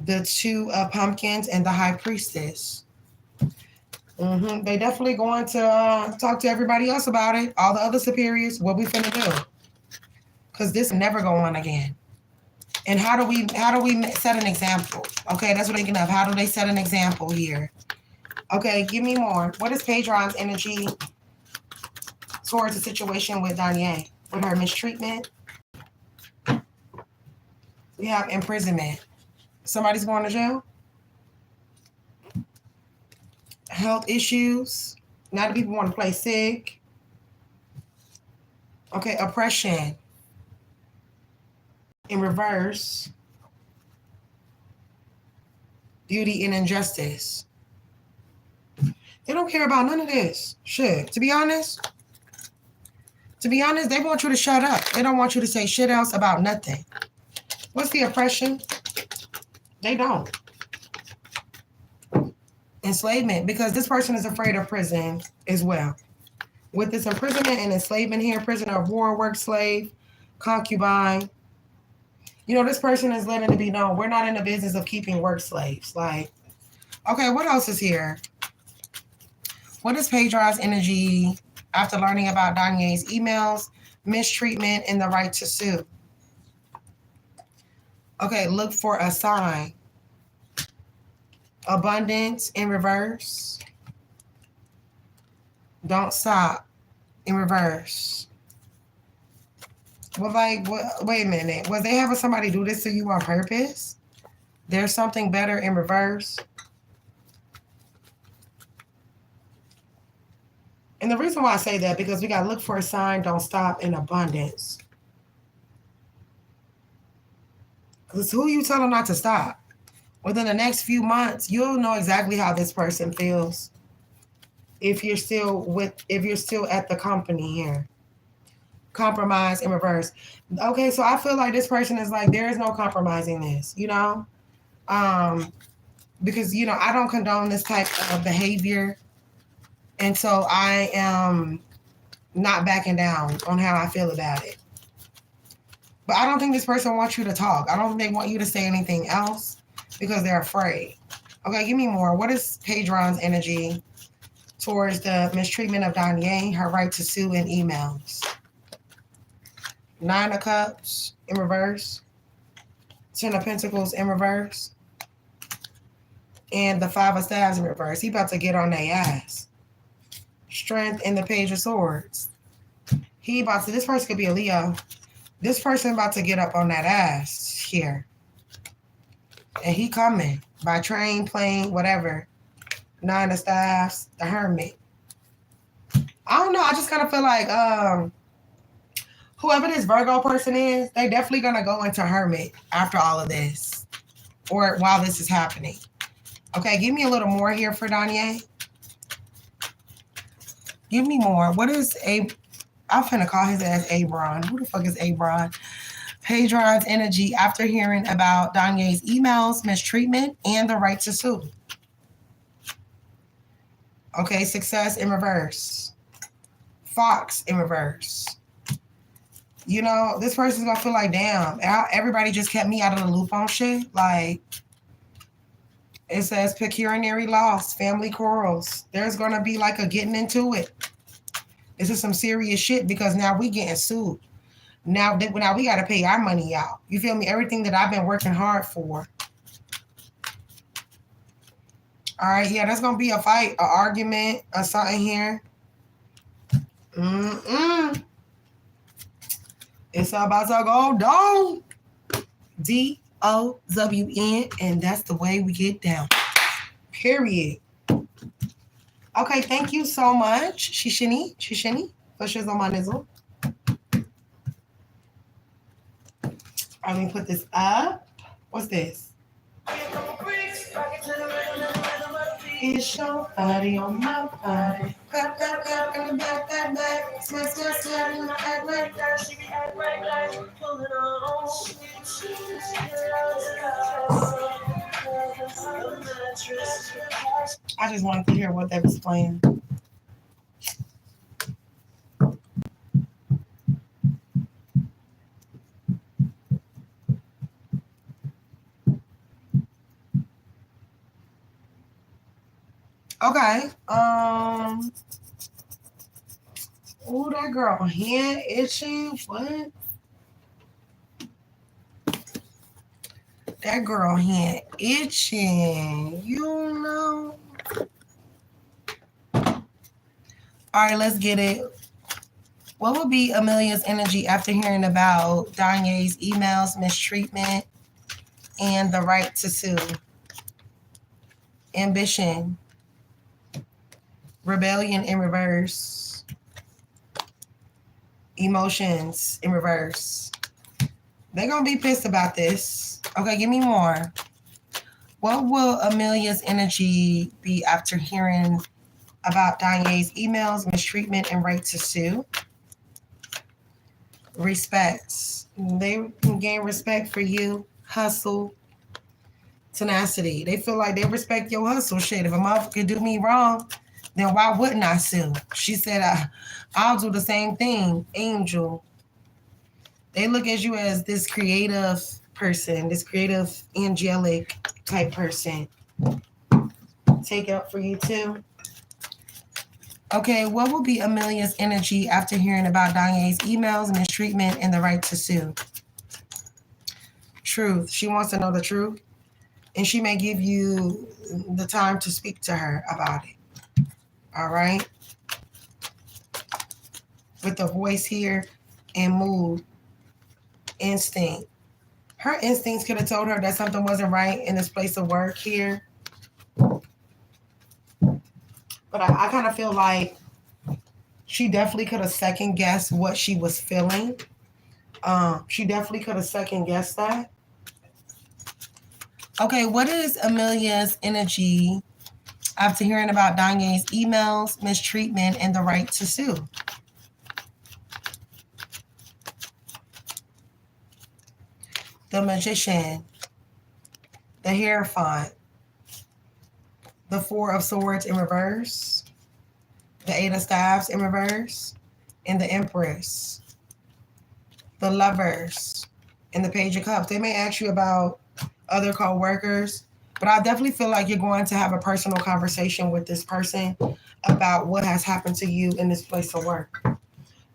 The 2 of Pumpkins and the High Priestess. They definitely going to talk to everybody else about it. All the other superiors, what we finna do? Because this never go on again. And how do we set an example? Okay, that's what they can have. How do they set an example here? Okay, give me more. What is Pedron's energy towards the situation with Danye? With her mistreatment, We have imprisonment. Somebody's going to jail. Health issues. Now the people want to play sick. Okay, oppression. In reverse. Beauty and injustice. They don't care about none of this. Shit. To be honest, they want you to shut up. They don't want you to say shit else about nothing. What's the oppression? They don't. Enslavement, because this person is afraid of prison as well. With this imprisonment and enslavement here, prisoner of war, work slave, concubine. You know, this person is letting it be known, we're not in the business of keeping work slaves. Like, okay, what else is here? What is Pedro's energy after learning about Danye's emails, mistreatment, and the right to sue? Okay, look for a sign. Abundance in reverse. Don't stop in reverse. Well, like, wait a minute. Was they having somebody do this to you on purpose? There's something better in reverse. And the reason why I say that, because we got to look for a sign, don't stop, in abundance. Because who you telling not to stop? Within the next few months, you'll know exactly how this person feels. If you're still at the company here. Compromise in reverse. Okay, so I feel like this person is like, there is no compromising this, you know? Because, you know, I don't condone this type of behavior. And so I am not backing down on how I feel about it. But I don't think this person wants you to talk. I don't think they want you to say anything else because they're afraid. Okay, give me more. What is Pedron's energy towards the mistreatment of Danye, her right to sue, and emails? 9 of Cups in reverse. 10 of Pentacles in reverse. And the 5 of Staves in reverse. He about to get on their ass. Strength in the Page of Swords. This person could be a Leo. This person about to get up on that ass here. And he coming by train, plane, whatever. 9 of Staves, the Hermit. I don't know. I just kind of feel like whoever this Virgo person is, they definitely going to go into Hermit after all of this. Or while this is happening. Okay, give me a little more here for Danye. Give me more. What is I'm finna call his ass Abron. Who the fuck is Abron? Pedron's energy after hearing about Danye's emails, mistreatment, and the right to sue. Okay, success in reverse. Fox in reverse. You know, this person's gonna feel like, damn, everybody just kept me out of the loop on shit. Like, it says pecuniary loss, family quarrels. There's gonna be like a getting into it. This is some serious shit because now we getting sued. Now we got to pay our money out. You feel me? Everything that I've been working hard for. All right, yeah, there's going to be a fight, an argument, or something here. It's about to go down. DOWN, and that's the way we get down. Period. Okay, thank you so much, Shishini, for shizzle my nizzle. Let me put this up. What's this? It's your body on my body. Clap, clap, clap, in the back, back. Smash, smash, smash, in the act like that. She can act like that. Pull it on. I just wanted to hear what they was playing. Okay. Oh, that girl hand itching. What? That girl hand itching. You know. All right, let's get it. What would be Amelia's energy after hearing about Danye's emails, mistreatment, and the right to sue. Ambition. Rebellion in reverse. Emotions in reverse. They're going to be pissed about this. Okay, give me more. What will Amelia's energy be after hearing about Danye's emails, mistreatment, and right to sue? Respect. They can gain respect for you. Hustle. Tenacity. They feel like they respect your hustle. Shit, if a motherfucker do me wrong, then why wouldn't I sue? She said, I'll do the same thing. Angel. They look at you as this creative person, this creative, angelic type person. Take it up for you too. Okay, what will be Amelia's energy after hearing about Danye's emails, mistreatment, and the right to sue? Truth. She wants to know the truth, and she may give you the time to speak to her about it. All right? With the voice here and mood, instinct. Her instincts could have told her that something wasn't right in this place of work here. But I kind of feel like she definitely could have second guessed what she was feeling. She definitely could have second guessed that. Okay, what is Amelia's energy after hearing about Danye's emails, mistreatment, and the right to sue? The Magician, the Hierophant, the Four of Swords in reverse, the Eight of Staves in reverse, and the Empress, the Lovers, and the Page of Cups. They may ask you about other co-workers, but I definitely feel like you're going to have a personal conversation with this person about what has happened to you in this place of work.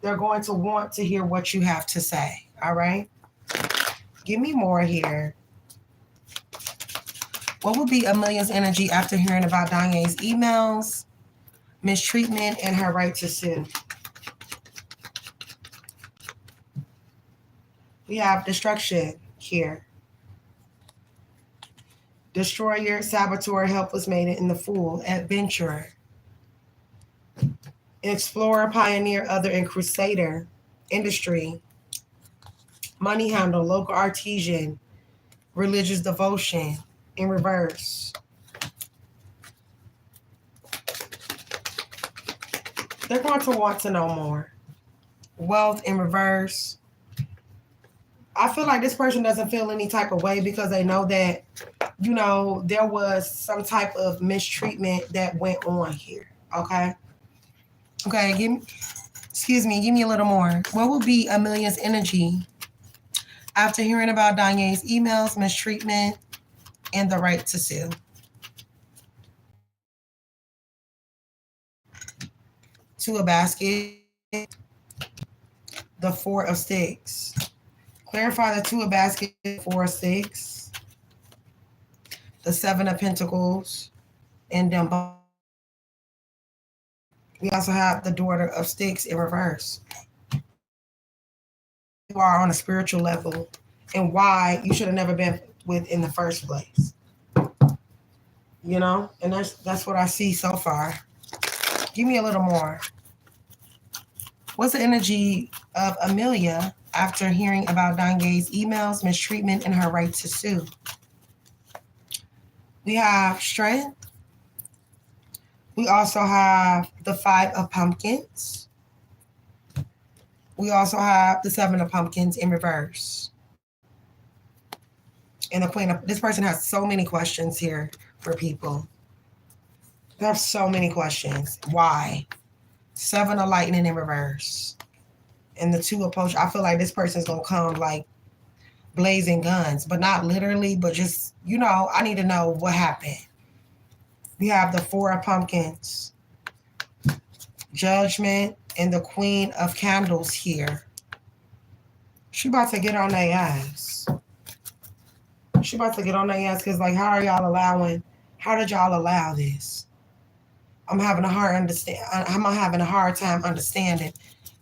They're going to want to hear what you have to say, all right? Give me more here. What will be Amelia's energy after hearing about Danye's emails, mistreatment, and her right to sue? We have destruction here. Destroyer, saboteur, helpless maiden, and the fool. Adventurer. Explorer, pioneer, other, and crusader. Industry. Money handle, local artisan. Religious devotion. In reverse. They're going to want to know more. Wealth in reverse. I feel like this person doesn't feel any type of way because they know that, you know, there was some type of mistreatment that went on here. Okay? Okay, give me a little more. What will be Amelia's energy after hearing about Danye's emails, mistreatment, and the right to sue? Two of Baskets, the Four of Sticks. Clarify the Two of Baskets, Four of Sticks, the Seven of Pentacles, and them both. We also have the Daughter of Sticks in reverse. You are on a spiritual level and why you should have never been with in the first place. You know? And that's what I see so far. Give me a little more. What's the energy of Amelia after hearing about Danye's emails, mistreatment, and her right to sue? We have strength. We also have the Five of Pumpkins. We also have the Seven of Pumpkins in reverse. And the Queen of... This person has so many questions here for people. They have so many questions. Why? Seven of Lightning in reverse. And the Two of Potion. I feel like this person's going to come like blazing guns. But not literally, but just, you know, I need to know what happened. We have the Four of Pumpkins. Judgment. And the Queen of Candles here. She about to get on their ass. She about to get on their ass because, like, how did y'all allow this? I'm having a hard time understanding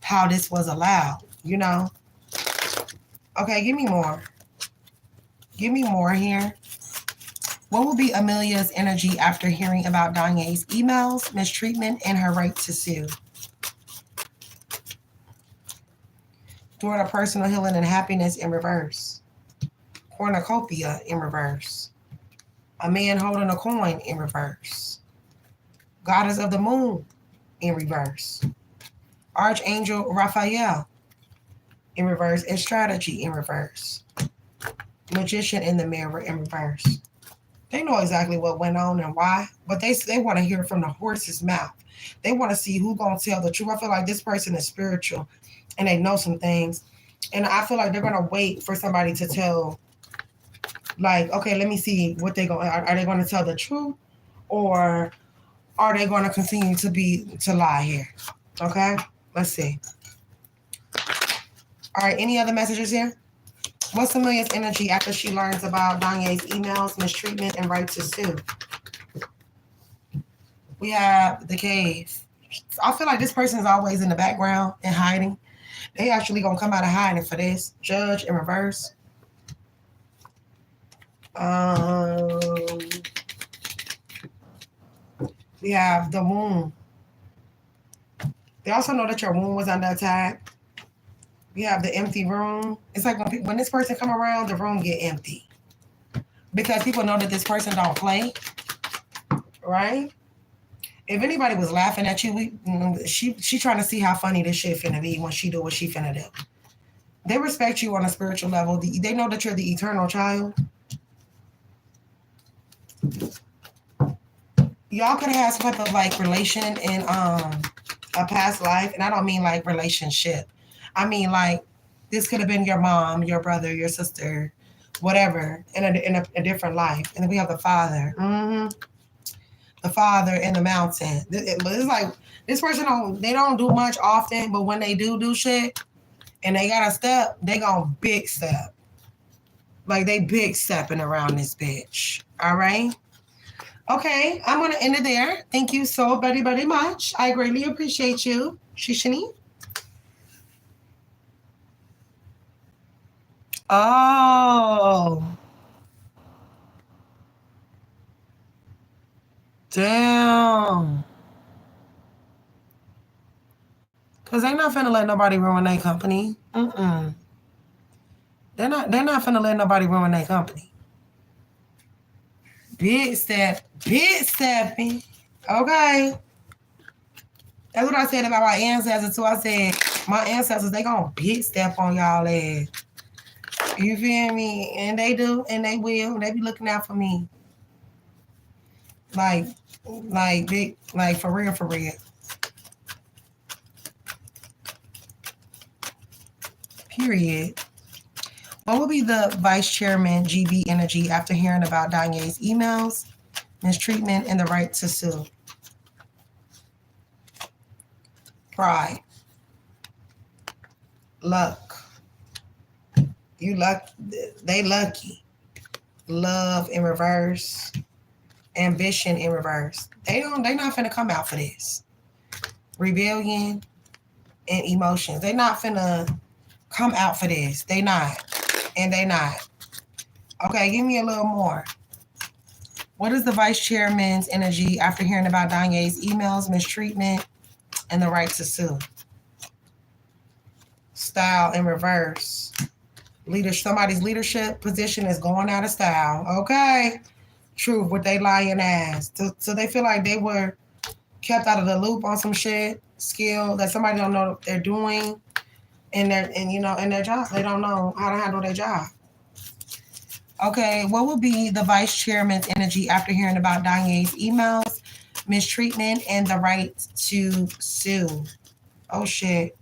how this was allowed, you know? Okay, give me more. Give me more here. What will be Amelia's energy after hearing about Danye's emails, mistreatment, and her right to sue? Doing a personal healing and happiness in reverse. Cornucopia in reverse. A man holding a coin in reverse. Goddess of the moon in reverse. Archangel Raphael in reverse. And strategy in reverse. Magician in the mirror in reverse. They know exactly what went on and why, but they want to hear from the horse's mouth. They want to see who's going to tell the truth. I feel like this person is spiritual and they know some things. And I feel like they're going to wait for somebody to tell, like, okay, let me see what they going to, are they going to tell the truth or are they going to continue to lie here? Okay, let's see. All right, any other messages here? What's Amelia's energy after she learns about Danye's emails, mistreatment, and right to sue? We have the cave. I feel like this person is always in the background and hiding. They actually gonna come out of hiding for this. Judge in reverse. We have the wound. They also know that your wound was under attack. We have the empty room. It's like when this person come around, the room get empty. Because people know that this person don't play. Right? If anybody was laughing at you, she trying to see how funny this shit finna be when she do what she finna do. They respect you on a spiritual level. They know that you're the eternal child. Y'all could have had some type of like relation in a past life. And I don't mean like relationship. I mean, like, this could have been your mom, your brother, your sister, whatever, in a different life. And then we have the father. Mm-hmm. The father in the mountain. It's like, this person, they don't do much often, but when they do shit, and they got to step, they gonna big step. Like, they big stepping around this bitch. All right? Okay, I'm going to end it there. Thank you so very, very much. I greatly appreciate you. Shishini. Oh. Damn. Cause they not finna let nobody ruin their company. They're not finna let nobody ruin their company. Big stepping. Okay. That's what I said about my ancestors too. I said my ancestors, they gonna big step on y'all ass. You feel me? And they do, and they will. They be looking out for me. Like big, like for real. Period. What will be the vice chairman GB energy after hearing about Danye's emails, mistreatment, and the right to sue? Pride. Luck. You lucky. They lucky. Love in reverse. Ambition in reverse. They not finna come out for this. Rebellion and emotions. They not finna come out for this. They not. And they not. Okay, give me a little more. What is the vice chairman's energy after hearing about Danye's emails, mistreatment, and the right to sue? Style in reverse. Somebody's leadership position is going out of style. Okay. Truth, what they lying ass. So they feel like they were kept out of the loop on some shit, skill that somebody don't know what they're doing in their job. They don't know how to handle their job. Okay, what will be the vice chairman's energy after hearing about Danye's emails, mistreatment, and the right to sue? Oh shit.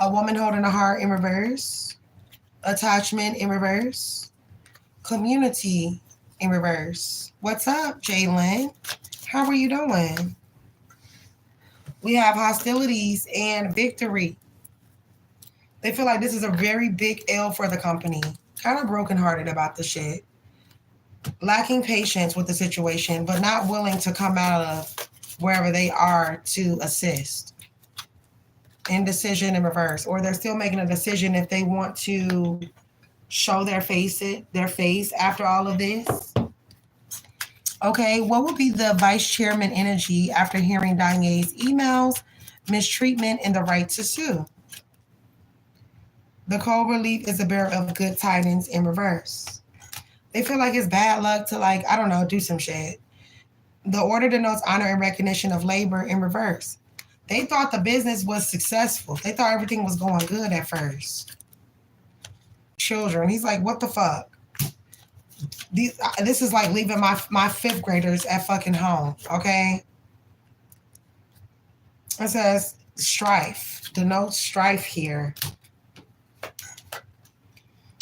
A woman holding a heart in reverse. Attachment in reverse. Community in reverse. What's up, Jalen? How are you doing? We have hostilities and victory. They feel like this is a very big L for the company. Kind of brokenhearted about the shit. Lacking patience with the situation, but not willing to come out of wherever they are to assist. Indecision in reverse. Or they're still making a decision if they want to show their face after all of this. Okay, what would be the vice chairman energy after hearing Danye's emails, mistreatment, and the right to sue? The cold relief is a bearer of good tidings in reverse. They feel like it's bad luck to, like, I don't know, do some shit. The order denotes honor and recognition of labor in reverse. They thought the business was successful. They thought everything was going good at first. Children, he's like, what the fuck? This is like leaving my fifth graders at fucking home, okay? It says strife, denotes strife here.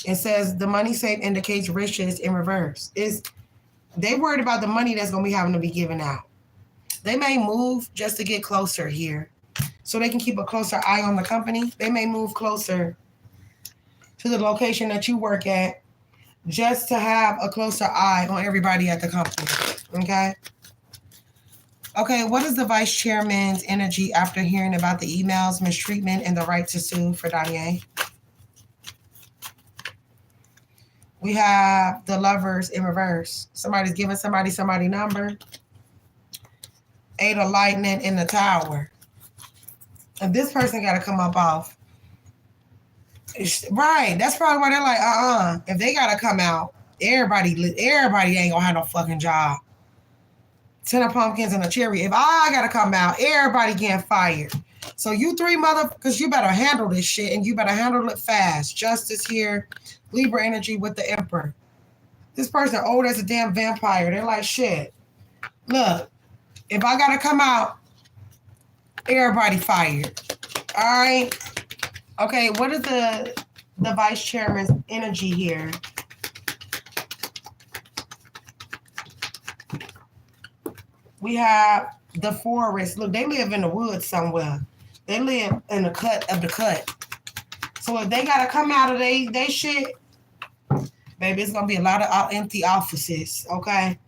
It says the money saved indicates riches in reverse. They worried about the money that's going to be having to be given out. They may move just to get closer here so they can keep a closer eye on the company. They may move closer to the location that you work at just to have a closer eye on everybody at the company, okay? Okay, what is the vice chairman's energy after hearing about the emails, mistreatment, and the right to sue for Danye? We have the lovers in reverse. Somebody's giving somebody number. 8 of lightning in the tower. And this person got to come up off. Right. That's probably why they're like, If they got to come out, everybody ain't going to have no fucking job. 10 of pumpkins and a cherry. If I got to come out, everybody getting fired. So you three motherfuckers, you better handle this shit and you better handle it fast. Justice here. Libra energy with the emperor. This person old as a damn vampire. They're like, shit. Look, if I got to come out, everybody fired. All right. Okay, what is the vice chairman's energy here? We have the forest. Look, they live in the woods somewhere. They live in the cut of the cut. So if they gotta come out of they shit, baby, it's gonna be a lot of empty offices. Okay,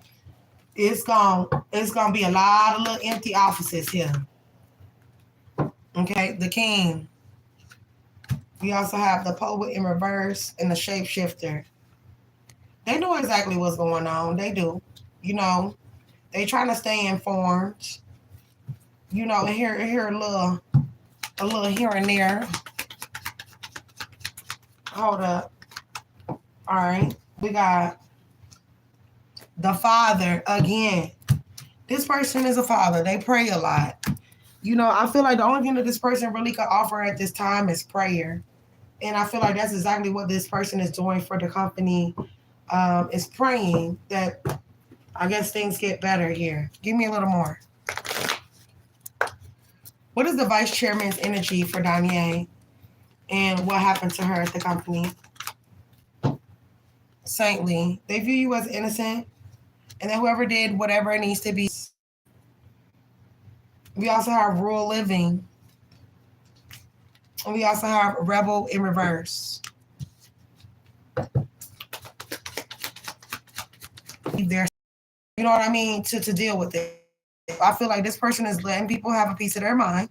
it's gonna be a lot of little empty offices here. Okay, the king. We also have the poet in reverse and the shapeshifter. They know exactly what's going on. They do. You know, they trying to stay informed. You know, and here a little here and there. Hold up. All right. We got the father again. This person is a father. They pray a lot. You know, I feel like the only thing that this person really could offer at this time is prayer. And I feel like that's exactly what this person is doing for the company, is praying that, I guess, things get better here. Give me a little more. What is the vice chairman's energy for Danye and what happened to her at the company? Saintly. They view you as innocent and that whoever did whatever it needs to be. We also have rural living. And we also have rebel in reverse. There, you know what I mean, to deal with it. I feel like this person is letting people have a piece of their mind.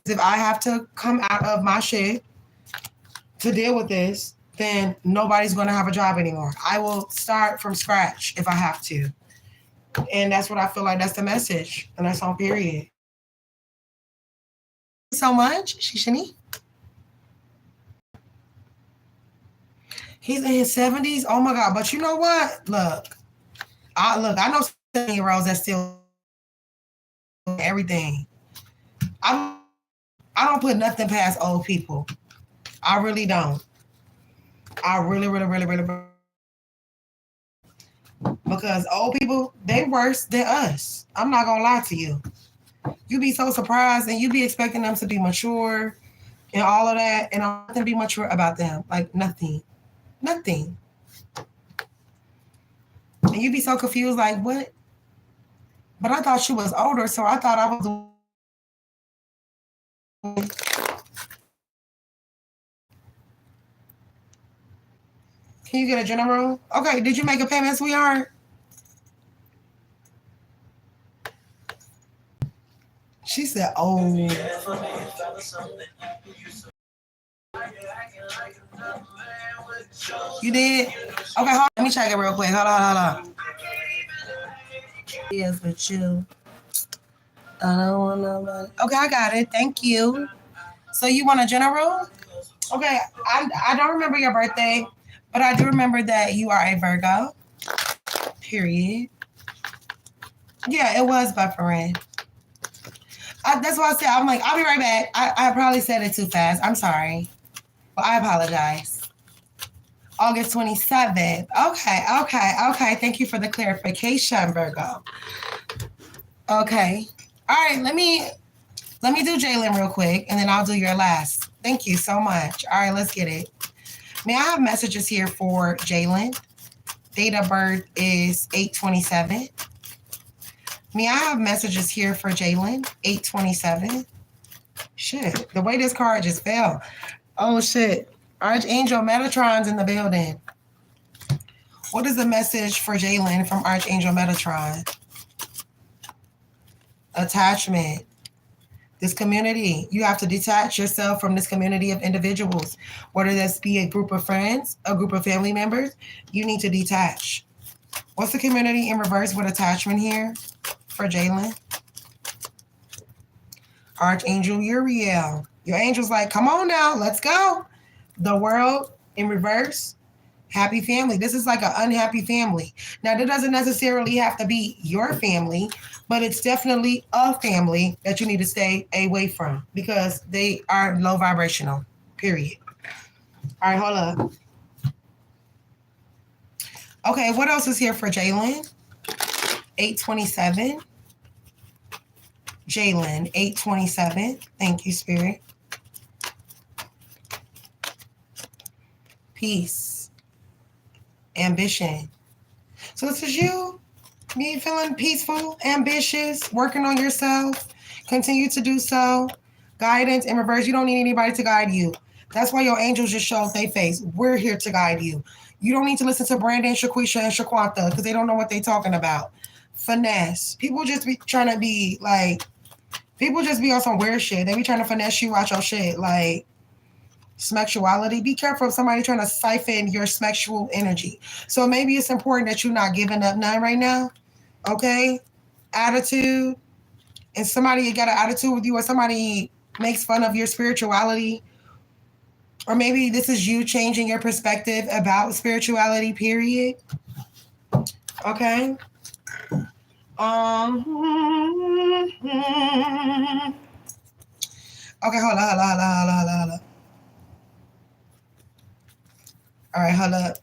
If I have to come out of my shit to deal with this, then nobody's going to have a job anymore. I will start from scratch if I have to. And that's what I feel like that's the message. And that's on period. So much, Shishani. He's in his 70s. Oh my God. But you know what? Look, I know 7-year-olds that still everything. I don't put nothing past old people. I really don't. I really. Because old people, they worse than us. I'm not gonna lie to you. You be so surprised and you be expecting them to be mature and all of that, and nothing be mature about them. Like nothing. And you be so confused, like what? But I thought she was older, so I thought I was. Can you get a general? Okay, did you make a payment, sweetheart? She said, oh. You did? Okay, hold on. Let me check it real quick. Hold on. Yes, with you. I don't want nobody. Okay, I got it. Thank you. So you want a general? Okay, I don't remember your birthday, but I do remember that you are a Virgo. Period. Yeah, it was buffering. That's why I said, I'm like, I'll be right back. I probably said it too fast. I'm sorry. Well, I apologize. August 27th. Okay. Thank you for the clarification, Virgo. Okay. All right, let me do Jalen real quick, and then I'll do your last. Thank you so much. All right, let's get it. May I have messages here for Jalen? Date of birth is 8/27. May I have messages here for Jalen? 8/27. Shit, the way this card just fell. Oh, shit. Archangel Metatron's in the building. What is the message for Jalen from Archangel Metatron? Attachment. This community, you have to detach yourself from this community of individuals. Whether this be a group of friends, a group of family members, you need to detach. What's the community in reverse with attachment here for Jalen? Archangel Uriel. Your angel's like, come on now, let's go. The world in reverse. Happy family. This is like an unhappy family. Now, that doesn't necessarily have to be your family, but it's definitely a family that you need to stay away from because they are low vibrational, period. All right, hold up. Okay, what else is here for Jalen? 8/27. Jalen, 8/27. Thank you, Spirit. Peace. Ambition. So this is you. Me feeling peaceful, ambitious, working on yourself. Continue to do so. Guidance in reverse. You don't need anybody to guide you. That's why your angels just show their face. We're here to guide you. You don't need to listen to Brandon, Shaquisha, and Shaquanta because they don't know what they're talking about. Finesse. People just be trying to be like, people just be on some weird shit. They be trying to finesse you out your shit. Like, sexuality. Be careful of somebody trying to siphon your sexual energy. So maybe it's important that you're not giving up none right now. Okay? Attitude. And somebody got an attitude with you or somebody makes fun of your spirituality. Or maybe this is you changing your perspective about spirituality, period. Okay? Okay, hold on. All right, hold up.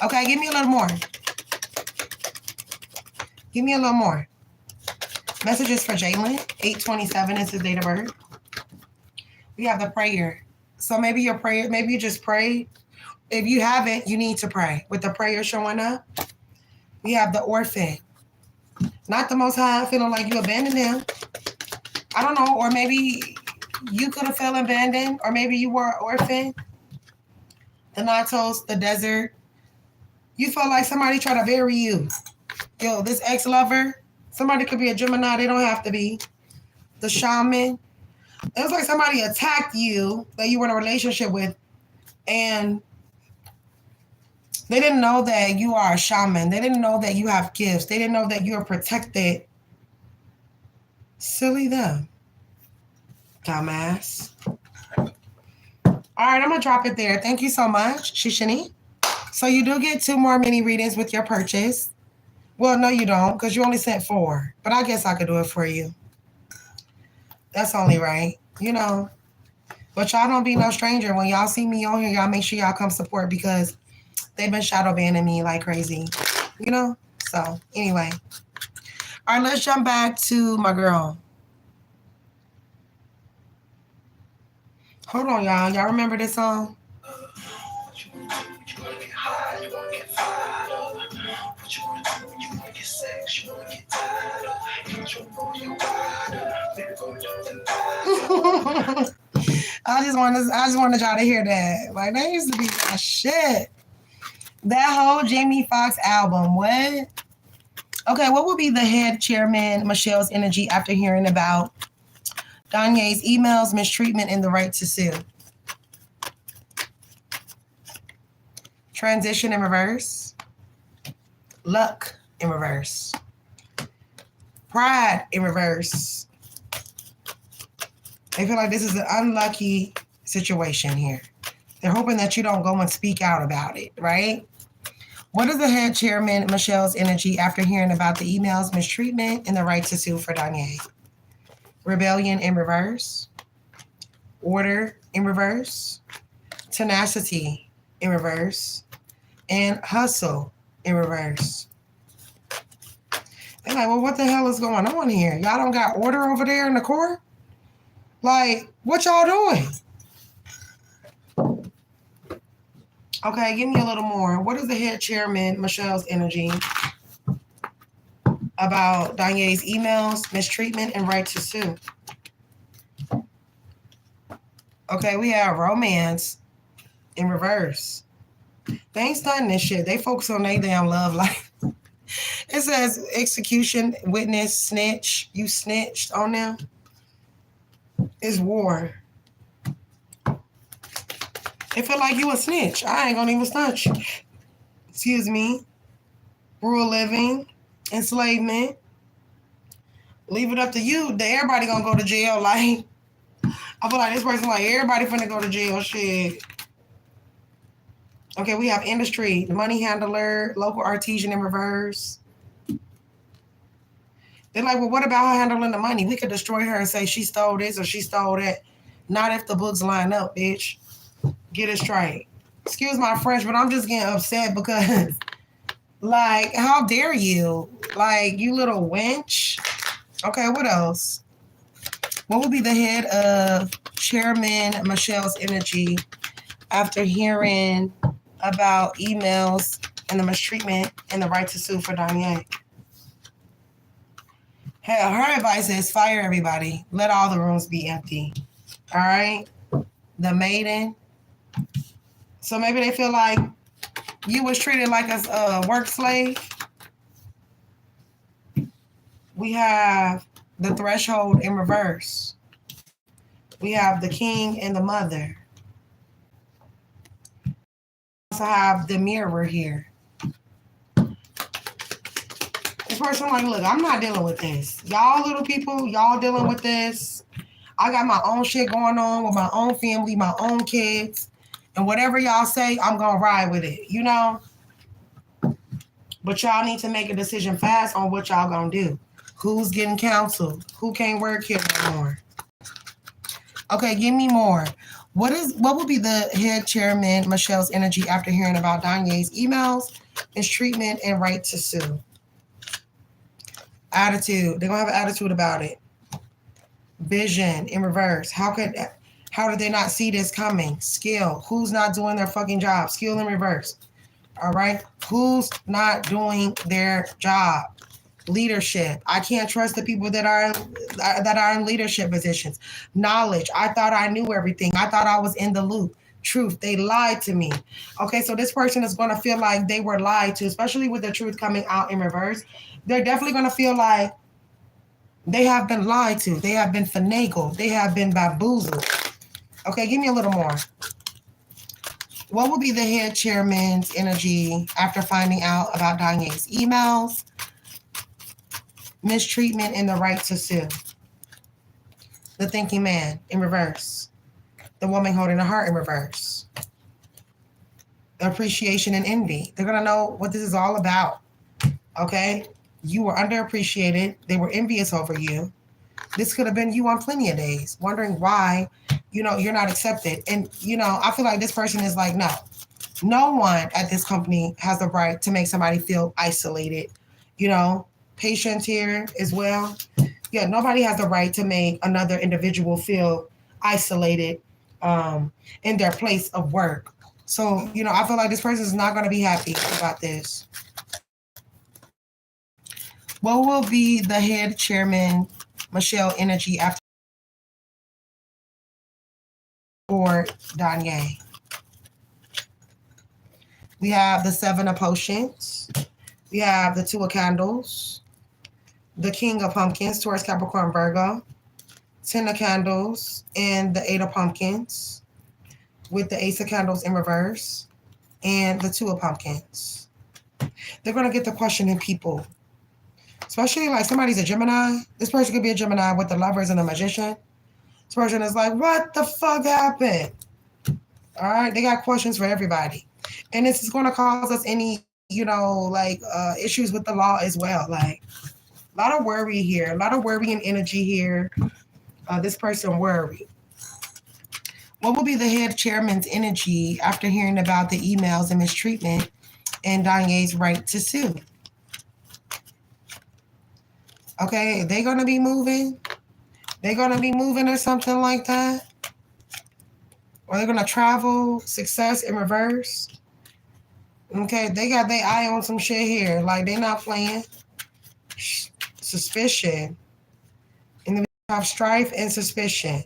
Okay, give me a little more. Messages for Jalen. 8/27 is his date of birth. We have the prayer. So maybe your prayer, maybe you just pray. If you haven't, you need to pray. With the prayer showing up, we have the orphan. Not the Most High, feeling like you abandoned him. I don't know, or maybe you could have felt abandoned, or maybe you were an orphan. The Natos, the desert. You felt like somebody tried to bury you. Yo, this ex-lover, somebody could be a Gemini, they don't have to be. The shaman. It was like somebody attacked you that you were in a relationship with, and they didn't know that you are a shaman. They didn't know that you have gifts. They didn't know that you are protected. Silly them. Dumbass. All right, I'm going to drop it there. Thank you so much, Shishini. So you do get 2 more mini readings with your purchase. Well, no, you don't, because you only sent 4. But I guess I could do it for you. That's only right, you know. But y'all don't be no stranger. When y'all see me on here, y'all make sure y'all come support because they've been shadow banning me like crazy, you know? So, anyway. All right, let's jump back to my girl. Hold on, y'all. Y'all remember this song? I just wanted y'all to hear that. Like, that used to be my shit. That whole Jamie Foxx album. What? Okay, what would be the head chairman Michelle's energy after hearing about Danye's emails, mistreatment, and the right to sue. Transition in reverse. Luck in reverse. Pride in reverse. They feel like this is an unlucky situation here. They're hoping that you don't go and speak out about it, right? What is the head chairman, Michelle's energy after hearing about the emails, mistreatment, and the right to sue for Danye? Rebellion in reverse. Order in reverse. Tenacity in reverse. And hustle in reverse. They're like, well, what the hell is going on here? Y'all don't got order over there in the court? Like, what y'all doing? Okay, give me a little more. What is the head chairman, Michelle's energy about Danye's emails, mistreatment, and right to sue? Okay, we have romance in reverse. They ain't studying this shit. They focus on their damn love life. It says execution, witness, snitch. You snitched on them. It's war. They feel like you a snitch. I ain't gonna even snitch you. Excuse me. Rule living, enslavement. Leave it up to you. Everybody gonna go to jail. Like, I feel like this person like everybody finna go to jail. Shit. Okay, we have industry, the money handler, local artisan in reverse. They're like, well, what about her handling the money? We could destroy her and say she stole this or she stole that. Not if the books line up, bitch. Get it straight. Excuse my French, but I'm just getting upset because, like, how dare you? Like, you little wench. Okay, what else? What would be the head of Chairman Michelle's energy after hearing about emails and the mistreatment and the right to sue for Danye? Hell, her advice is fire everybody. Let all the rooms be empty. All right? The maiden. So maybe they feel like you was treated like a work slave. We have the threshold in reverse. We have the king and the mother. We also have the mirror here. This person like, look, I'm not dealing with this. Y'all little people, y'all dealing with this. I got my own shit going on with my own family, my own kids. And whatever y'all say, I'm going to ride with it, you know? But y'all need to make a decision fast on what y'all going to do. Who's getting counseled? Who can't work here no more? Okay, give me more. What would be the head chairman, Michelle's energy after hearing about Danye's emails, mistreatment, and right to sue? Attitude. They're going to have an attitude about it. Vision in reverse. How did they not see this coming? Skill. Who's not doing their fucking job? Skill in reverse. All right? Who's not doing their job? Leadership. I can't trust the people that are in leadership positions. Knowledge. I thought I knew everything. I thought I was in the loop. Truth. They lied to me. Okay, so this person is going to feel like they were lied to, especially with the truth coming out in reverse. They're definitely going to feel like they have been lied to. They have been finagled. They have been bamboozled. Okay, give me a little more. What will be the head chairman's energy after finding out about Danye's emails, mistreatment, and the right to sue? The thinking man in reverse. The woman holding the heart in reverse. Appreciation and envy. They're going to know what this is all about. Okay? You were underappreciated. They were envious over you. This could have been you on plenty of days, wondering why, you're not accepted. And, I feel like this person is like, no one at this company has the right to make somebody feel isolated. Patients here as well. Yeah, nobody has the right to make another individual feel isolated in their place of work. So, I feel like this person is not going to be happy about this. What will be the head chairman, Michelle energy after for Danye? We have the 7 of potions. We have the 2 of candles. The king of pumpkins, Taurus, Capricorn, Virgo. Ten of Candles and the Eight of Pumpkins with the Ace of Candles in reverse and the Two of Pumpkins. They're going to get the questioning people. Especially like somebody's a Gemini. This person could be a Gemini with the Lovers and the Magician. This person is like, what the fuck happened? All right, they got questions for everybody. And this is going to cause us any, issues with the law as well. Like, a lot of worry here, a lot of worrying energy here. This person worried. What will be the head chairman's energy after hearing about the emails and mistreatment and Danye's right to sue? Okay, they going to be moving? They're going to be moving or something like that? Or they're going to travel, success in reverse? Okay, they got their eye on some shit here. Like, they're not playing. Suspicion. And then we have strife and suspicion.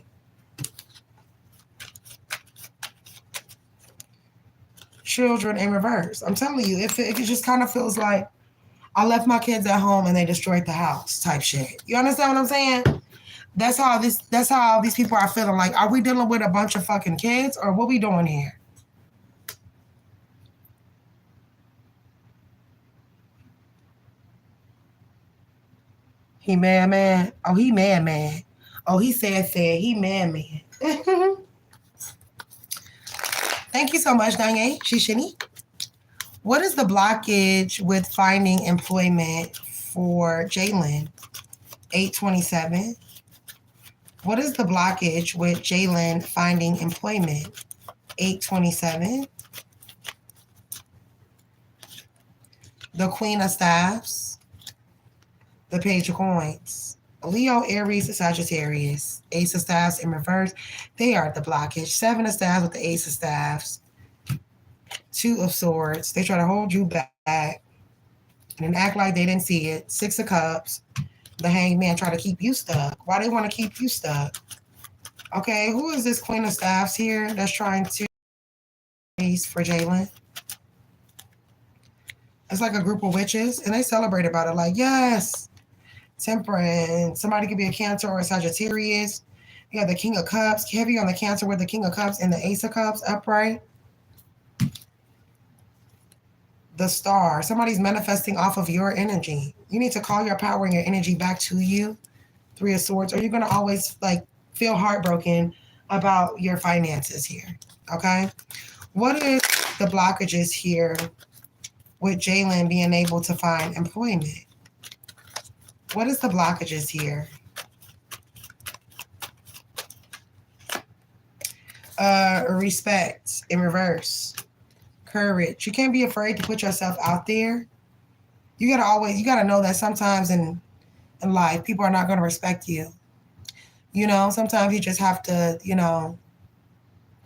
Children in reverse. I'm telling you, it just kind of feels like I left my kids at home and they destroyed the house type shit. You understand what I'm saying? That's how these people are feeling. Like, are we dealing with a bunch of fucking kids or what we doing here? He man. Oh, he man. Oh, he said. He man. Thank you so much, Danye. Shishini. What is the blockage with finding employment for Jalen? 827. What is the blockage with Jalen finding employment? 827. The Queen of Staffs. The Page of Coins. Leo, Aries, Sagittarius. Ace of Staffs in reverse. They are the blockage. Seven of Staffs with the Ace of Staffs. Two of Swords. They try to hold you back and then act like they didn't see it. Six of Cups. The Hanged Man try to keep you stuck. Why they want to keep you stuck? Okay, who is this Queen of Staffs here that's trying to for Jalen? It's like a group of witches, and they celebrate about it like, yes, Temperance. Somebody could be a Cancer or a Sagittarius. You got the King of Cups, heavy on the Cancer with the King of Cups and the Ace of Cups upright. The Star. Somebody's manifesting off of your energy. You need to call your power and your energy back to you. Three of Swords. Or you're going to always feel heartbroken about your finances here. Okay? What is the blockages here with Jalen being able to find employment? What is the blockages here? Respect in reverse. Courage. You can't be afraid to put yourself out there. You gotta know that sometimes in life, people are not gonna respect you. Sometimes you just have to,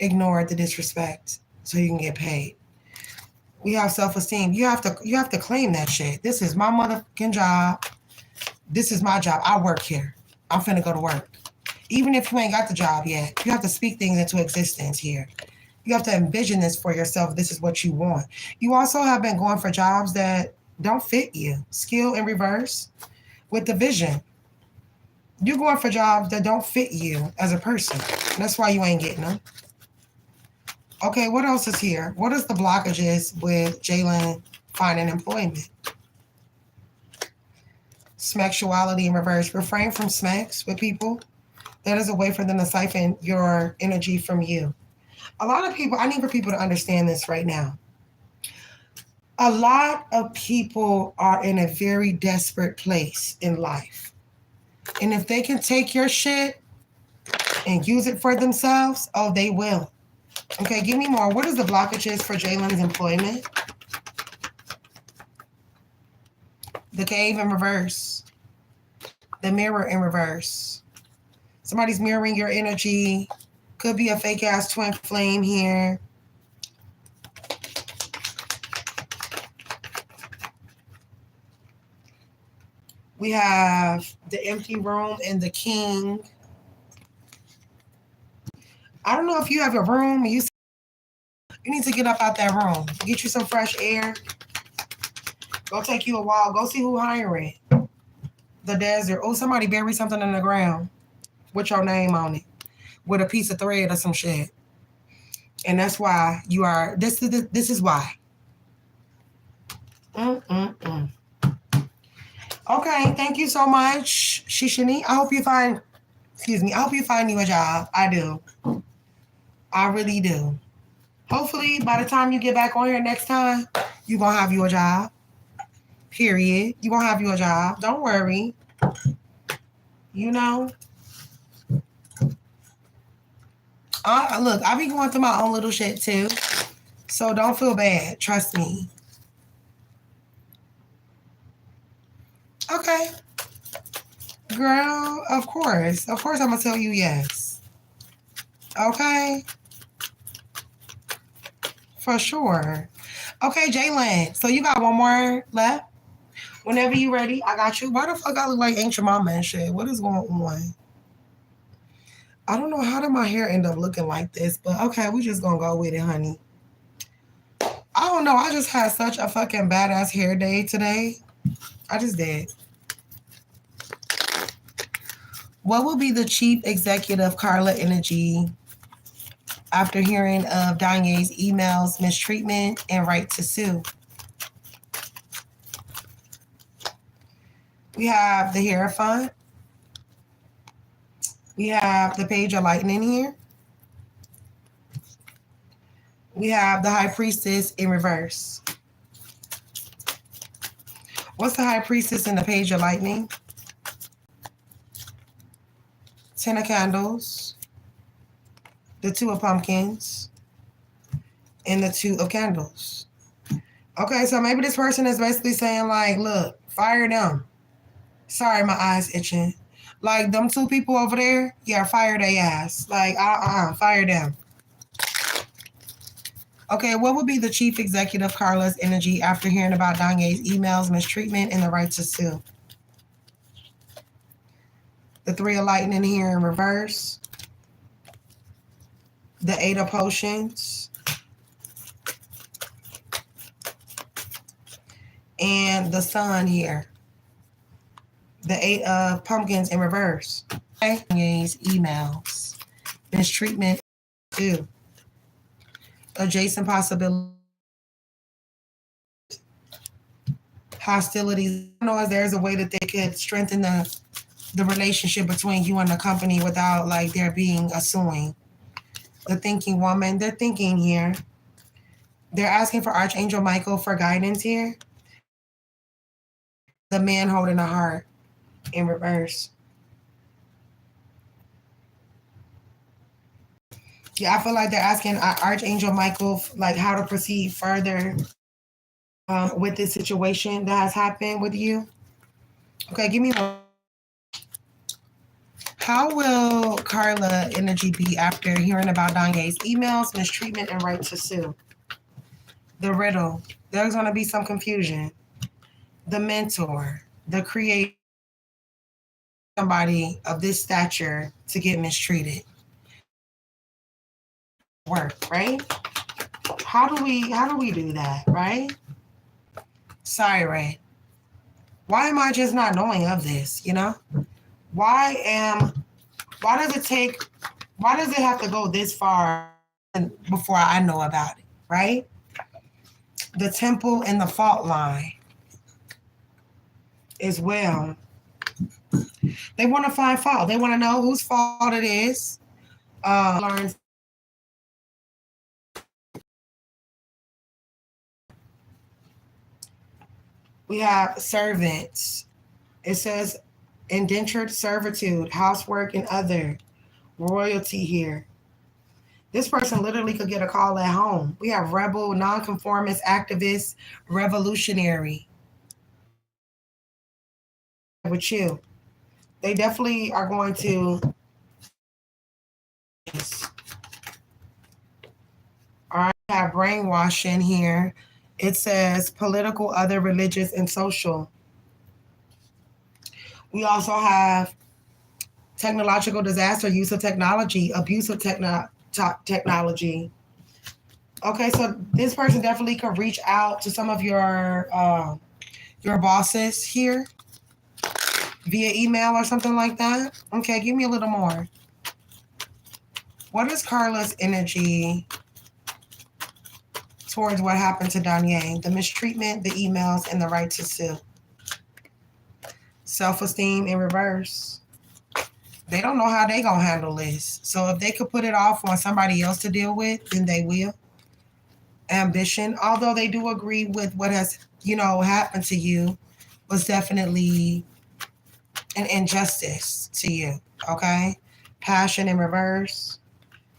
ignore the disrespect so you can get paid. We have self-esteem. You have to claim that shit. This is my motherfucking job. This is my job. I work here. I'm finna go to work. Even if you ain't got the job yet, you have to speak things into existence here. You have to envision this for yourself. This is what you want. You also have been going for jobs that don't fit you. Skill in reverse with the vision. You're going for jobs that don't fit you as a person. That's why you ain't getting them. Okay, what else is here? What is the blockages with Jalen finding employment? Sexuality in reverse. Refrain from sex with people. That is a way for them to siphon your energy from you. A lot of people, I need for people to understand this right now. A lot of people are in a very desperate place in life. And if they can take your shit and use it for themselves, oh, they will. Okay, give me more. What is the blockages for Jalen's employment? The Cave in reverse. The Mirror in reverse. Somebody's mirroring your energy. Could be a fake ass twin flame here. We have the Empty Room and the King. I don't know if you have a room. You need to get up out that room. Get you some fresh air. Go take you a walk. Go see who hiring. The desert. Oh, somebody buried something in the ground. with your name on it, with a piece of thread or some shit. And that's why you are. This is why. Okay, thank you so much, Shishini. I hope you find. Excuse me. I hope you find you a job. I do. I really do. Hopefully, by the time you get back on here next time, you're going to have you a job. Period. You're going to have you a job. Don't worry. You know? Look, I be going through my own little shit, too. So don't feel bad. Trust me. Okay. Girl, of course. Of course, I'm going to tell you yes. Okay? For sure. Okay, Jalen. So you got one more left? Whenever you ready, I got you. Why the fuck I look like Ancient Mama and shit? What is going on? I don't know how did my hair end up looking like this, but okay, we just gonna go with it, honey. I don't know. I just had such a fucking badass hair day today. I just did. What will be the chief executive Carla energy after hearing of Danye's emails, mistreatment, and right to sue? We have the Hierophant. We have the Page of Lightning here. We have the High Priestess in reverse. What's the High Priestess and the Page of Lightning? 10 of Candles, the 2 of Pumpkins, and the 2 of Candles. Okay, so maybe this person is basically saying like, look, fire them. Sorry, my eyes itching. Like, them 2 people over there, yeah, fire their ass. Like, fire them. Okay, what would be the chief executive Carla's energy after hearing about Danye's emails, mistreatment, and the right to sue? The 3 of Lightning here in reverse. The 8 of Potions. And the Sun here. The 8 of Pumpkins in reverse. Okay. Danye's emails. Mistreatment. Ew. Adjacent possibility. Hostilities. I don't know if there's a way that they could strengthen the relationship between you and the company without like there being a suing. The thinking woman. They're thinking here. They're asking for Archangel Michael for guidance here. The man holding a heart in reverse. Yeah, I feel like they're asking Archangel Michael like how to proceed further with this situation that has happened with you. Okay, give me one. How will Carla energy be after hearing about Danye's emails, mistreatment, and right to sue? The riddle. There's going to be some confusion. The mentor, the creator, somebody of this stature to get mistreated. Work, right? How do we do that, right? Siren. Why am I just not knowing of this, you know? Why does it have to go this far before I know about it, right? The temple and the fault line as well. They want to find fault. They want to know whose fault it is. Learn. We have servants. It says indentured servitude, housework, and other royalty here. This person literally could get a call at home. We have rebel, nonconformist, activist, revolutionary. With you, they definitely are going to. All right, we have brainwashing here. It says political, other, religious, and social. We also have technological disaster, use of technology, abuse of technology. Okay, so this person definitely could reach out to some of your bosses here. via email or something like that? Okay, give me a little more. What is Carla's energy towards what happened to Danye? The mistreatment, the emails, and the right to sue. Self-esteem in reverse. They don't know how they gonna handle this. So if they could put it off on somebody else to deal with, then they will. Ambition, although they do agree with what has, happened to you, was definitely an injustice to you. Okay? Passion in reverse.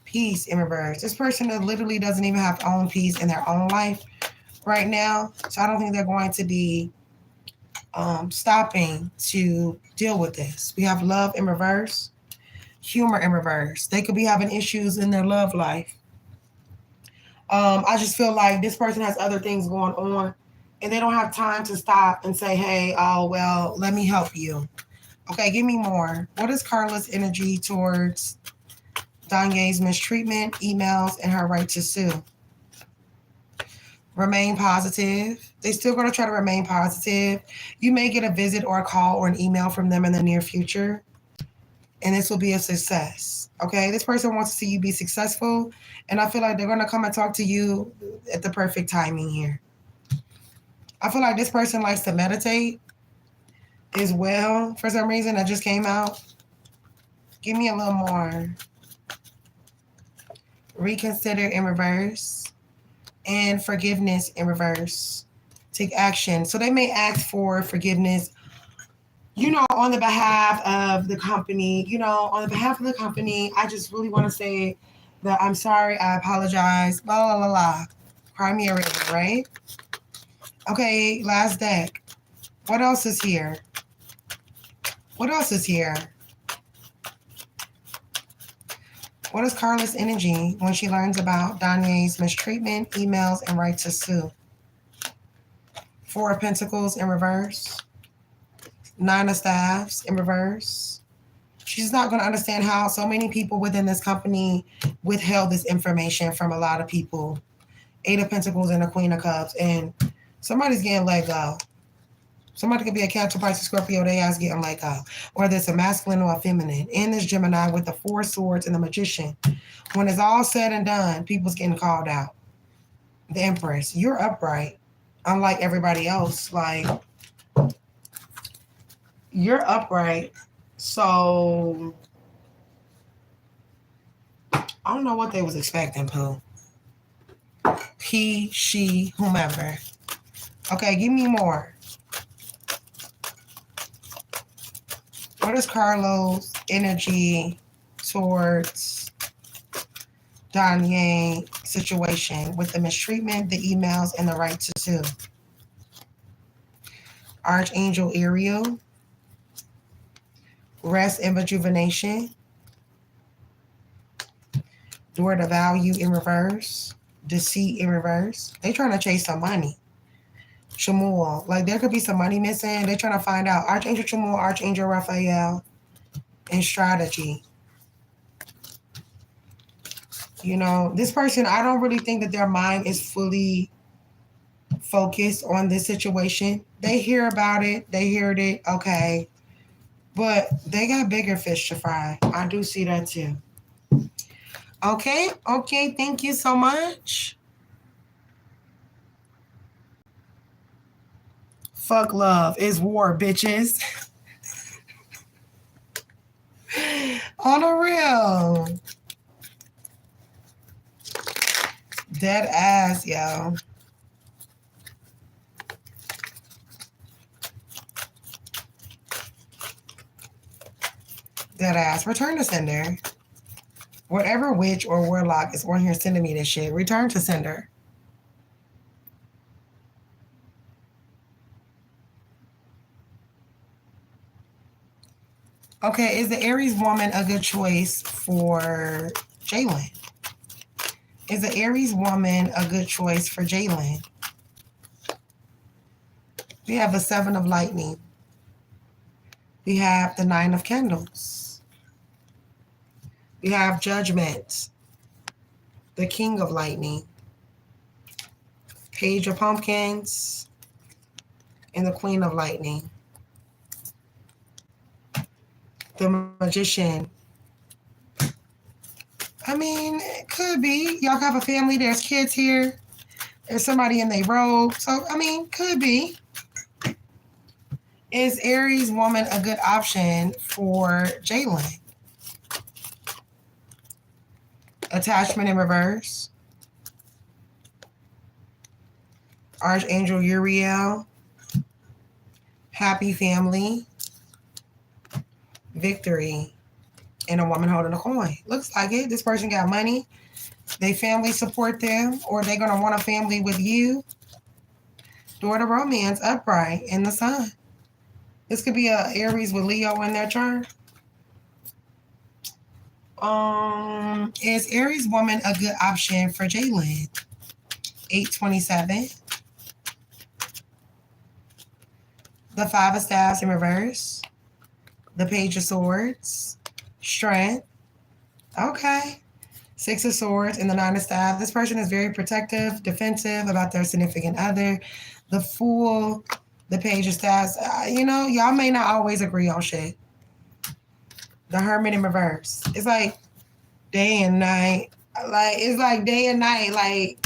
Peace in reverse. This person that literally doesn't even have own peace in their own life right now. So I don't think they're going to be stopping to deal with this. We have love in reverse, humor in reverse. They could be having issues in their love life. I just feel like this person has other things going on and they don't have time to stop and say, hey, oh, well, let me help you. Okay, give me more. What is Carla's energy towards Danye's mistreatment, emails, and her right to sue? Remain positive. They're still going to try to remain positive. You may get a visit or a call or an email from them in the near future, and this will be a success. Okay, this person wants to see you be successful, and I feel like they're going to come and talk to you at the perfect timing here. I feel like this person likes to meditate as well for some reason. That just came out. Give me a little more. Reconsider in reverse. And forgiveness in reverse. Take action. So they may ask for forgiveness, on the behalf of the company. On the behalf of the company, I just really want to say that I'm sorry, I apologize, blah, blah, blah, blah. Cry me a river, right? Okay, last deck. What else is here? What else is here? What is Carla's energy when she learns about Danye's mistreatment, emails, and right to sue? Four of Pentacles in reverse. Nine of Staffs in reverse. She's not going to understand how so many people within this company withheld this information from a lot of people. Eight of Pentacles and the Queen of Cups. And somebody's getting let go. Somebody could be a Cancer, Pisces, Scorpio, they ass getting let go. Whether it's a masculine or a feminine. And this Gemini with the Four Swords and the Magician. When it's all said and done, people's getting called out. The Empress, you're upright. Unlike everybody else. Like, you're upright. So, I don't know what they was expecting, Pooh. He, she, whomever. Okay, give me more. What is Carla's energy towards Danye situation with the mistreatment, the emails, and the right to sue? Archangel Ariel. Rest and rejuvenation. Door to value in reverse. Deceit in reverse. They trying to chase some money. Chamuel. Like, there could be some money missing. They're trying to find out. Archangel Chamuel, Archangel Raphael, and strategy. This person, I don't really think that their mind is fully focused on this situation. They hear about it. They heard it. Okay. But they got bigger fish to fry. I do see that too. Okay. Thank you so much. Fuck love is war, bitches. On the real. Dead ass, yo. Dead ass. Return to sender. Whatever witch or warlock is on here sending me this shit, return to sender. Okay, is the Aries woman a good choice for Jalen? Is the Aries woman a good choice for Jalen? We have the Seven of Lightning. We have the Nine of Candles. We have Judgment. The King of Lightning. Page of Pumpkins. And the Queen of Lightning. The Magician. I mean, it could be. Y'all have a family. There's kids here. There's somebody in their robe. So, I mean, could be. Is Aries woman a good option for Jalen? Attachment in reverse. Archangel Uriel. Happy family. Victory. And a woman holding a coin. Looks like it. This person got money. They family support them, or they're going to want a family with you. Door to romance, upright, in the sun. This could be a Aries with Leo in their chart. Is Aries woman a good option for Jalen? 827. The Five of Staves in reverse. The Page of Swords. Strength. Okay. Six of Swords and the Nine of Staves. This person is very protective, defensive about their significant other. The Fool, the Page of Staves. Y'all may not always agree on shit. The Hermit in reverse. It's like day and night. It's like day and night.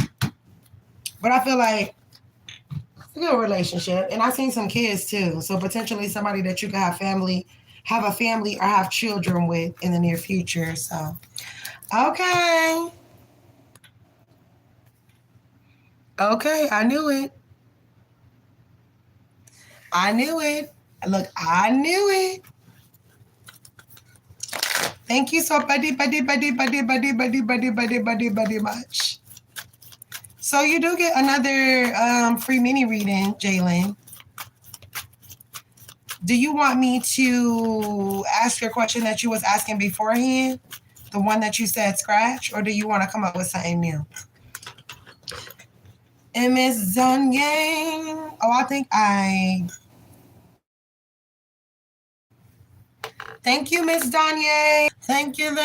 But I feel like it's a good relationship. And I've seen some kids too. So potentially somebody that you can have a family or have children with in the near future. So, okay. Okay, I knew it. Look, I knew it. Thank you so buddy much. So you do get another free mini reading, Jalen. Do you want me to ask your question that you was asking beforehand? The one that you said scratch? Or do you want to come up with something new? And Miss Zonyang. Thank you, Miss Danye. Thank you.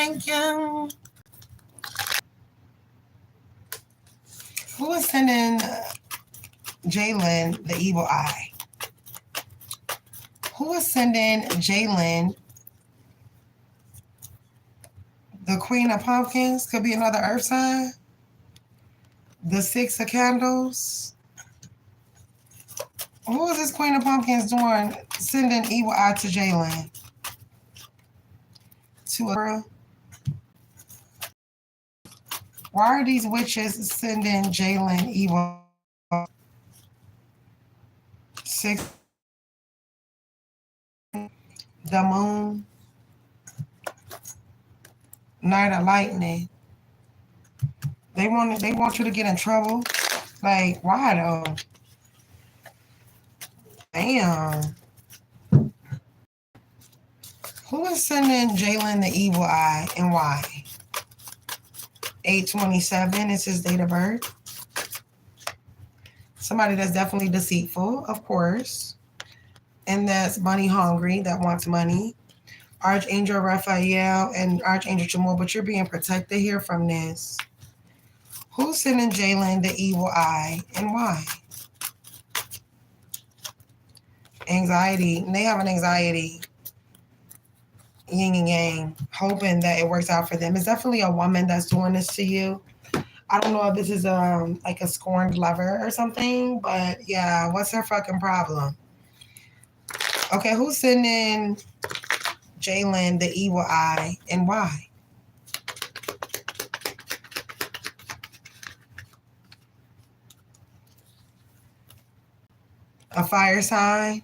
Who is sending Jalen the evil eye? Who is sending Jalen the Queen of Pumpkins? Could be another earth sign. The Six of Candles. Who is this Queen of Pumpkins doing? Sending evil eye to Jalen. To a girl. Why are these witches sending Jalen evil? Six. The Moon. Night of Lightning. They want you to get in trouble. Like, why though? Damn. Who is sending Jalen the evil eye and why? 827 is his date of birth. Somebody that's definitely deceitful, of course. And that's money hungry, that wants money. Archangel Raphael and Archangel Jamal, but you're being protected here from this. Who's sending Jalen the evil eye and why? Anxiety. They have an anxiety. Yin and yang. Hoping that it works out for them. It's definitely a woman that's doing this to you. I don't know if this is like a scorned lover or something, but yeah, what's her fucking problem? Okay, who's sending Jalen the evil eye and why? A fire sign.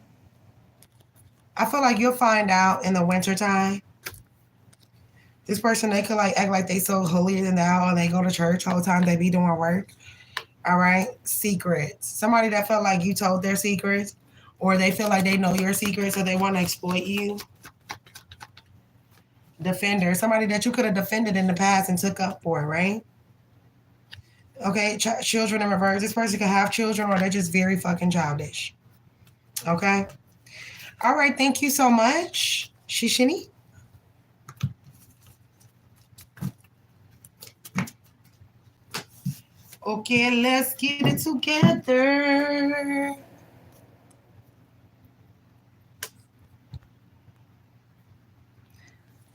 I feel like you'll find out in the wintertime. This person, they could like act like they so holier than thou, and they go to church all the time, they be doing work. All right? Secrets. Somebody that felt like you told their secrets, or they feel like they know your secrets, so they want to exploit you. Defender. Somebody that you could have defended in the past and took up for, right? Okay, children in reverse. This person could have children, or they're just very fucking childish. Okay? All right, thank you so much, Shishini. Okay, let's get it together.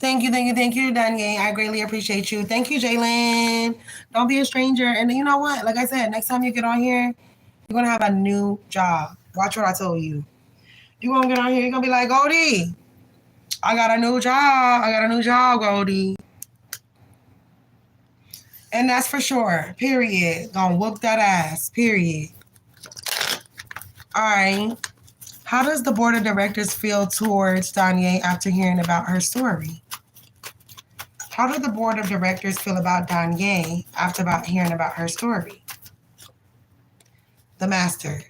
Thank you, Danye. I greatly appreciate you. Thank you, Jalen. Don't be a stranger. And you know what? Like I said, next time you get on here, you're going to have a new job. Watch what I told you. You're going to get on here, you're going to be like, Goldie, I got a new job, Goldie. And that's for sure. Period. Gonna whoop that ass. Period. All right. How does the board of directors feel towards Danye after hearing about her story? How did the board of directors feel about Danye after hearing about her story? The Master.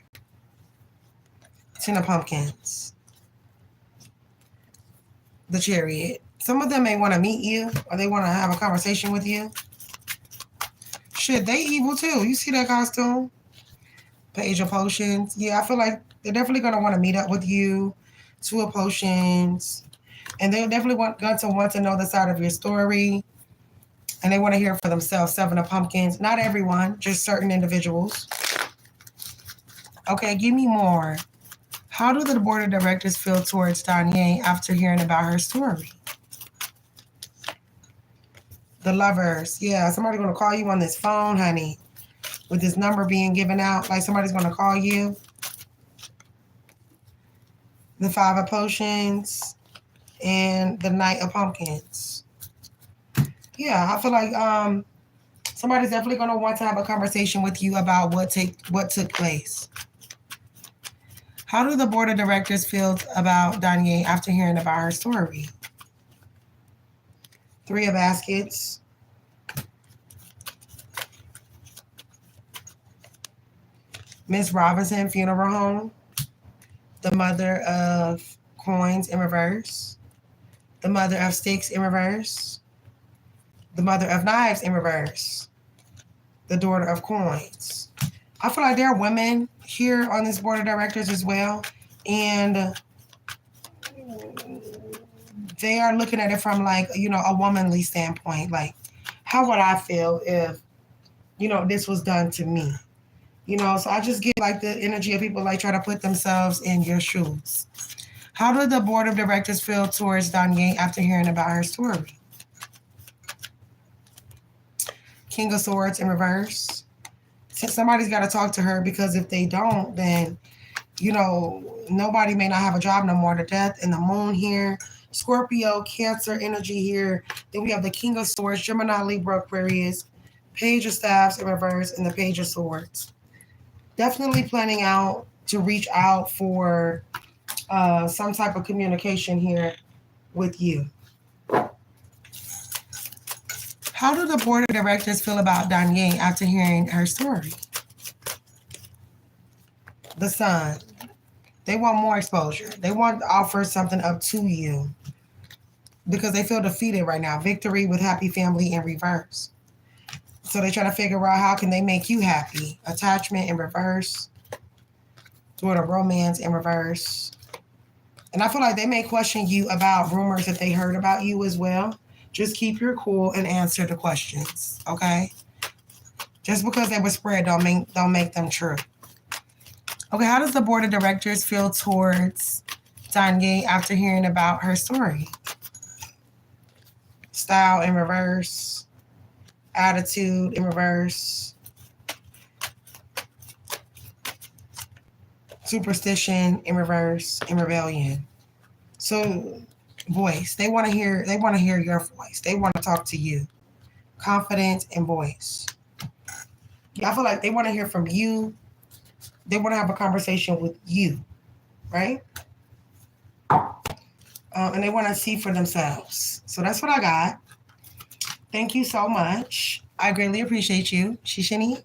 10 of Pumpkins. The Chariot. Some of them may want to meet you or they want to have a conversation with you. Shit, they evil too. You see that costume? Page of Potions. Yeah, I feel like they're definitely going to want to meet up with you. 2 of Potions. And they're definitely going to want to know the side of your story. And they want to hear it for themselves. 7 of Pumpkins. Not everyone, just certain individuals. Okay, give me more. How do the board of directors feel towards Danye after hearing about her story? The Lovers. Yeah, somebody's going to call you on this phone, honey. With this number being given out, like somebody's going to call you. The 5 of Potions and the Knight of Pumpkins. Yeah, I feel like somebody's definitely going to want to have a conversation with you about what took place. How do the board of directors feel about Danye after hearing about her story? 3 of Baskets. Miss Robinson Funeral Home. The Mother of Coins in reverse. The Mother of Sticks in reverse. The Mother of Knives in reverse. The Daughter of Coins. I feel like there are women here on this board of directors as well. And they are looking at it from like, a womanly standpoint. Like, how would I feel if, this was done to me? So I just get like the energy of people like try to put themselves in your shoes. How did the board of directors feel towards Danye after hearing about her story? King of Swords in reverse. Somebody's got to talk to her because if they don't, then, nobody may not have a job no more. The Death and the Moon here. Scorpio, Cancer energy here. Then we have the King of Swords, Gemini, Libra, Aquarius, Page of Staffs in reverse, and the Page of Swords. Definitely planning out to reach out for some type of communication here with you. How do the board of directors feel about Danye after hearing her story? The Sun. They want more exposure. They want to offer something up to you because they feel defeated right now. Victory with Happy Family in reverse. So they try to figure out how can they make you happy. Attachment in reverse. Sort of romance in reverse. And I feel like they may question you about rumors that they heard about you as well. Just keep your cool and answer the questions, okay? Just because they were spread don't make them true. Okay, how does the board of directors feel towards Danye after hearing about her story? Style in reverse. Attitude in reverse. Superstition in reverse. And rebellion. So, voice. They want to hear your voice. They want to talk to you. Confidence and voice. Yeah, I feel like they want to hear from you. They want to have a conversation with you, right? And they want to see for themselves. So that's what I got. Thank you so much. I greatly appreciate you, Shishini.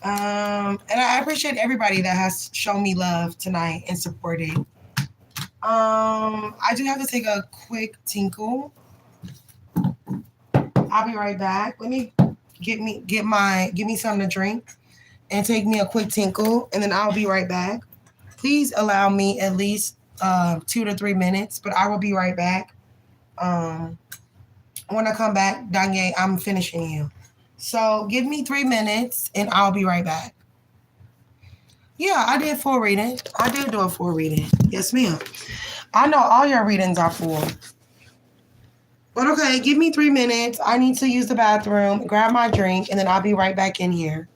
And I appreciate everybody that has shown me love tonight and supported. I do have to take a quick tinkle. I'll be right back. Let me give me something to drink and take me a quick tinkle, and then I'll be right back. Please allow me at least 2 to 3 minutes, but I will be right back. When I come back, Danye, I'm finishing you. So give me 3 minutes and I'll be right back. Yeah, I did full reading. I did do a full reading. Yes, ma'am. I know all your readings are full. But okay, give me 3 minutes. I need to use the bathroom, grab my drink, and then I'll be right back in here.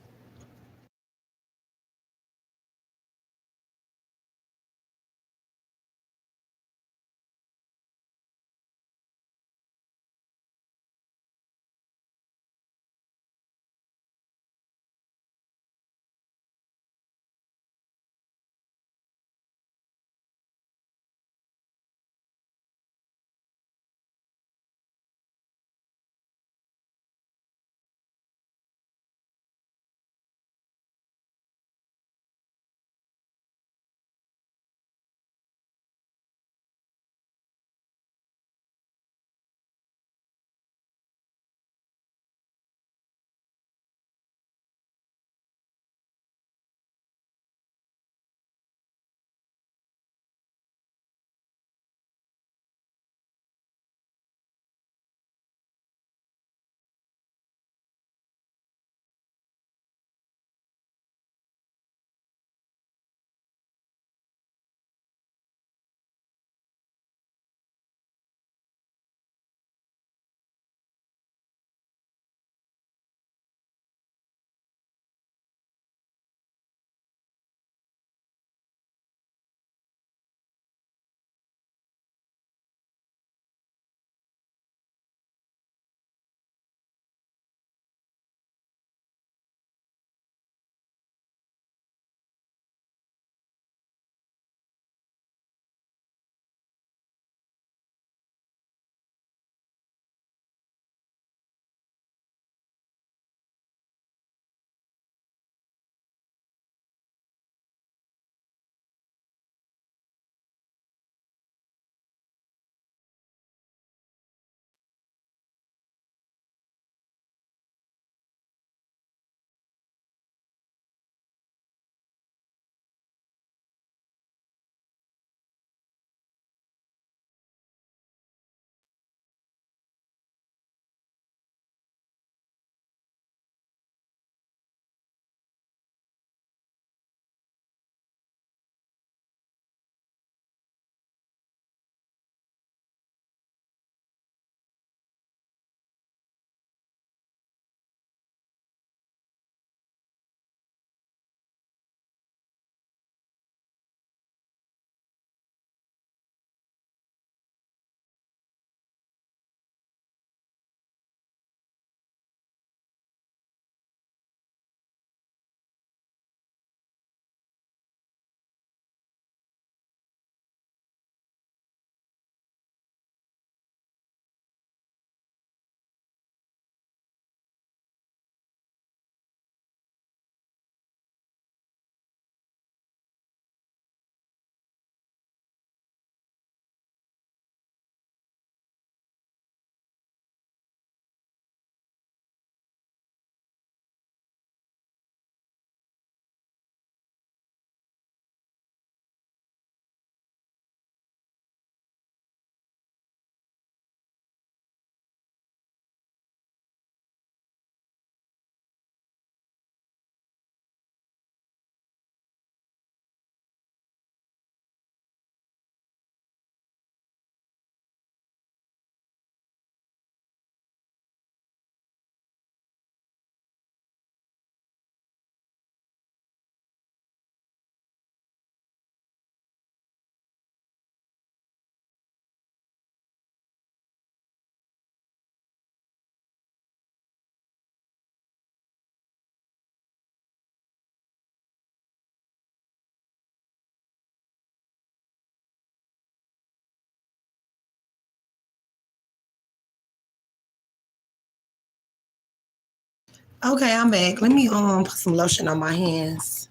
Okay, I'm back. Let me put some lotion on my hands.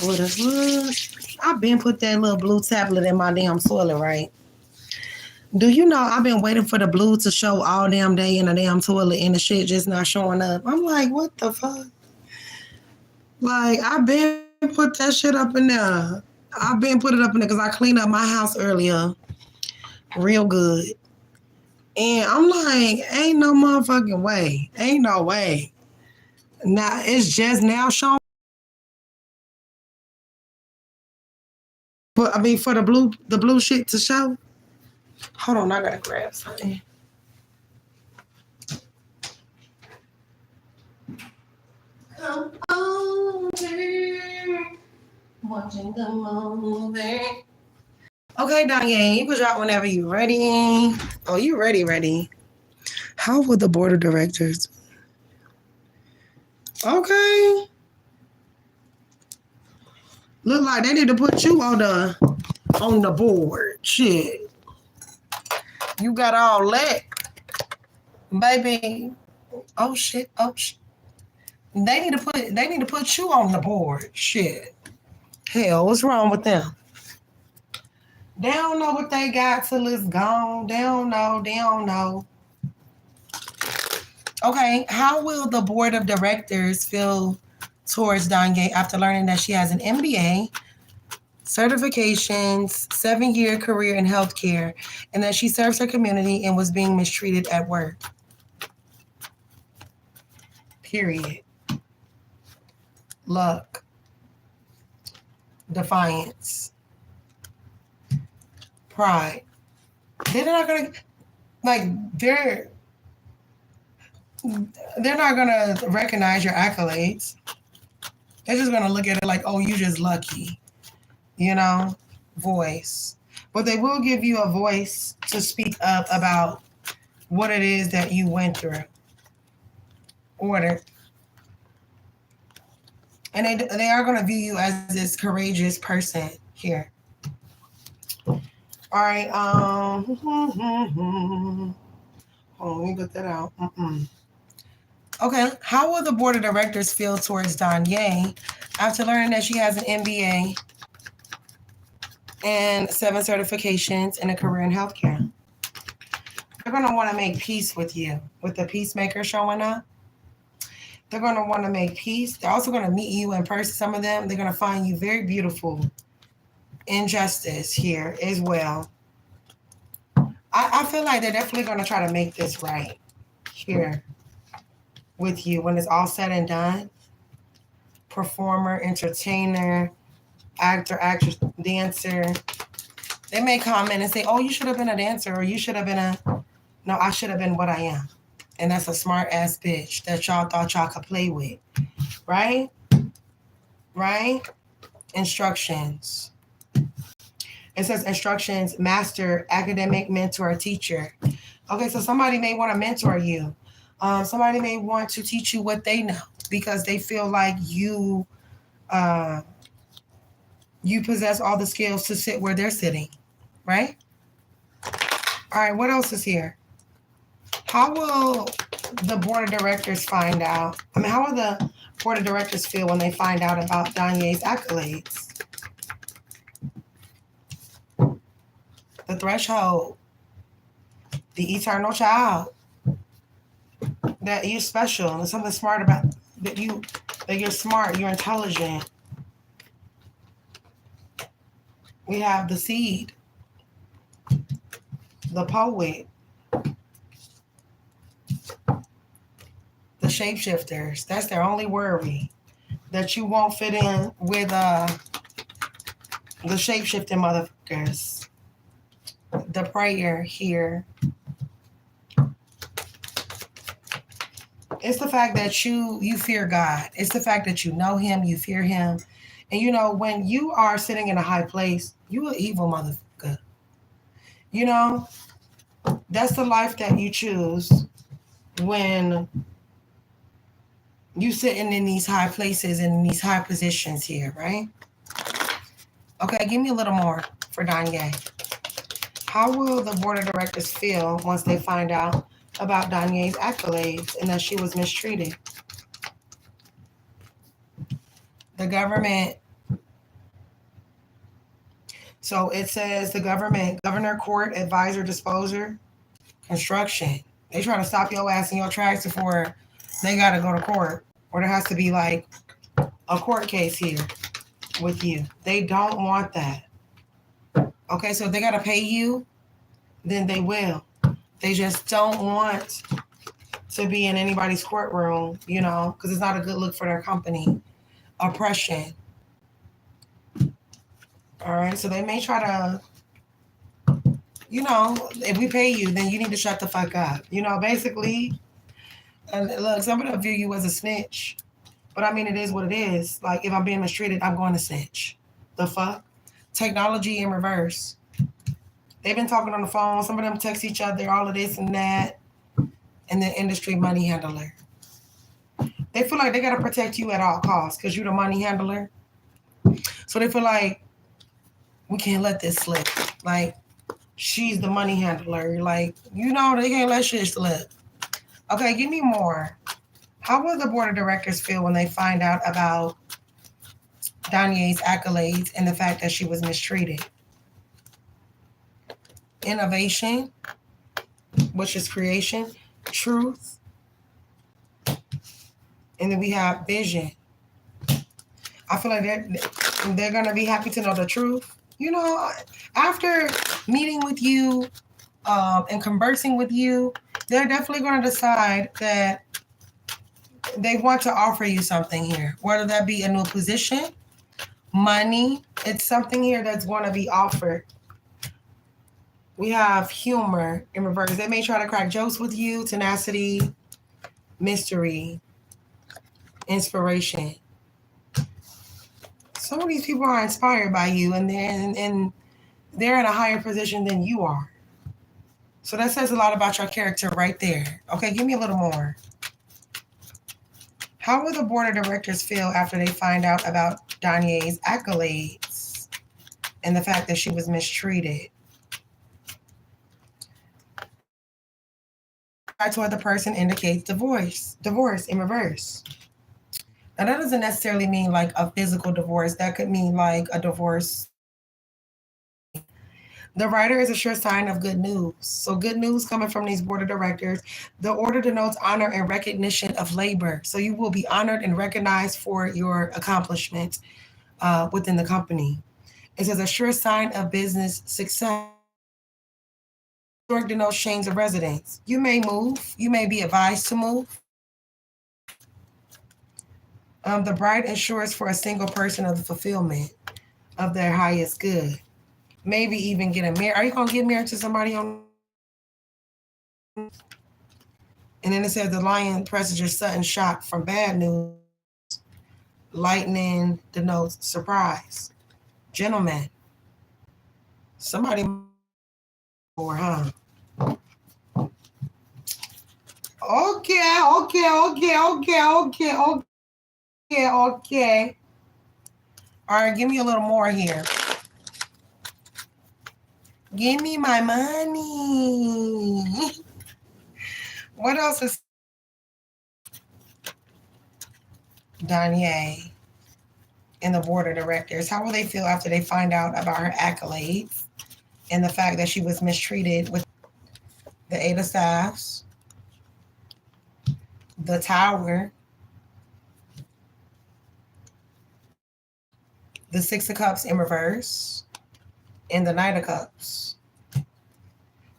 What the fuck? I've been put that little blue tablet in my damn toilet, right? Do you know I've been waiting for the blue to show all damn day in the damn toilet and the shit just not showing up? I'm like, what the fuck? Like, I've been put that shit up in there. I've been put it up in there because I cleaned up my house earlier real good. And I'm like, ain't no motherfucking way. Ain't no way. Now, it's just now showing. But I mean, for the blue shit to show. Hold on, I gotta grab something. Come over, watching the movie. Okay, Danye, you can drop whenever you're ready. Oh, you ready. How would the board of directors? Okay. Look like they need to put you on the board. Shit. You got all that. Baby. Oh shit. They need to put you on the board. Shit. Hell, what's wrong with them? They don't know what they got till it's gone. They don't know. Okay, how will the board of directors feel towards Danye after learning that she has an MBA, certifications, 7-year career in healthcare, and that she serves her community and was being mistreated at work? Period. Luck. Defiance. Pride. They're not gonna they're not gonna recognize your accolades. They're just gonna look at it like, oh, you just lucky. Voice. But they will give you a voice to speak up about what it is that you went through. Order. And they are going to view you as this courageous person here. All right. Hold on, let me put that out. Okay. How will the board of directors feel towards Danye after learning that she has an MBA and 7 certifications and a career in healthcare? They're going to want to make peace with you, with the peacemaker showing up. They're going to want to make peace. They're also going to meet you in person. Some of them, they're going to find you very beautiful. Injustice here as well. I feel like they're definitely going to try to make this right here with you when it's all said and done. Performer, entertainer, actor, actress, dancer. They may comment and say, oh, you should have been a dancer, or you should have been no, I should have been what I am. And that's a smart ass bitch that y'all thought y'all could play with. Right? Instructions. It says instructions, master, academic, mentor, teacher. Okay, so somebody may want to mentor you. Somebody may want to teach you what they know because they feel like you possess all the skills to sit where they're sitting. Right? All right, what else is here? How will the board of directors find out? How will the board of directors feel when they find out about Danye's accolades? The threshold. The eternal child. That you're special. There's something smart about that you're smart, you're intelligent. We have the seed. The poet. The shapeshifters. That's their only worry. That you won't fit in with the shapeshifting motherfuckers. The prayer here. It's the fact that you fear God. It's the fact that you know him, you fear him. And when you are sitting in a high place, you an evil motherfucker. That's the life that you choose when you sitting in these high places and in these high positions here, right? Okay, give me a little more for Danye. How will the board of directors feel once they find out about Danye's accolades and that she was mistreated? The government. So it says the government, governor, court, advisor, disposer, construction. They trying to stop your ass in your tracks before they got to go to court. Or there has to be like a court case here with you. They don't want that. Okay, so if they got to pay you, then they will. They just don't want to be in anybody's courtroom, because it's not a good look for their company. Oppression. All right, so they may try to, you know, if we pay you, then you need to shut the fuck up. You know, basically, and look, some of them view you as a snitch. But I mean, it is what it is. Like, if I'm being mistreated, I'm going to snitch. The fuck? Technology in reverse. They've been talking on the phone. Some of them text each other, all of this and that. And the industry money handler. They feel like they got to protect you at all costs because you're the money handler. So they feel like, we can't let this slip. Like, she's the money handler. Like, you know, they can't let shit slip. Okay, give me more. How will the board of directors feel when they find out about Donnie's accolades and the fact that she was mistreated? Innovation, which is creation, truth, and then we have vision. I feel like they're gonna be happy to know the truth. You know, after meeting with you and conversing with you, they're definitely going to decide that they want to offer you something here, whether that be a new position, money. It's something here that's going to be offered. We have humor in reverse. They may try to crack jokes with you, tenacity, mystery, inspiration. Some of these people are inspired by you, and they're in a higher position than you are. So that says a lot about your character right there. Okay, give me a little more. How will the board of directors feel after they find out about Donnie's accolades and the fact that she was mistreated? Toward the person indicates divorce in reverse. Now that doesn't necessarily mean like a physical divorce. That could mean like a divorce. The writer is a sure sign of good news. So good news coming from these board of directors. The order denotes honor and recognition of labor. So you will be honored and recognized for your accomplishments within the company. It says a sure sign of business success. Work denotes change of residence. You may move. You may be advised to move. The bride ensures for a single person of the fulfillment of their highest good. Maybe even get married. Are you going to get married to somebody on? And then it says the lion presages sudden shock from bad news. Lightning denotes surprise. Gentlemen. Somebody more, huh? Okay. All right, give me a little more here. Give me my money. What else is Donnie and the board of directors? How will they feel after they find out about her accolades and the fact that she was mistreated with the Eight of Staffs, the Tower, the Six of Cups in reverse, and the Knight of Cups?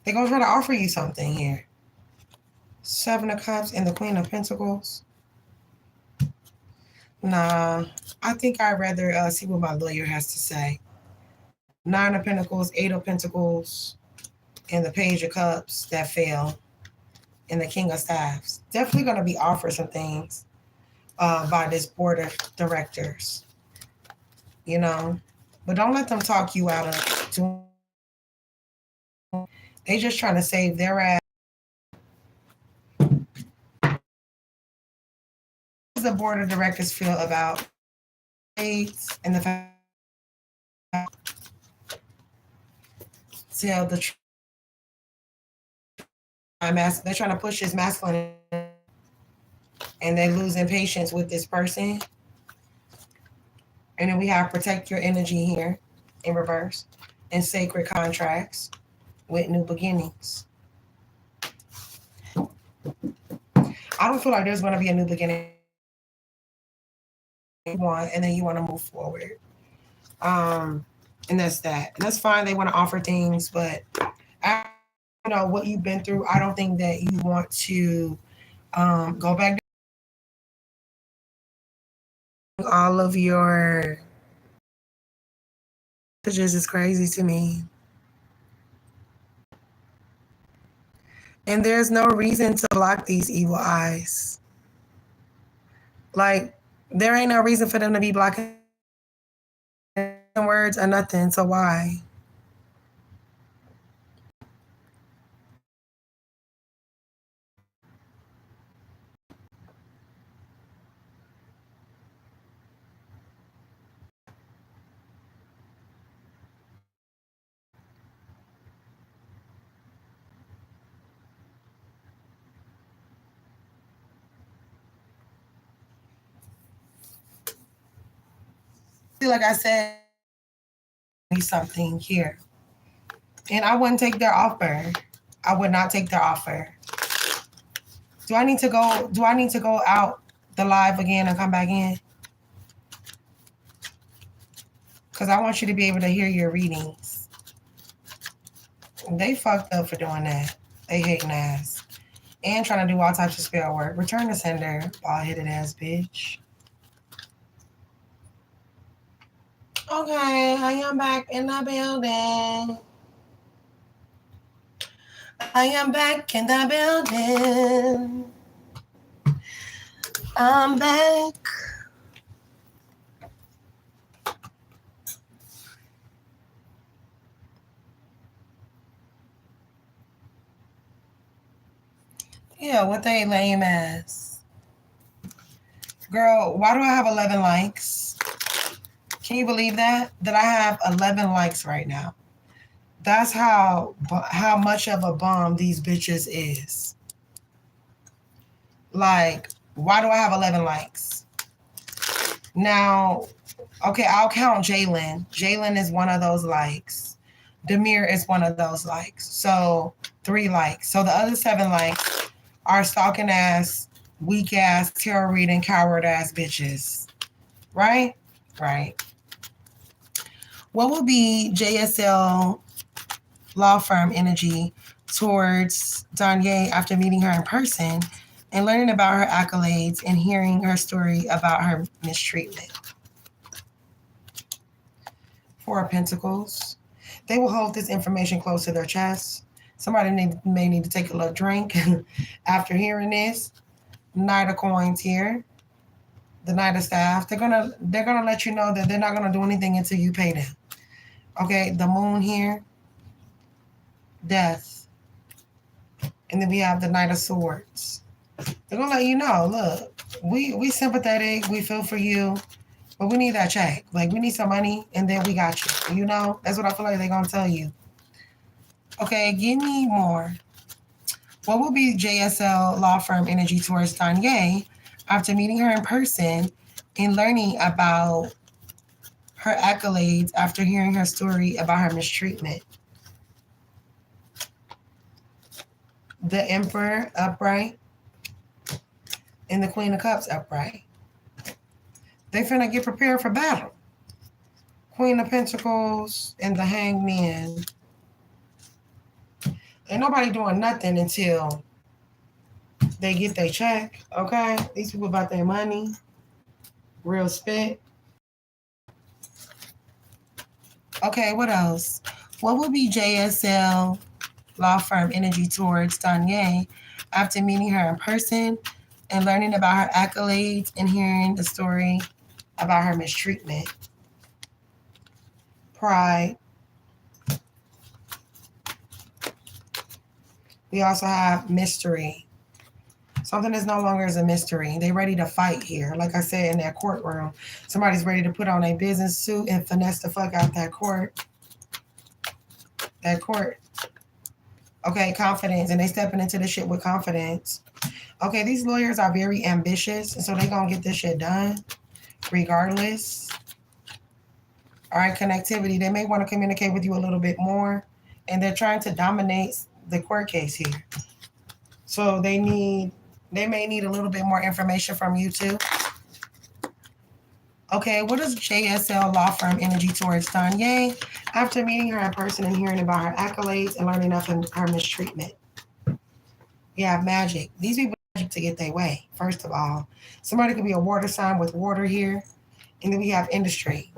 They're going to try to offer you something here. Seven of Cups and the Queen of Pentacles. Nah, I think I'd rather see what my lawyer has to say. Nine of Pentacles, Eight of Pentacles, and the Page of Cups that fell, and the King of Staffs. Definitely going to be offered some things by this board of directors. You know, but don't let them talk you out of doing. They just trying to save their ass. How does the board of directors feel about AIDS and the fact tell the truth? They're trying to push this masculine and they're losing patience with this person. And then we have protect your energy here in reverse and sacred contracts with new beginnings. I don't feel like there's going to be a new beginning. And then you want to move forward. And that's that. And that's fine. They want to offer things, but after, you know, what you've been through, I don't think that you want to go back. All of your messages is crazy to me. And there's no reason to block these evil eyes. Like, there ain't no reason for them to be blocking words or nothing. So why? Like I said, something here. And I wouldn't take their offer. I would not take their offer. Do I need to go out the live again and come back in? Because I want you to be able to hear your readings. They fucked up for doing that. They hating ass. And trying to do all types of spell work. Return to sender, bald-headed ass bitch. Okay, I am back in the building. I am back in the building. I'm back. Yeah, what they lame ass. Girl, why do I have 11 likes? Can you believe that? That I have 11 likes right now. That's how much of a bum these bitches is. Like, why do I have 11 likes? Now, okay, I'll count Jalen. Jalen is one of those likes. Demir is one of those likes. So 3 likes. So the other 7 likes are stalking ass, weak ass, tarot reading, coward ass bitches. Right? Right. What will be JSL law firm energy towards Danye after meeting her in person and learning about her accolades and hearing her story about her mistreatment? 4 of Pentacles. They will hold this information close to their chest. Somebody may need to take a little drink after hearing this. Knight of Coins here. The Knight of Staff. They're gonna let you know that they're not gonna do anything until you pay them. Okay, the Moon here. Death. And then we have the Knight of Swords. They're gonna let you know, look, we sympathetic, we feel for you, but we need that check. Like, we need some money, and then we got you. You know, that's what I feel like they're gonna tell you. Okay, give me more. What will be JSL law firm energy towards Danye after meeting her in person and learning about her accolades after hearing her story about her mistreatment? The Emperor upright and the Queen of Cups upright. They finna get prepared for battle. Queen of Pentacles and the Hanged Man. Ain't nobody doing nothing until they get their check, okay? These people about their money. Real spit. Okay, what else? What will be JSL law firm energy towards Danye after meeting her in person and learning about her accolades and hearing the story about her mistreatment? Pride. We also have mystery. Something is no longer as a mystery. They ready to fight here. Like I said, in that courtroom, somebody's ready to put on a business suit and finesse the fuck out that court. That court. Okay, confidence. And they stepping into this shit with confidence. Okay, these lawyers are very ambitious, and so they gonna get this shit done regardless. All right, connectivity. They may want to communicate with you a little bit more, and they're trying to dominate the court case here. So they may need a little bit more information from you too. Okay, what is JSL law firm energy towards Danye after meeting her in person and hearing about her accolades and learning of her mistreatment? We have magic. These people magic to get their way, first of all. Somebody could be a water sign with water here. And then we have industry.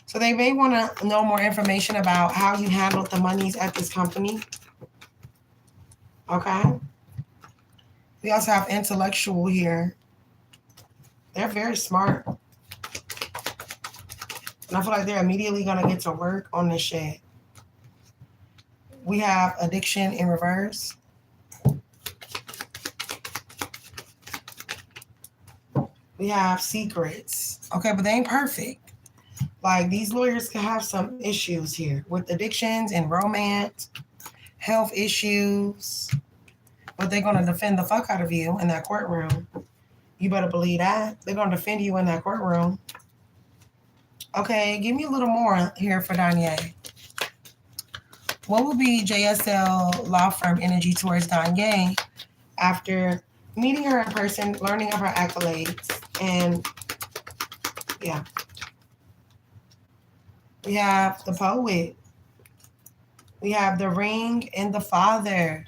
So they may want to know more information about how you handled the monies at this company. Okay. We also have intellectual here. They're very smart. And I feel like they're immediately going to get to work on this shit. We have addiction in reverse. We have secrets. Okay, but they ain't perfect. Like, these lawyers can have some issues here with addictions and romance, health issues. But they're going to defend the fuck out of you in that courtroom. You better believe that. They're going to defend you in that courtroom. Okay, give me a little more here for Danye. What will be JSL law firm energy towards Danye after meeting her in person, learning of her accolades, and yeah. We have the poet. We have the ring and the father.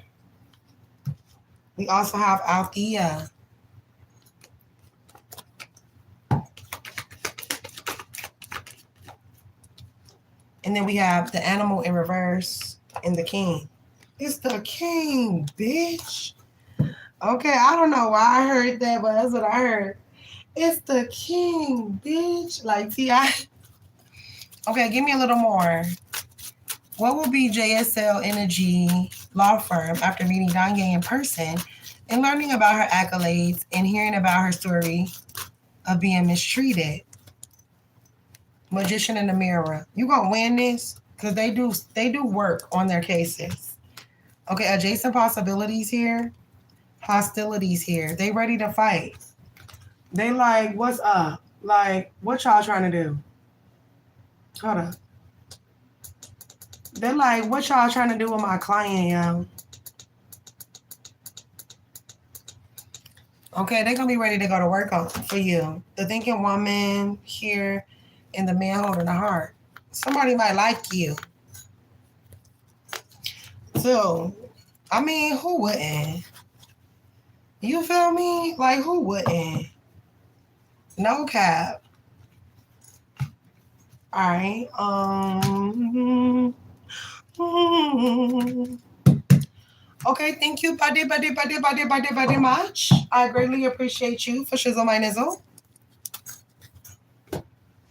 We also have Althea. And then we have the animal in reverse and the king. It's the king, bitch. Okay, I don't know why I heard that, but that's what I heard. It's the king, bitch. Like T.I. Okay, give me a little more. What will be JSL Energy law firm after meeting Danye in person and learning about her accolades and hearing about her story of being mistreated? Magician in the mirror. You gonna win this? Because they do work on their cases. Okay, adjacent possibilities here. Hostilities here. They ready to fight. They like, what's up? Like, what y'all trying to do? Hold up. They're like, what y'all trying to do with my client, yo? Okay, they're going to be ready to go to work on for you. The thinking woman here and the man holding the heart. Somebody might like you. So, I mean, who wouldn't? You feel me? Like, who wouldn't? No cap. All right. Okay, thank you, buddy much. I greatly appreciate you for shizzle my nizzle.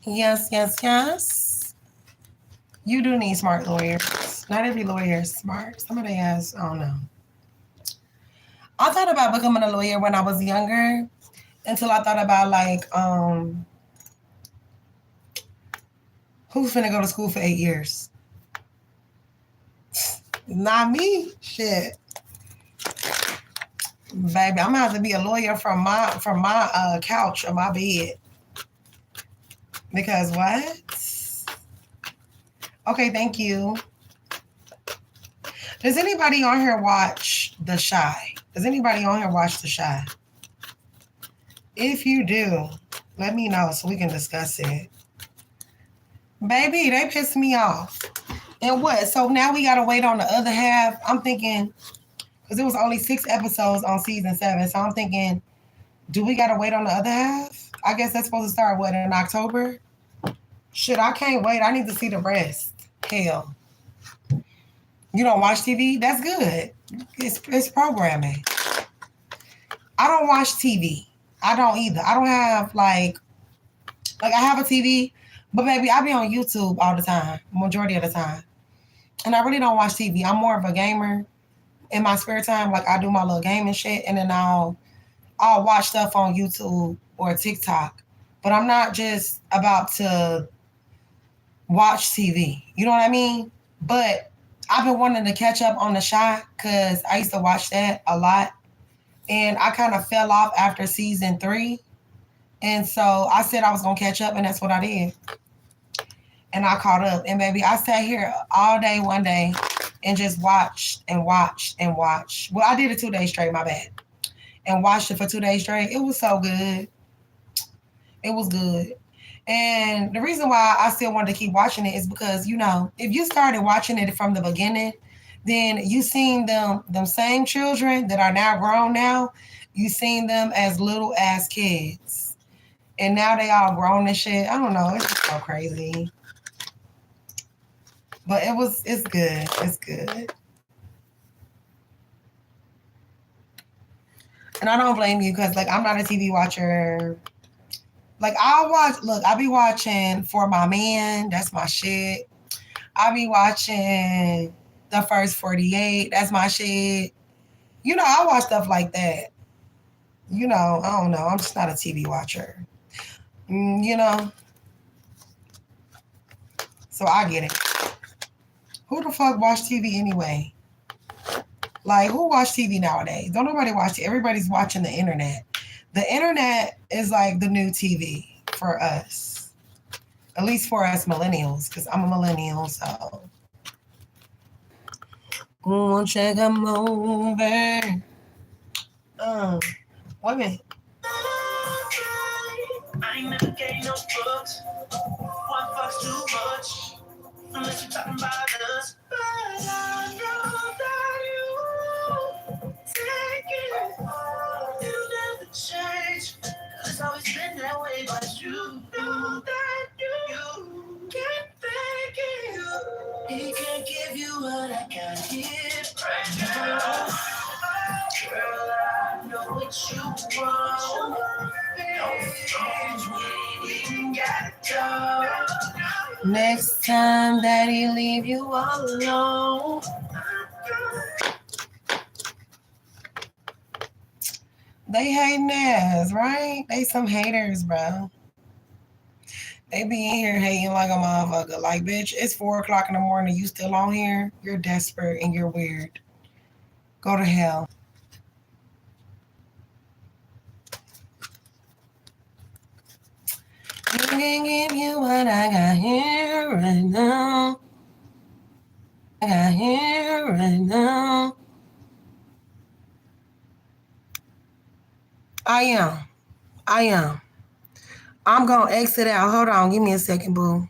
Yes. You do need smart lawyers. Not every lawyer is smart. Some of them has, I don't know. I thought about becoming a lawyer when I was younger until I thought about like, who's finna go to school for 8 years? Not me. Shit. Baby, I'm gonna have to be a lawyer from my couch or my bed. Because what? Okay, thank you. Does anybody on here watch The Chi? Does anybody on here watch The Chi? If you do, let me know so we can discuss it. Baby, they pissed me off. And what? So now we gotta wait on the other half. I'm thinking, because it was only 6 episodes on season 7. So I'm thinking, do we gotta wait on the other half? I guess that's supposed to start, what, in October? Shit, I can't wait. I need to see the rest. Hell. You don't watch TV? That's good. It's programming. I don't watch TV. I don't either. I don't have like I have a TV, but baby, I be on YouTube all the time, majority of the time. And I really don't watch TV. I'm more of a gamer. In my spare time, like I do my little gaming shit, and then I'll watch stuff on YouTube or TikTok. But I'm not just about to watch TV. You know what I mean? But I've been wanting to catch up on The Chi because I used to watch that a lot. And I kind of fell off after season 3. And so I said I was going to catch up, and that's what I did. And I caught up. And baby, I sat here all day one day and just watched and watched and watched. Well, I did it 2 days straight, my bad. And watched it for 2 days straight. It was so good. It was good. And the reason why I still wanted to keep watching it is because, you know, if you started watching it from the beginning, then you seen them same children that are now grown now, you seen them as little as kids. And now they all grown and shit. I don't know. It's just so crazy. But it's good. It's good. And I don't blame you because, like, I'm not a TV watcher. Like, I be watching For My Man. That's my shit. I be watching The First 48. That's my shit. You know, I watch stuff like that. You know, I don't know. I'm just not a TV watcher. You know? So I get it. Who the fuck watch TV anyway? Like, who watch TV nowadays? Don't nobody watch it. Everybody's watching the internet. The internet is like the new TV for us. At least for us millennials, because I'm a millennial, so. Check a movie. Wait a minute. I ain't never gave no fucks. One fuck's too much. Unless you're talking about us. But I know that you take it. You never change. It's always been that way, but you know that you can't fake it. He can't give you what I can give right now. Girl, I know what you want. We gotta go. Next time that he leave you all alone. They hating ass, right? They some haters, bro. They be in here hating like a motherfucker. Like, bitch, it's 4 o'clock in the morning. You still on here? You're desperate and you're weird. Go to hell. I can give you what I got here right now. I got here right now. I am. I'm gonna exit out. Hold on, give me a second, boo.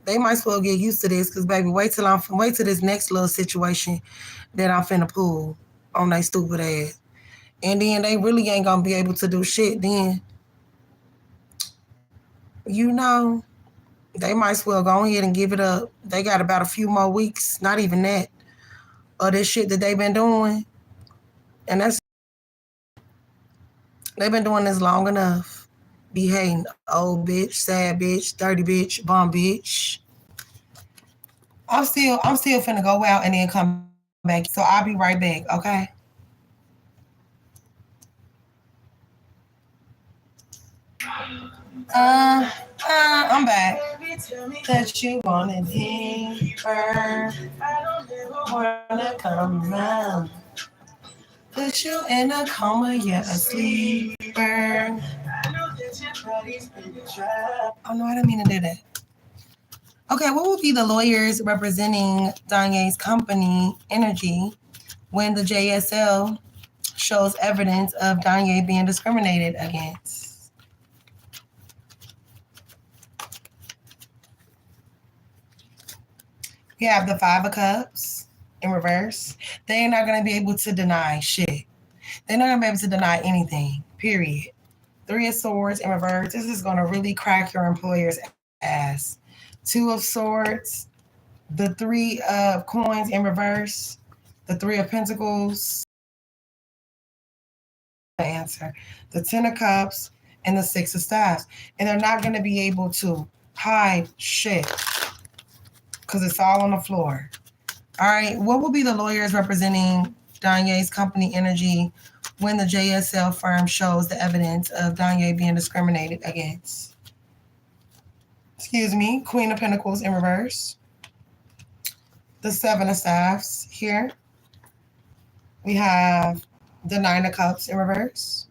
They might as well get used to this, cause baby, wait till this next little situation that I'm finna pull on they stupid ass. And then they really ain't gonna be able to do shit then. You know, they might as well go ahead and give it up. They got about a few more weeks, not even that, of this shit that they've been doing. And they've been doing this long enough. Be hating old bitch, sad bitch, dirty bitch, bum bitch. I'm still finna go out and then come back. So I'll be right back, okay? I'm back. That you wanted deeper. I don't wanna come around. Put you in a coma, you're a sleeper. Oh no, I didn't mean to do that. Okay, what will be the lawyers representing Danye's company, Energy, when the JSL shows evidence of Danye being discriminated against? We have the Five of Cups in reverse. They're not going to be able to deny shit. They're not going to be able to deny anything, period. Three of Swords in reverse. This is going to really crack your employer's ass. Two of Swords. The Three of Coins in reverse. The Three of Pentacles. Answer. The Ten of Cups and the Six of Staffs. And they're not going to be able to hide shit because it's all on the floor. All right. What will be the lawyers representing Danye's company, Energy, when the JSL firm shows the evidence of Danye being discriminated against? Excuse me. Queen of Pentacles in reverse. The Seven of Staffs here. We have the Nine of Cups in reverse.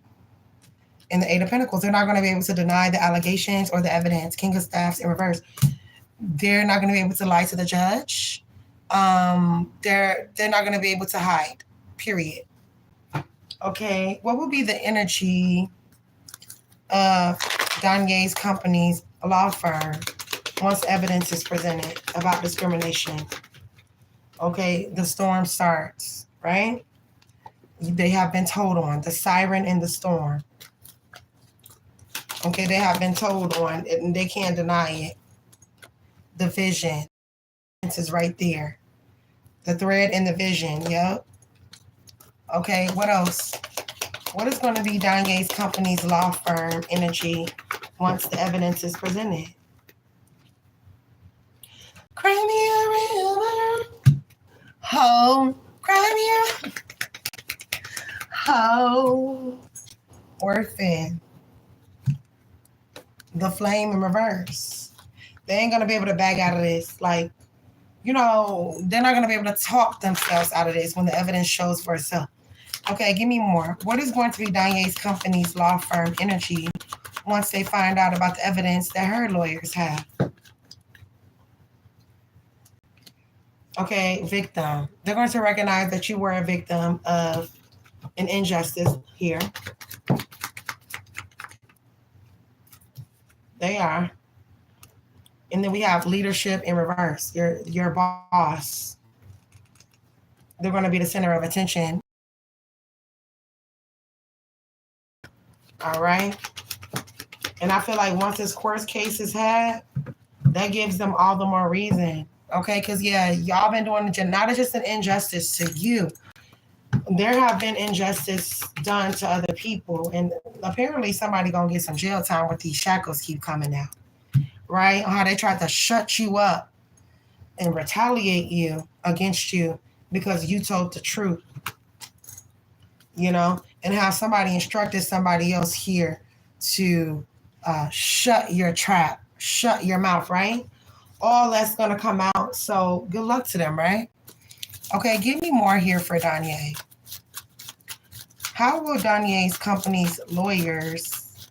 And the Eight of Pentacles. They're not going to be able to deny the allegations or the evidence. King of Staffs in reverse. They're not going to be able to lie to the judge. They're not going to be able to hide. Period. Okay. What will be the energy of Danye's company's law firm once evidence is presented about discrimination? Okay. The storm starts, right? They have been told on the siren in the storm. Okay. They have been told on it and they can't deny it. The vision is right there. The thread in the vision. Yep. Okay, what else? What is going to be Danye's company's law firm energy once the evidence is presented? Cry me a river, ho, cry me a ho, orphan. The flame in reverse. They ain't gonna be able to back out of this. Like, you know, they're not gonna be able to talk themselves out of this when the evidence shows for itself. Okay, give me more. What is going to be Danye's company's law firm energy once they find out about the evidence that her lawyers have? Okay, victim. They're going to recognize that you were a victim of an injustice here. They are. And then we have leadership in reverse. Your boss. They're going to be the center of attention. All right. And I feel like once this court case is had, that gives them all the more reason. Okay, because yeah, y'all been doing not just an injustice to you. There have been injustice done to other people, and apparently somebody gonna get some jail time with these shackles keep coming out. Right? How they tried to shut you up and retaliate you against you because you told the truth. You know, and how somebody instructed somebody else here to shut your trap, shut your mouth, right? All that's going to come out. So good luck to them, right? Okay, give me more here for Danye. How will Danye's company's lawyers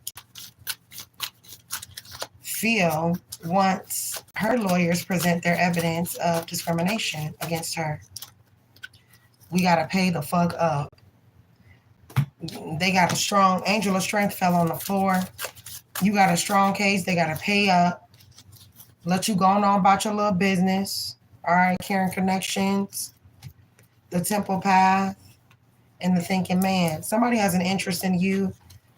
feel once her lawyers present their evidence of discrimination against her? We got to pay the fuck up. They got a strong angel of strength fell on the floor. You got a strong case. They got to pay up. Let you go on about your little business. All right, Karen Connections, the Temple Path, and the Thinking Man. Somebody has an interest in you,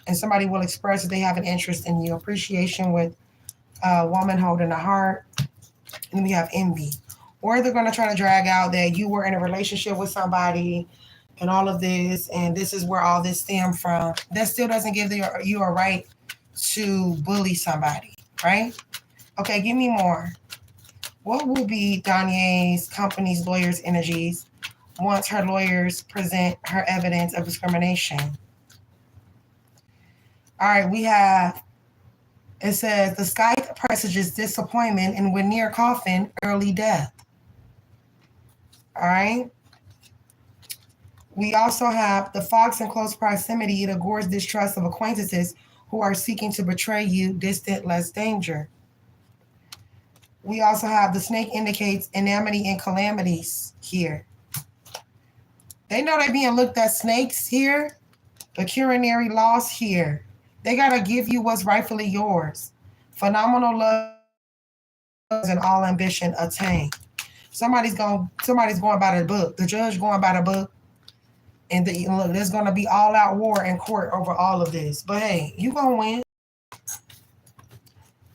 and somebody will express that they have an interest in you. Appreciation with a woman holding a heart. And we have envy. Or they're going to try to drag out that you were in a relationship with somebody and all of this, and this is where all this stemmed from. That still doesn't give you a right to bully somebody, right? Okay, give me more. What will be Danye's company's lawyers' energies once her lawyers present her evidence of discrimination? All right, we have, it says, the sky presages disappointment and when near coffin, early death. All right. We also have the fox in close proximity, the gore's distrust of acquaintances who are seeking to betray you, distant, less danger. We also have the snake indicates enmity and calamities here. They know they being looked at snakes here, pecuniary loss here. They got to give you what's rightfully yours. Phenomenal love and all ambition attained. Somebody's going by the book. The judge going by the book. And look, there's going to be all out war in court over all of this. But hey, you going to win.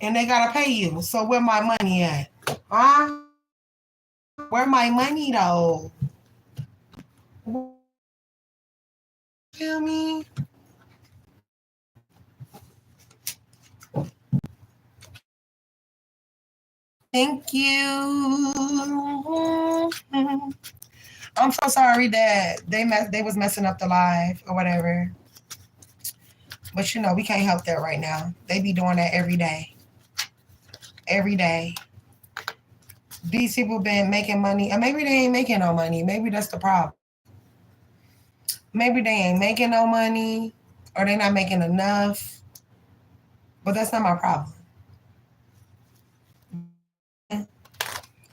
And they got to pay you. So where my money at? Huh? Where my money though? Feel me? Thank you. I'm so sorry that they was messing up the live or whatever. But you know, we can't help that right now. They be doing that every day. Every day. These people been making money, and maybe they ain't making no money. Maybe that's the problem. Maybe they ain't making no money, or they not making enough. But that's not my problem.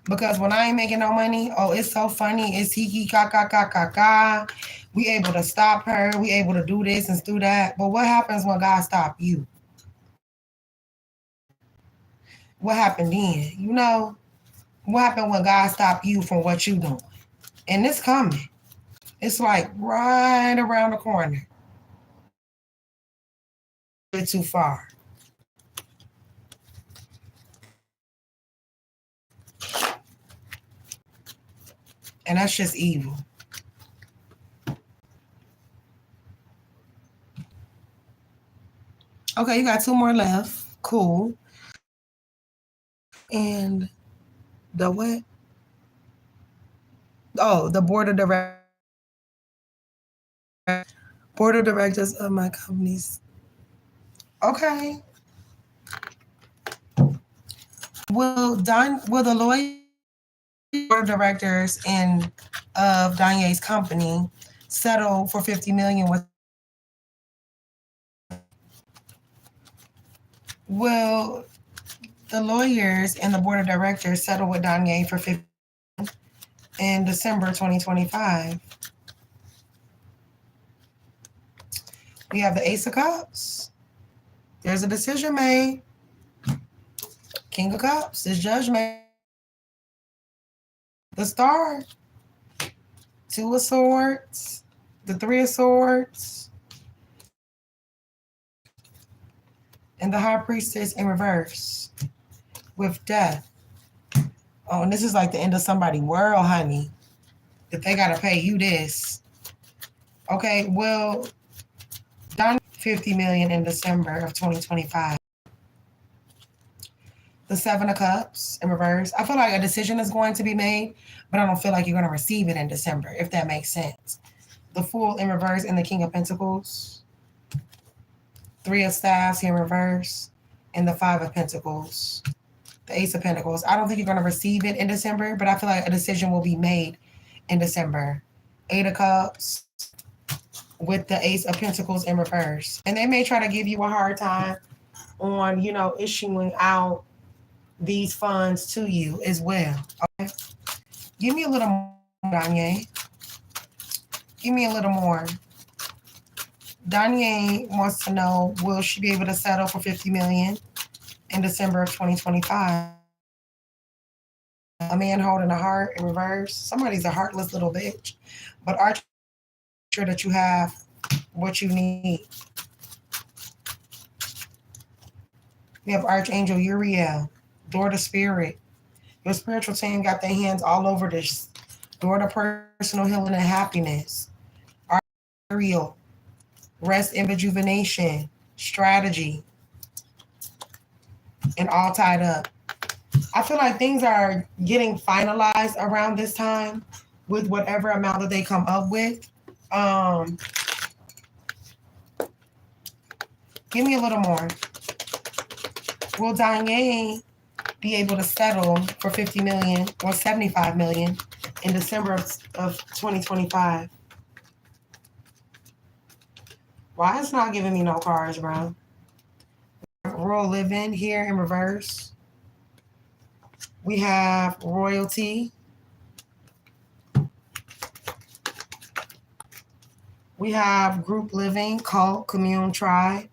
Because when I ain't making no money, oh, it's so funny. It's hee ka ka ka ka ka. We able to stop her. We able to do this and do that. But what happens when God stop you? What happened then? You know, what happened when God stopped you from what you doing? And it's coming. It's like right around the corner. A bit too far. And that's just evil. Okay, you got 2 more left. Cool. And the what? Oh, the board of directors of my companies. Okay. Will the lawyer board of directors of Danye's company settle for $50 million with? Will the lawyers and the board of directors settle with Danye for $50 million in December 2025? We have the Ace of Cups. There's a decision made. King of Cups. This judgment. The Star. 2 of Swords. The 3 of Swords. And the High Priestess in reverse. With Death. Oh, and this is like the end of somebody's world, honey. If they gotta pay you this. Okay, well, Don $50 million in December of 2025. The 7 of Cups in reverse. I feel like a decision is going to be made, but I don't feel like you're going to receive it in December, if that makes sense. The Fool in reverse and the King of Pentacles. 3 of Staffs here in reverse. And the 5 of Pentacles. The Ace of Pentacles. I don't think you're going to receive it in December, but I feel like a decision will be made in December. 8 of Cups with the Ace of Pentacles in reverse. And they may try to give you a hard time on, issuing out these funds to you as well. Okay? Give me a little more, Danye. Give me a little more. Danye wants to know, will she be able to settle for $50 million in December of 2025? A man holding a heart in reverse. Somebody's a heartless little bitch. But are you sure that you have what you need? We have Archangel Uriel, Door to Spirit. Your spiritual team got their hands all over this. Door to personal healing and happiness. Uriel, rest and rejuvenation, strategy, and all tied up. I feel like things are getting finalized around this time with whatever amount that they come up with. Give me a little more. Will Danye be able to settle for $50 million or $75 million in December of 2025? Why it's not giving me no cards, bro? Royal Living here in reverse. We have Royalty. We have Group Living, Cult, Commune, Tribe.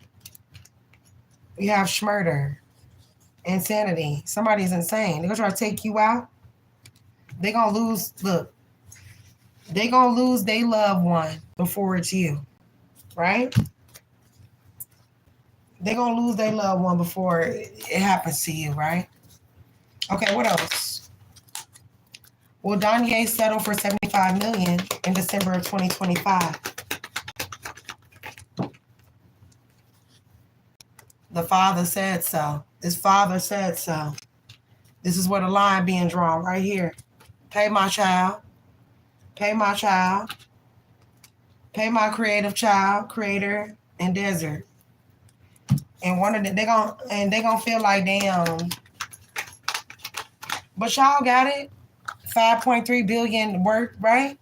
We have Schmurder. Insanity. Somebody's insane. They're going to try to take you out. They're going to lose. Look. They're going to lose their loved one before it's you. Right? They're going to lose their loved one before it happens to you. Right? Okay, what else? Will Danye settle for $75 million in December of 2025? The father said so. His father said so. This is where the line being drawn right here. Pay my child. Pay my child. Pay my creative child, creator, and desert. And one of the they gonna feel like damn. But y'all got it. 5.3 billion worth, right?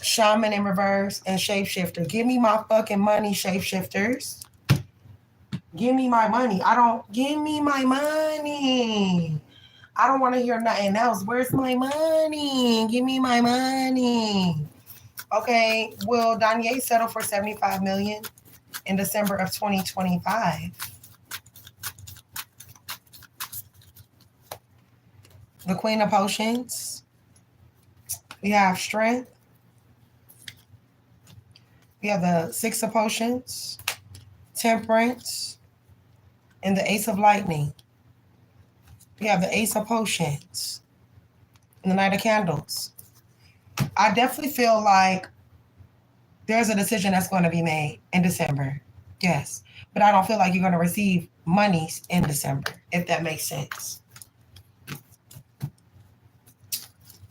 Shaman in reverse and shapeshifter. Give me my fucking money, shapeshifters. Give me my money. Give me my money. I don't want to hear nothing else. Where's my money? Give me my money. Okay, will Danye settle for $75 million in December of 2025? The Queen of Potions. We have Strength. We have the 6 of Potions, Temperance, and the Ace of Lightning. We have the Ace of Potions and the Knight of Candles. I definitely feel like there's a decision that's going to be made in December. Yes. but I don't feel like you're going to receive monies in December, if that makes sense.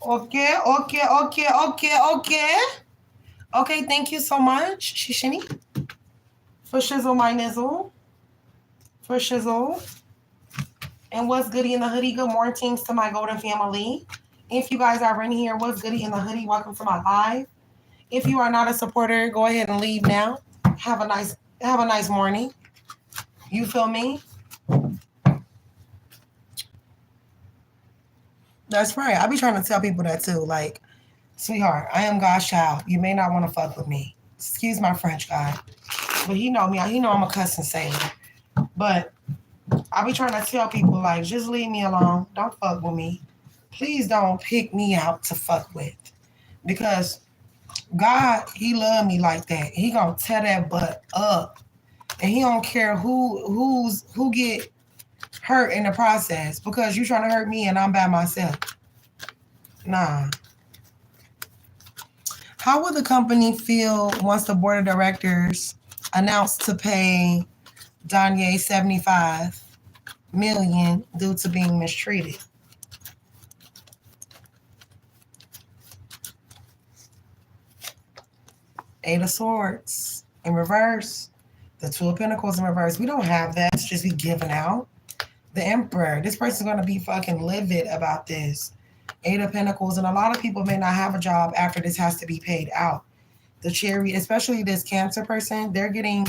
Okay. Okay, thank you so much, Shishini, for shizzle my nizzle, for shizzle. And what's goody in the hoodie? Good morning to my golden family. If you guys are in here, what's goody in the hoodie? Welcome to my live. If you are not a supporter, go ahead and leave now. Have a nice morning. You feel me? That's right. I be trying to tell people that too. Like, sweetheart, I am God's child. You may not want to fuck with me. Excuse my French guy. But he know me. He know I'm a cussing sailor. But I be trying to tell people, like, just leave me alone. Don't fuck with me. Please don't pick me out to fuck with. Because God, he love me like that. He gonna tear that butt up. And he don't care who get hurt in the process. Because you trying to hurt me and I'm by myself. Nah. How will the company feel once the board of directors announced to pay Danye $75 million due to being mistreated? Eight of Swords in reverse. The Two of Pentacles in reverse. We don't have that to just be given out. The Emperor. This person's going to be fucking livid about this. Eight of Pentacles. And a lot of people may not have a job after this has to be paid out. The Chariot, especially this Cancer person, they're getting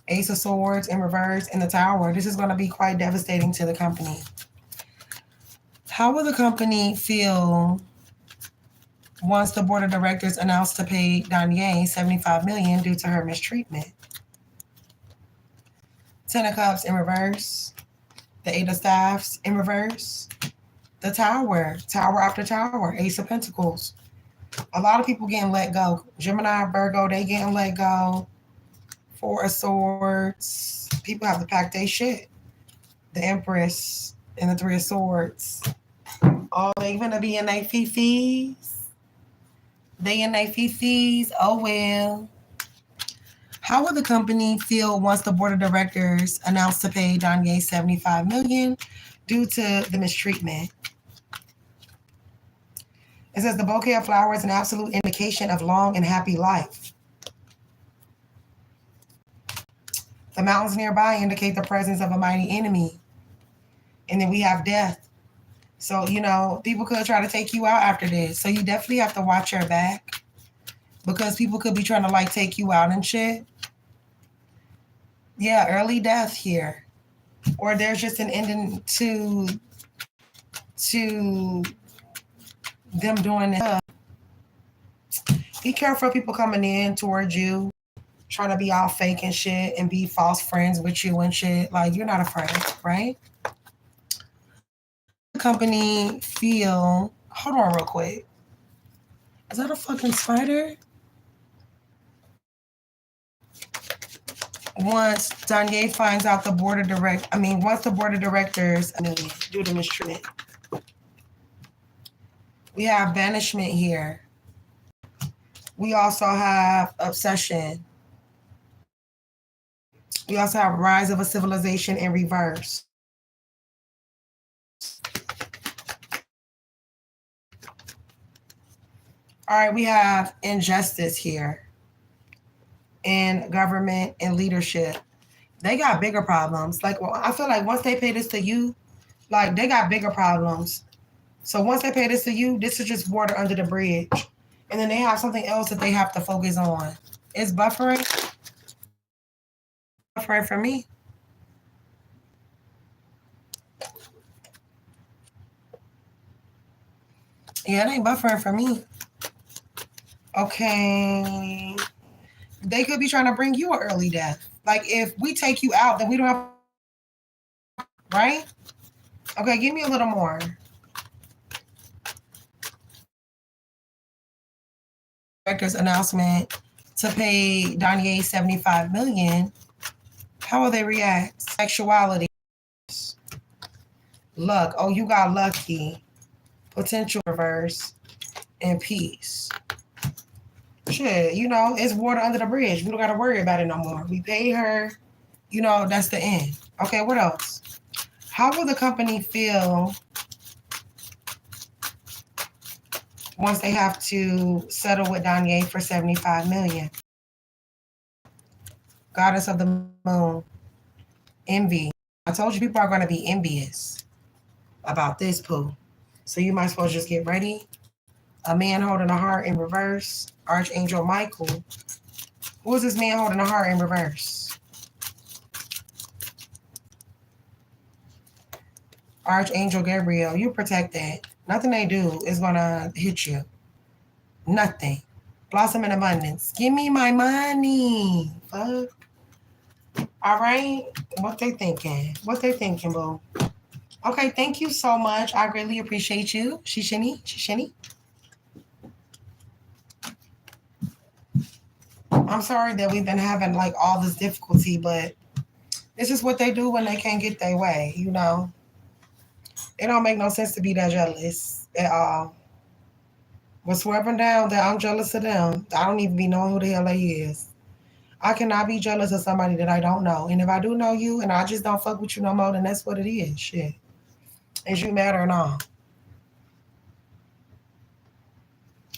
Ace of Swords in reverse in the Tower. This is going to be quite devastating to the company. How will the company feel once the board of directors announced to pay Danye $75 million due to her mistreatment? Ten of Cups in reverse. The Eight of Staffs in reverse. The Tower. Tower after Tower. Ace of Pentacles. A lot of people getting let go. Gemini, Virgo, they getting let go. Four of Swords. People have to pack their shit. The Empress and the Three of Swords. Oh, they gonna be in their fifis. They in their fifis. Oh, well. How will the company feel once the board of directors announced to pay Danye $75 million due to the mistreatment? It says the bouquet of flowers is an absolute indication of long and happy life. The mountains nearby indicate the presence of a mighty enemy. And then we have death. So, people could try to take you out after this. So you definitely have to watch your back. Because people could be trying to, take you out and shit. Yeah, early death here. Or there's just an ending to them doing it. Be careful of people coming in towards you, trying to be all fake and shit and be false friends with you and shit. Like, you're not a friend, right? The company feel... Hold on real quick. Is that a fucking spider? Once Danye finds out once the board of directors do the mistreatment. We have banishment here. We also have obsession. We also have rise of a civilization in reverse. All right, we have injustice here. And government and leadership. They got bigger problems. I feel like once they pay this to you, they got bigger problems. So once they pay this to you, this is just water under the bridge. And then they have something else that they have to focus on. It's buffering. Buffering for me. Yeah, it ain't buffering for me. Okay. They could be trying to bring you an early death. If we take you out, then we don't have... Right? Okay, give me a little more. Director's announcement to pay Danye $75 million. How will they react? Sexuality. Luck. Oh, you got lucky. Potential reverse. And peace. Shit, you know, it's water under the bridge. We don't got to worry about it no more. We pay her. You know, that's the end. Okay, what else? How will the company feel once they have to settle with Danye for $75 million? Goddess of the moon, envy. I told you people are going to be envious about this poo. So you might as well just get ready. A man holding a heart in reverse. Archangel Michael. Who is this man holding a heart in reverse? Archangel Gabriel. You protect that. Nothing they do is going to hit you. Nothing. Blossom in abundance. Give me my money. Fuck. All right. What they thinking? What they thinking, boo? Okay, thank you so much. I greatly appreciate you. Shishini. I'm sorry that we've been having like all this difficulty, but this is what they do when they can't get their way, you know. It don't make no sense to be that jealous at all. But swearing down that I'm jealous of them, I don't even be knowing who the hell they is. I cannot be jealous of somebody that I don't know. And if I do know you and I just don't fuck with you no more, then that's what it is. Shit. Is you mad or not?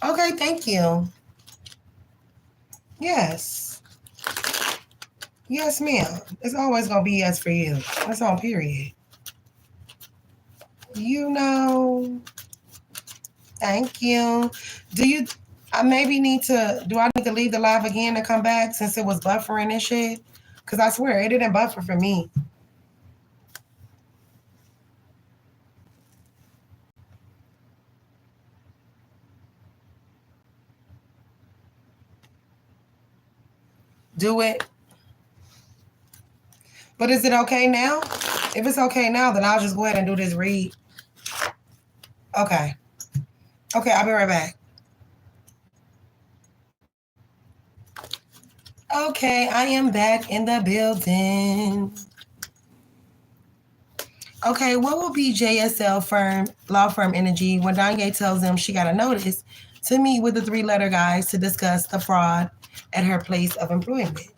Okay, thank you. Yes. Yes, ma'am. It's always going to be yes for you. That's on period. You know. Thank you. I maybe need to, do I need to leave the live again and come back since it was buffering and shit? Because I swear, it didn't buffer for me. Do it. But is it okay now? If it's okay now, then I'll just go ahead and do this read. Okay. Okay, I'll be right back. Okay, I am back in the building. Okay, what will be JSL law firm energy when Danye tells them she got a notice to meet with the 3-letter guys to discuss the fraud at her place of employment?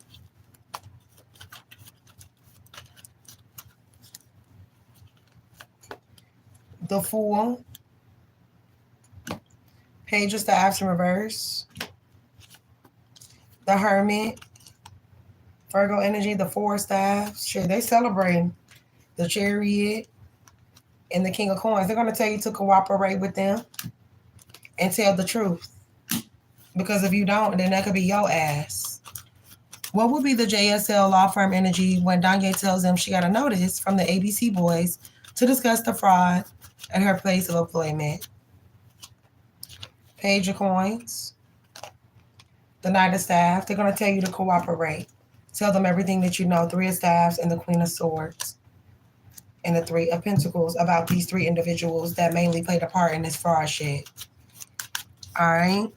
The Fool. Page of Staffs in reverse. The Hermit. Virgo energy, the 4 staffs. Shit, they celebrating. The Chariot and the King of Coins. They're going to tell you to cooperate with them and tell the truth. Because if you don't, then that could be your ass. What will be the JSL law firm energy when Danye tells them she got a notice from the ABC boys to discuss the fraud at her place of employment? Page of Coins. The Knight of Staffs. They're going to tell you to cooperate. Tell them everything that you know. 3 of Staffs and the Queen of Swords. And the 3 of Pentacles about these 3 individuals that mainly played a part in this fraud shit. All right.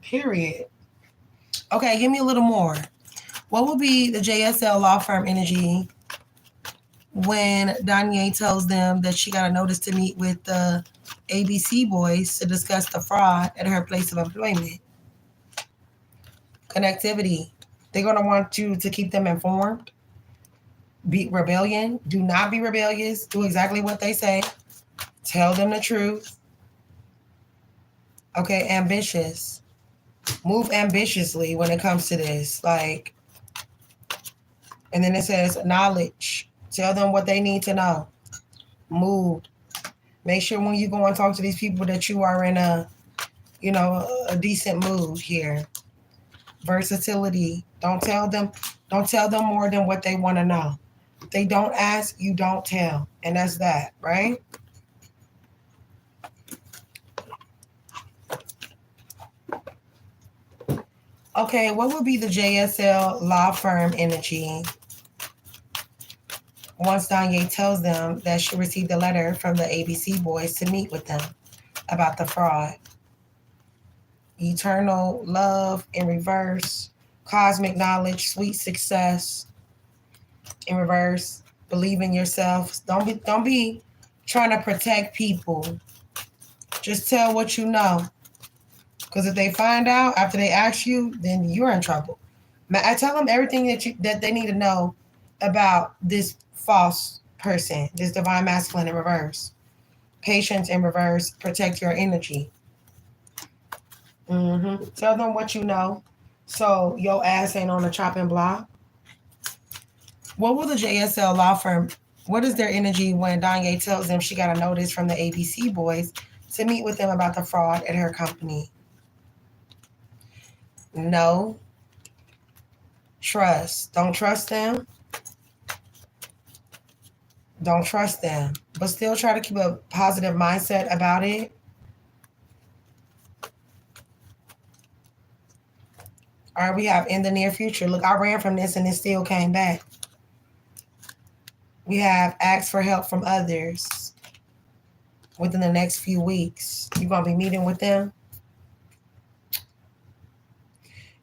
Period. Okay, give me a little more. What will be the JSL law firm energy when Danye tells them that she got a notice to meet with the ABC boys to discuss the fraud at her place of employment? Connectivity. They're going to want you to keep them informed. Be rebellion. Do not be rebellious. Do exactly what they say. Tell them the truth. Okay, ambitious. Move ambitiously when it comes to this. Like, and then it says knowledge. Tell them what they need to know. Mood. Make sure when you go and talk to these people that you are in a decent mood here. Versatility. Don't tell them more than what they want to know. If they don't ask, you don't tell. And that's that, right? Okay, what would be the JSL law firm energy once Danye tells them that she received a letter from the ABC boys to meet with them about the fraud? Eternal love in reverse. Cosmic knowledge, sweet success in reverse. Believe in yourself. Don't be trying to protect people Just tell what you know. Because if they find out after they ask you, then you're in trouble. I tell them everything that they need to know about this false person, this divine masculine in reverse. Patience in reverse. Protect your energy. Tell them what you know, so your ass ain't on the chopping block. What will the JSL law firm? What is their energy when Danye tells them she got a notice from the ABC boys to meet with them about the fraud at her company? No. Trust. Don't trust them. Don't trust them. But still try to keep a positive mindset about it. All right, we have in the near future. Look, I ran from this and it still came back. We have asked for help from others within the next few weeks. You're going to be meeting with them.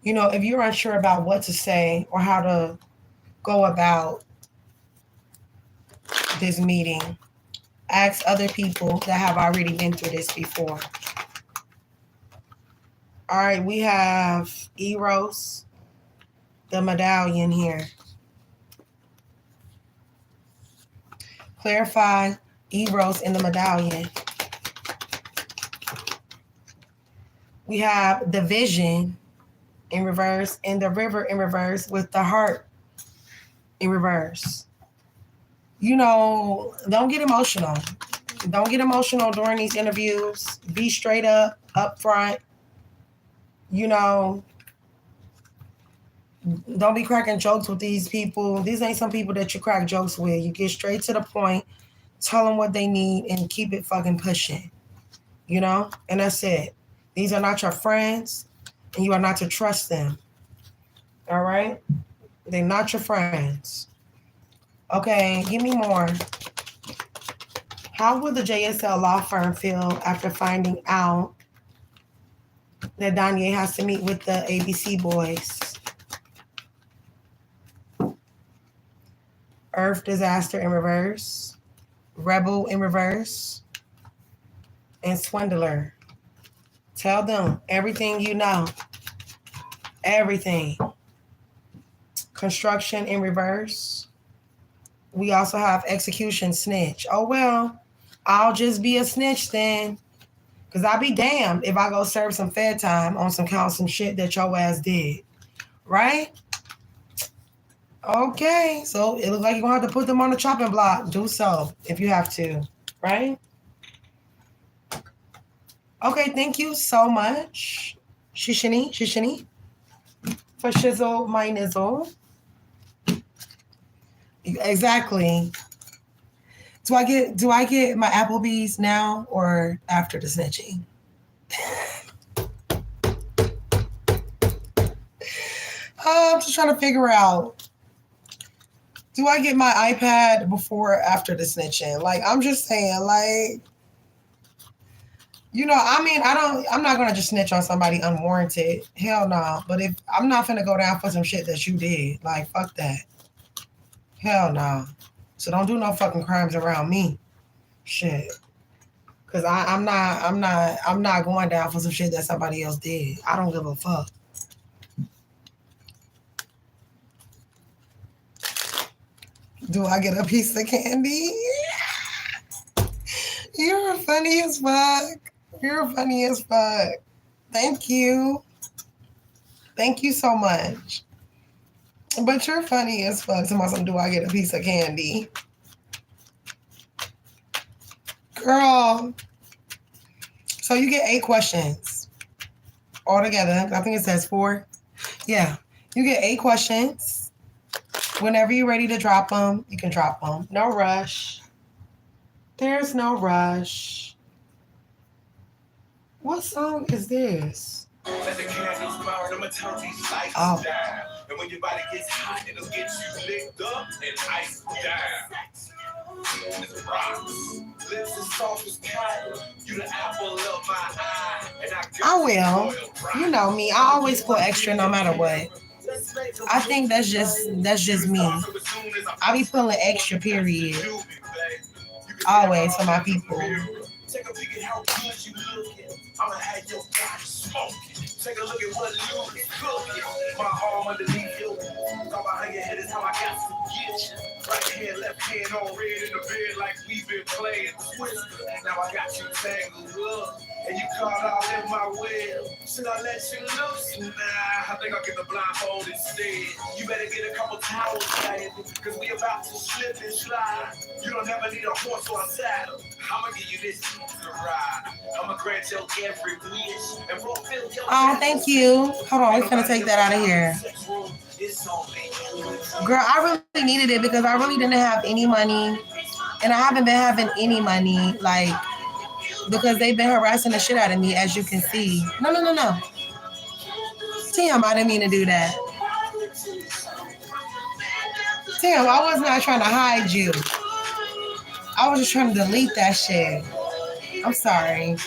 You know, if you're unsure about what to say or how to go about this meeting, ask other people that have already been through this before. All right, we have Eros, the medallion here. Clarify Eros in the medallion. We have the vision in reverse and the river in reverse with the heart in reverse. You know, don't get emotional. Don't get emotional during these interviews. Be straight up front. You know, don't be cracking jokes with these people. These ain't some people that you crack jokes with. You get straight to the point, tell them what they need, and keep it fucking pushing. You know? And that's it. These are not your friends, and you are not to trust them. All right? They're not your friends. Okay, give me more. How will the JSL law firm feel after finding out that Danye has to meet with the ABC boys? Earth disaster in reverse, rebel in reverse, and swindler. Tell them everything you know. Everything. Construction in reverse. We also have execution snitch. Oh, well, I'll just be a snitch then. Because I'll be damned if I go serve some fair time on some shit that your ass did. Right? Okay. So it looks like you're going to have to put them on the chopping block. Do so if you have to. Right? Okay. Thank you so much. Shishini. For shizzle my nizzle. Exactly. Do I get my Applebee's now or after the snitching? I'm just trying to figure out. Do I get my iPad before or after the snitching? Like, I'm just saying, like, you know, I mean, I'm not going to just snitch on somebody unwarranted. Hell no. But if I'm not finna go down for some shit that you did, like, fuck that. Hell no. So don't do no fucking crimes around me. Shit. Cause I'm not going down for some shit that somebody else did. I don't give a fuck. Do I get a piece of candy? You're funny as fuck. You're funny as fuck. Thank you. Thank you so much. But you're funny as fuck. Somebody, do I get a piece of candy? Girl. So you get 8 questions altogether. I think it says 4. Yeah. You get 8 questions. Whenever you're ready to drop them, you can drop them. No rush. There's no rush. What song is this? Let the candles burn, I'ma turn these lights Oh. down. And when your body gets hot, it'll get you licked up and iced down. It's rocks. Lips as soft as cotton. You the apple of my eye. And I will. You know me. I always put extra no matter what. I think that's just me. I be pulling extra, period. Always for my people. I'ma have your body smoking. Take a look at what Lou is cooking. My arm underneath your thought behind your head is how I got to get you. Right hand, left hand on red in the bed like we've been playing Twister. Now I got you tangled up and you caught all in my web. Should I let you loose? Nah, I think I'll get the blindfold instead. You better get a couple towels, baby, cause we about to slip and slide. You don't ever need a horse or a saddle. I'ma give you this to ride. I'ma grant your every wish and fulfill your. Oh, thank you. Hold on, we're gonna take that out of here. Girl, I really needed it because I really didn't have any money. And I haven't been having any money, like, because they've been harassing the shit out of me, as you can see. No. Tim, I didn't mean to do that. Tim, I was not trying to hide you. I was just trying to delete that shit. I'm sorry.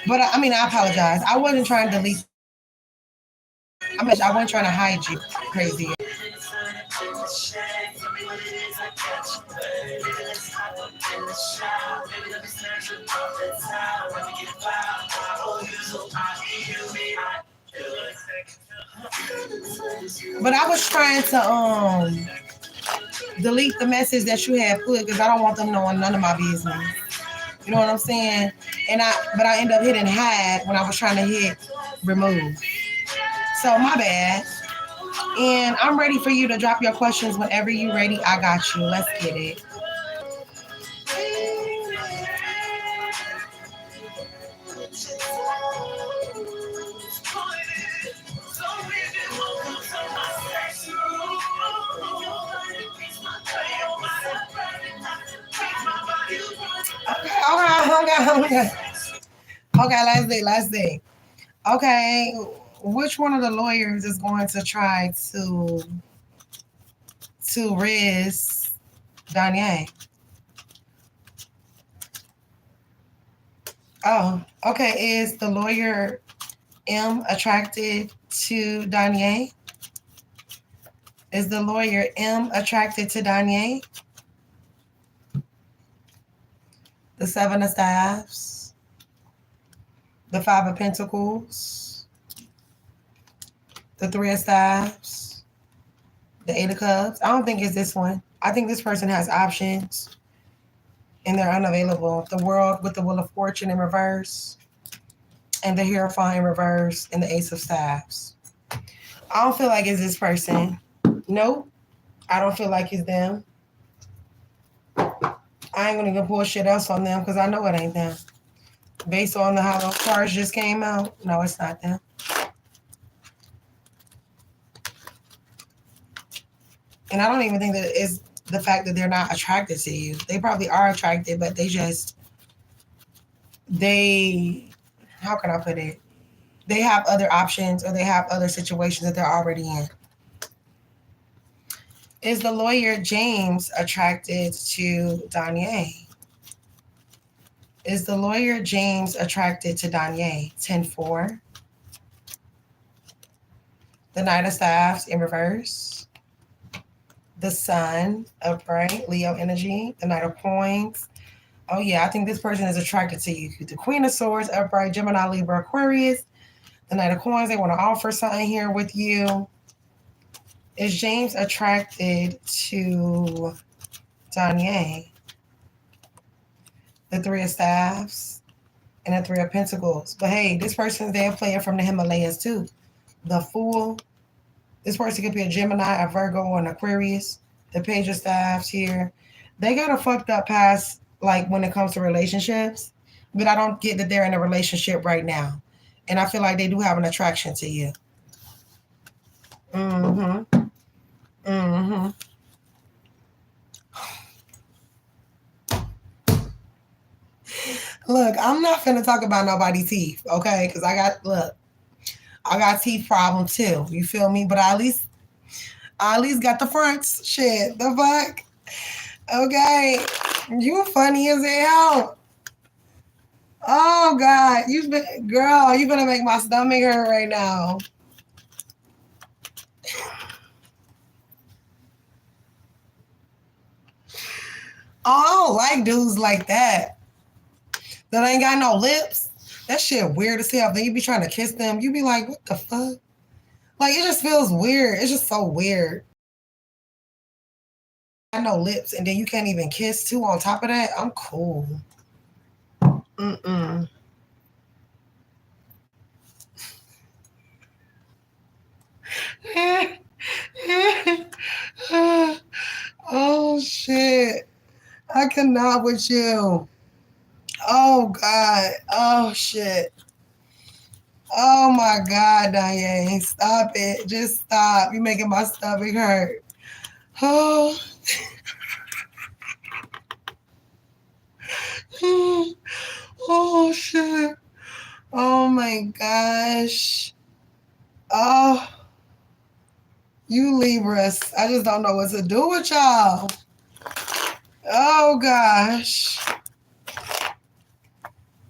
But I apologize. I wasn't trying to delete. I wasn't trying to hide you. Crazy. But I was trying to delete the message that you had put because I don't want them knowing none of my business. You know what I'm saying? But I ended up hitting hide when I was trying to hit remove. So my bad. And I'm ready for you to drop your questions whenever you're ready. I got you. Let's get it. Okay, let's see. Okay, which one of the lawyers is going to try to Riz Danye? Oh, okay. Is the lawyer M attracted to Danye? Is the lawyer M attracted to Danye? The Seven of Staffs, the Five of Pentacles, the Three of Staffs, the Eight of Cups. I don't think it's this one. I think this person has options and they're unavailable. The World with the Wheel of Fortune in reverse and the Hierophant in reverse and the Ace of Staffs. I don't feel like it's this person. Nope. I don't feel like it's them. I ain't gonna even pull shit else on them because I know it ain't them. Based on how those cards just came out, no, it's not them. And I don't even think that it's the fact that they're not attracted to you. They probably are attracted, but how can I put it? They have other options or they have other situations that they're already in. Is the lawyer James attracted to Danye? Is the lawyer James attracted to Danye? 10-4. The Knight of Staffs in reverse. The Sun upright, Leo energy. The Knight of Coins. Oh yeah, I think this person is attracted to you. The Queen of Swords upright, Gemini, Libra, Aquarius. The Knight of Coins, they want to offer something here with you. Is James attracted to Danye? The Three of Staffs and the Three of Pentacles. But hey, this person's there playing from the Himalayas too. The Fool. This person could be a Gemini, a Virgo, or an Aquarius. The Page of Staffs here. They got a fucked up past, like when it comes to relationships. But I don't get that they're in a relationship right now. And I feel like they do have an attraction to you. Look, I'm not finna talk about nobody's teeth, okay? Because I got teeth problems too. You feel me? But I at least got the fronts. Shit, the fuck? Okay. You funny as hell. Oh God, you gonna make my stomach hurt right now. Oh, I don't like dudes like that. That ain't got no lips. That shit weird as hell. Then you be trying to kiss them. You be like, what the fuck? Like, it just feels weird. It's just so weird. I know lips, and then you can't even kiss too on top of that. I'm cool. Mm-mm. Oh, shit. I cannot with you. Oh, God. Oh, shit. Oh, my God, Diane. Stop it. Just stop. You're making my stomach hurt. Oh. Oh, shit. Oh, my gosh. Oh. You Libras. I just don't know what to do with y'all. Oh, gosh.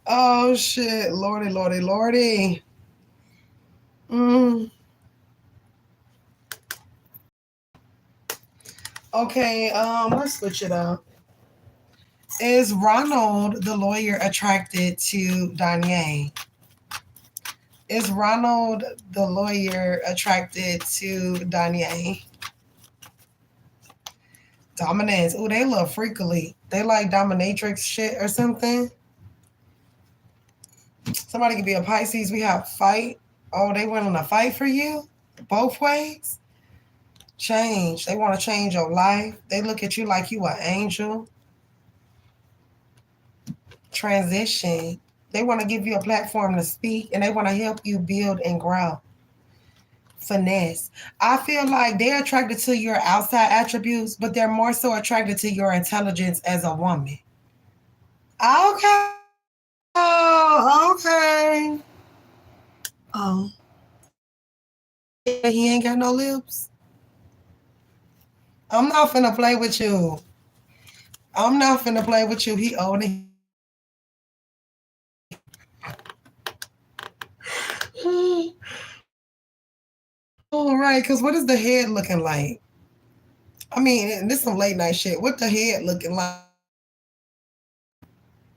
Oh, shit. Lordy, lordy, lordy. Okay, let's switch it up. Is Ronald, the lawyer, attracted to Danye? Is Ronald, the lawyer, attracted to Danye? Dominance. Oh, they love freakily. They like dominatrix shit or something. Somebody could be a Pisces. We have fight. Oh, they willing to fight for you? Both ways? Change. They want to change your life. They look at you like you an angel. Transition. They want to give you a platform to speak, and they want to help you build and grow. Finesse. I feel like they're attracted to your outside attributes, but they're more so attracted to your intelligence as a woman. Okay. Oh, okay. Oh. He ain't got no lips. I'm not finna play with you. I'm not finna play with you. He old and all right, because what is the head looking like? I mean, this is some late night shit. What the head looking like?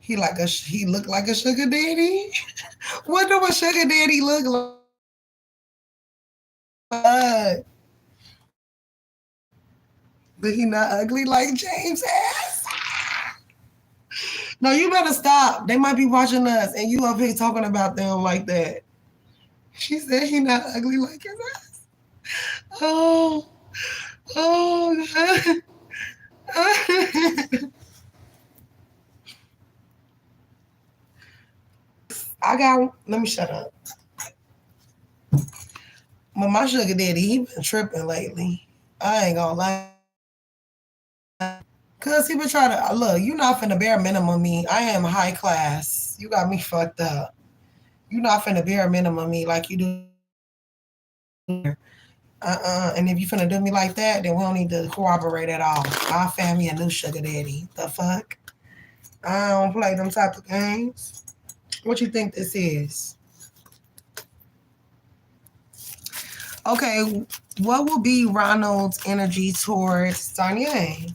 He look like a sugar daddy? What do a sugar daddy look like? But he not ugly like James ass. No, you better stop. They might be watching us and you up here talking about them like that. She said he not ugly like his ass. Oh, God. Let me shut up. But my sugar daddy, he been tripping lately. I ain't gonna lie. Cause he been trying to, look, you not finna bare minimum me. I am high class. You got me fucked up. You not finna bare minimum me like you do. And if you finna do me like that, then we don't need to cooperate at all. I'll find me a new sugar daddy. The fuck? I don't play them type of games. What you think this is? Okay, what will be Ronald's energy towards Danye?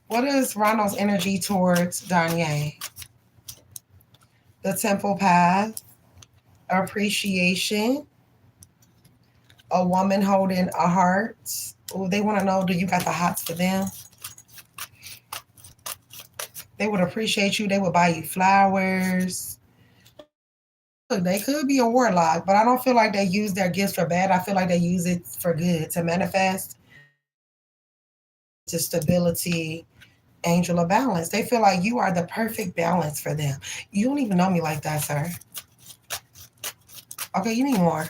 What is Ronald's energy towards Danye? The Temple Path, appreciation, a woman holding a heart. Oh, they want to know, do you got the hots for them? They would appreciate you. They would buy you flowers. Look, they could be a warlock, but I don't feel like they use their gifts for bad. I feel like they use it for good, to manifest, to stability, angel of balance. They feel like you are the perfect balance for them. You don't even know me like that, sir. Okay, you need more.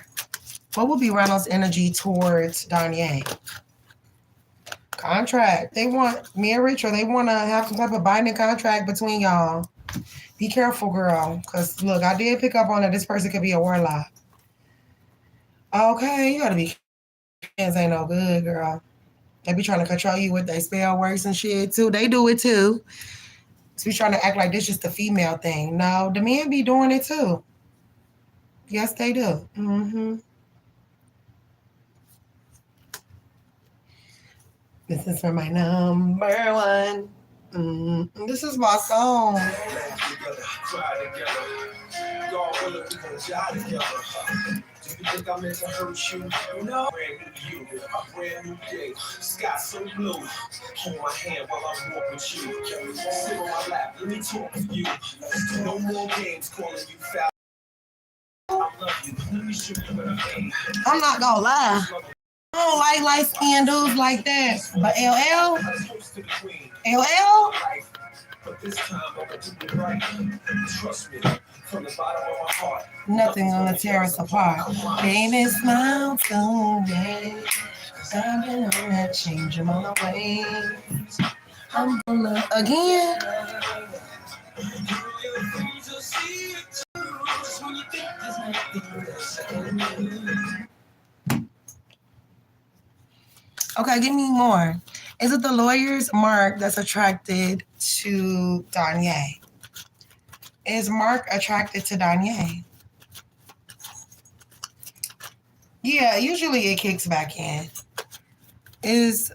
What would be Ronald's energy towards Danye? Contract. They want marriage, or they want to have some type of binding contract between y'all. Be careful, girl. Because, look, I did pick up on that this person could be a warlock. Okay, you got to be hands ain't no good, girl. They be trying to control you with their spell works and shit, too. They do it, too. So be trying to act like this just a female thing. No, the men be doing it, too. Yes, they do. Mm-hmm. This is for my number one. This is my song. cry together. God willing, we gon' die together. Do you think I meant to hurt you? No. Brand new you, a brand new day. Sky so blue. Hold my hand while I walk with you. Sit on my lap, let me talk to you. No more games calling you foul. I love you. Let me show you what I mean. I'm not gonna lie. I don't like light-skinned dudes like that. But LL? But this time I'm gonna do it right. Trust me, from the bottom of my heart. Nothing gonna tear us apart. Baby, smile today. I've been on that change in my ways. I'm gonna again. Okay, give me more. Is it the lawyer's Mark that's attracted to Danye? Is Mark attracted to Danye? Yeah, usually it kicks back in. Is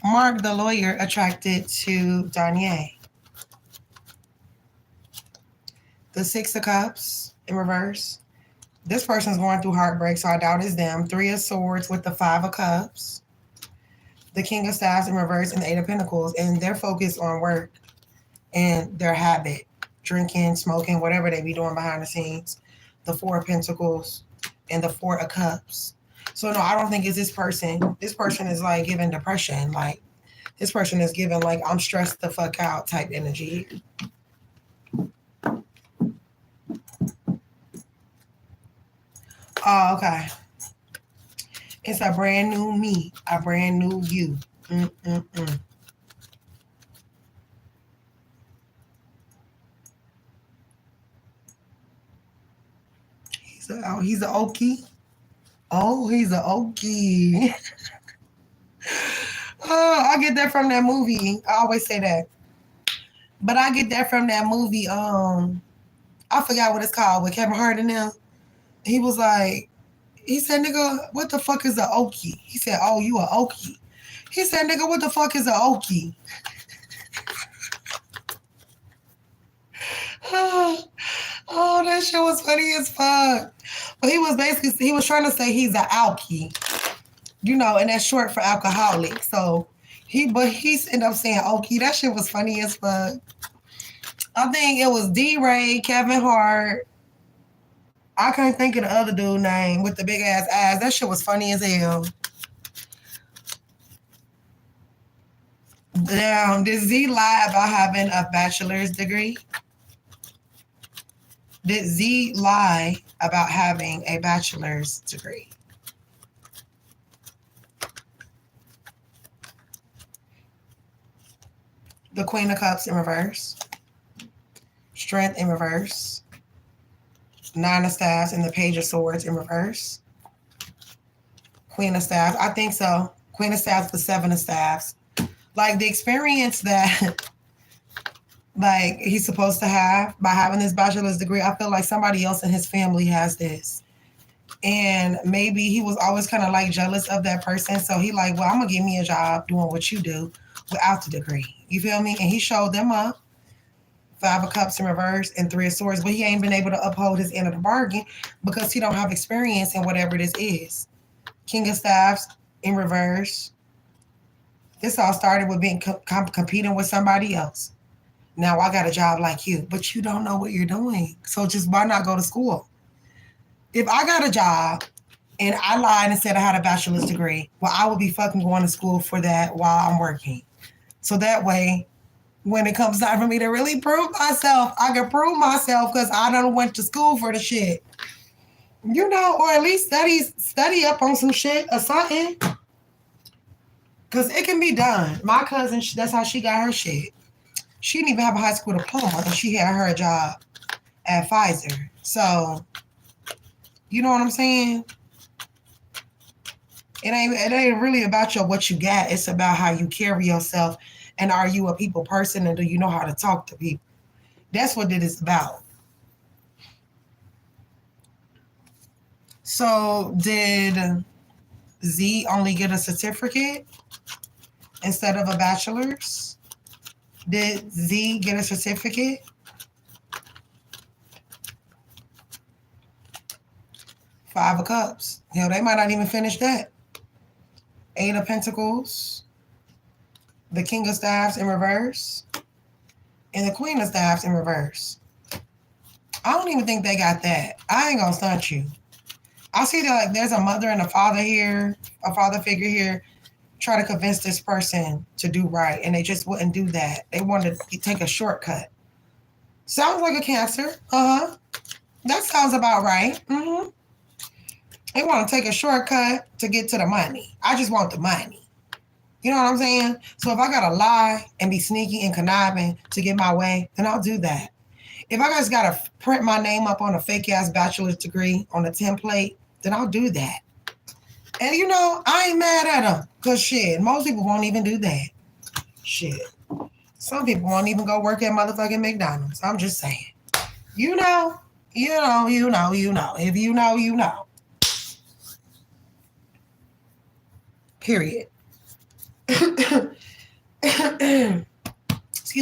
Mark the lawyer attracted to Danye? The Six of Cups in reverse. This person's going through heartbreak, so I doubt it's them. Three of Swords with the Five of Cups. The King of Staffs in reverse and the Eight of Pentacles. And they're focused on work and their habit. Drinking, smoking, whatever they be doing behind the scenes. The Four of Pentacles and the Four of Cups. So no, I don't think it's this person. This person is like giving depression. Like this person is giving like I'm stressed the fuck out type energy. Oh, okay. It's a brand new me, a brand new you. He's a Okie. Oh, he's a Okie. Oh, I get that from that movie. I always say that. But I get that from that movie. I forgot what it's called with Kevin Hart in there. He was like, he said, nigga, what the fuck is a Okie? He said, oh, you a Okie. He said, nigga, what the fuck is a Okie? Oh, that shit was funny as fuck. But he was trying to say he's an alkie, you know, and that's short for alcoholic. So he ended up saying Okie. That shit was funny as fuck. I think it was D-Ray, Kevin Hart. I can't think of the other dude's name with the big ass eyes. That shit was funny as hell. Damn, did Z lie about having a bachelor's degree? Did Z lie about having a bachelor's degree? The Queen of Cups in reverse. Strength in reverse. Nine of Staffs and the Page of Swords in reverse. Queen of Staffs. I think so. Queen of Staffs, the Seven of Staffs. Like the experience that like he's supposed to have by having this bachelor's degree, I feel like somebody else in his family has this. And maybe he was always kind of like jealous of that person. So he like, well, I'm going to give me a job doing what you do without the degree. You feel me? And he showed them up. Five of Cups in reverse and Three of Swords. But he ain't been able to uphold his end of the bargain because he don't have experience in whatever this is. King of Staffs in reverse. This all started with being competing with somebody else. Now I got a job like you, but you don't know what you're doing. So just why not go to school? If I got a job and I lied and said I had a bachelor's degree, well, I would be fucking going to school for that while I'm working. So that way, when it comes time for me to really prove myself, I can prove myself because I done went to school for the shit. You know, or at least study up on some shit or something. Because it can be done. My cousin, that's how she got her shit. She didn't even have a high school diploma, and she had her job at Pfizer. So, you know what I'm saying? It ain't really about what you got. It's about how you carry yourself, and are you a people person, and do you know how to talk to people? That's what it is about. So, did Z only get a certificate instead of a bachelor's? Did Z get a certificate? Five of Cups. Hell, they might not even finish that. Eight of Pentacles. The King of Staffs in reverse. And the Queen of Staffs in reverse. I don't even think they got that. I ain't gonna stunt you. I see that like there's a mother and a father here, a father figure here, try to convince this person to do right, and they just wouldn't do that. They wanted to take a shortcut. Sounds like a Cancer. That sounds about right. They want to take a shortcut to get to the money. I just want the money. You know what I'm saying? So if I gotta lie and be sneaky and conniving to get my way, then I'll do that. If I just gotta print my name up on a fake ass bachelor's degree on a template, then I'll do that. And you know, I ain't mad at them. Cause shit, most people won't even do that. Shit. Some people won't even go work at motherfucking McDonald's. I'm just saying. You know. If you know, you know. Period. Excuse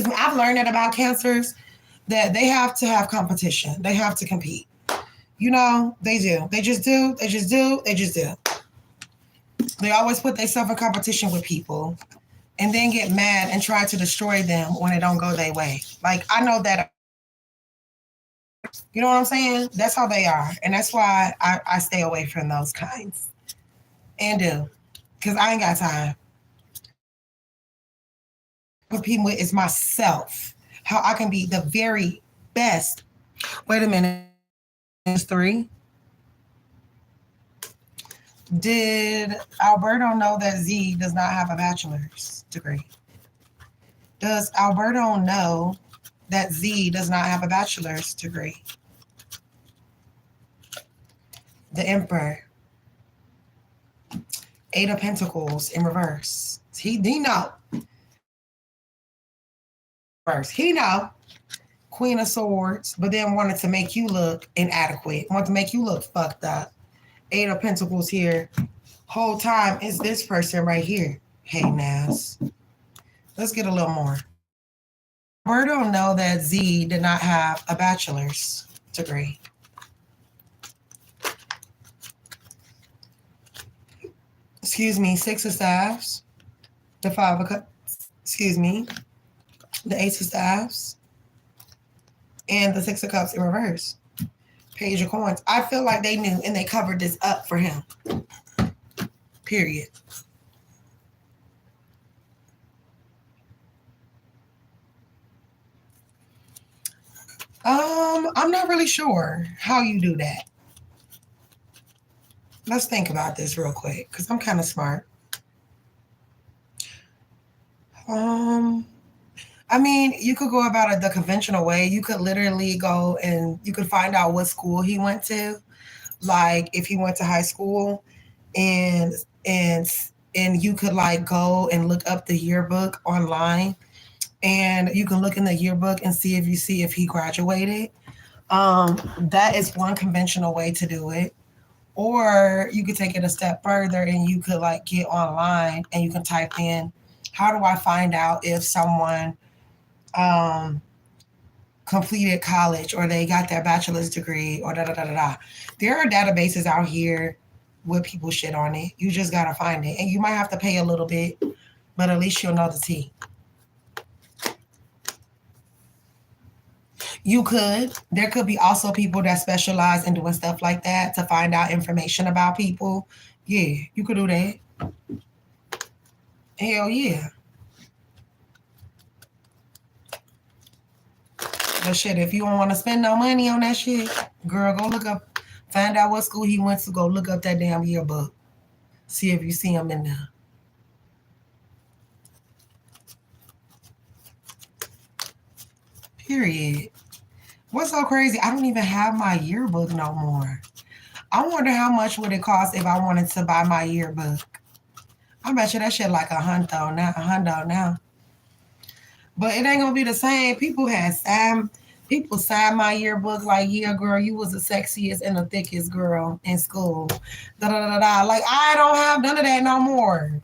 me. I've learned that about Cancers, that they have to have competition. They have to compete. You know, they do. They just do. They always put themselves in competition with people and then get mad and try to destroy them when it don't go their way. Like, I know that. You know what I'm saying? That's how they are. And that's why I stay away from those kinds. And do. Because I ain't got time. Competing with is myself. How I can be the very best. Wait a minute. It's 3. Did Alberto know that Z does not have a bachelor's degree? Does Alberto know that Z does not have a bachelor's degree? The Emperor. 8 of Pentacles in reverse. He know. First, he know. Queen of Swords, but then wanted to make you look inadequate. Wanted to make you look fucked up. 8 of Pentacles here. Whole time is this person right here. Hey, Nas. Let's get a little more. Alberto know that Z did not have a bachelor's degree. Excuse me, 6 of Staffs. The 5 of Cups. Excuse me. The Ace of Staffs. And the 6 of Cups in reverse. Page of Coins. I feel like they knew and they covered this up for him. Period. I'm not really sure how you do that. Let's think about this real quick, because I'm kind of smart. I mean, you could go about it the conventional way. You could literally go and you could find out what school he went to. Like if he went to high school and you could like go and look up the yearbook online and you can look in the yearbook and see if he graduated. That is one conventional way to do it. Or you could take it a step further and you could like get online and you can type in, how do I find out if someone completed college or they got their bachelor's degree or da-da-da-da-da. There are databases out here with people shit on it. You just got to find it. And you might have to pay a little bit, but at least you'll know the tea. There could be also people that specialize in doing stuff like that to find out information about people. Yeah, you could do that. Hell yeah. But shit, if you don't want to spend no money on that shit, girl, go look up, find out what school he went to, go look up that damn yearbook. See if you see him in there. Period. What's so crazy? I don't even have my yearbook no more. I wonder how much would it cost if I wanted to buy my yearbook. I bet you that shit like $100 now. But it ain't gonna be the same. People signed my yearbook like, yeah, girl, you was the sexiest and the thickest girl in school. Da da da da. Like I don't have none of that no more.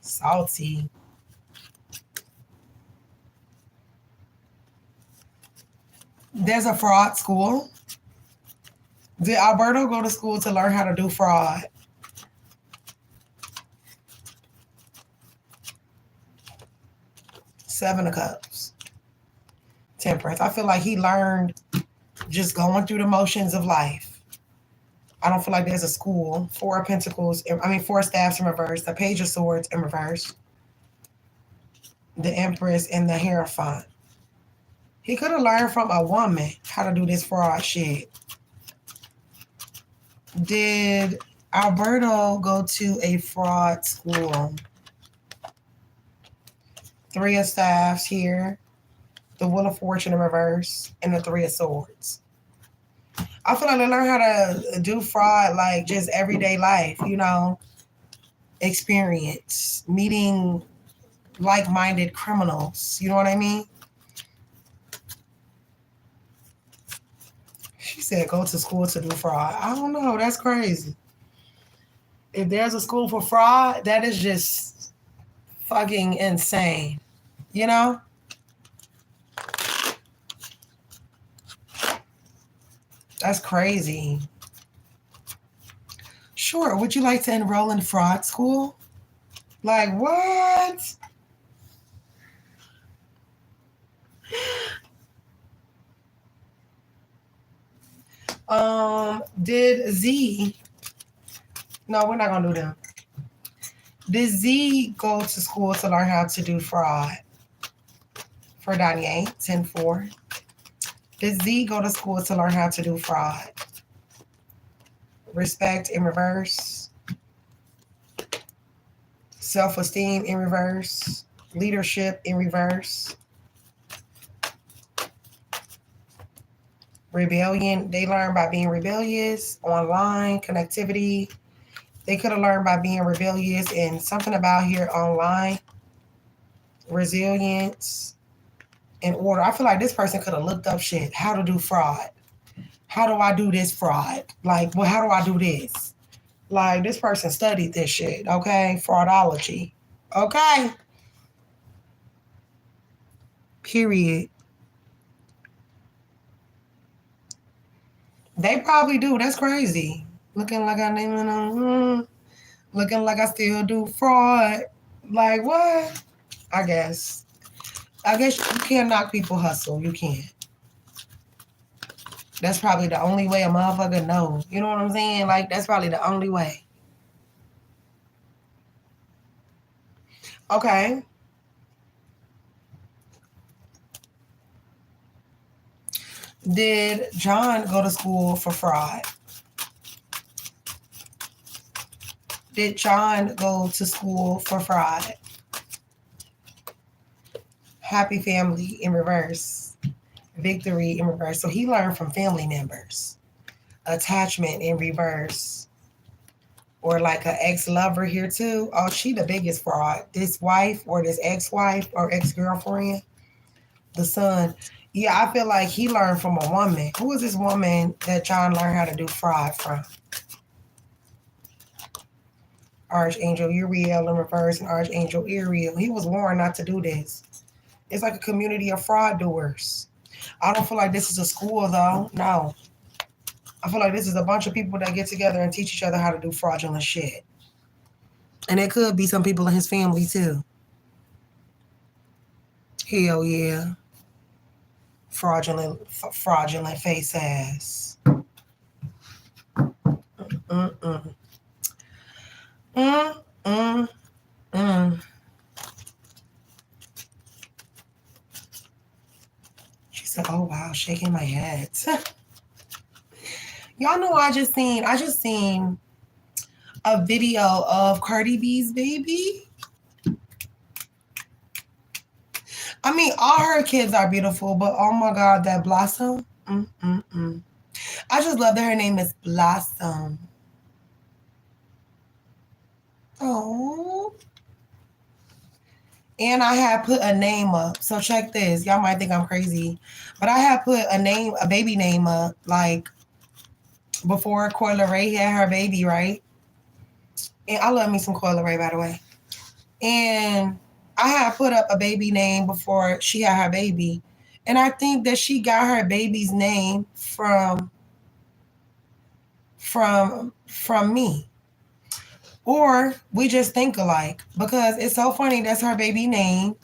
Salty. There's a fraud school. Did Alberto go to school to learn how to do fraud? Seven of Cups. Temperance. I feel like he learned just going through the motions of life. I don't feel like there's a school. Four of Pentacles. Four staffs in reverse. The Page of Swords in reverse. The Empress and the Hierophant. He could have learned from a woman how to do this fraud shit. Did Alberto go to a fraud school? Three of Staffs here. The Wheel of Fortune in reverse. And the Three of Swords. I feel like they learn how to do fraud like just everyday life, experience, meeting like-minded criminals. You know what I mean? She said go to school to do fraud. I don't know. That's crazy. If there's a school for fraud, that is just fucking insane. That's crazy. Sure. Would you like to enroll in fraud school? Like what? Did Z... No, we're not going to do them. Did Z go to school to learn how to do fraud? For Danye, 10-4. Did Z go to school to learn how to do fraud? Respect in reverse. Self-esteem in reverse. Leadership in reverse. Rebellion. They learn by being rebellious. Online connectivity. They could have learned by being rebellious and something about here online. Resilience and order. I feel like this person could have looked up shit. How to do fraud. How do I do this fraud? Like, well, how do I do this? Like, this person studied this shit, okay? Fraudology. Okay? Period. They probably do. That's crazy. Looking like looking like I still do fraud. Like, what? I guess you can't knock people hustle. You can't. That's probably the only way a motherfucker knows. You know what I'm saying? Like, that's probably the only way. Okay. Did John go to school for fraud? Did John go to school for fraud? Happy family in reverse. Victory in reverse. So he learned from family members. Attachment in reverse. Or like an ex-lover here too. Oh, she the biggest fraud. This wife or this ex-wife or ex-girlfriend. The son. Yeah, I feel like he learned from a woman. Who is this woman that John learned how to do fraud from? Archangel Uriel in reverse and Archangel Uriel. He was warned not to do this. It's like a community of fraud doers. I don't feel like this is a school though. No. I feel like this is a bunch of people that get together and teach each other how to do fraudulent shit. And it could be some people in his family too. Hell yeah. Fraudulent face ass. She said, oh wow, shaking my head. Y'all know I just seen a video of Cardi B's baby. I mean, all her kids are beautiful, but oh my God, that Blossom. I just love that her name is Blossom. Oh. And I have put a name up. So check this. Y'all might think I'm crazy. But I have put a baby name up, like before Coyle Ray had her baby, right? And I love me some Coyle Ray, by the way. And I had put up a baby name before she had her baby. And I think that she got her baby's name from from me. Or we just think alike, because it's so funny. That's her baby name.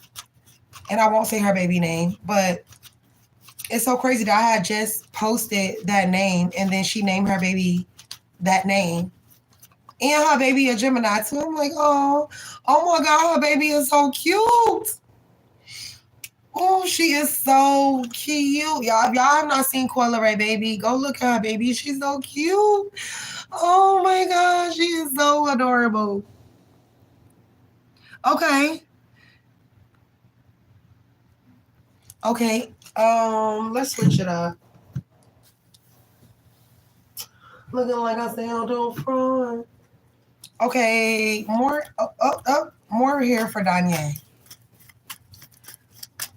And I won't say her baby name, but it's so crazy that I had just posted that name and then she named her baby that name. And her baby a Gemini too. I'm like, oh my God, her baby is so cute. Oh, she is so cute. Y'all, if y'all have not seen Coyle Ray baby, go look at her baby. She's so cute. Oh my gosh, she is so adorable. Okay. Let's switch it up. Looking like I sound on front. Okay, more here for Danye.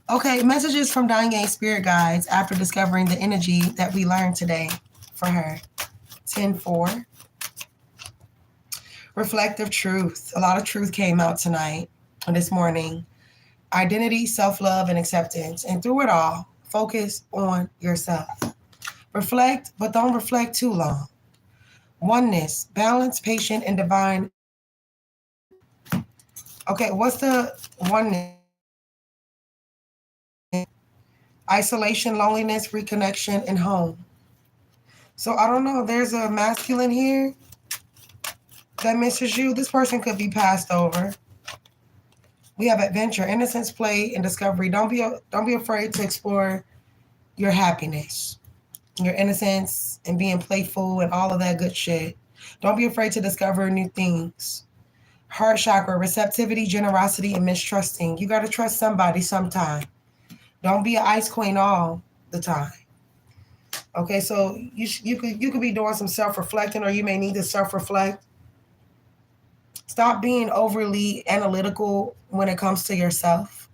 Okay, messages from Danye's spirit guides after discovering the energy that we learned today for her. 10-4. Reflective truth. A lot of truth came out tonight and this morning. Identity, self-love, and acceptance. And through it all, focus on yourself. Reflect, but don't reflect too long. Oneness, balance, patient, and divine. Okay, what's the oneness? Isolation, loneliness, reconnection, and home. So I don't know. There's a masculine here that misses you. This person could be passed over. We have adventure, innocence, play, and discovery. Don't be afraid to explore your happiness, your innocence, and being playful and all of that good shit. Don't be afraid to discover new things. Heart chakra, receptivity, generosity, and mistrusting. You got to trust somebody sometime. Don't be an ice queen all the time. Okay, so you could be doing some self-reflecting, or you may need to self-reflect. Stop being overly analytical when it comes to yourself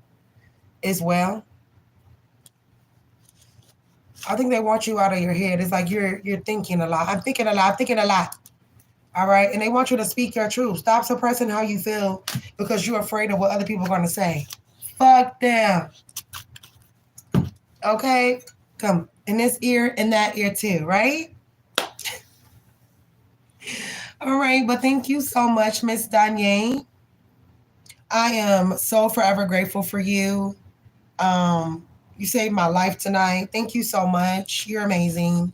as well. I think they want you out of your head. It's like you're thinking a lot. I'm thinking a lot. All right? And they want you to speak your truth. Stop suppressing how you feel because you're afraid of what other people are going to say. Fuck them. Okay? Come in this ear and that ear too, right? All right, but thank you so much, Miss Danye. I am so forever grateful for you. You saved my life tonight. Thank you so much. You're amazing.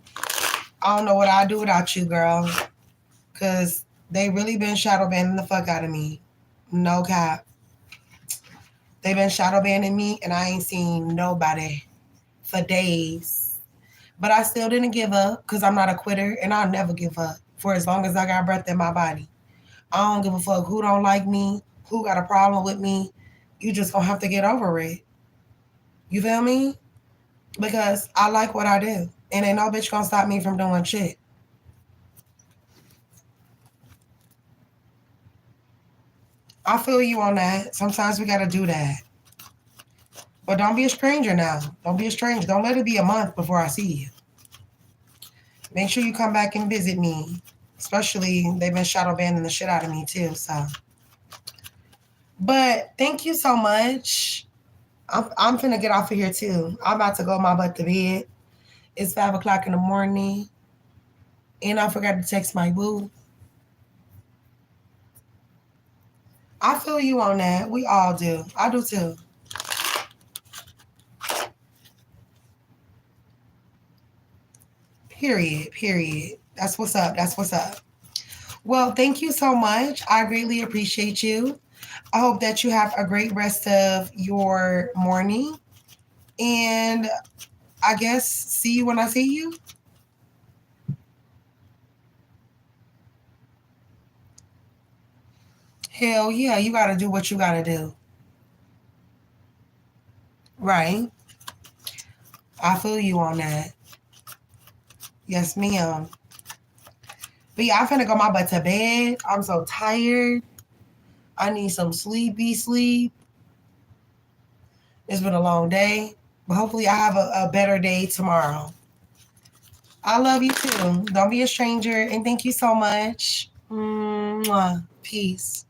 I don't know what I'd do without you, girl, because they really been shadow banning the fuck out of me. No cap. They've been shadow banning me, and I ain't seen nobody for days. But I still didn't give up because I'm not a quitter, and I'll never give up for as long as I got breath in my body. I don't give a fuck who don't like me, who got a problem with me. You just gonna have to get over it. You feel me? Because I like what I do, and ain't no bitch gonna stop me from doing shit. I feel you on that. Sometimes we gotta do that. But don't be a stranger now. Don't be a stranger. Don't let it be a month before I see you. Make sure you come back and visit me. Especially, they've been shadow banning the shit out of me too, so. But thank you so much. I'm finna get off of here too. I'm about to go my butt to bed. It's 5 o'clock in the morning. And I forgot to text my boo. I feel you on that. We all do. I do too. Period. That's what's up. Well, thank you so much. I greatly appreciate you. I hope that you have a great rest of your morning. And I guess see you when I see you. Hell yeah, you got to do what you got to do. Right. I feel you on that. Yes, ma'am. But yeah, I'm finna go my butt to bed. I'm so tired. I need some sleepy sleep. It's been a long day. But hopefully I have a better day tomorrow. I love you too. Don't be a stranger. And thank you so much. Mwah. Peace.